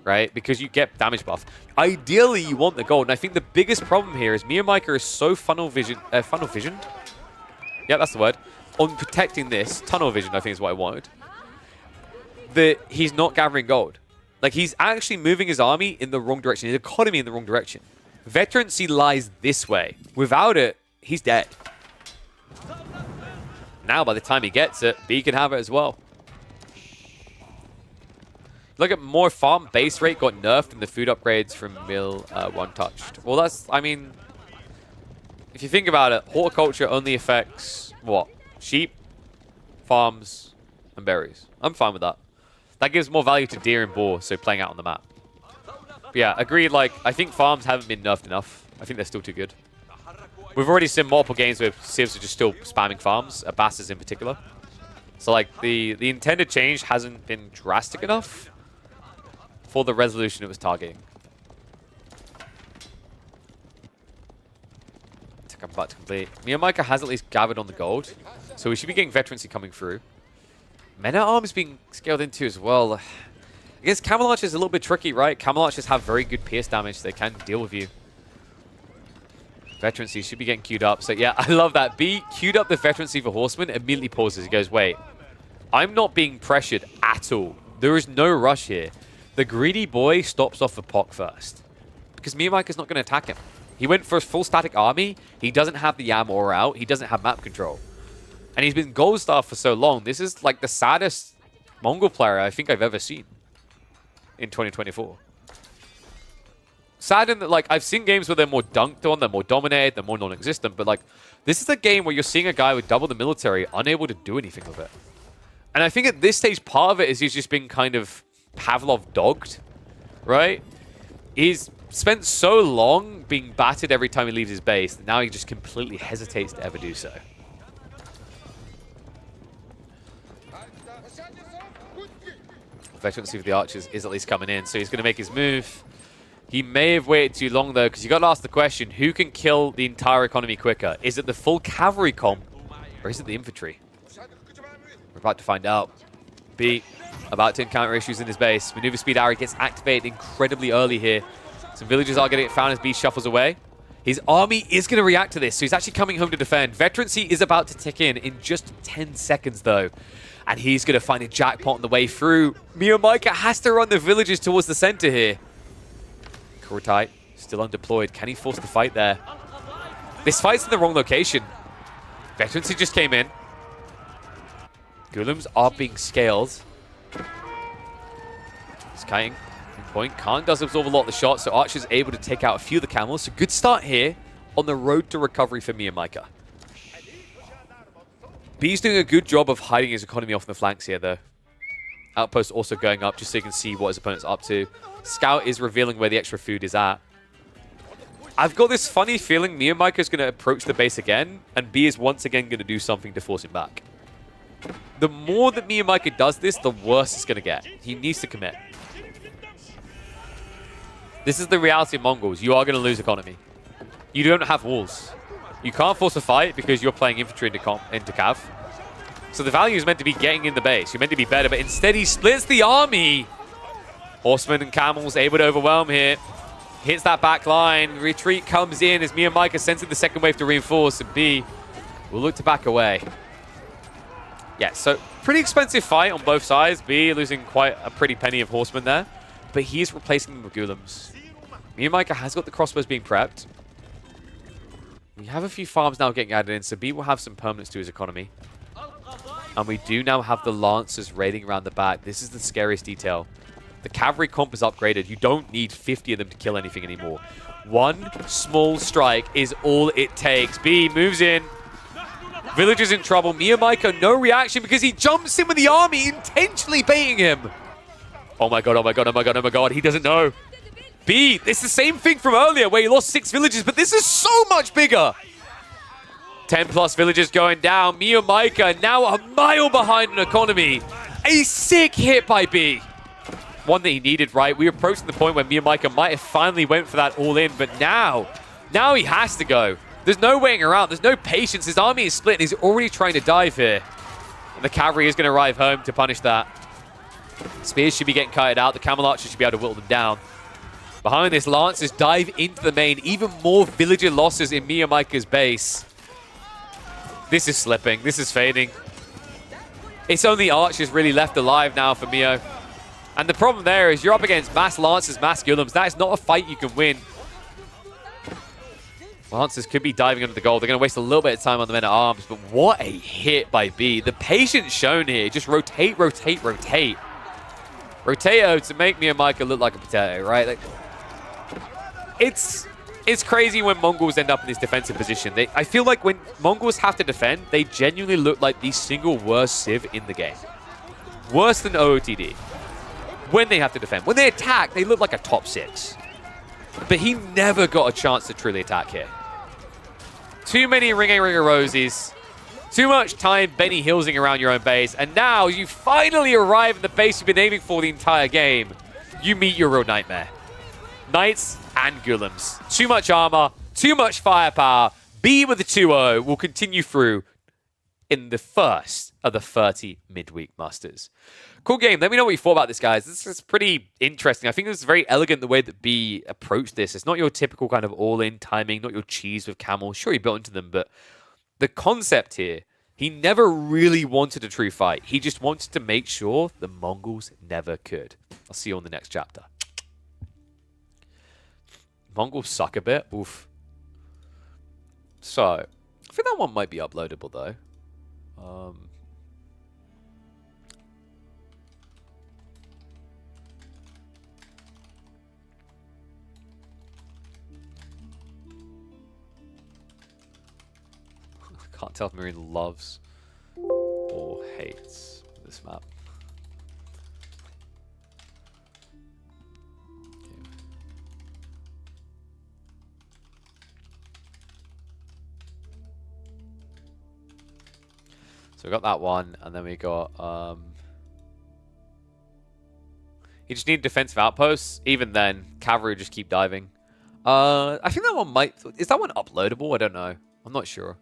right? Because you get damage buff. Ideally, you want the gold. And I think the biggest problem here is Myriad is so funnel visioned. Yeah, that's the word. On protecting this, tunnel vision, I think is what I wanted. That he's not gathering gold. Like, he's actually moving his army in the wrong direction, his economy in the wrong direction. Veterancy lies this way. Without it, he's dead. Now, by the time he gets it, B can have it as well. Look at more farm base rate got nerfed and the food upgrades from Mill one touched. Well, that's, I mean, if you think about it, horticulture only affects what? Sheep, farms, and berries. I'm fine with that. That gives more value to deer and boar, so playing out on the map. But yeah, agreed, like, I think farms haven't been nerfed enough. I think they're still too good. We've already seen multiple games where civs are just still spamming farms, Basses in particular. So, like, the intended change hasn't been drastic enough for the resolution it was targeting. Took a butt to complete. Myriad has at least gathered on the gold, so we should be getting veterancy coming through. Men-at-Arms being scaled into as well. I guess Camelot is a little bit tricky, right? Camelot just have very good pierce damage. They can deal with you. Veterancy should be getting queued up. So yeah, I love that. B queued up the veterancy for Horseman, immediately pauses. He goes, wait, I'm not being pressured at all. There is no rush here. The greedy boy stops off the Pock first. Because Myriad is not going to attack him. He went for a full static army. He doesn't have the Yam aura out. He doesn't have map control. And he's been gold star for so long. This is like the saddest Mongol player I think I've ever seen in 2024. Sad in that, like, I've seen games where they're more dunked on, they're more dominated, they're more non-existent, but like, this is a game where you're seeing a guy with double the military unable to do anything with it. And I think at this stage, part of it is he's just been kind of Pavlov dogged, right? He's spent so long being battered every time he leaves his base that now he just completely hesitates to ever do so. Veterancy of the archers is at least coming in, so he's going to make his move. He may have waited too long, though, because you got to ask the question, who can kill the entire economy quicker? Is it the full cavalry comp, or is it the infantry? We're about to find out. B, about to encounter issues in his base. Maneuver speed arrow gets activated incredibly early here. Some villagers are going to get found as B shuffles away. His army is going to react to this, so he's actually coming home to defend. Veterancy is about to tick in just 10 seconds, though. And he's going to find a jackpot on the way through. Myriad has to run the villagers towards the center here. Kurotai still undeployed. Can he force the fight there? This fight's in the wrong location. Veterancy just came in. Golems are being scaled. He's kiting. Point. Khan does absorb a lot of the shots, so Archer's able to take out a few of the camels. So good start here on the road to recovery for Myriad. B's doing a good job of hiding his economy off the flanks here, though. Outpost also going up just so you can see what his opponent's up to. Scout is revealing where the extra food is at. I've got this funny feeling Myriad is going to approach the base again, and B is once again going to do something to force him back. The more that Myriad does this, the worse it's going to get. He needs to commit. This is the reality of Mongols. You are going to lose economy. You don't have walls. You can't force a fight because you're playing infantry into cav. So the value is meant to be getting in the base. You're meant to be better, but instead he splits the army. Horsemen and camels able to overwhelm here. Hits that back line. Retreat comes in as Myriad sends in the second wave to reinforce, and B will look to back away. Yeah, so pretty expensive fight on both sides. B losing quite a pretty penny of horsemen there, but he's replacing them with golems. Myriad has got the crossbows being prepped. We have a few farms now getting added in, so B will have some permanence to his economy. And we do now have the Lancers raiding around the back. This is the scariest detail. The cavalry comp is upgraded. You don't need 50 of them to kill anything anymore. One small strike is all it takes. B moves in. Villagers in trouble. Myriad, no reaction because he jumps in with the army, intentionally baiting him. Oh my god, oh my god, oh my god, oh my god. He doesn't know. B, it's the same thing from earlier where he lost 6 villages, but this is so much bigger. 10 plus villages going down. Myriad now a mile behind an economy. A sick hit by B. one that he needed, right? We were approaching the point where Miyamika might have finally went for that all-in, but now he has to go. There's no waiting around. There's no patience. His army is split, and he's already trying to dive here. And the cavalry is going to arrive home to punish that. Spears should be getting kited out. The camel archers should be able to whittle them down. Behind this, Lancers dive into the main. Even more villager losses in Miyamika's base. This is slipping. This is fading. It's only archers really left alive now for Mio. And the problem there is you're up against mass Lancers, mass Gullums. That is not a fight you can win. Lancers could be diving under the goal. They're going to waste a little bit of time on the men-at-arms, but what a hit by B. The patience shown here. Just rotate, rotate, rotate. Roteo to make Miyamika look like a potato, right? Like, it's crazy when Mongols end up in this defensive position. I feel like when Mongols have to defend, they genuinely look like the single worst Civ in the game. Worse than OOTD. When they have to defend. When they attack, they look like a top 6. But he never got a chance to truly attack here. Too many Ring-A Rosies. Too much time Benny Hillsing around your own base. And now you finally arrive at the base you've been aiming for the entire game. You meet your real nightmare. Knights and Gullums. Too much armor. Too much firepower. B with the 2-0 will continue through in the first of the 30 midweek musters. Cool game. Let me know what you thought about this, guys. This is pretty interesting. I think this is very elegant the way that B approached this. It's not your typical kind of all-in timing, not your cheese with camel. Sure, he built into them, but the concept here, he never really wanted a true fight. He just wanted to make sure the Mongols never could. I'll see you on the next chapter. Mongols suck a bit. Oof. So, I think that one might be uploadable, though. Can't tell if Myriad loves or hates this map. So we got that one, and then we got you just need defensive outposts. Even then, cavalry just keep diving. I think that one might... Is that one uploadable? I don't know. I'm not sure.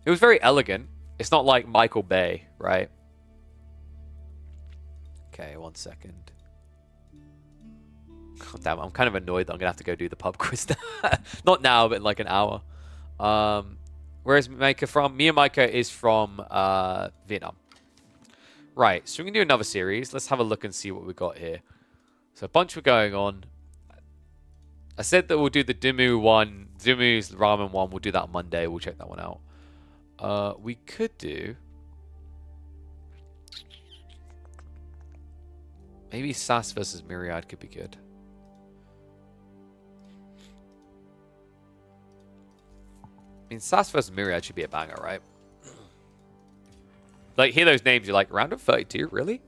It was very elegant. It's not like Michael Bay, right? Okay, 1 second. God damn, I'm kind of annoyed that I'm going to have to go do the pub quiz. Not now, but in like an hour. Where is Miyamika from? Miyamika is from Vietnam. Right, so we can do another series. Let's have a look and see what we got here. So a bunch were going on. I said that we'll do the Dimu one. Dimu's ramen one. We'll do that on Monday. We'll check that one out. We could do... Maybe Sass versus Myriad could be good. I mean, Sass versus Myriad should be a banger, right? Like, hear those names, you're like, round of 32? Really?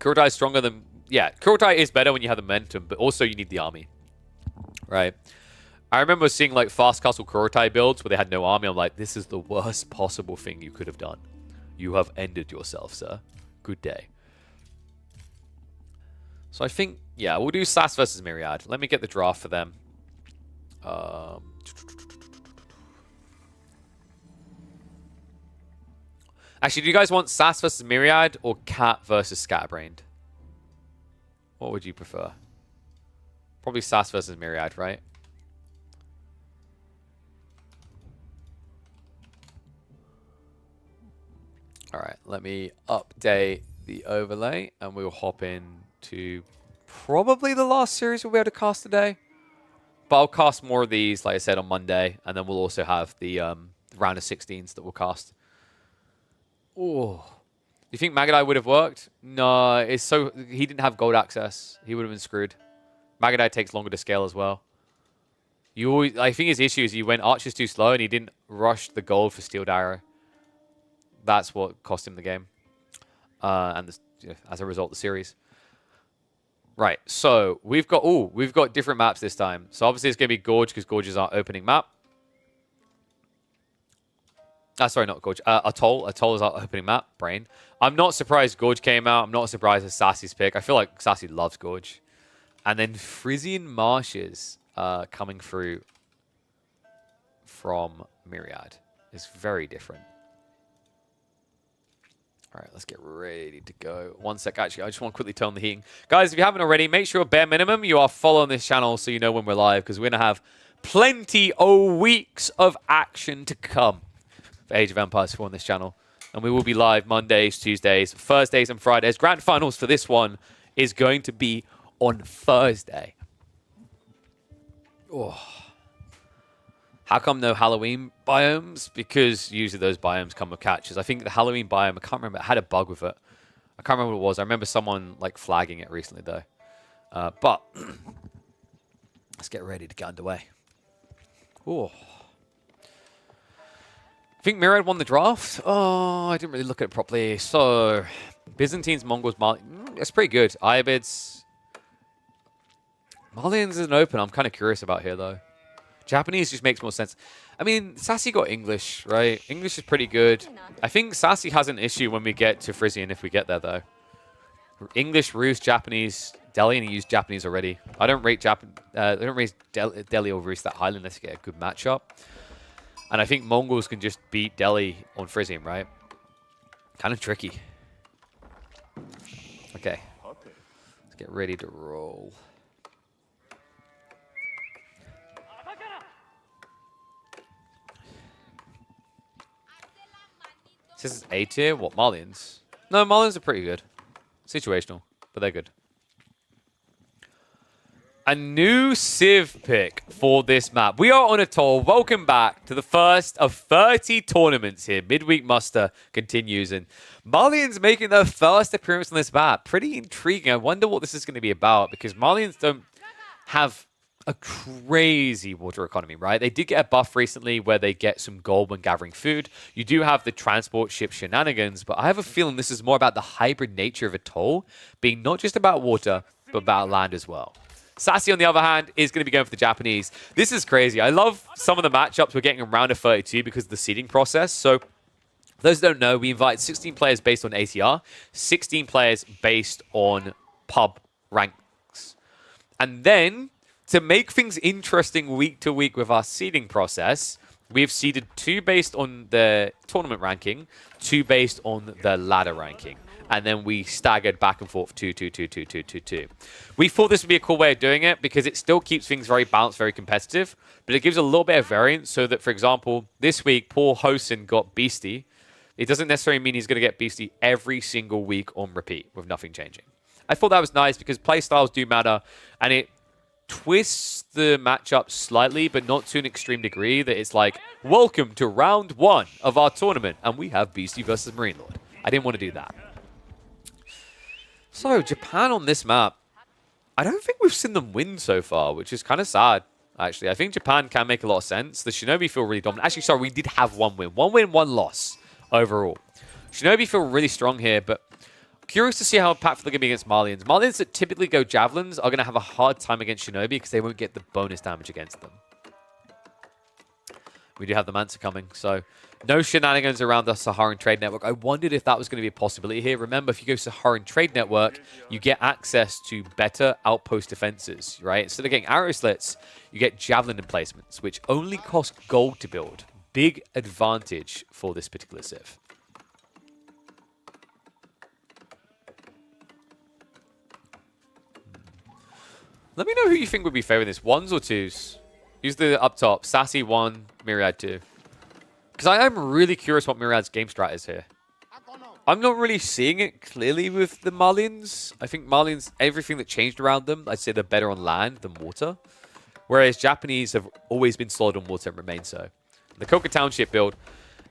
Kurotai is stronger than... Yeah, Kurotai is better when you have the momentum, but also you need the army. Right? I remember seeing, like, Fast Castle Kurotai builds where they had no army. I'm like, this is the worst possible thing you could have done. You have ended yourself, sir. Good day. So I think, yeah, we'll do Sass versus Myriad. Let me get the draft for them. Actually, do you guys want Sass versus Myriad or Cat versus Scatterbrained? What would you prefer? Probably Sass versus Myriad, right? Alright, let me update the overlay and we'll hop in to probably the last series we'll be able to cast today. But I'll cast more of these, like I said, on Monday. And then we'll also have the round of 16s that we'll cast. Oh. Do you think Magadai would have worked? No, it's so... He didn't have gold access. He would have been screwed. Magadai takes longer to scale as well. You always, I think his issue is he went archers too slow and he didn't rush the gold for Steel Arrow. That's what cost him the game. And this, as a result, the series. Right, so we've got different maps this time. So obviously it's going to be Gorge because Gorge is our opening map. Sorry, not Gorge. Atoll. Atoll is our opening map. Brain. I'm not surprised Gorge came out. I'm not surprised it's Sassy's pick. I feel like Sassy loves Gorge. And then Frisian Marshes coming through from Myriad is very different. All right, let's get ready to go. One sec, actually, I just want to quickly turn on the heating. Guys, if you haven't already, make sure bare minimum you are following this channel so you know when we're live, because we're going to have plenty of weeks of action to come for Age of Empires 4 on this channel. And we will be live Mondays, Tuesdays, Thursdays, and Fridays. Grand finals for this one is going to be on Thursday. Oh. How come no Halloween biomes? Because usually those biomes come with catches. I think the Halloween biome, I can't remember, it had a bug with it. I can't remember what it was. I remember someone like flagging it recently though. But let's get ready to get underway. Oh. I think Myriad won the draft. Oh, I didn't really look at it properly. So, Byzantines, Mongols, Malians. It's pretty good. Iabids. Malians isn't open. I'm kind of curious about here though. Japanese just makes more sense. I mean, Sassy got English, right? English is pretty good. I think Sassy has an issue when we get to Frisian, if we get there, though. English, Rus, Japanese, Delhi, and he used Japanese already. I don't rate Delhi or Rus that highly unless you get a good matchup. And I think Mongols can just beat Delhi on Frisian, right? Kind of tricky. Okay. Let's get ready to roll. This is A tier? What, Malians? No, Malians are pretty good. Situational, but they're good. A new Civ pick for this map. We are on a tour. Welcome back to the first of 30 tournaments here. Midweek muster continues, and Malians making their first appearance on this map. Pretty intriguing. I wonder what this is going to be about, because Malians don't have a crazy water economy, right? They did get a buff recently where they get some gold when gathering food. You do have the transport ship shenanigans, but I have a feeling this is more about the hybrid nature of Atoll being not just about water, but about land as well. Sassy, on the other hand, is going to be going for the Japanese. This is crazy. I love some of the matchups we're getting in round of 32 because of the seeding process. So, for those who don't know, we invite 16 players based on ATR, 16 players based on pub ranks. And then, to make things interesting week to week with our seeding process, we've seeded 2 based on the tournament ranking, 2 based on the ladder ranking. And then we staggered back and forth 2, 2, 2, 2, 2, 2, 2. We thought this would be a cool way of doing it because it still keeps things very balanced, very competitive, but it gives a little bit of variance so that, for example, this week, Paul Hosen got Beastie. It doesn't necessarily mean he's going to get Beastie every single week on repeat with nothing changing. I thought that was nice because play styles do matter, and it twists the matchup slightly, but not to an extreme degree that it's like, welcome to round 1 of our tournament, and we have Beastie versus Marine Lord. I didn't want to do that. So, Japan on this map, I don't think we've seen them win so far, which is kind of sad, actually. I think Japan can make a lot of sense. The Shinobi feel really dominant. Actually, sorry, we did have 1 win. 1 win, 1 loss overall. Shinobi feel really strong here, but curious to see how impactful they're going to be against Malians. Malians that typically go Javelins are going to have a hard time against Shinobi because they won't get the bonus damage against them. We do have the Mansa coming, so no shenanigans around the Saharan Trade Network. I wondered if that was going to be a possibility here. Remember, if you go Saharan Trade Network, you get access to better outpost defenses, right? Instead of getting arrow slits, you get Javelin emplacements, which only cost gold to build. Big advantage for this particular Civ. Let me know who you think would be favoring this. 1s or 2s? Use the up top. Sassy 1, Myriad 2. Because I am really curious what Myriad's game strat is here. I'm not really seeing it clearly with the Malians. I think Malians, everything that changed around them, I'd say they're better on land than water. Whereas Japanese have always been solid on water and remain so. The Koka Township build,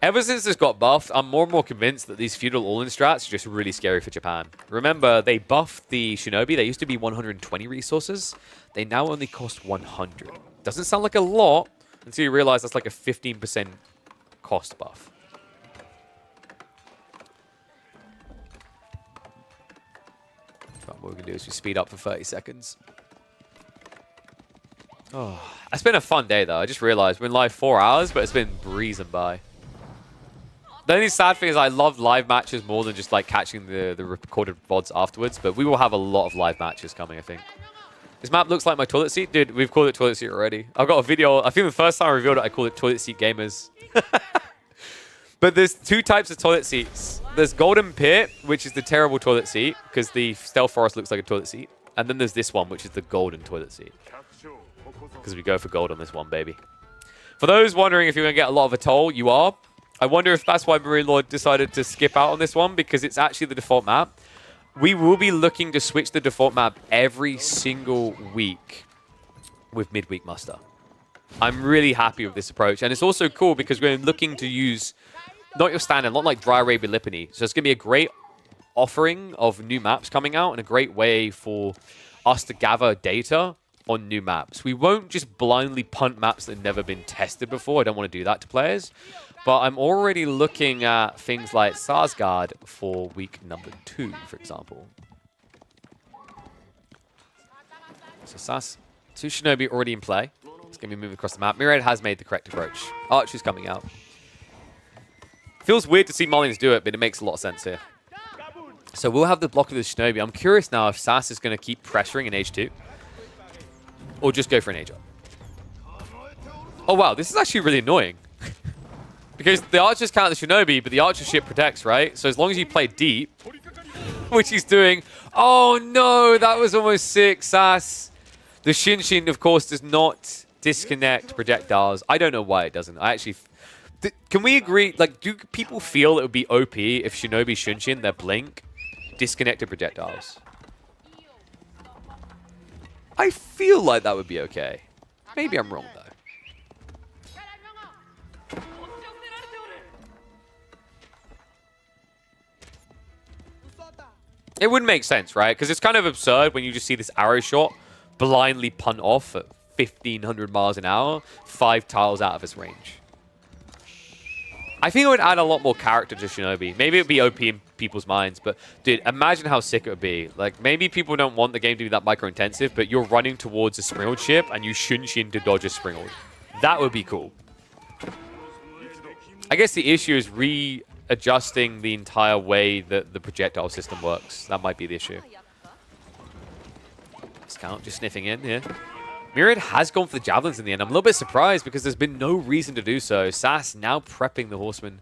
ever since this got buffed, I'm more and more convinced that these feudal all-in strats are just really scary for Japan. Remember, they buffed the Shinobi. They used to be 120 resources. They now only cost 100. Doesn't sound like a lot until you realize that's like a 15% cost buff. What we're going to do is we speed up for 30 seconds. Oh, it's been a fun day, though. I just realized we're in live 4 hours, but it's been breezing by. The only sad thing is I love live matches more than just like catching the recorded VODs afterwards, but we will have a lot of live matches coming, I think. This map looks like my toilet seat. Dude, we've called it toilet seat already. I've got a video. I think the first time I revealed it, I called it toilet seat gamers. But there's two types of toilet seats. There's Golden Pit, which is the terrible toilet seat, because the Stealth Forest looks like a toilet seat. And then there's this one, which is the golden toilet seat. Because we go for gold on this one, baby. For those wondering if you're going to get a lot of Atoll, you are. I wonder if that's why Myriad Lord decided to skip out on this one, because it's actually the default map. We will be looking to switch the default map every single week with Midweek Muster. I'm really happy with this approach. And it's also cool because we're looking to use not your standard, not like Dry Arabian Lipany. So it's going to be a great offering of new maps coming out and a great way for us to gather data on new maps. We won't just blindly punt maps that have never been tested before. I don't want to do that to players. But I'm already looking at things like Sarsgaard for week number 2, for example. So Sass, 2 Shinobi already in play. It's going to be moving across the map. Myriad has made the correct approach. Archer's coming out. Feels weird to see Mullins do it, but it makes a lot of sense here. So we'll have the block of the Shinobi. I'm curious now if Sass is going to keep pressuring in H2. Or just go for an H up. Oh wow, this is actually really annoying. Because the archers count the Shinobi, but the archer ship protects, right? So as long as you play deep, which he's doing. Oh no, that was almost sick, Sass. The Shinshin, of course, does not disconnect projectiles. I don't know why it doesn't. I actually... Can we agree, like, do people feel it would be OP if Shinobi Shinshin, their blink, disconnected projectiles? I feel like that would be okay. Maybe I'm wrong, though. It would make sense, right? Because it's kind of absurd when you just see this arrow shot blindly punt off at 1,500 miles an hour, 5 tiles out of its range. I think it would add a lot more character to Shinobi. Maybe it would be OP in people's minds, but dude, imagine how sick it would be. Like, maybe people don't want the game to be that micro-intensive, but you're running towards a Springald ship and you Shinshin to dodge a Springald. That would be cool. I guess the issue is readjusting the entire way that the projectile system works. That might be the issue. Scout just sniffing in here. Myriad has gone for the javelins in the end. I'm a little bit surprised because there's been no reason to do so. Sass now prepping the horseman.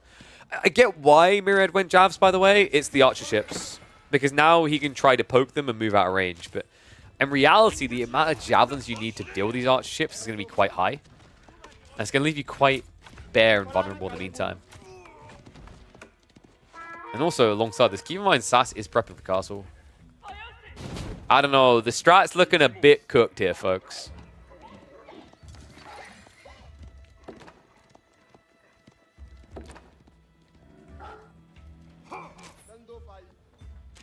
I get why Myriad went javs, by the way. It's the archer ships. Because now he can try to poke them and move out of range. But in reality, the amount of javelins you need to deal with these archer ships is going to be quite high. And it's going to leave you quite bare and vulnerable in the meantime. And also, alongside this, keep in mind Sass is prepping the castle. I don't know. The strat's looking a bit cooked here, folks.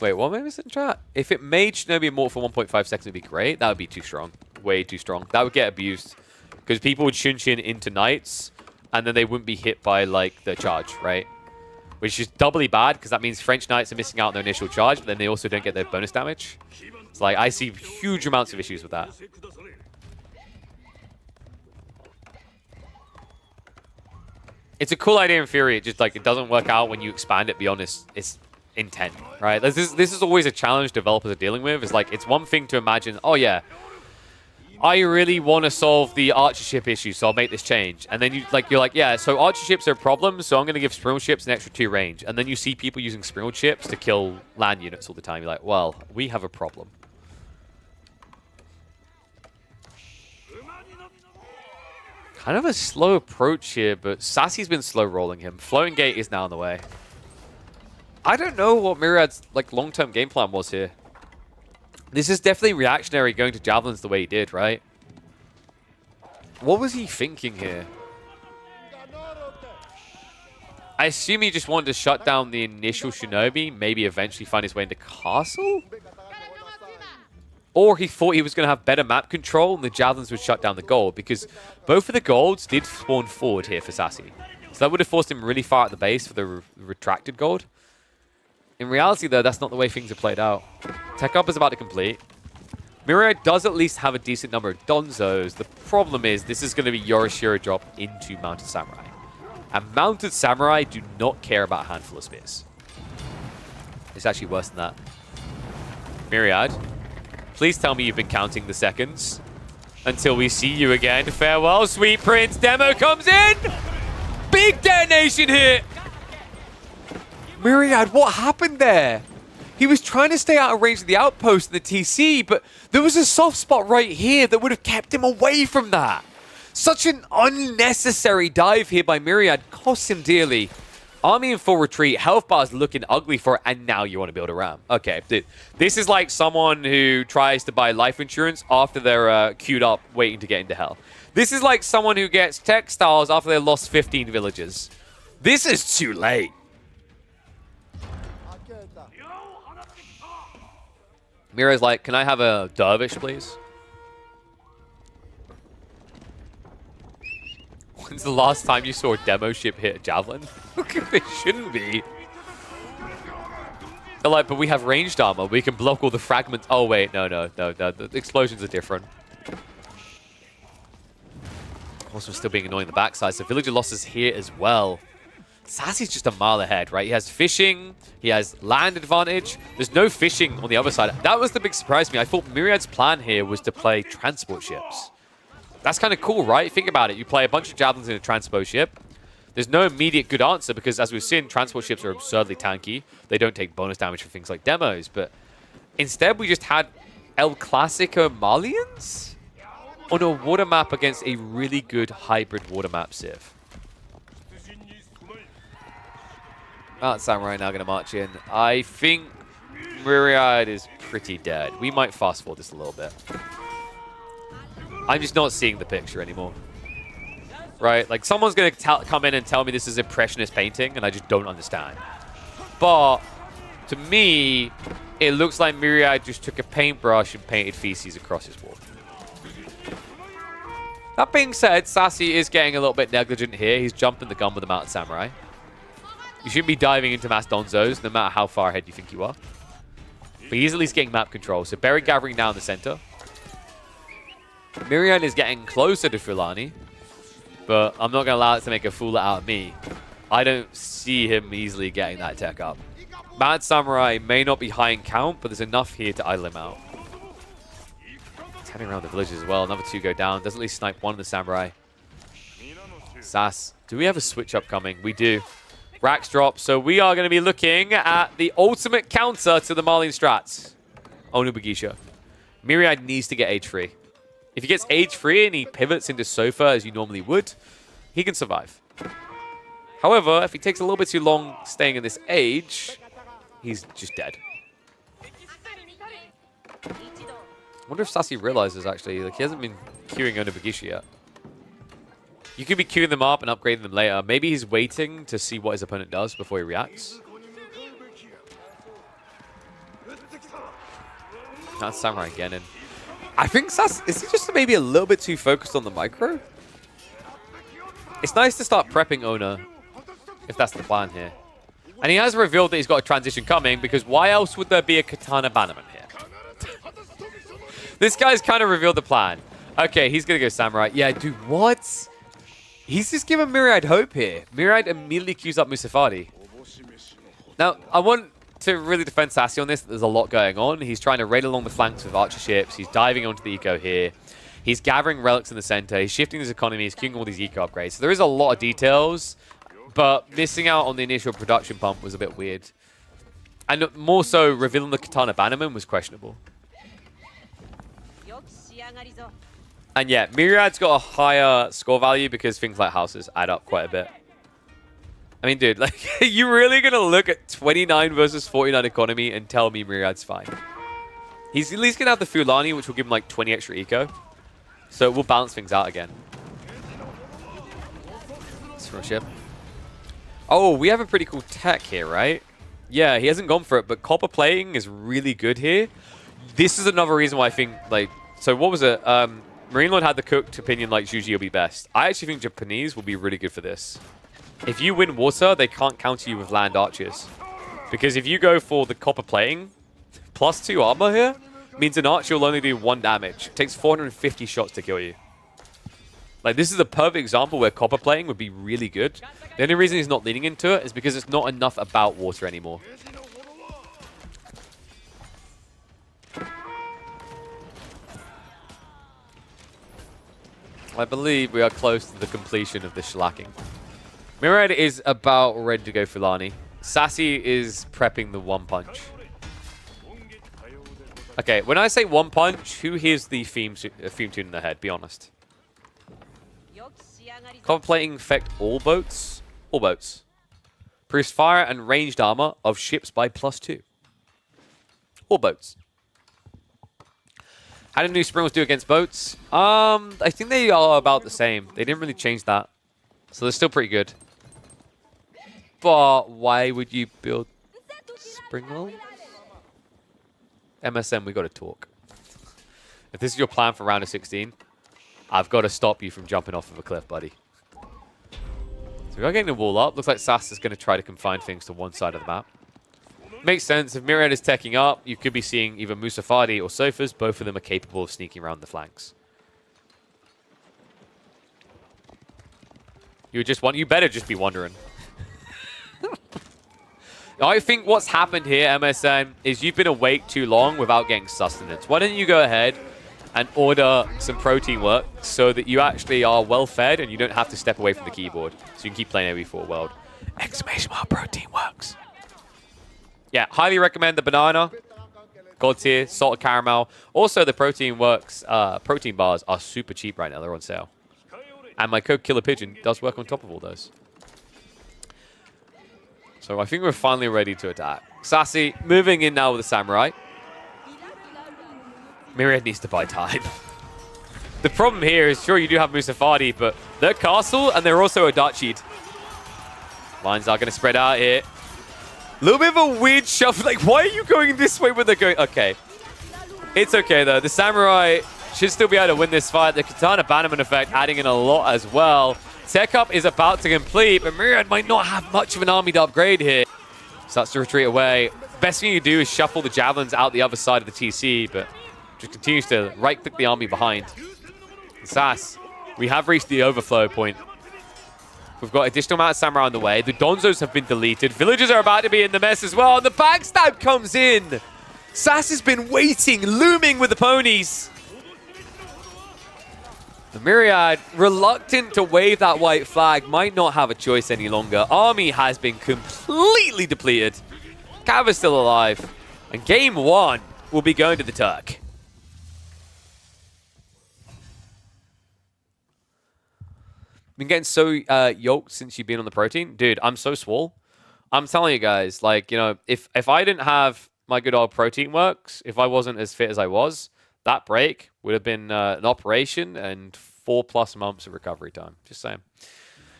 Wait, what made this in chat? If it made Shinobi immortal for 1.5 seconds, it'd be great. That would be too strong. Way too strong. That would get abused. Because people would Shinshin into knights, and then they wouldn't be hit by, like, the charge, right? Which is doubly bad, because that means French knights are missing out on their initial charge, but then they also don't get their bonus damage. It's like, I see huge amounts of issues with that. It's a cool idea in theory. It just, like, it doesn't work out when you expand it beyond its intent, right? This is always a challenge developers are dealing with. It's like, it's one thing to imagine, oh yeah, I really want to solve the archer ship issue, so I'll make this change. And then you're like, yeah, so archer ships are a problem, so I'm going to give Springald ships an extra 2 range. And then you see people using Springald ships to kill land units all the time. You're like, well, we have a problem. Kind of a slow approach here, but Sassy's been slow rolling him. Floating gate is now on the way. I don't know what Myriad's like long-term game plan was here. This is definitely reactionary going to javelins the way he did, right? What was he thinking here? I assume he just wanted to shut down the initial Shinobi, maybe eventually find his way into castle? Or he thought he was going to have better map control and the javelins would shut down the gold, because both of the golds did spawn forward here for Sassy. So that would have forced him really far at the base for the retracted gold. In reality, though, that's not the way things are played out. Tech up is about to complete. Myriad does at least have a decent number of Donzos. The problem is this is going to be Yorishiro drop into Mountain Samurai. And Mounted Samurai do not care about a handful of spears. It's actually worse than that. Myriad, please tell me you've been counting the seconds until we see you again. Farewell, sweet prince. Demo comes in. Big detonation hit. Myriad, what happened there? He was trying to stay out of range of the outpost and the TC, but there was a soft spot right here that would have kept him away from that. Such an unnecessary dive here by Myriad. Costs him dearly. Army in full retreat. Health bar is looking ugly for it, and now you want to build a ram. Okay, dude. This is like someone who tries to buy life insurance after they're queued up waiting to get into hell. This is like someone who gets textiles after they lost 15 villagers. This is too late. Mira's like, can I have a dervish, please? When's the last time you saw a demo ship hit a javelin? It shouldn't be. They're like, but we have ranged armor. We can block all the fragments. Oh, wait. No. The explosions are different. Also still being annoying on the backside. So villager losses here as well. Sassy's just a mile ahead, right? He has fishing. He has land advantage. There's no fishing on the other side. That was the big surprise to me. I thought Myriad's plan here was to play transport ships. That's kind of cool, right? Think about it. You play a bunch of javelins in a transport ship. There's no immediate good answer because, as we've seen, transport ships are absurdly tanky. They don't take bonus damage for things like demos. But instead, we just had El Clasico Malians on a water map against a really good hybrid water map Civ. Samurai now going to march in. I think Myriad is pretty dead. We might fast forward this a little bit. I'm just not seeing the picture anymore. Right? Like, someone's going to come in and tell me this is impressionist painting, and I just don't understand. But, to me, it looks like Myriad just took a paintbrush and painted feces across his wall. That being said, Sassy is getting a little bit negligent here. He's jumping the gun with the Mounted Samurai. You shouldn't be diving into mass donzos, no matter how far ahead you think you are. But he's at least getting map control. So Berry gathering down the center. Myriad is getting closer to Fulani. But I'm not going to allow it to make a fool out of me. I don't see him easily getting that tech up. Mad Samurai may not be high in count, but there's enough here to idle him out. Turning around the villages as well. Another two go down. Does at least snipe one of the Samurai. Sass. Do we have a switch up coming? We do. Rax drop. So we are going to be looking at the ultimate counter to the Marlene strats. Onubagisha. Myriad needs to get age free. If he gets age free and he pivots into Sofa as you normally would, he can survive. However, if he takes a little bit too long staying in this age, he's just dead. I wonder if Sassy realizes, actually, like, he hasn't been queuing Onubagisha yet. You could be queuing them up and upgrading them later. Maybe he's waiting to see what his opponent does before he reacts. That's Samurai again. And I think Sass, is he just maybe a little bit too focused on the micro? It's nice to start prepping Ona, if that's the plan here. And he has revealed that he's got a transition coming, because why else would there be a Katana bannerman here? This guy's kind of revealed the plan. Okay, he's going to go Samurai. Yeah, dude, what? He's just given Myriad hope here. Myriad immediately queues up Musafadi. Now, I want to really defend Sassy on this. There's a lot going on. He's trying to raid along the flanks with archer ships. He's diving onto the eco here. He's gathering relics in the center. He's shifting his economy. He's queuing all these eco upgrades. So there is a lot of details, but missing out on the initial production pump was a bit weird. And more so, revealing the Katana bannerman was questionable. And yeah, Myriad's got a higher score value because things like houses add up quite a bit. I mean, dude, like, you really going to look at 29 versus 49 economy and tell me Myriad's fine? He's at least going to have the Fulani, which will give him like 20 extra eco. So we'll balance things out again. It's from a ship. Oh, we have a pretty cool tech here, right? Yeah, he hasn't gone for it, but copper plating is really good here. This is another reason why I think, like, so what was it? Marine Lord had the cooked opinion like Juji will be best. I actually think Japanese will be really good for this. If you win water, they can't counter you with land archers. Because if you go for the copper plating, +2 armor here, means an archer will only do 1 damage. It takes 450 shots to kill you. Like, this is a perfect example where copper plating would be really good. The only reason he's not leaning into it is because it's not enough about water anymore. I believe we are close to the completion of the shellacking. Myriad is about ready to go for Lani. Sassy is prepping the one punch. Okay, when I say one punch, who hears the theme tune in their head? Be honest. Copper plating affect all boats? All boats. Increase fire and ranged armor of ships by +2. All boats. How do new sprinklers do against boats? I think they are about the same. They didn't really change that. So they're still pretty good. But why would you build sprinkler? MSM, we got to talk. If this is your plan for round of 16, I've got to stop you from jumping off of a cliff, buddy. So we are getting the wall up. Looks like Sass is going to try to confine things to one side of the map. Makes sense. If Myriad is teching up, you could be seeing either Musafadi or Sofas. Both of them are capable of sneaking around the flanks. You better just be wondering. I think what's happened here, MSN, is you've been awake too long without getting sustenance. Why don't you go ahead and order some protein work so that you actually are well fed and you don't have to step away from the keyboard. So you can keep playing AoE4 World. Exclamation mark, protein works. Yeah, highly recommend the banana. God tier, salted caramel. Also, the protein works. Protein bars are super cheap right now. They're on sale. And my code Killer Pigeon does work on top of all those. So I think we're finally ready to attack. Sassy moving in now with the Samurai. Myriad needs to buy time. The problem here is, sure, you do have Musafadi, but they're castle and they're also a Adachi'd. Lines are going to spread out here. A little bit of a weird shuffle. Like, why are you going this way when they're going? Okay. It's okay, though. The Samurai should still be able to win this fight. The Katana Bannerman effect adding in a lot as well. Tech up is about to complete, but Myriad might not have much of an army to upgrade here. Starts to retreat away. Best thing you do is shuffle the Javelins out the other side of the TC, but just continues to right-click the army behind. Sass, we have reached the overflow point. We've got additional amount of Samurai on the way. The Donzos have been deleted. Villagers are about to be in the mess as well. And the backstab comes in. Sass has been waiting, looming with the ponies. The Myriad, reluctant to wave that white flag, might not have a choice any longer. Army has been completely depleted. Cav is still alive. And game one will be going to the Turk. Been getting so yoked since you've been on the protein. Dude, I'm so swole. I'm telling you guys, like, you know, if I didn't have my good old protein works, if I wasn't as fit as I was, that break would have been an operation and 4+ months of recovery time. Just saying.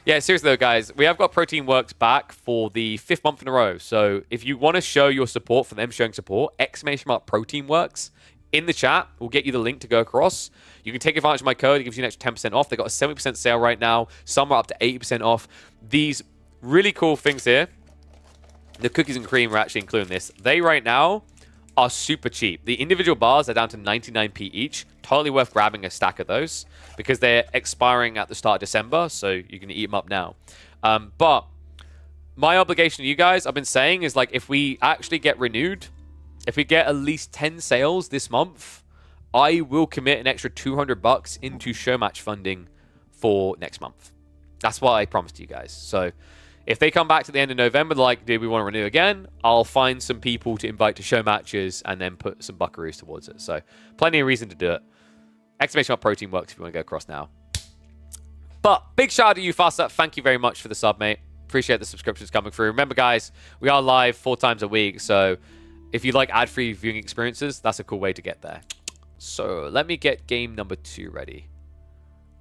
Yeah, seriously though, guys, we have got Protein Works back for the 5th month in a row. So if you want to show your support for them showing support, !Protein Works in the chat. We'll get you the link to go across. You can take advantage of my code. It gives you an extra 10% off. They've got a 70% sale right now. Some are up to 80% off. These really cool things here. The cookies and cream are actually including this. They right now are super cheap. The individual bars are down to 99p each. Totally worth grabbing a stack of those because they're expiring at the start of December, so you can eat them up now. But my obligation to you guys, I've been saying, is like if we actually get renewed, if we get at least 10 sales this month, I will commit an extra $200 into show match funding for next month. That's what I promised you guys. So if they come back to the end of November, like, dude, we want to renew again, I'll find some people to invite to show matches and then put some buckaroos towards it. So plenty of reason to do it. !Protein Works if you want to go across now. But big shout out to you, Fassa. Thank you very much for the sub, mate. Appreciate the subscriptions coming through. Remember, guys, we are live 4 times a week. So if you like ad-free viewing experiences, that's a cool way to get there. So let me get game number 2 ready.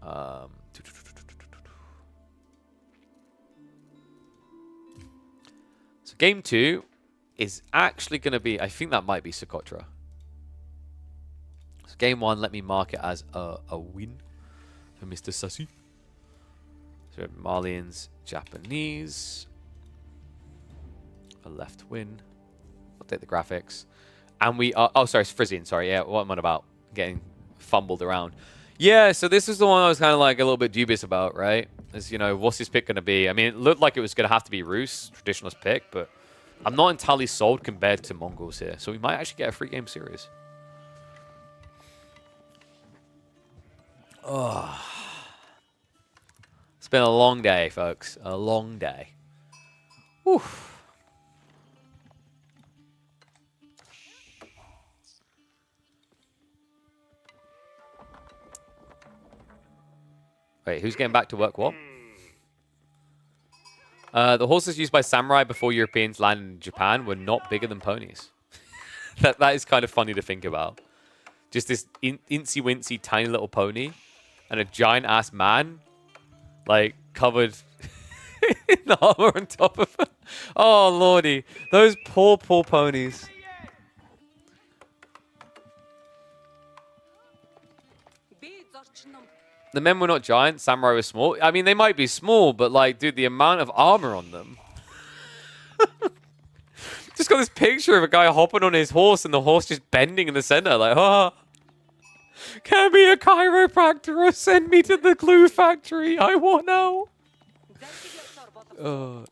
So game 2 is actually going to be, I think that might be Socotra. So game 1, let me mark it as a win for Mr. Sassy. So we have Malians, Japanese. A left win. Update the graphics. And we are, oh, sorry, it's Frisian, sorry. Yeah, what am I about? Getting fumbled around. Yeah, so this is the one I was kind of like a little bit dubious about, right? As you know, what's his pick going to be? I mean, it looked like it was going to have to be Roos, traditionalist pick, but I'm not entirely sold compared to Mongols here. So we might actually get a free game series. Oh. It's been a long day, folks. A long day. Whew. Wait, who's getting back to work what? The horses used by samurai before Europeans landed in Japan were not bigger than ponies. that is kind of funny to think about. Just this incy-wincy tiny little pony and a giant-ass man, like, covered in armor on top of it. Oh, lordy. Those poor, poor ponies. The men were not giant. Samurai were small. I mean, they might be small, but, like, dude, the amount of armor on them. Just got this picture of a guy hopping on his horse and the horse just bending in the center. Like, oh, can be a chiropractor or send me to the glue factory. I want out.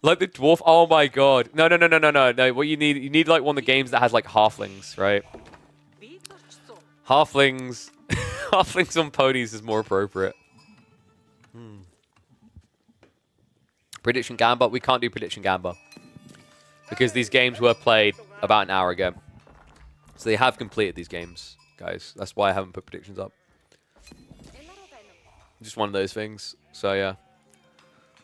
Like the dwarf. Oh, my God. No. What you need like, one of the games that has, like, halflings, right? Halflings. Halflings on ponies is more appropriate. Prediction Gamba. We can't do Prediction Gamba. Because these games were played about an hour ago. So they have completed these games, guys. That's why I haven't put predictions up. Just one of those things. So, yeah.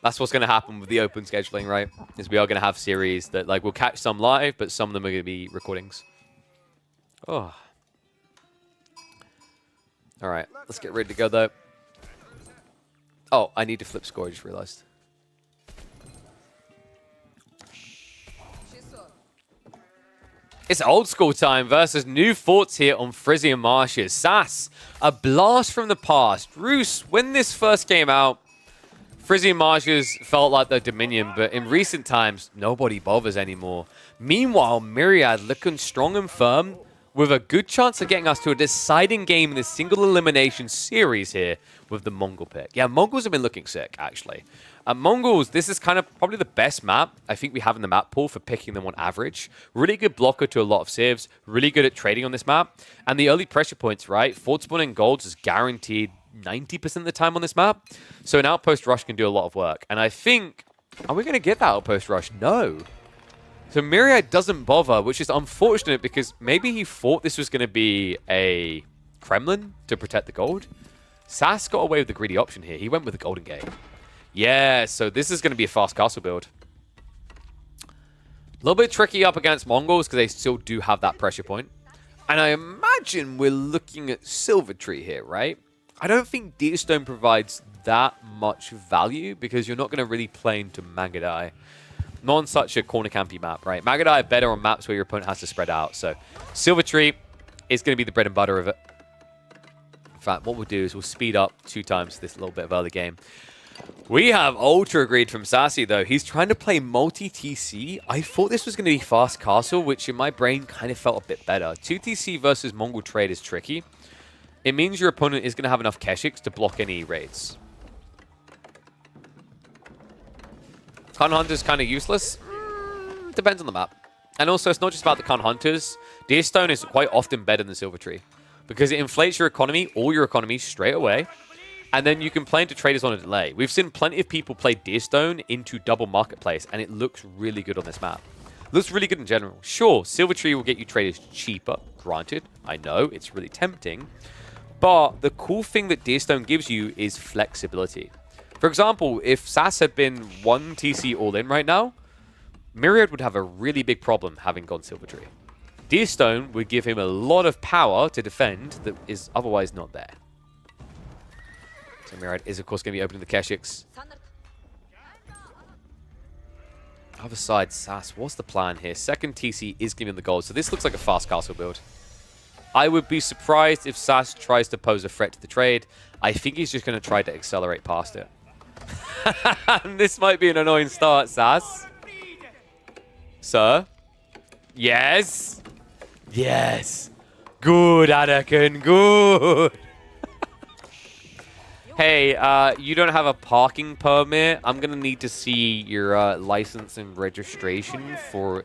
That's what's going to happen with the open scheduling, right? Is we are going to have series that, like, we'll catch some live, but some of them are going to be recordings. Oh. All right, let's get ready to go, though. Oh, I need to flip score, I just realized. It's old school time versus new thoughts here on Frisian Marshes. Sass, a blast from the past. Roos, when this first came out, Frisian Marshes felt like the Dominion, but in recent times, nobody bothers anymore. Meanwhile, Myriad looking strong and firm, with a good chance of getting us to a deciding game in this single elimination series here with the Mongol pick. Yeah, Mongols have been looking sick, actually. Mongols, this is kind of probably the best map I think we have in the map pool for picking them on average. Really good blocker to a lot of civs, really good at trading on this map. And the early pressure points, right? Fort spawning golds is guaranteed 90% of the time on this map. So an outpost rush can do a lot of work. And I think, are we going to get that outpost rush? No. So Myriad doesn't bother, which is unfortunate because maybe he thought this was going to be a Kremlin to protect the gold. Sass got away with the greedy option here. He went with the Golden Gate. Yeah, so this is going to be a fast castle build. A little bit tricky up against Mongols because they still do have that pressure point. And I imagine we're looking at Silver Tree here, right? I don't think Deerstone provides that much value because you're not going to really play into Magadai. Not on such a corner campy map, right? Magadai are better on maps where your opponent has to spread out. So Silver Tree is going to be the bread and butter of it. In fact, what we'll do is we'll speed up 2 times this little bit of early game. We have Ultra Greed from Sassy, though. He's trying to play multi-TC. I thought this was going to be Fast Castle, which in my brain kind of felt a bit better. 2TC versus Mongol trade is tricky. It means your opponent is going to have enough Keshiks to block any raids. Khan Hunter's kind of useless. Depends on the map. And also, it's not just about the Khan Hunters. Deerstone is quite often better than Silver Tree because it inflates your economy, all your economy, straight away. And then you can play into traders on a delay. We've seen plenty of people play Deerstone into double marketplace, and it looks really good on this map. Looks really good in general. Sure, Silver Tree will get you traders cheaper, granted. I know, it's really tempting. But the cool thing that Deerstone gives you is flexibility. For example, if Sass had been 1 TC all in right now, Myriad would have a really big problem having gone Silver Tree. Deerstone would give him a lot of power to defend that is otherwise not there. So Myriad is, of course, going to be opening the Keshiks. Other side, Sass, what's the plan here? Second TC is giving the gold, so this looks like a fast castle build. I would be surprised if Sass tries to pose a threat to the trade. I think he's just going to try to accelerate past it. This might be an annoying start, Sass. Sir? Yes? Yes. Good, Anathan, good. hey, you don't have a parking permit. I'm going to need to see your license and registration for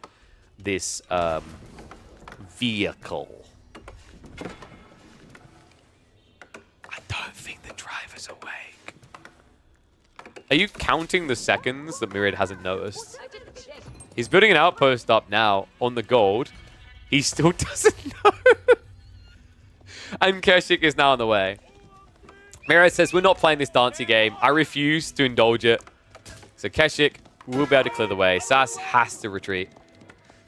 this vehicle. I don't think the driver's awake. Are you counting the seconds that Myriad hasn't noticed? He's building an outpost up now on the gold. He still doesn't know. And Keshik is now on the way. Myriad says, we're not playing this dancey game. I refuse to indulge it. So Keshik will be able to clear the way. Sass has to retreat.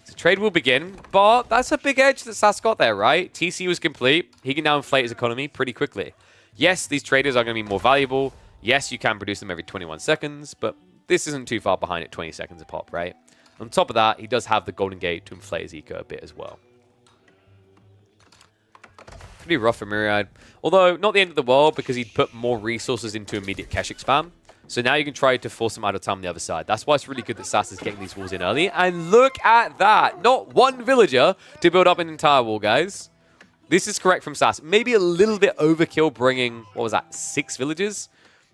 So trade will begin, but that's a big edge that Sass got there, right? TC was complete. He can now inflate his economy pretty quickly. Yes, these traders are going to be more valuable. Yes, you can produce them every 21 seconds, but this isn't too far behind at 20 seconds a pop, right? On top of that, he does have the Golden Gate to inflate his eco a bit as well. Pretty rough for Myriad. Although, not the end of the world because he'd put more resources into immediate Keshik spam. So now you can try to force him out of time on the other side. That's why it's really good that Sass is getting these walls in early. And look at that. Not one villager to build up an entire wall, guys. This is correct from Sass. Maybe a little bit overkill bringing, what was that, 6 villagers?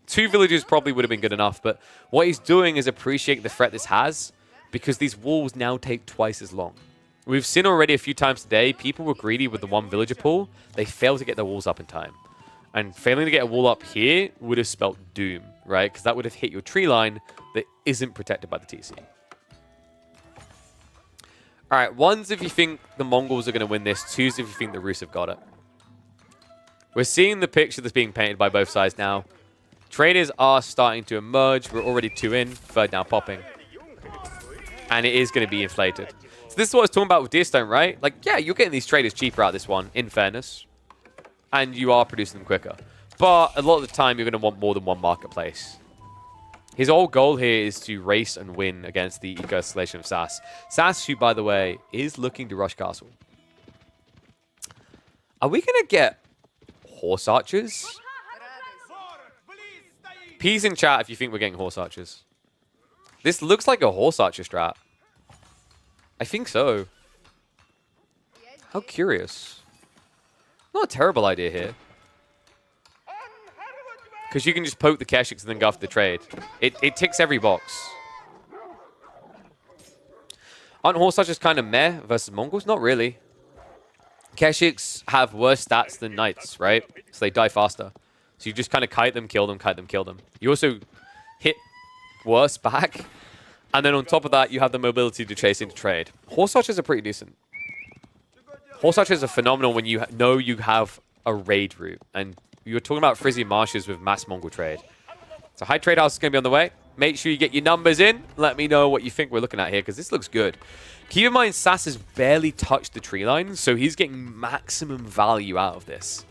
2 villagers probably would have been good enough. But what he's doing is appreciate the threat this has because these walls now take twice as long. We've seen already a few times today, people were greedy with the 1 villager pool. They failed to get their walls up in time. And failing to get a wall up here would have spelt doom, right? Because that would have hit your tree line that isn't protected by the TC. All right, 1s if you think the Mongols are going to win this. 2s if you think the Rus have got it. We're seeing the picture that's being painted by both sides now. Traders are starting to emerge. We're already 2 in, 3rd now popping. And it is going to be inflated. So this is what I was talking about with Deerstone, right? Like, yeah, you're getting these traders cheaper out of this one, in fairness. And you are producing them quicker. But a lot of the time, you're going to want more than one marketplace. His whole goal here is to race and win against the eco-escalation of Sass. Sass, who, by the way, is looking to rush castle. Are we going to get horse archers? Peas in chat if you think we're getting horse archers. This looks like a horse archer strat. I think so. How curious. Not a terrible idea here. Because you can just poke the Keshiks and then go after the trade. It ticks every box. Aren't horse archers kind of meh versus Mongols? Not really. Keshiks have worse stats than knights, right? So they die faster. So you just kind of kite them, kill them, kite them, kill them. You also hit worse back. And then on top of that, you have the mobility to chase into trade. Horse archers are pretty decent. Horse archers are phenomenal when you know you have a raid route. And you're talking about frizzy marshes with mass Mongol trade. So high trade house is going to be on the way. Make sure you get your numbers in. Let me know what you think we're looking at here, because this looks good. Keep in mind, Sass has barely touched the tree line, so he's getting maximum value out of this.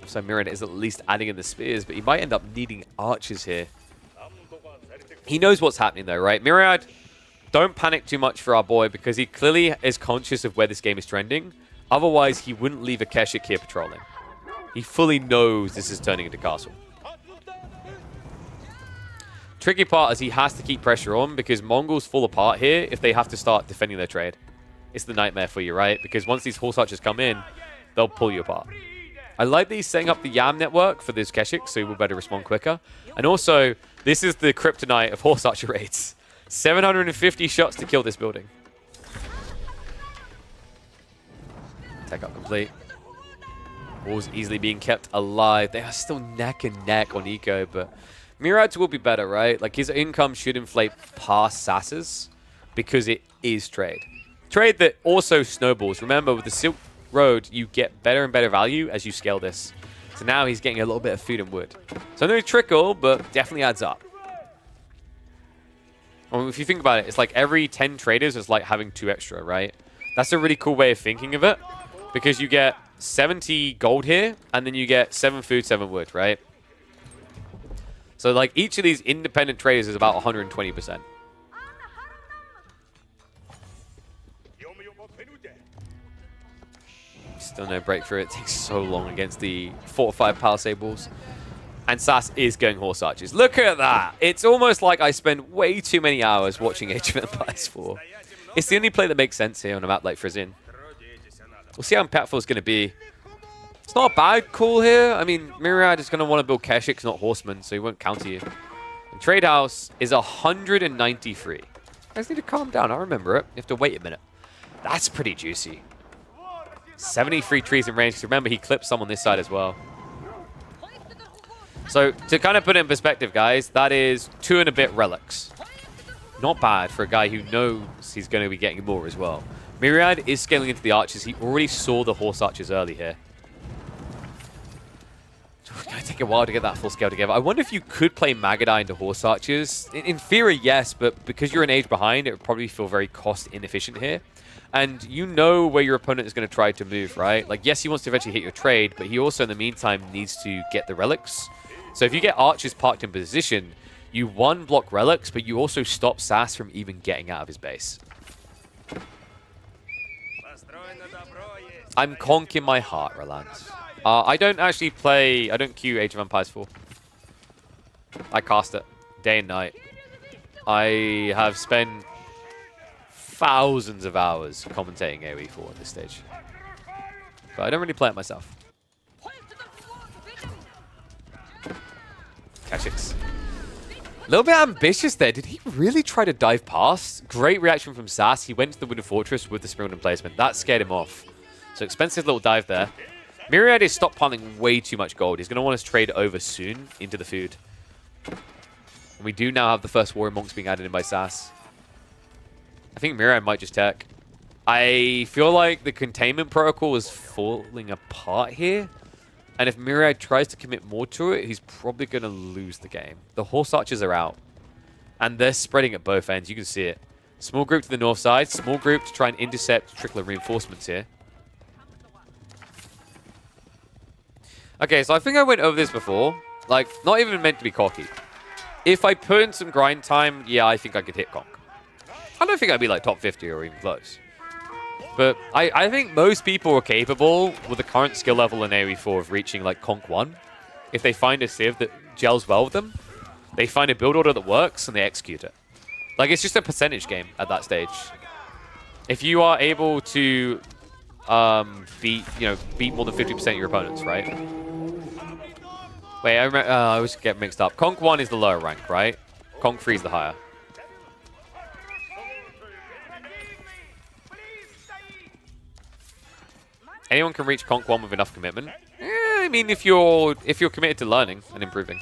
So Myriad is at least adding in the spears, but he might end up needing archers here. He knows what's happening though, right? Myriad, don't panic too much for our boy, because he clearly is conscious of where this game is trending. Otherwise, he wouldn't leave a Keshik here patrolling. He fully knows this is turning into castle. Tricky part is he has to keep pressure on, because Mongols fall apart here if they have to start defending their trade. It's the nightmare for you, right? Because once these horse archers come in, they'll pull you apart. I like that he's setting up the Yam network for this Keshik, so we'll better respond quicker. And also, this is the kryptonite of horse archer raids. 750 shots to kill this building. Tech up complete. Walls easily being kept alive. They are still neck and neck on eco, but Myriad's will be better, right? Like, his income should inflate past Sass's because it is trade. Trade that also snowballs. Remember, with the Silk Road, you get better and better value as you scale this. So now he's getting a little bit of food and wood. So no trickle, but definitely adds up. Well, if you think about it, it's like every 10 traders is like having 2 extra, right? That's a really cool way of thinking of it, because you get 70 gold here, and then you get 7 food, 7 wood, right? So like each of these independent traders is about 120%. Still no breakthrough. It takes so long against the 4 or 5 Palisables. And Sass is going horse archers. Look at that. It's almost like I spend way too many hours watching Age of Empires 4. It's the only play that makes sense here on a map like Frizin. We'll see how impactful it's going to be. It's not a bad call here. I mean, Myriad is going to want to build Keshiks, not Horsemen, so he won't counter you. And Trade House is 193. You guys need to calm down. I remember it. You have to wait a minute. That's pretty juicy. 73 trees in range. Remember, he clipped some on this side as well. So, to kind of put it in perspective, guys, that is 2 and a bit relics. Not bad for a guy who knows he's going to be getting more as well. Myriad is scaling into the archers. He already saw the horse archers early here. It's going to take a while to get that full scale together. I wonder if you could play Magadai into horse archers. In theory, yes, but because you're an age behind, it would probably feel very cost inefficient here. And you know where your opponent is going to try to move, right? Like, yes, he wants to eventually hit your trade, but he also, in the meantime, needs to get the relics. So if you get archers parked in position, you one block relics, but you also stop Sass from even getting out of his base. I'm conk in my heart, Roland. I don't actually play... I don't queue Age of Empires 4. I cast it day and night. I have spent thousands of hours commentating AoE 4 at this stage. But I don't really play it myself. Keshiks. A little bit ambitious there. Did he really try to dive past? Great reaction from Sass. He went to the Wooden Fortress with the Spring placement. That scared him off. So expensive little dive there. Myriad is stockpiling way too much gold. He's going to want us to trade over soon into the food. And we do now have the first Warrior Monks being added in by Sass. I think Myriad might just tech. I feel like the containment protocol is falling apart here. And if Myriad tries to commit more to it, he's probably going to lose the game. The horse archers are out. And they're spreading at both ends. You can see it. Small group to the north side. Small group to try and intercept trickler reinforcements here. Okay, so I think I went over this before. Like, not even meant to be cocky. If I put in some grind time, yeah, I think I could hit Conk. I don't think I'd be like top 50 or even close. But I think most people are capable with the current skill level in AoE 4 of reaching like Conk 1. If they find a civ that gels well with them, they find a build order that works and they execute it. Like, it's just a percentage game at that stage. If you are able to beat more than 50% of your opponents, right? Wait, I always get mixed up. Conk 1 is the lower rank, right? Conk 3 is the higher. Anyone can reach Conk 1 with enough commitment. I mean, if you're committed to learning and improving.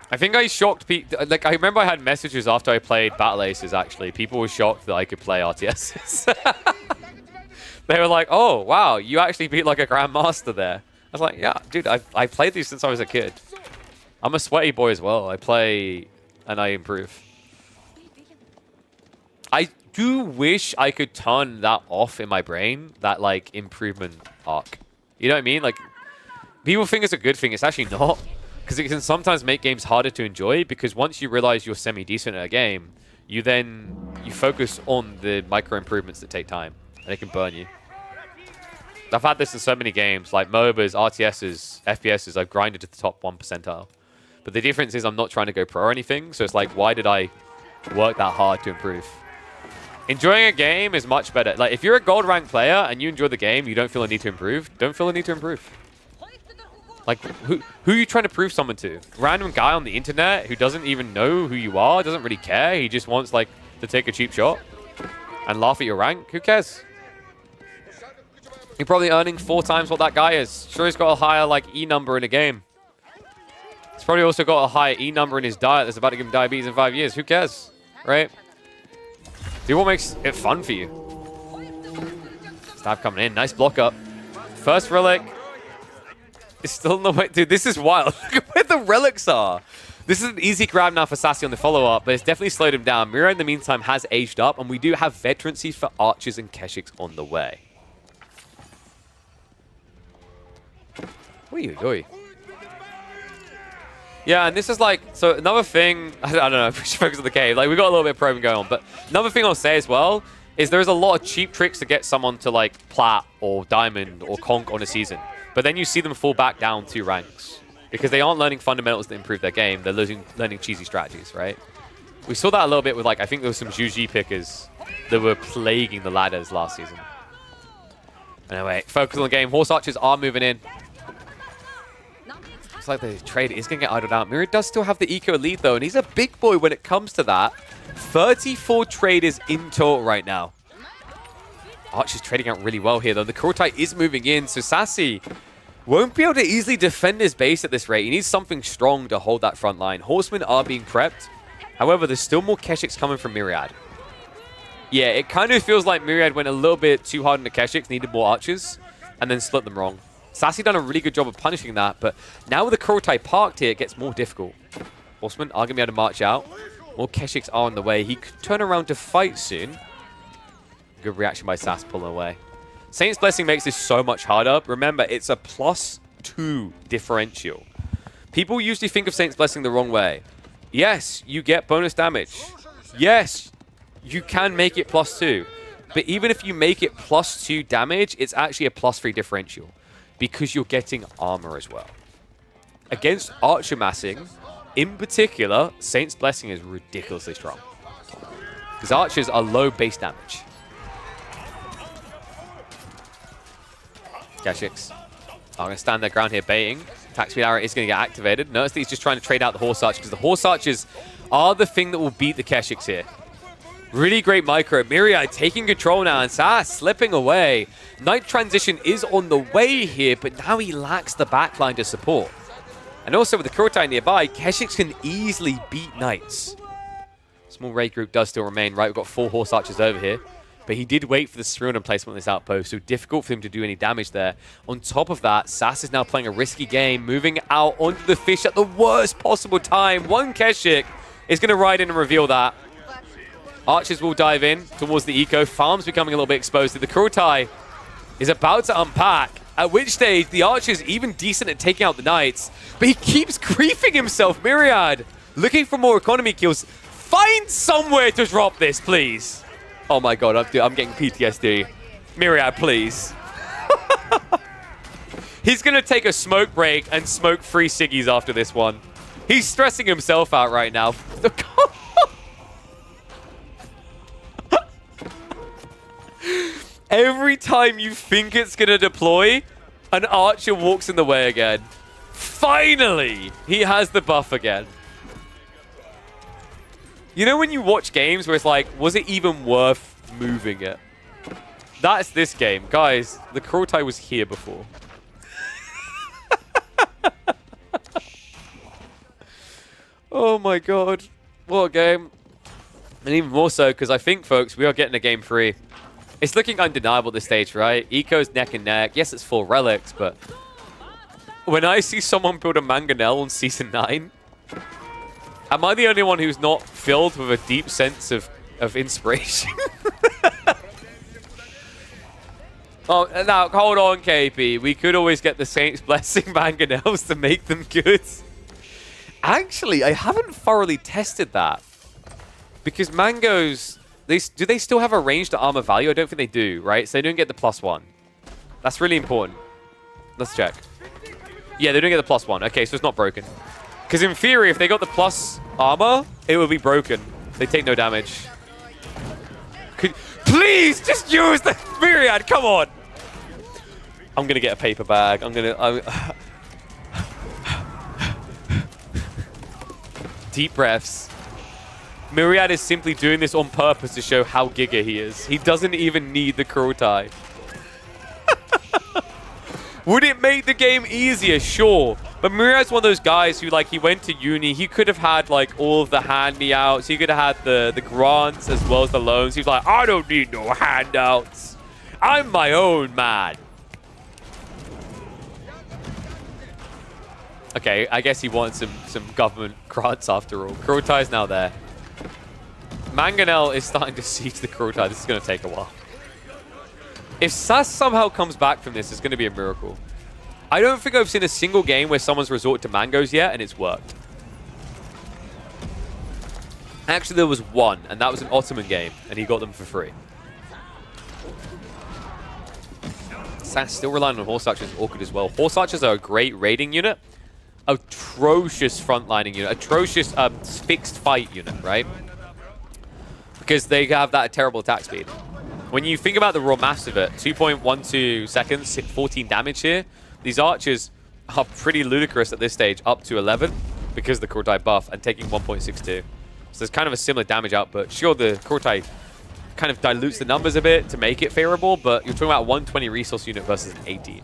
I think I shocked people. Like, I remember I had messages after I played Battle Aces, actually. People were shocked that I could play RTSs. They were like, oh, wow, you actually beat like a Grandmaster there. I was like, yeah, dude, I've played these since I was a kid. I'm a sweaty boy as well. I play and I improve. I do wish I could turn that off in my brain, that like improvement arc. You know what I mean? Like, people think it's a good thing. It's actually not. Because it can sometimes make games harder to enjoy, because once you realize you're semi-decent at a game, you focus on the micro improvements that take time, and it can burn you. I've had this in so many games, like MOBAs, RTSs, FPSs. I've grinded to the top 1 percentile. But the difference is I'm not trying to go pro or anything, so it's like, why did I work that hard to improve? Enjoying a game is much better. Like, if you're a gold rank player and you enjoy the game, you don't feel a need to improve, don't feel a need to improve. Like, who are you trying to prove someone to? Random guy on the internet who doesn't even know who you are, doesn't really care. He just wants, like, to take a cheap shot and laugh at your rank. Who cares? You're probably earning 4 times what that guy is. Sure, he's got a higher, like, E number in a game. He's probably also got a higher E number in his diet that's about to give him diabetes in 5 years. Who cares? Right? Do what makes it fun for you. Stab coming in. Nice block up. First relic. It's still no way. Dude, this is wild. Look at where the relics are. This is an easy grab now for Sassy on the follow-up, but it's definitely slowed him down. Myriad, in the meantime, has aged up, and we do have veterancy for archers and Keshiks on the way. Oi. Yeah, and this is like, so another thing, I don't know if we should focus on the cave. Like, we got a little bit of probing going on, but another thing I'll say as well is there's a lot of cheap tricks to get someone to like plat or diamond or conk on a season. But then you see them fall back down 2 ranks because they aren't learning fundamentals that improve their game. They're learning cheesy strategies, right? We saw that a little bit with, like, I think there was some Juji pickers that were plaguing the ladders last season. Anyway, focus on the game. Horse archers are moving in. Looks like the trade is going to get idled out. Myriad does still have the eco lead, though, and he's a big boy when it comes to that. 34 traders in total right now. Archer's trading out really well here, though. The Kurtai is moving in, so Sassy won't be able to easily defend his base at this rate. He needs something strong to hold that front line. Horsemen are being prepped. However, there's still more Keshiks coming from Myriad. Yeah, it kind of feels like Myriad went a little bit too hard on the Keshiks, needed more archers, and then split them wrong. Sassy done a really good job of punishing that, but now with the Kurtai parked here, it gets more difficult. Horsemen are going to be able to march out. More Keshiks are on the way. He could turn around to fight soon. Good reaction by Sass pulling away. Saint's Blessing makes this so much harder. Remember, it's a +2 differential. People usually think of Saint's Blessing the wrong way. Yes, you get bonus damage. Yes, you can make it +2. But even if you make it +2 damage, it's actually a +3 differential because you're getting armor as well. Against Archer Massing, in particular, Saint's Blessing is ridiculously strong. Because archers are low base damage. Keshiks are going to stand their ground here baiting. Attack speed arrow is going to get activated. Notice that he's just trying to trade out the horse archer because the horse archers are the thing that will beat the Keshiks here. Really great micro. Myriad taking control now and Sass slipping away. Knight transition is on the way here, but now he lacks the backline to support. And also with the Kurtai nearby, Keshiks can easily beat Knights. Small raid group does still remain, right? We've got 4 horse archers over here. But he did wait for the Siruna placement on this outpost, so difficult for him to do any damage there. On top of that, Sass is now playing a risky game, moving out onto the fish at the worst possible time. One Keshik is going to ride in and reveal that. Archers will dive in towards the eco. Farm's becoming a little bit exposed. The Kurtai is about to unpack, at which stage the Archer's even decent at taking out the Knights, but he keeps creeping himself. Myriad looking for more economy kills. Find somewhere to drop this, please. Oh my god, I'm getting PTSD. Myriad, please. He's going to take a smoke break and smoke 3 ciggies after this one. He's stressing himself out right now. Every time you think it's going to deploy, an archer walks in the way again. Finally, he has the buff again. You know when you watch games where it's like, was it even worth moving it? That's this game. Guys, the Kurtai was here before. Oh my god. What a game. And even more so because I think, folks, we are getting a game 3. It's looking undeniable at this stage, right? Eco's neck and neck. Yes, it's 4 relics, but when I see someone build a Mangonel on Season 9, am I the only one who's not filled with a deep sense of inspiration? Oh, now, hold on, KP. We could always get the Saints Blessing Mangonels to make them good. Actually, I haven't thoroughly tested that. Because Mangoes, do they still have a ranged armor value? I don't think they do, right? So they don't get the +1. That's really important. Let's check. Yeah, they don't get the +1. Okay, so it's not broken. Because in theory, if they got the plus armor, it would be broken. They take no damage. Please, just use the Myriad. Come on. I'm going to get a paper bag. Deep breaths. Myriad is simply doing this on purpose to show how giga he is. He doesn't even need the Kurtai. Would it make the game easier? Sure. But Myriad's one of those guys who, like, he went to uni. He could have had, like, all of the hand-me-outs. He could have had the grants as well as the loans. He's like, I don't need no handouts. I'm my own man. Okay, I guess he wants some government grants after all. Kurotai's now there. Mangonel is starting to siege the Kurtai. This is going to take a while. If Sass somehow comes back from this, it's going to be a miracle. I don't think I've seen a single game where someone's resorted to mangoes yet, and it's worked. Actually, there was one, and that was an Ottoman game, and he got them for free. Sass still relying on Horse Archers, awkward as well. Horse Archers are a great raiding unit. Atrocious frontlining unit. Atrocious fixed fight unit, right? Because they have that terrible attack speed. When you think about the raw mass of it, 2.12 seconds, 14 damage here. These archers are pretty ludicrous at this stage, up to 11 because of the Kurtai buff and taking 1.62. So there's kind of a similar damage output. Sure, the Kurtai kind of dilutes the numbers a bit to make it favorable, but you're talking about 120 resource unit versus an 18.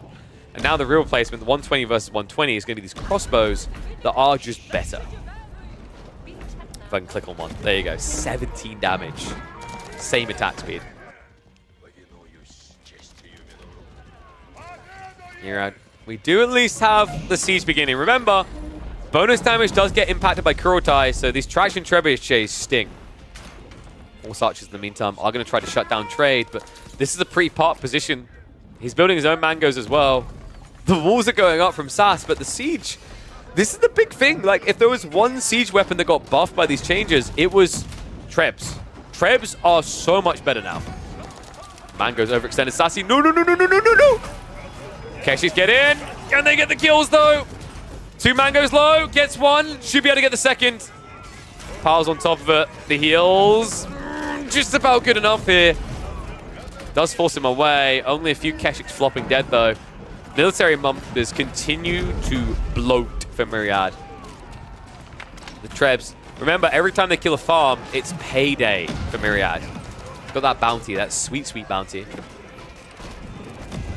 And now the real replacement, the 120 versus 120, is going to be these crossbows that are just better. If I can click on one. There you go. 17 damage. Same attack speed. Myriad. We do at least have the siege beginning. Remember, bonus damage does get impacted by Kurtai, so these traction trebuchets sting. Force archers in the meantime are going to try to shut down trade, but this is a pretty part position. He's building his own mangoes as well. The walls are going up from Sass, but the siege, this is the big thing. Like, if there was one siege weapon that got buffed by these changes, it was Trebs. Trebs are so much better now. Mango's overextended. Sassy, no. Keshi's get in. Can they get the kills, though? 2 mangoes low. Gets one. Should be able to get the second. Piles on top of it. The heals. Just about good enough here. Does force him away. Only a few Keshiks flopping dead, though. Military numbers continue to bloat for Myriad. The Trebs. Remember, every time they kill a farm, it's payday for Myriad. Got that bounty, that sweet, sweet bounty.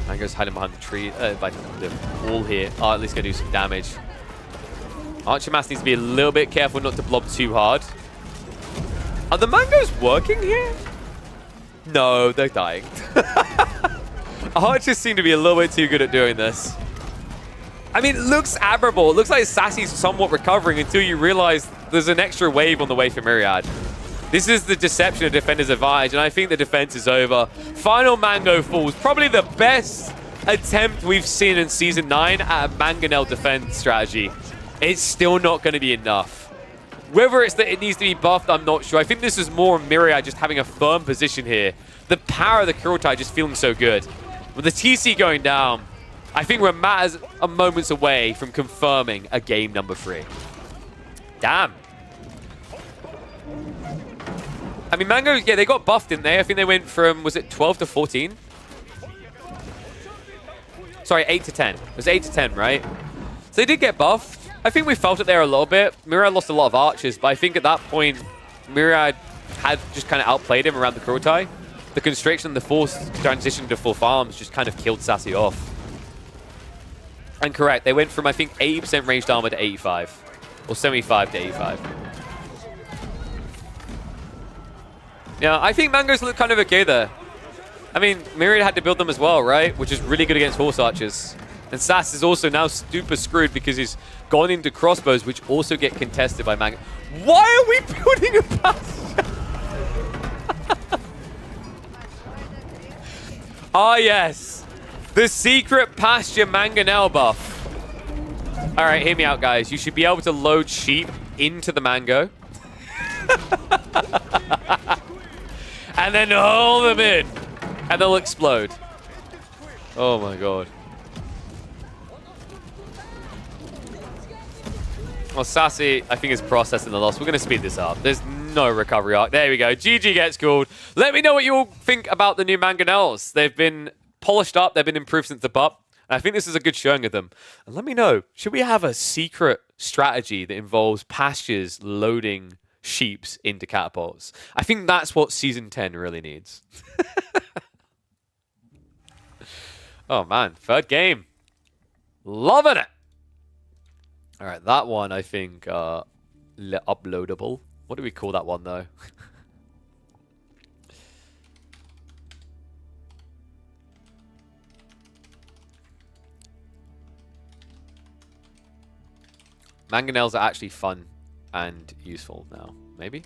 Mango's hiding behind the tree, by the wall here. Oh, at least gonna do some damage. Archer Mass needs to be a little bit careful not to blob too hard. Are the mangoes working here? No, they're dying. Archers seem to be a little bit too good at doing this. I mean, it looks admirable. It looks like Sassy's somewhat recovering until you realize there's an extra wave on the way for Myriad. This is the deception of defender's advantage, and I think the defense is over. Final Mango falls. Probably the best attempt we've seen in Season 9 at a Mangonel defense strategy. It's still not going to be enough. Whether it's that it needs to be buffed, I'm not sure. I think this is more Myriad just having a firm position here. The power of the Kurtai just feeling so good. With the TC going down, I think we're matters of moments away from confirming a game number 3. Damn. I mean, Mango, yeah, they got buffed, didn't they? I think they went from, was it 12 to 14? Sorry, 8 to 10. It was 8 to 10, right? So they did get buffed. I think we felt it there a little bit. Myriad lost a lot of archers, but I think at that point, Myriad had just kind of outplayed him around the Kurtai. The constriction and the forced transition to full farms just kind of killed Sassy off. And correct, they went from, I think, 80% ranged armor to 85. Or 75 to 85. Yeah, I think Mangoes look kind of okay there. I mean, Myriad had to build them as well, right? Which is really good against horse archers. And Sass is also now super screwed because he's gone into crossbows, which also get contested by Mango. Why are we building a pasture? Ah, yes. The secret pasture Mangonel buff. All right, hear me out, guys. You should be able to load sheep into the mango. And then hold them in. And they'll explode. Oh, my God. Well, Sassy, I think, is processing the loss. We're going to speed this up. There's no recovery arc. There we go. GG gets called. Let me know what you all think about the new Mangonels. They've been polished up. They've been improved since the pup. And I think this is a good showing of them. And let me know, should we have a secret strategy that involves pastures loading sheeps into catapults? I think that's what Season 10 really needs. Oh, man. Third game. Loving it. All right, that one, I think, uploadable. What do we call that one, though? Mangonels are actually fun and useful now. Maybe?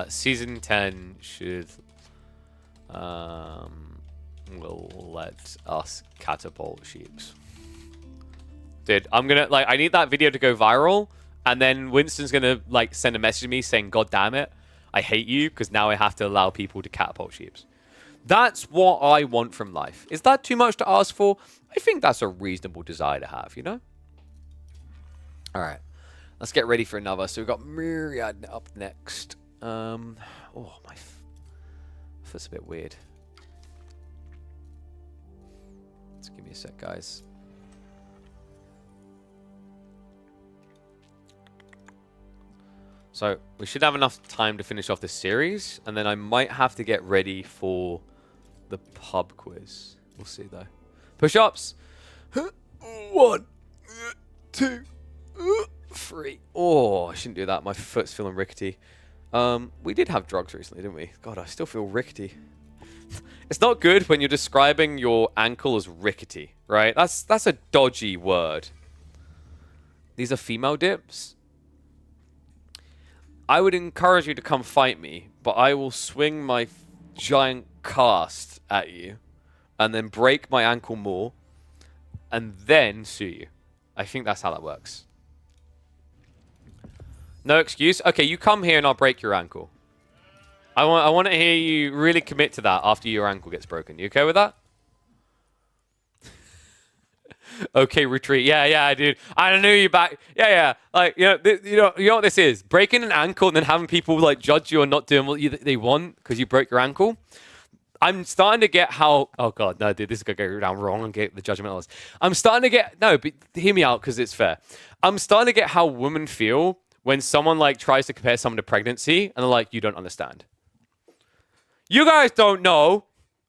Season 10 should will let us catapult sheeps. Dude, I'm gonna like I need that video to go viral, and then Winston's gonna like send a message to me saying, "God damn it, I hate you," because now I have to allow people to catapult sheeps. That's what I want from life. Is that too much to ask for? I think that's a reasonable desire to have, you know? All right. Let's get ready for another. So we've got Myriad up next. Oh, my foot's a bit weird. Just give me a sec, guys. So we should have enough time to finish off this series, and then I might have to get ready for the pub quiz. We'll see, though. Push-ups. 1, 2, 3. Oh, I shouldn't do that. My foot's feeling rickety. We did have drugs recently, didn't we? God, I still feel rickety. It's not good when you're describing your ankle as rickety, right? That's a dodgy word. These are female dips. I would encourage you to come fight me, but I will swing my giant cast at you and then break my ankle more and then sue you. I think that's how that works. No excuse? Okay, you come here and I'll break your ankle. I want to hear you really commit to that after your ankle gets broken. You okay with that? Okay, retreat. Yeah, dude. I knew you back. Yeah. Like, you know what this is? Breaking an ankle and then having people like judge you and not doing what they want because you broke your ankle. I'm starting to get how. Oh god, no, dude, this is gonna go down wrong and get the judgmentalists. I'm starting to get but hear me out because it's fair. I'm starting to get how women feel when someone like tries to compare someone to pregnancy and they're like, you don't understand. You guys don't know.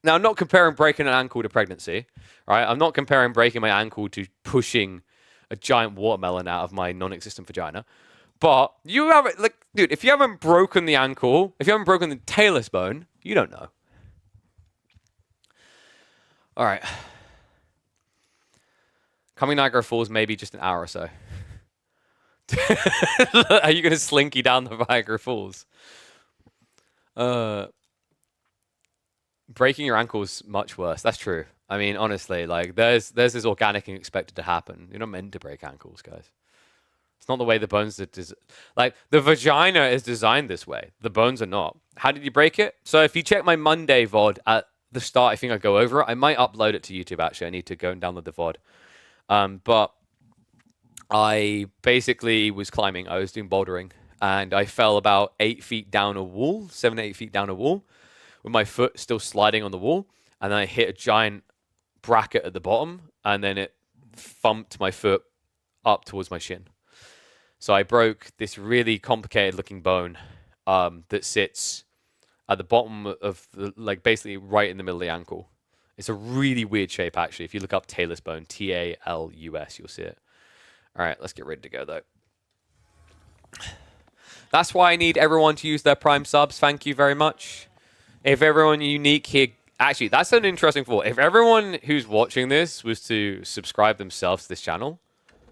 Now, I'm not comparing breaking an ankle to pregnancy, right? I'm not comparing breaking my ankle to pushing a giant watermelon out of my non-existent vagina. But you haven't, like, dude, if you haven't broken the ankle, if you haven't broken the talus bone, you don't know. All right. Coming Niagara Falls, maybe just an hour or so. Are you going to slinky down the Niagara Falls? Breaking your ankle is much worse. That's true. I mean, honestly, like there's this organic and expected to happen. You're not meant to break ankles, guys. It's not the way the bones are like the vagina is designed this way. The bones are not. How did you break it? So if you check my Monday VOD at the start, I think I go over it. I might upload it to YouTube actually. I need to go and download the VOD. But I basically was climbing. I was doing bouldering and I fell about 8 feet down a wall, 7 to 8 feet down a wall, with my foot still sliding on the wall, and then I hit a giant bracket at the bottom, and then it thumped my foot up towards my shin. So I broke this really complicated looking bone that sits at the bottom of the, like basically right in the middle of the ankle. It's a really weird shape actually. If you look up talus bone, Talus, you'll see it. All right, let's get ready to go though. That's why I need everyone to use their Prime subs. Thank you very much. If everyone unique here... Actually, that's an interesting thought. If everyone who's watching this was to subscribe themselves to this channel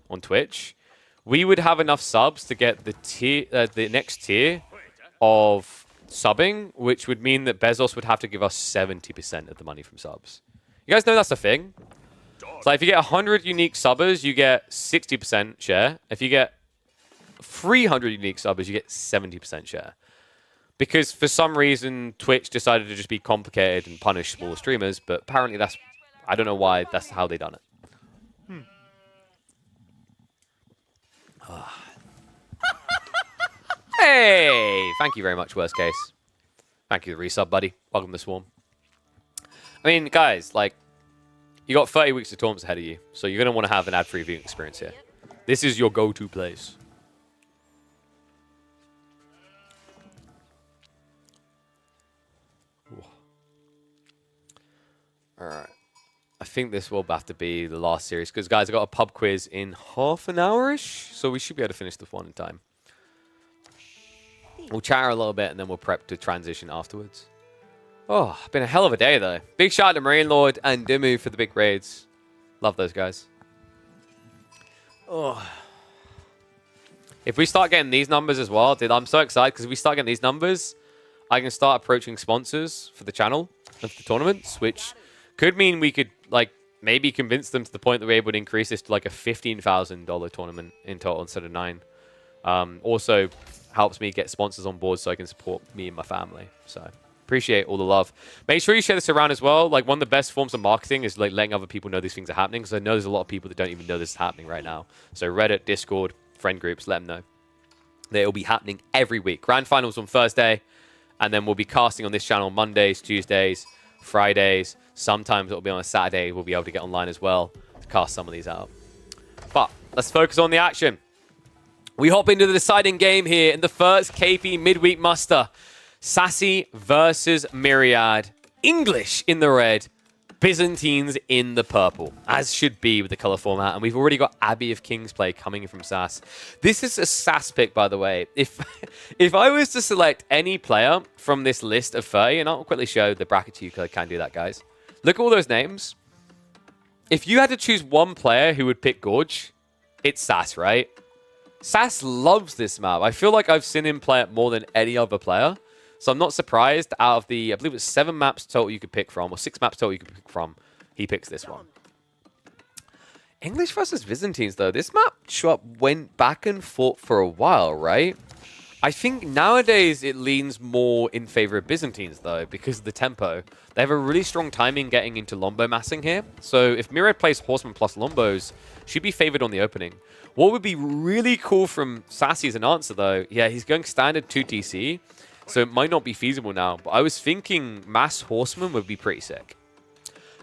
on Twitch, we would have enough subs to get the next tier of subbing, which would mean that Bezos would have to give us 70% of the money from subs. You guys know that's a thing? So if you get 100 unique subbers, you get 60% share. If you get 300 unique subbers, you get 70% share. Because for some reason, Twitch decided to just be complicated and punish small streamers, but apparently that's... I don't know why that's how they done it. Hey! Thank you very much, worst case. Thank you, the resub, buddy. Welcome to Swarm. I mean, guys, like, you got 30 weeks of tournaments ahead of you, so you're going to want to have an ad-free viewing experience here. This is your go-to place. Alright. I think this will have to be the last series. Because, guys, I got a pub quiz in half an hour-ish. So we should be able to finish this one in time. We'll chat a little bit and then we'll prep to transition afterwards. Oh, been a hell of a day, though. Big shout out to Marine Lord and Dimmu for the big raids. Love those guys. Oh. If we start getting these numbers as well, dude, I'm so excited because if we start getting these numbers, I can start approaching sponsors for the channel of the tournaments, which could mean we could, like, maybe convince them to the point that we're able to increase this to, like, a $15,000 tournament in total instead of 9. Also helps me get sponsors on board so I can support me and my family. So appreciate all the love. Make sure you share this around as well. Like, one of the best forms of marketing is, like, letting other people know these things are happening, because I know there's a lot of people that don't even know this is happening right now. So Reddit, Discord, friend groups, let them know that it'll be happening every week. Grand finals on Thursday, and then we'll be casting on this channel Mondays, Tuesdays, Fridays. Sometimes it'll be on a Saturday. We'll be able to get online as well to cast some of these out. But let's focus on the action. We hop into the deciding game here in the first KP midweek muster. Sassy versus Myriad. English in the red, Byzantines in the purple, as should be with the color format. And we've already got Abbey of Kings play coming from Sass. This is a Sass pick, by the way. If I was to select any player from this list of 30, and I'll quickly show the bracket to you because I can do that, guys. Look at all those names. If you had to choose one player who would pick Gorge, it's Sass, right? Sass loves this map. I feel like I've seen him play it more than any other player. So I'm not surprised. Out of the, I believe it's 7 maps total you could pick from, or 6 maps total you could pick from, he picks this one. English versus Byzantines, though. This map went back and forth for a while, right? I think nowadays it leans more in favor of Byzantines, though, because of the tempo. They have a really strong timing getting into Lombo massing here. So if Myriad plays Horseman plus Lombos, she'd be favored on the opening. What would be really cool from Sassy as an answer, though, yeah, he's going standard 2TC, so it might not be feasible now. But I was thinking Mass Horseman would be pretty sick.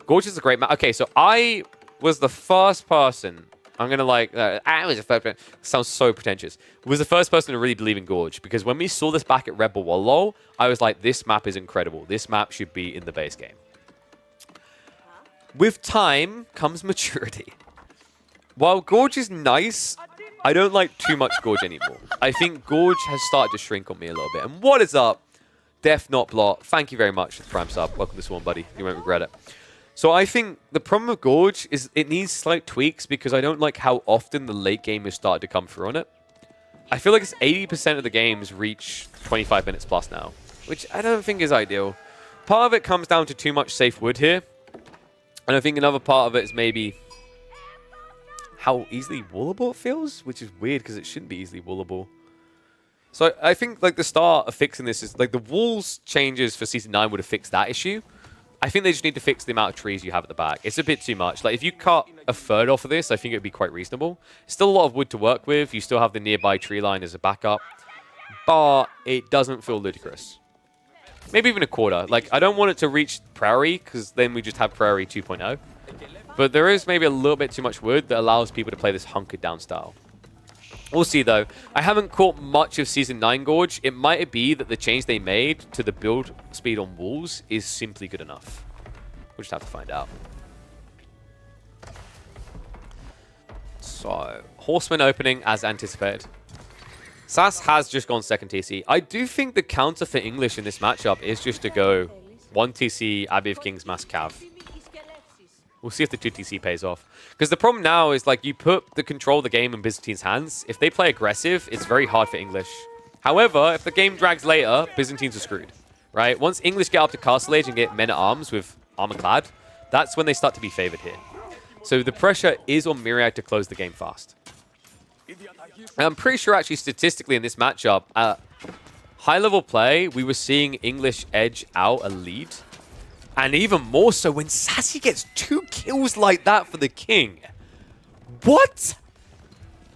Gorge is a great map. Okay, so I was the first person... I'm going to like... I was the first person. Sounds so pretentious. Was the first person to really believe in Gorge. Because when we saw this back at Rebel Wallow, I was like, this map is incredible. This map should be in the base game. With time comes maturity. While Gorge is nice, I don't like too much Gorge anymore. I think Gorge has started to shrink on me a little bit. And what is up? Def Not Blot. Thank you very much for the Prime sub. Welcome to Swan, buddy. You won't regret it. So I think the problem with Gorge is it needs slight tweaks because I don't like how often the late game has started to come through on it. I feel like it's 80% of the games reach 25 minutes plus now, which I don't think is ideal. Part of it comes down to too much safe wood here. And I think another part of it is maybe how easily wallable it feels, which is weird because it shouldn't be easily wallable. So I think like the start of fixing this is like the walls changes for Season 9 would have fixed that issue. I think they just need to fix the amount of trees you have at the back. It's a bit too much. Like, if you cut a third off of this, I think it would be quite reasonable. Still a lot of wood to work with. You still have the nearby tree line as a backup. But it doesn't feel ludicrous. Maybe even a quarter. Like, I don't want it to reach Prairie, because then we just have Prairie 2.0. But there is maybe a little bit too much wood that allows people to play this hunkered down style. We'll see, though. I haven't caught much of Season 9 Gorge. It might be that the change they made to the build speed on walls is simply good enough. We'll just have to find out. So, Horseman opening as anticipated. Sass has just gone second TC. I do think the counter for English in this matchup is just to go 1 TC, Abbey of Kings, Mass Cav. We'll see if the 2TC pays off. Because the problem now is, like, you put the control of the game in Byzantine's hands. If they play aggressive, it's very hard for English. However, if the game drags later, Byzantines are screwed, right? Once English get up to Castle Age and get men-at-arms with armor-clad, that's when they start to be favored here. So the pressure is on Myriad to close the game fast. And I'm pretty sure, actually, statistically in this matchup, at high-level play, we were seeing English edge out a lead. And even more so when Sassy gets 2 kills like that for the king. What?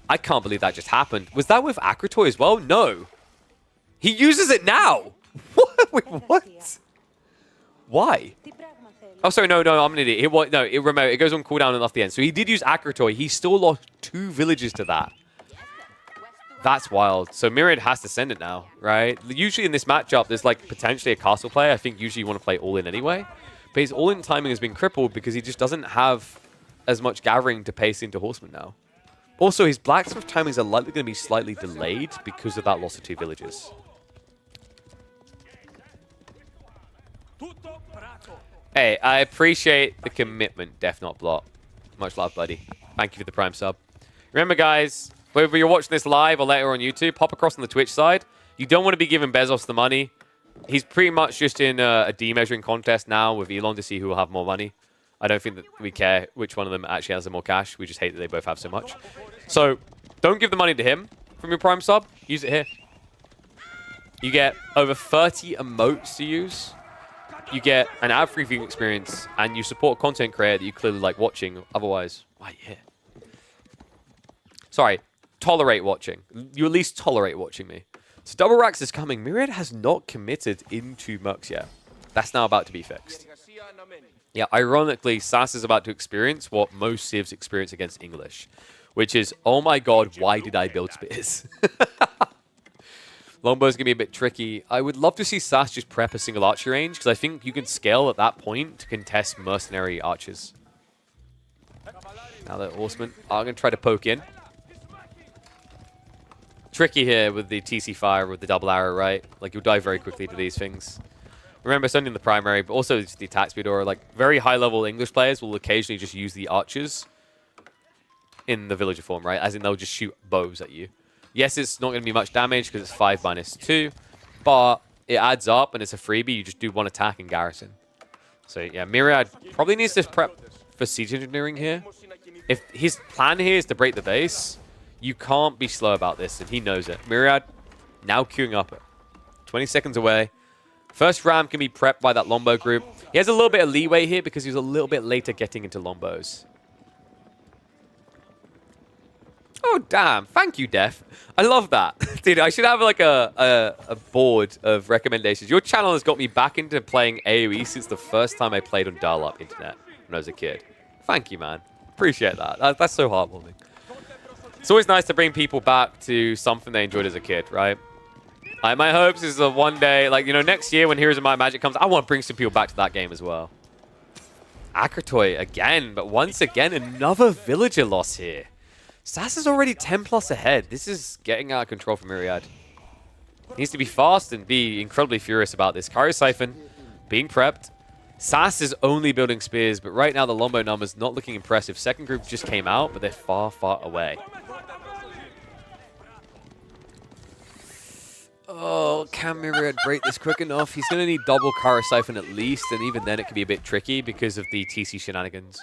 I can't believe that just happened. Was that with Akratoy as well? No. He uses it now. What? Wait, what? Why? Oh, sorry, no, I'm an idiot. It goes on cooldown and off the end. So he did use Akratoy. He still lost 2 villages to that. That's wild. So Myriad has to send it now, right? Usually in this matchup, there's like potentially a castle play. I think usually you want to play all-in anyway. But his all-in timing has been crippled because he just doesn't have as much gathering to pace into Horseman now. Also, his blacksmith timings are likely going to be slightly delayed because of that loss of 2 villages. Hey, I appreciate the commitment, Def Not Blot. Much love, buddy. Thank you for the Prime sub. Remember, guys, Whether you're watching this live or later on YouTube, pop across on the Twitch side. You don't want to be giving Bezos the money. He's pretty much just in a demeasuring contest now with Elon to see who will have more money. I don't think that we care which one of them actually has the more cash. We just hate that they both have so much. So don't give the money to him from your Prime sub. Use it here. You get over 30 emotes to use. You get an ad-free viewing experience, and you support a content creator that you clearly like watching. Otherwise, why are you here? Sorry, tolerate watching. You at least tolerate watching me. So double racks is coming. Myriad has not committed into Mux yet. That's now about to be fixed. Yeah, ironically, Sass is about to experience what most civs experience against English, which is, oh my god, why did I build spears? Longbow's going to be a bit tricky. I would love to see Sass just prep a single archery range, because I think you can scale at that point to contest mercenary archers. Now the horsemen are going to try to poke in. Tricky here with the TC fire, with the double arrow, right? Like, you'll die very quickly to these things. Remember, it's only in the primary, but also the attack speed, or like very high-level English players will occasionally just use the archers in the villager form, right? As in, they'll just shoot bows at you. Yes, it's not going to be much damage because it's 5-2, but it adds up and it's a freebie. You just do one attack and garrison. So yeah, Myriad probably needs to prep for siege engineering here. If his plan here is to break the base, you can't be slow about this, and he knows it. Myriad now queuing up it. 20 seconds away. First ram can be prepped by that Longbow group. He has a little bit of leeway here because he was a little bit later getting into Longbows. Oh, damn. Thank you, Def. I love that. Dude, I should have like a board of recommendations. Your channel has got me back into playing AoE since the first time I played on dial-up internet when I was a kid. Thank you, man. Appreciate that. That's so heartwarming. It's always nice to bring people back to something they enjoyed as a kid, right? My hopes is that one day, like, you know, next year when Heroes of Might and Magic comes, I want to bring some people back to that game as well. Akratoy again, but once again, another villager loss here. Sass is already 10+ ahead. This is getting out of control for Myriad. Needs to be fast and be incredibly furious about this. Kyro Siphon being prepped. Sass is only building spears, but right now the Longbow numbers not looking impressive. Second group just came out, but they're far, far away. Oh, can Myriad break this quick enough? He's going to need double Kyro Siphon at least, and even then it can be a bit tricky because of the TC shenanigans.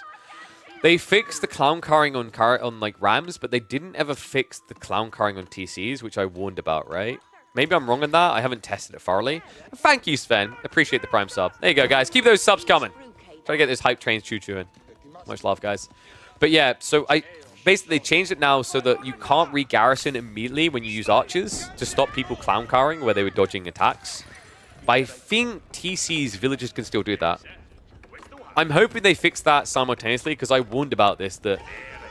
They fixed the clown carring on like rams, but they didn't ever fix the clown carring on TCs, which I warned about, right? Maybe I'm wrong on that. I haven't tested it thoroughly. Thank you, Sven. Appreciate the Prime sub. There you go, guys. Keep those subs coming. Try to get those hype trains choo-chooing. Much love, guys. But yeah, so I basically changed it now so that you can't re-garrison immediately when you use archers to stop people clown carring where they were dodging attacks. But I think TC's villagers can still do that. I'm hoping they fix that simultaneously because I warned about this, that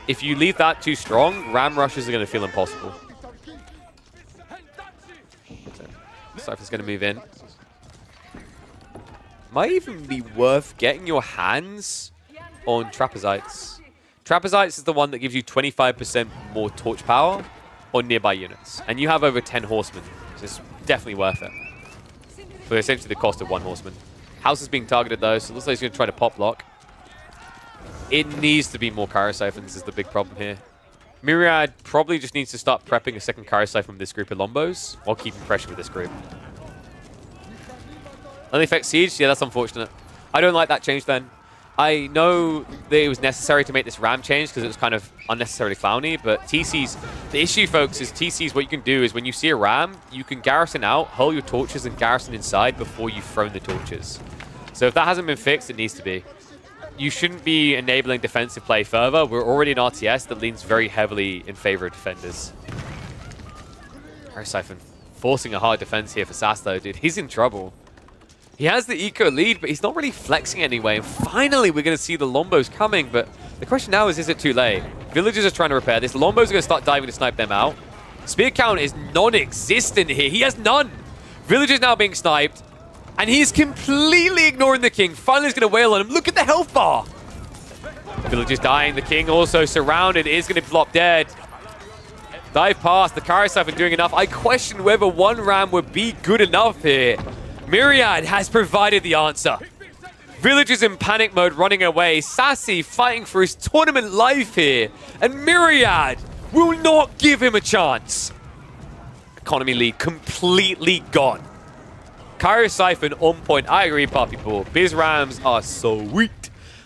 if you leave that too strong, ram rushes are going to feel impossible. Cypher's going to move in. Might even be worth getting your hands on Trapezites. Trapezites is the one that gives you 25% more torch power on nearby units. And you have over 10 horsemen, so it's definitely worth it. For essentially the cost of one horseman. House is being targeted though, so it looks like he's going to try to pop lock. It needs to be more Kyro Siphons is the big problem here. Myriad probably just needs to start prepping a second Kyro Siphon with this group of Lombos while keeping pressure with this group. Only effect siege? Yeah, that's unfortunate. I don't like that change then. I know that it was necessary to make this ram change because it was kind of unnecessarily clowny, but TC's, the issue, folks, is TC's what you can do is when you see a ram, you can garrison out, hurl your torches and garrison inside before you've thrown the torches. So if that hasn't been fixed, it needs to be. You shouldn't be enabling defensive play further. We're already an RTS that leans very heavily in favor of defenders. Kyro Siphon forcing a hard defense here for Sass though, dude. He's in trouble. He has the eco lead, but he's not really flexing anyway. And finally, we're going to see the Lombos coming. But the question now is it too late? Villagers are trying to repair this. Lombos are going to start diving to snipe them out. Spear count is non-existent here. He has none. Villagers now being sniped. And he's completely ignoring the king. Finally, he's going to wail on him. Look at the health bar. Villagers dying. The king also surrounded. Is going to flop dead. Dive past. The Kyro Siphon doing enough. I question whether one ram would be good enough here. Myriad has provided the answer. Villagers in panic mode running away. Sassy fighting for his tournament life here. And Myriad Will not give him a chance. Economy lead completely gone. Kyro Siphon on point. I agree, Puppy Ball. Biz Rams are sweet.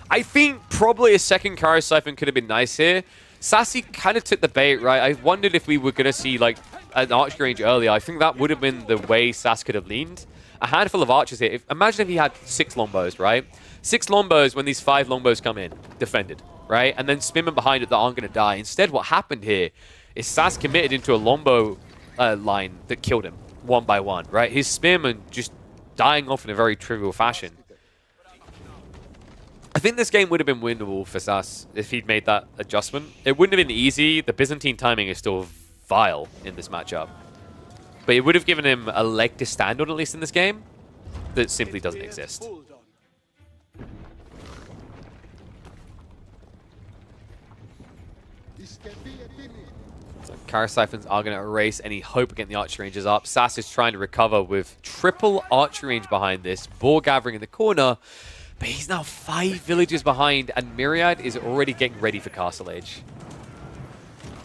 I think probably a second Kyro Siphon could have been nice here. Sassy kind of took the bait, right? I wondered if we were going to see like an archery range earlier. I think that would have been the way Sass could have leaned. A handful of archers here. Imagine if he had 6 longbows, right? 6 longbows when these 5 longbows come in. Defended, right? And then spinmen behind it that aren't going to die. Instead, what happened here is Sass committed into a longbow line that killed him one by one, right? His spearmen just dying off in a very trivial fashion. I think this game would have been winnable for Sass if he'd made that adjustment. It wouldn't have been easy. The Byzantine timing is still vile in this matchup. But it would have given him a leg to stand on, at least in this game, that simply doesn't exist. So Kyro Siphons are going to erase any hope of getting the archery ranges up. Sass is trying to recover with triple archery range behind this. Boar gathering in the corner. But he's now 5 villages behind, and Myriad is already getting ready for Castle Age.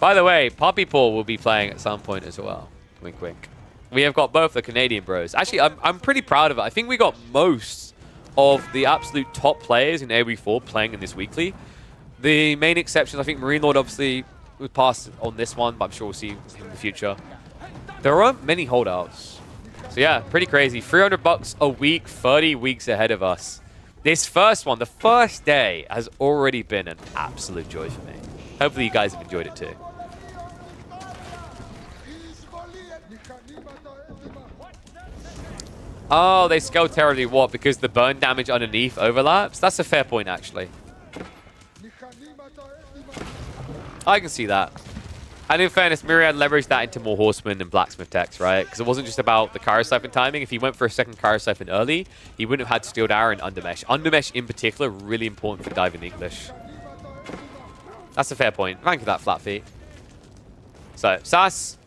By the way, Poppy Paw will be playing at some point as well. Wink, wink. We have got both the Canadian bros. Actually, I'm pretty proud of it. I think we got most of the absolute top players in AoE4 playing in this weekly. The main exceptions, I think Marine Lord obviously would pass on this one, but I'm sure we'll see him in the future. There aren't many holdouts. So yeah, pretty crazy. $300 a week, 30 weeks ahead of us. This first one, the first day, has already been an absolute joy for me. Hopefully you guys have enjoyed it too. Oh, they scale terribly. What? Because the burn damage underneath overlaps? That's a fair point, actually. I can see that. And in fairness, Myriad leveraged that into more Horsemen and Blacksmith techs, right? Because it wasn't just about the Kyro Siphon timing. If he went for a second Kyro Siphon early, he wouldn't have had Steeled Arrow and Undermesh. Undermesh, in particular, really important for diving English. That's a fair point. Thank you for that, Flat Feet. So, Sass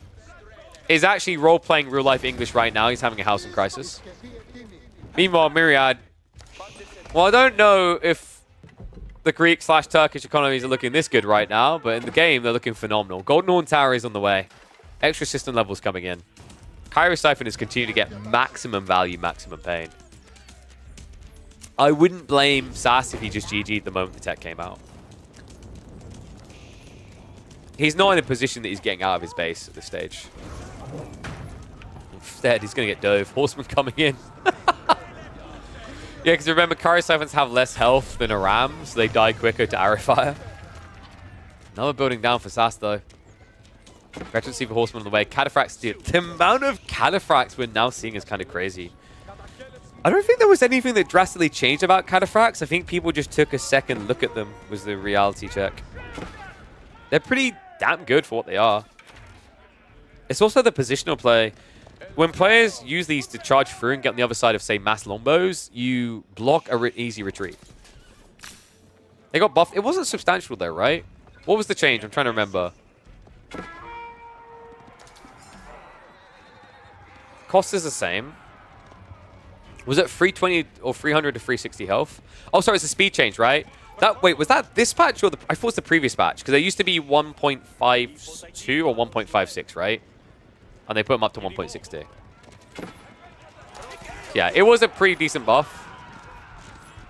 is actually role-playing real-life English right now. He's having a housing crisis. Meanwhile, Myriad... Well, I don't know if the Greek/Turkish economies are looking this good right now, but in the game, they're looking phenomenal. Golden Horn Tower is on the way. Extra system levels coming in. Kyro Siphon is continuing to get maximum value, maximum pain. I wouldn't blame Sass if he just GG'd the moment the tech came out. He's not in a position that he's getting out of his base at this stage. Instead, he's going to get dove. Horseman coming in. Yeah, because remember, Kyro Siphons have less health than a ram, so they die quicker to arrow fire. Another building down for Sass, though. Veteran Seaver Horseman on the way. Cataphracts steal. The amount of Cataphracts we're now seeing is kind of crazy. I don't think there was anything that drastically changed about Cataphracts. I think people just took a second look at them, was the reality check. They're pretty damn good for what they are. It's also the positional play. When players use these to charge through and get on the other side of, say, mass longbows, you block a easy retreat. They got buffed. It wasn't substantial, though, right? What was the change? I'm trying to remember. Cost is the same. Was it 320 or 300 to 360 health? Oh, sorry, it's a speed change, right? Wait, was that this patch or the... I thought it was the previous patch, because they used to be 1.52 or 1.56, right? And they put them up to 1.60. Yeah, it was a pretty decent buff.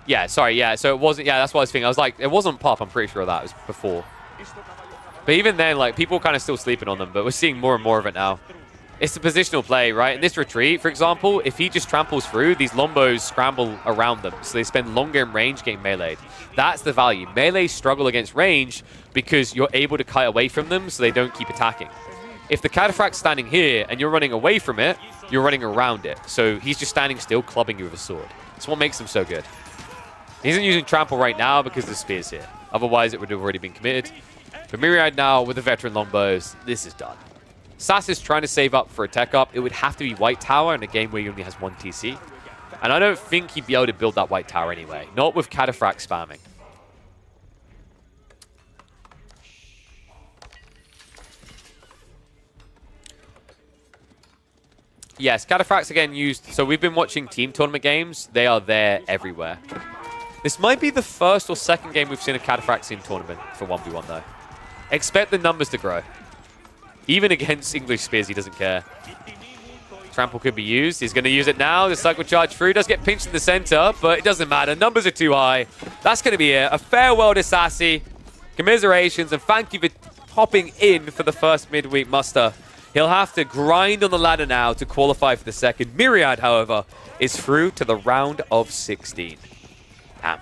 Yeah, sorry, yeah. So it wasn't... Yeah, that's what I was thinking. I was like, it wasn't pop, I'm pretty sure of that. It was before. But even then, like, people kind of still sleeping on them. But we're seeing more and more of it now. It's the positional play, right? In this retreat, for example, if he just tramples through, these lombos scramble around them. So they spend longer in range getting meleeed. That's the value. Melee struggle against range because you're able to kite away from them so they don't keep attacking. If the Cataphract's standing here and you're running away from it, you're running around it. So he's just standing still, clubbing you with a sword. That's what makes him so good. He isn't using trample right now because the spear's here. Otherwise, it would have already been committed. But Myriad now with the veteran longbows, this is done. Sass is trying to save up for a tech up. It would have to be White Tower in a game where he only has 1 TC. And I don't think he'd be able to build that White Tower anyway. Not with Cataphract spamming. Yes, Cataphracts again used... So we've been watching team tournament games. They are there everywhere. This might be the first or second game we've seen a Cataphracts in tournament for 1v1 though. expect the numbers to grow. Even against English Spears, he doesn't care. Trample could be used. He's going to use it now. The cycle charge through. Does get pinched in the center, but it doesn't matter. Numbers are too high. That's going to be it. A farewell to Sassy. Commiserations, and thank you for hopping in for the first midweek muster. He'll have to grind on the ladder now to qualify for the second. Myriad, however, is through to the round of 16. Damn.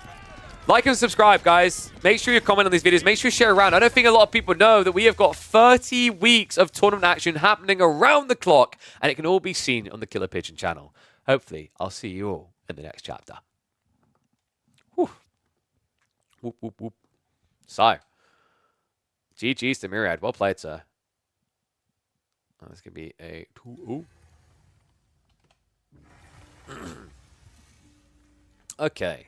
Like and subscribe, guys. Make sure you comment on these videos. Make sure you share around. I don't think a lot of people know that we have got 30 weeks of tournament action happening around the clock, and it can all be seen on the Killer Pigeon channel. Hopefully, I'll see you all in the next chapter. Whew. Whoop, whoop, whoop. So, GG's to Myriad. Well played, sir. Oh, this could be a 2-0. Okay.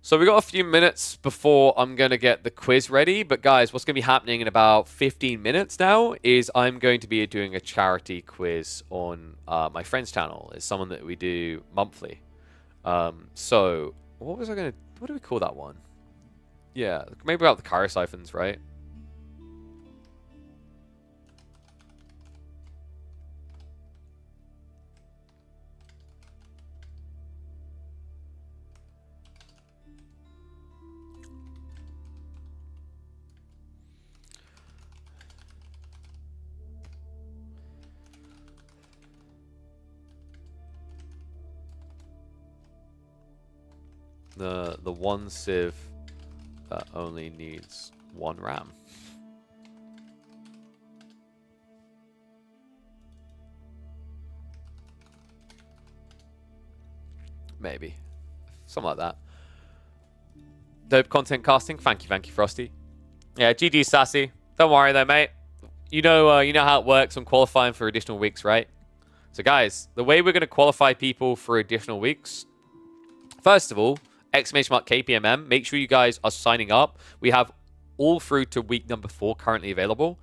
So we got a few minutes before I'm going to get the quiz ready. But guys, what's going to be happening in about 15 minutes now is I'm going to be doing a charity quiz on my friend's channel. It's someone that we do monthly. So what was I going to... What do we call that one? Yeah, maybe about the Kyro siphons, right? The one sieve that only needs one RAM. Maybe. Something like that. Dope content casting. Thank you, Frosty. Yeah, GG Sassy. Don't worry though, mate. You know how it works on qualifying for additional weeks, right? So guys, the way we're going to qualify people for additional weeks, first of all, !KPMM. Make sure you guys are signing up. We have all through to week number 4 currently available.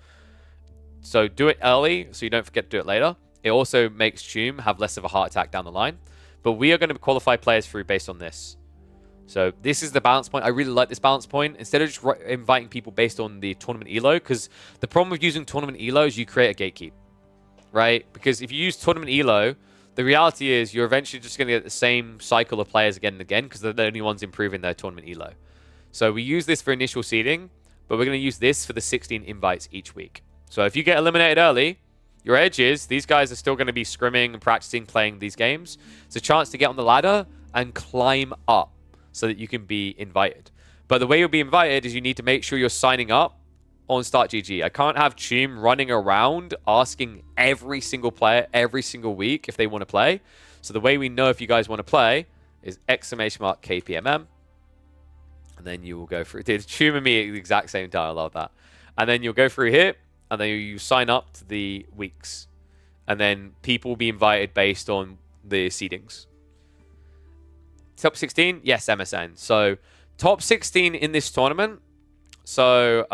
So do it early so you don't forget to do it later. It also makes Choom have less of a heart attack down the line. But we are going to qualify players through based on this. So this is the balance point. I really like this balance point. Instead of just inviting people based on the tournament elo, because the problem with using tournament elo is you create a gatekeep, right? Because if you use tournament elo, the reality is you're eventually just going to get the same cycle of players again and again because they're the only ones improving their tournament elo. So we use this for initial seeding, but we're going to use this for the 16 invites each week. So if you get eliminated early, your edge is these guys are still going to be scrimming and practicing playing these games. It's a chance to get on the ladder and climb up so that you can be invited. But the way you'll be invited is you need to make sure you're signing up on Start GG. I can't have Choom running around asking every single player every single week if they want to play. So the way we know if you guys want to play is !KPMM. And then you will go through. Dude, Choom and me at the exact same time. I love that. And then you'll go through here. And then you sign up to the weeks. And then people will be invited based on the seedings. Top 16? Yes, MSN. So top 16 in this tournament. So,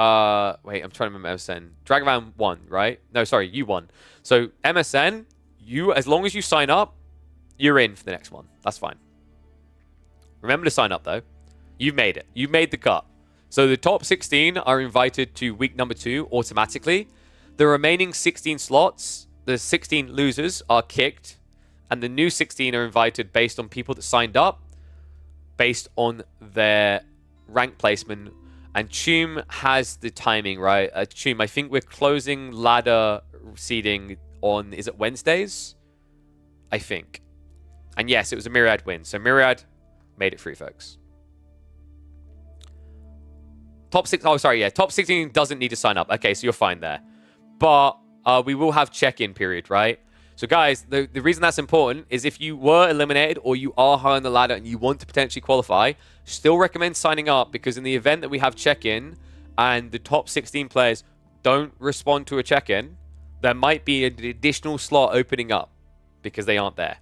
wait, I'm trying to remember MSN. Dragan won, right? No, sorry, you won. So, MSN, as long as you sign up, you're in for the next one. That's fine. Remember to sign up, though. You've made it. You've made the cut. So, the top 16 are invited to week number 2 automatically. The remaining 16 slots, the 16 losers, are kicked. And the new 16 are invited based on people that signed up, based on their rank placement. And Choom has the timing, right? Choom, I think we're closing ladder seeding on, is it Wednesdays? I think. And yes, it was a Myriad win. So Myriad made it through, folks. Top 16 doesn't need to sign up. Okay, so you're fine there. But we will have check-in period, right? So guys, the reason that's important is if you were eliminated or you are high on the ladder and you want to potentially qualify, still recommend signing up because in the event that we have check-in and the top 16 players don't respond to a check-in, there might be an additional slot opening up because they aren't there.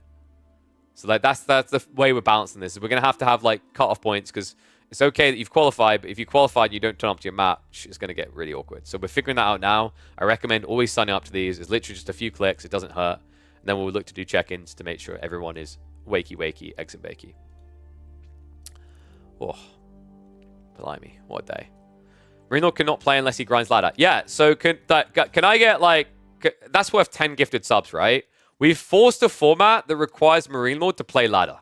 So like that's the way we're balancing this. We're going to have like cut-off points because it's okay that you've qualified, but if you qualified and you don't turn up to your match, it's going to get really awkward. So we're figuring that out now. I recommend always signing up to these. It's literally just a few clicks. It doesn't hurt. And then we'll look to do check-ins to make sure everyone is wakey, exit bakey. Oh, blimey, what a day. Marine cannot play unless he grinds ladder. Yeah, so can I get, like... That's worth 10 gifted subs, right? We've forced a format that requires Marine Lord to play ladder.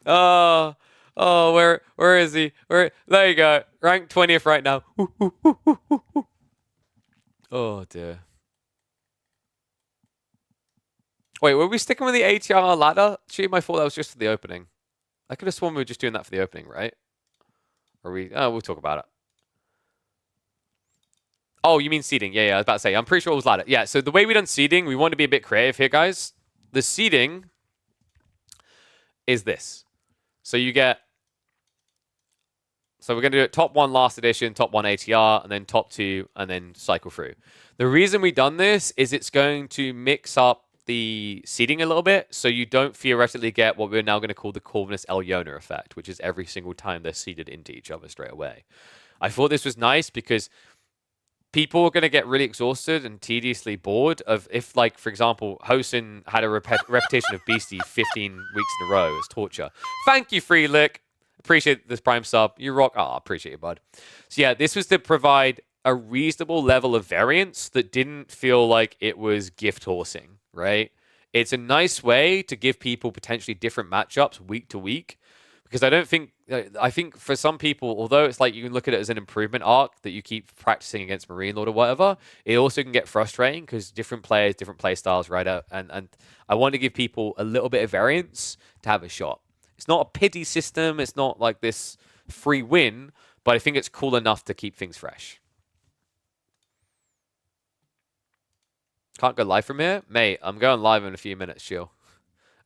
Oh, where is he? There you go. Rank 20th right now. Oh, dear. Wait, were we sticking with the ATR ladder? Cheating, I thought that was just for the opening. I could have sworn we were just doing that for the opening, right? Or we... Oh, we'll talk about it. Oh, you mean seeding? Yeah, I was about to say. I'm pretty sure it was ladder. Yeah, so the way we done seeding, we want to be a bit creative here, guys. The seeding is this. So you get... So we're going to do it top 1 last edition, top 1 ATR, and then top 2, and then cycle through. The reason we done this is it's going to mix up the seeding a little bit, so you don't theoretically get what we're now going to call the Corvinus Elyona effect, which is every single time they're seeded into each other straight away. I thought this was nice because people are going to get really exhausted and tediously bored of if, like, for example, Hosen had a repetition of Beastie 15 weeks in a row as torture. Thank you, Free Lick. Appreciate this Prime sub. You rock. Oh, appreciate it, bud. So yeah, this was to provide a reasonable level of variance that didn't feel like it was gift horsing, right? It's a nice way to give people potentially different matchups week to week. Because I think for some people, although it's like you can look at it as an improvement arc that you keep practicing against Marine Lord or whatever, it also can get frustrating because different players, different play styles, right? And I want to give people a little bit of variance to have a shot. It's not a pity system. It's not like this free win, but I think it's cool enough to keep things fresh. Can't go live from here? Mate, I'm going live in a few minutes, chill.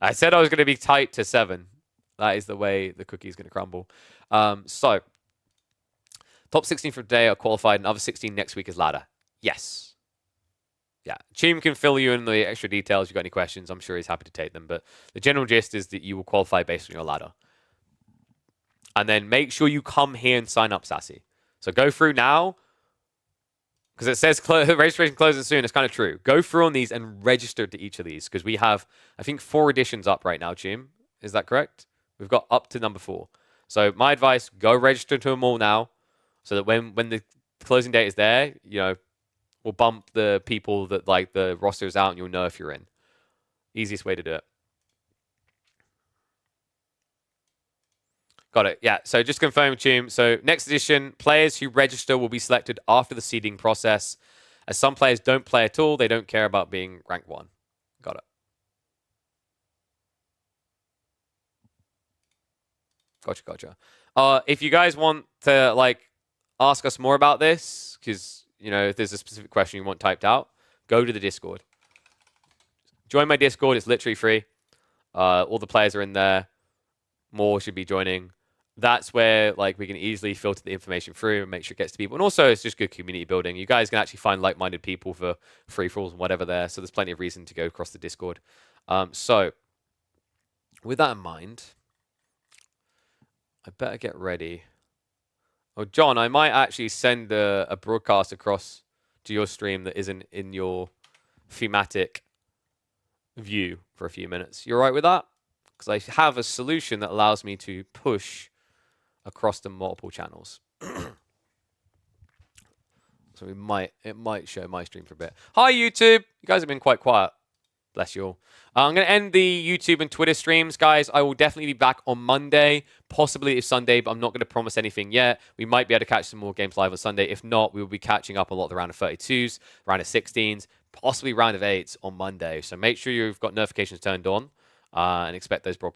I said I was going to be tight to 7. That is the way the cookie is going to crumble. So, top 16 for today are qualified, and other 16 next week is ladder. Yes. Yeah. Cheem can fill you in the extra details. If you've got any questions, I'm sure he's happy to take them. But the general gist is that you will qualify based on your ladder. And then make sure you come here and sign up, Sassy. So go through now. Because it says registration closes soon. It's kind of true. Go through on these and register to each of these. Because we have, I think, 4 editions up right now, Cheem. Is that correct? We've got up to number 4. So my advice, go register to them all now. So that when the closing date is there, you know, we'll bump the people that, like, the roster's out and you'll know if you're in. Easiest way to do it. Got it. Yeah. So just confirm, Cheem. So next edition, players who register will be selected after the seeding process. As some players don't play at all, they don't care about being rank 1. Got it. Gotcha. If you guys want to, like, ask us more about this, because, you know, if there's a specific question you want typed out, go to the Discord. Join my Discord. It's literally free. All the players are in there. More should be joining. That's where, like, we can easily filter the information through and make sure it gets to people. And also, it's just good community building. You guys can actually find like-minded people for free-for-alls and whatever there. So there's plenty of reason to go across the Discord. So, with that in mind, I better get ready. Oh, John, I might actually send a broadcast across to your stream that isn't in your thematic view for a few minutes. You all right with that? Because I have a solution that allows me to push across the multiple channels. So it might show my stream for a bit. Hi, YouTube. You guys have been quite quiet. Bless you all. I'm going to end the YouTube and Twitter streams, guys. I will definitely be back on Monday, possibly it's Sunday, but I'm not going to promise anything yet. We might be able to catch some more games live on Sunday. If not, we will be catching up a lot of the round of 32s, round of 16s, possibly round of 8s on Monday. So make sure you've got notifications turned on and expect those broadcasts.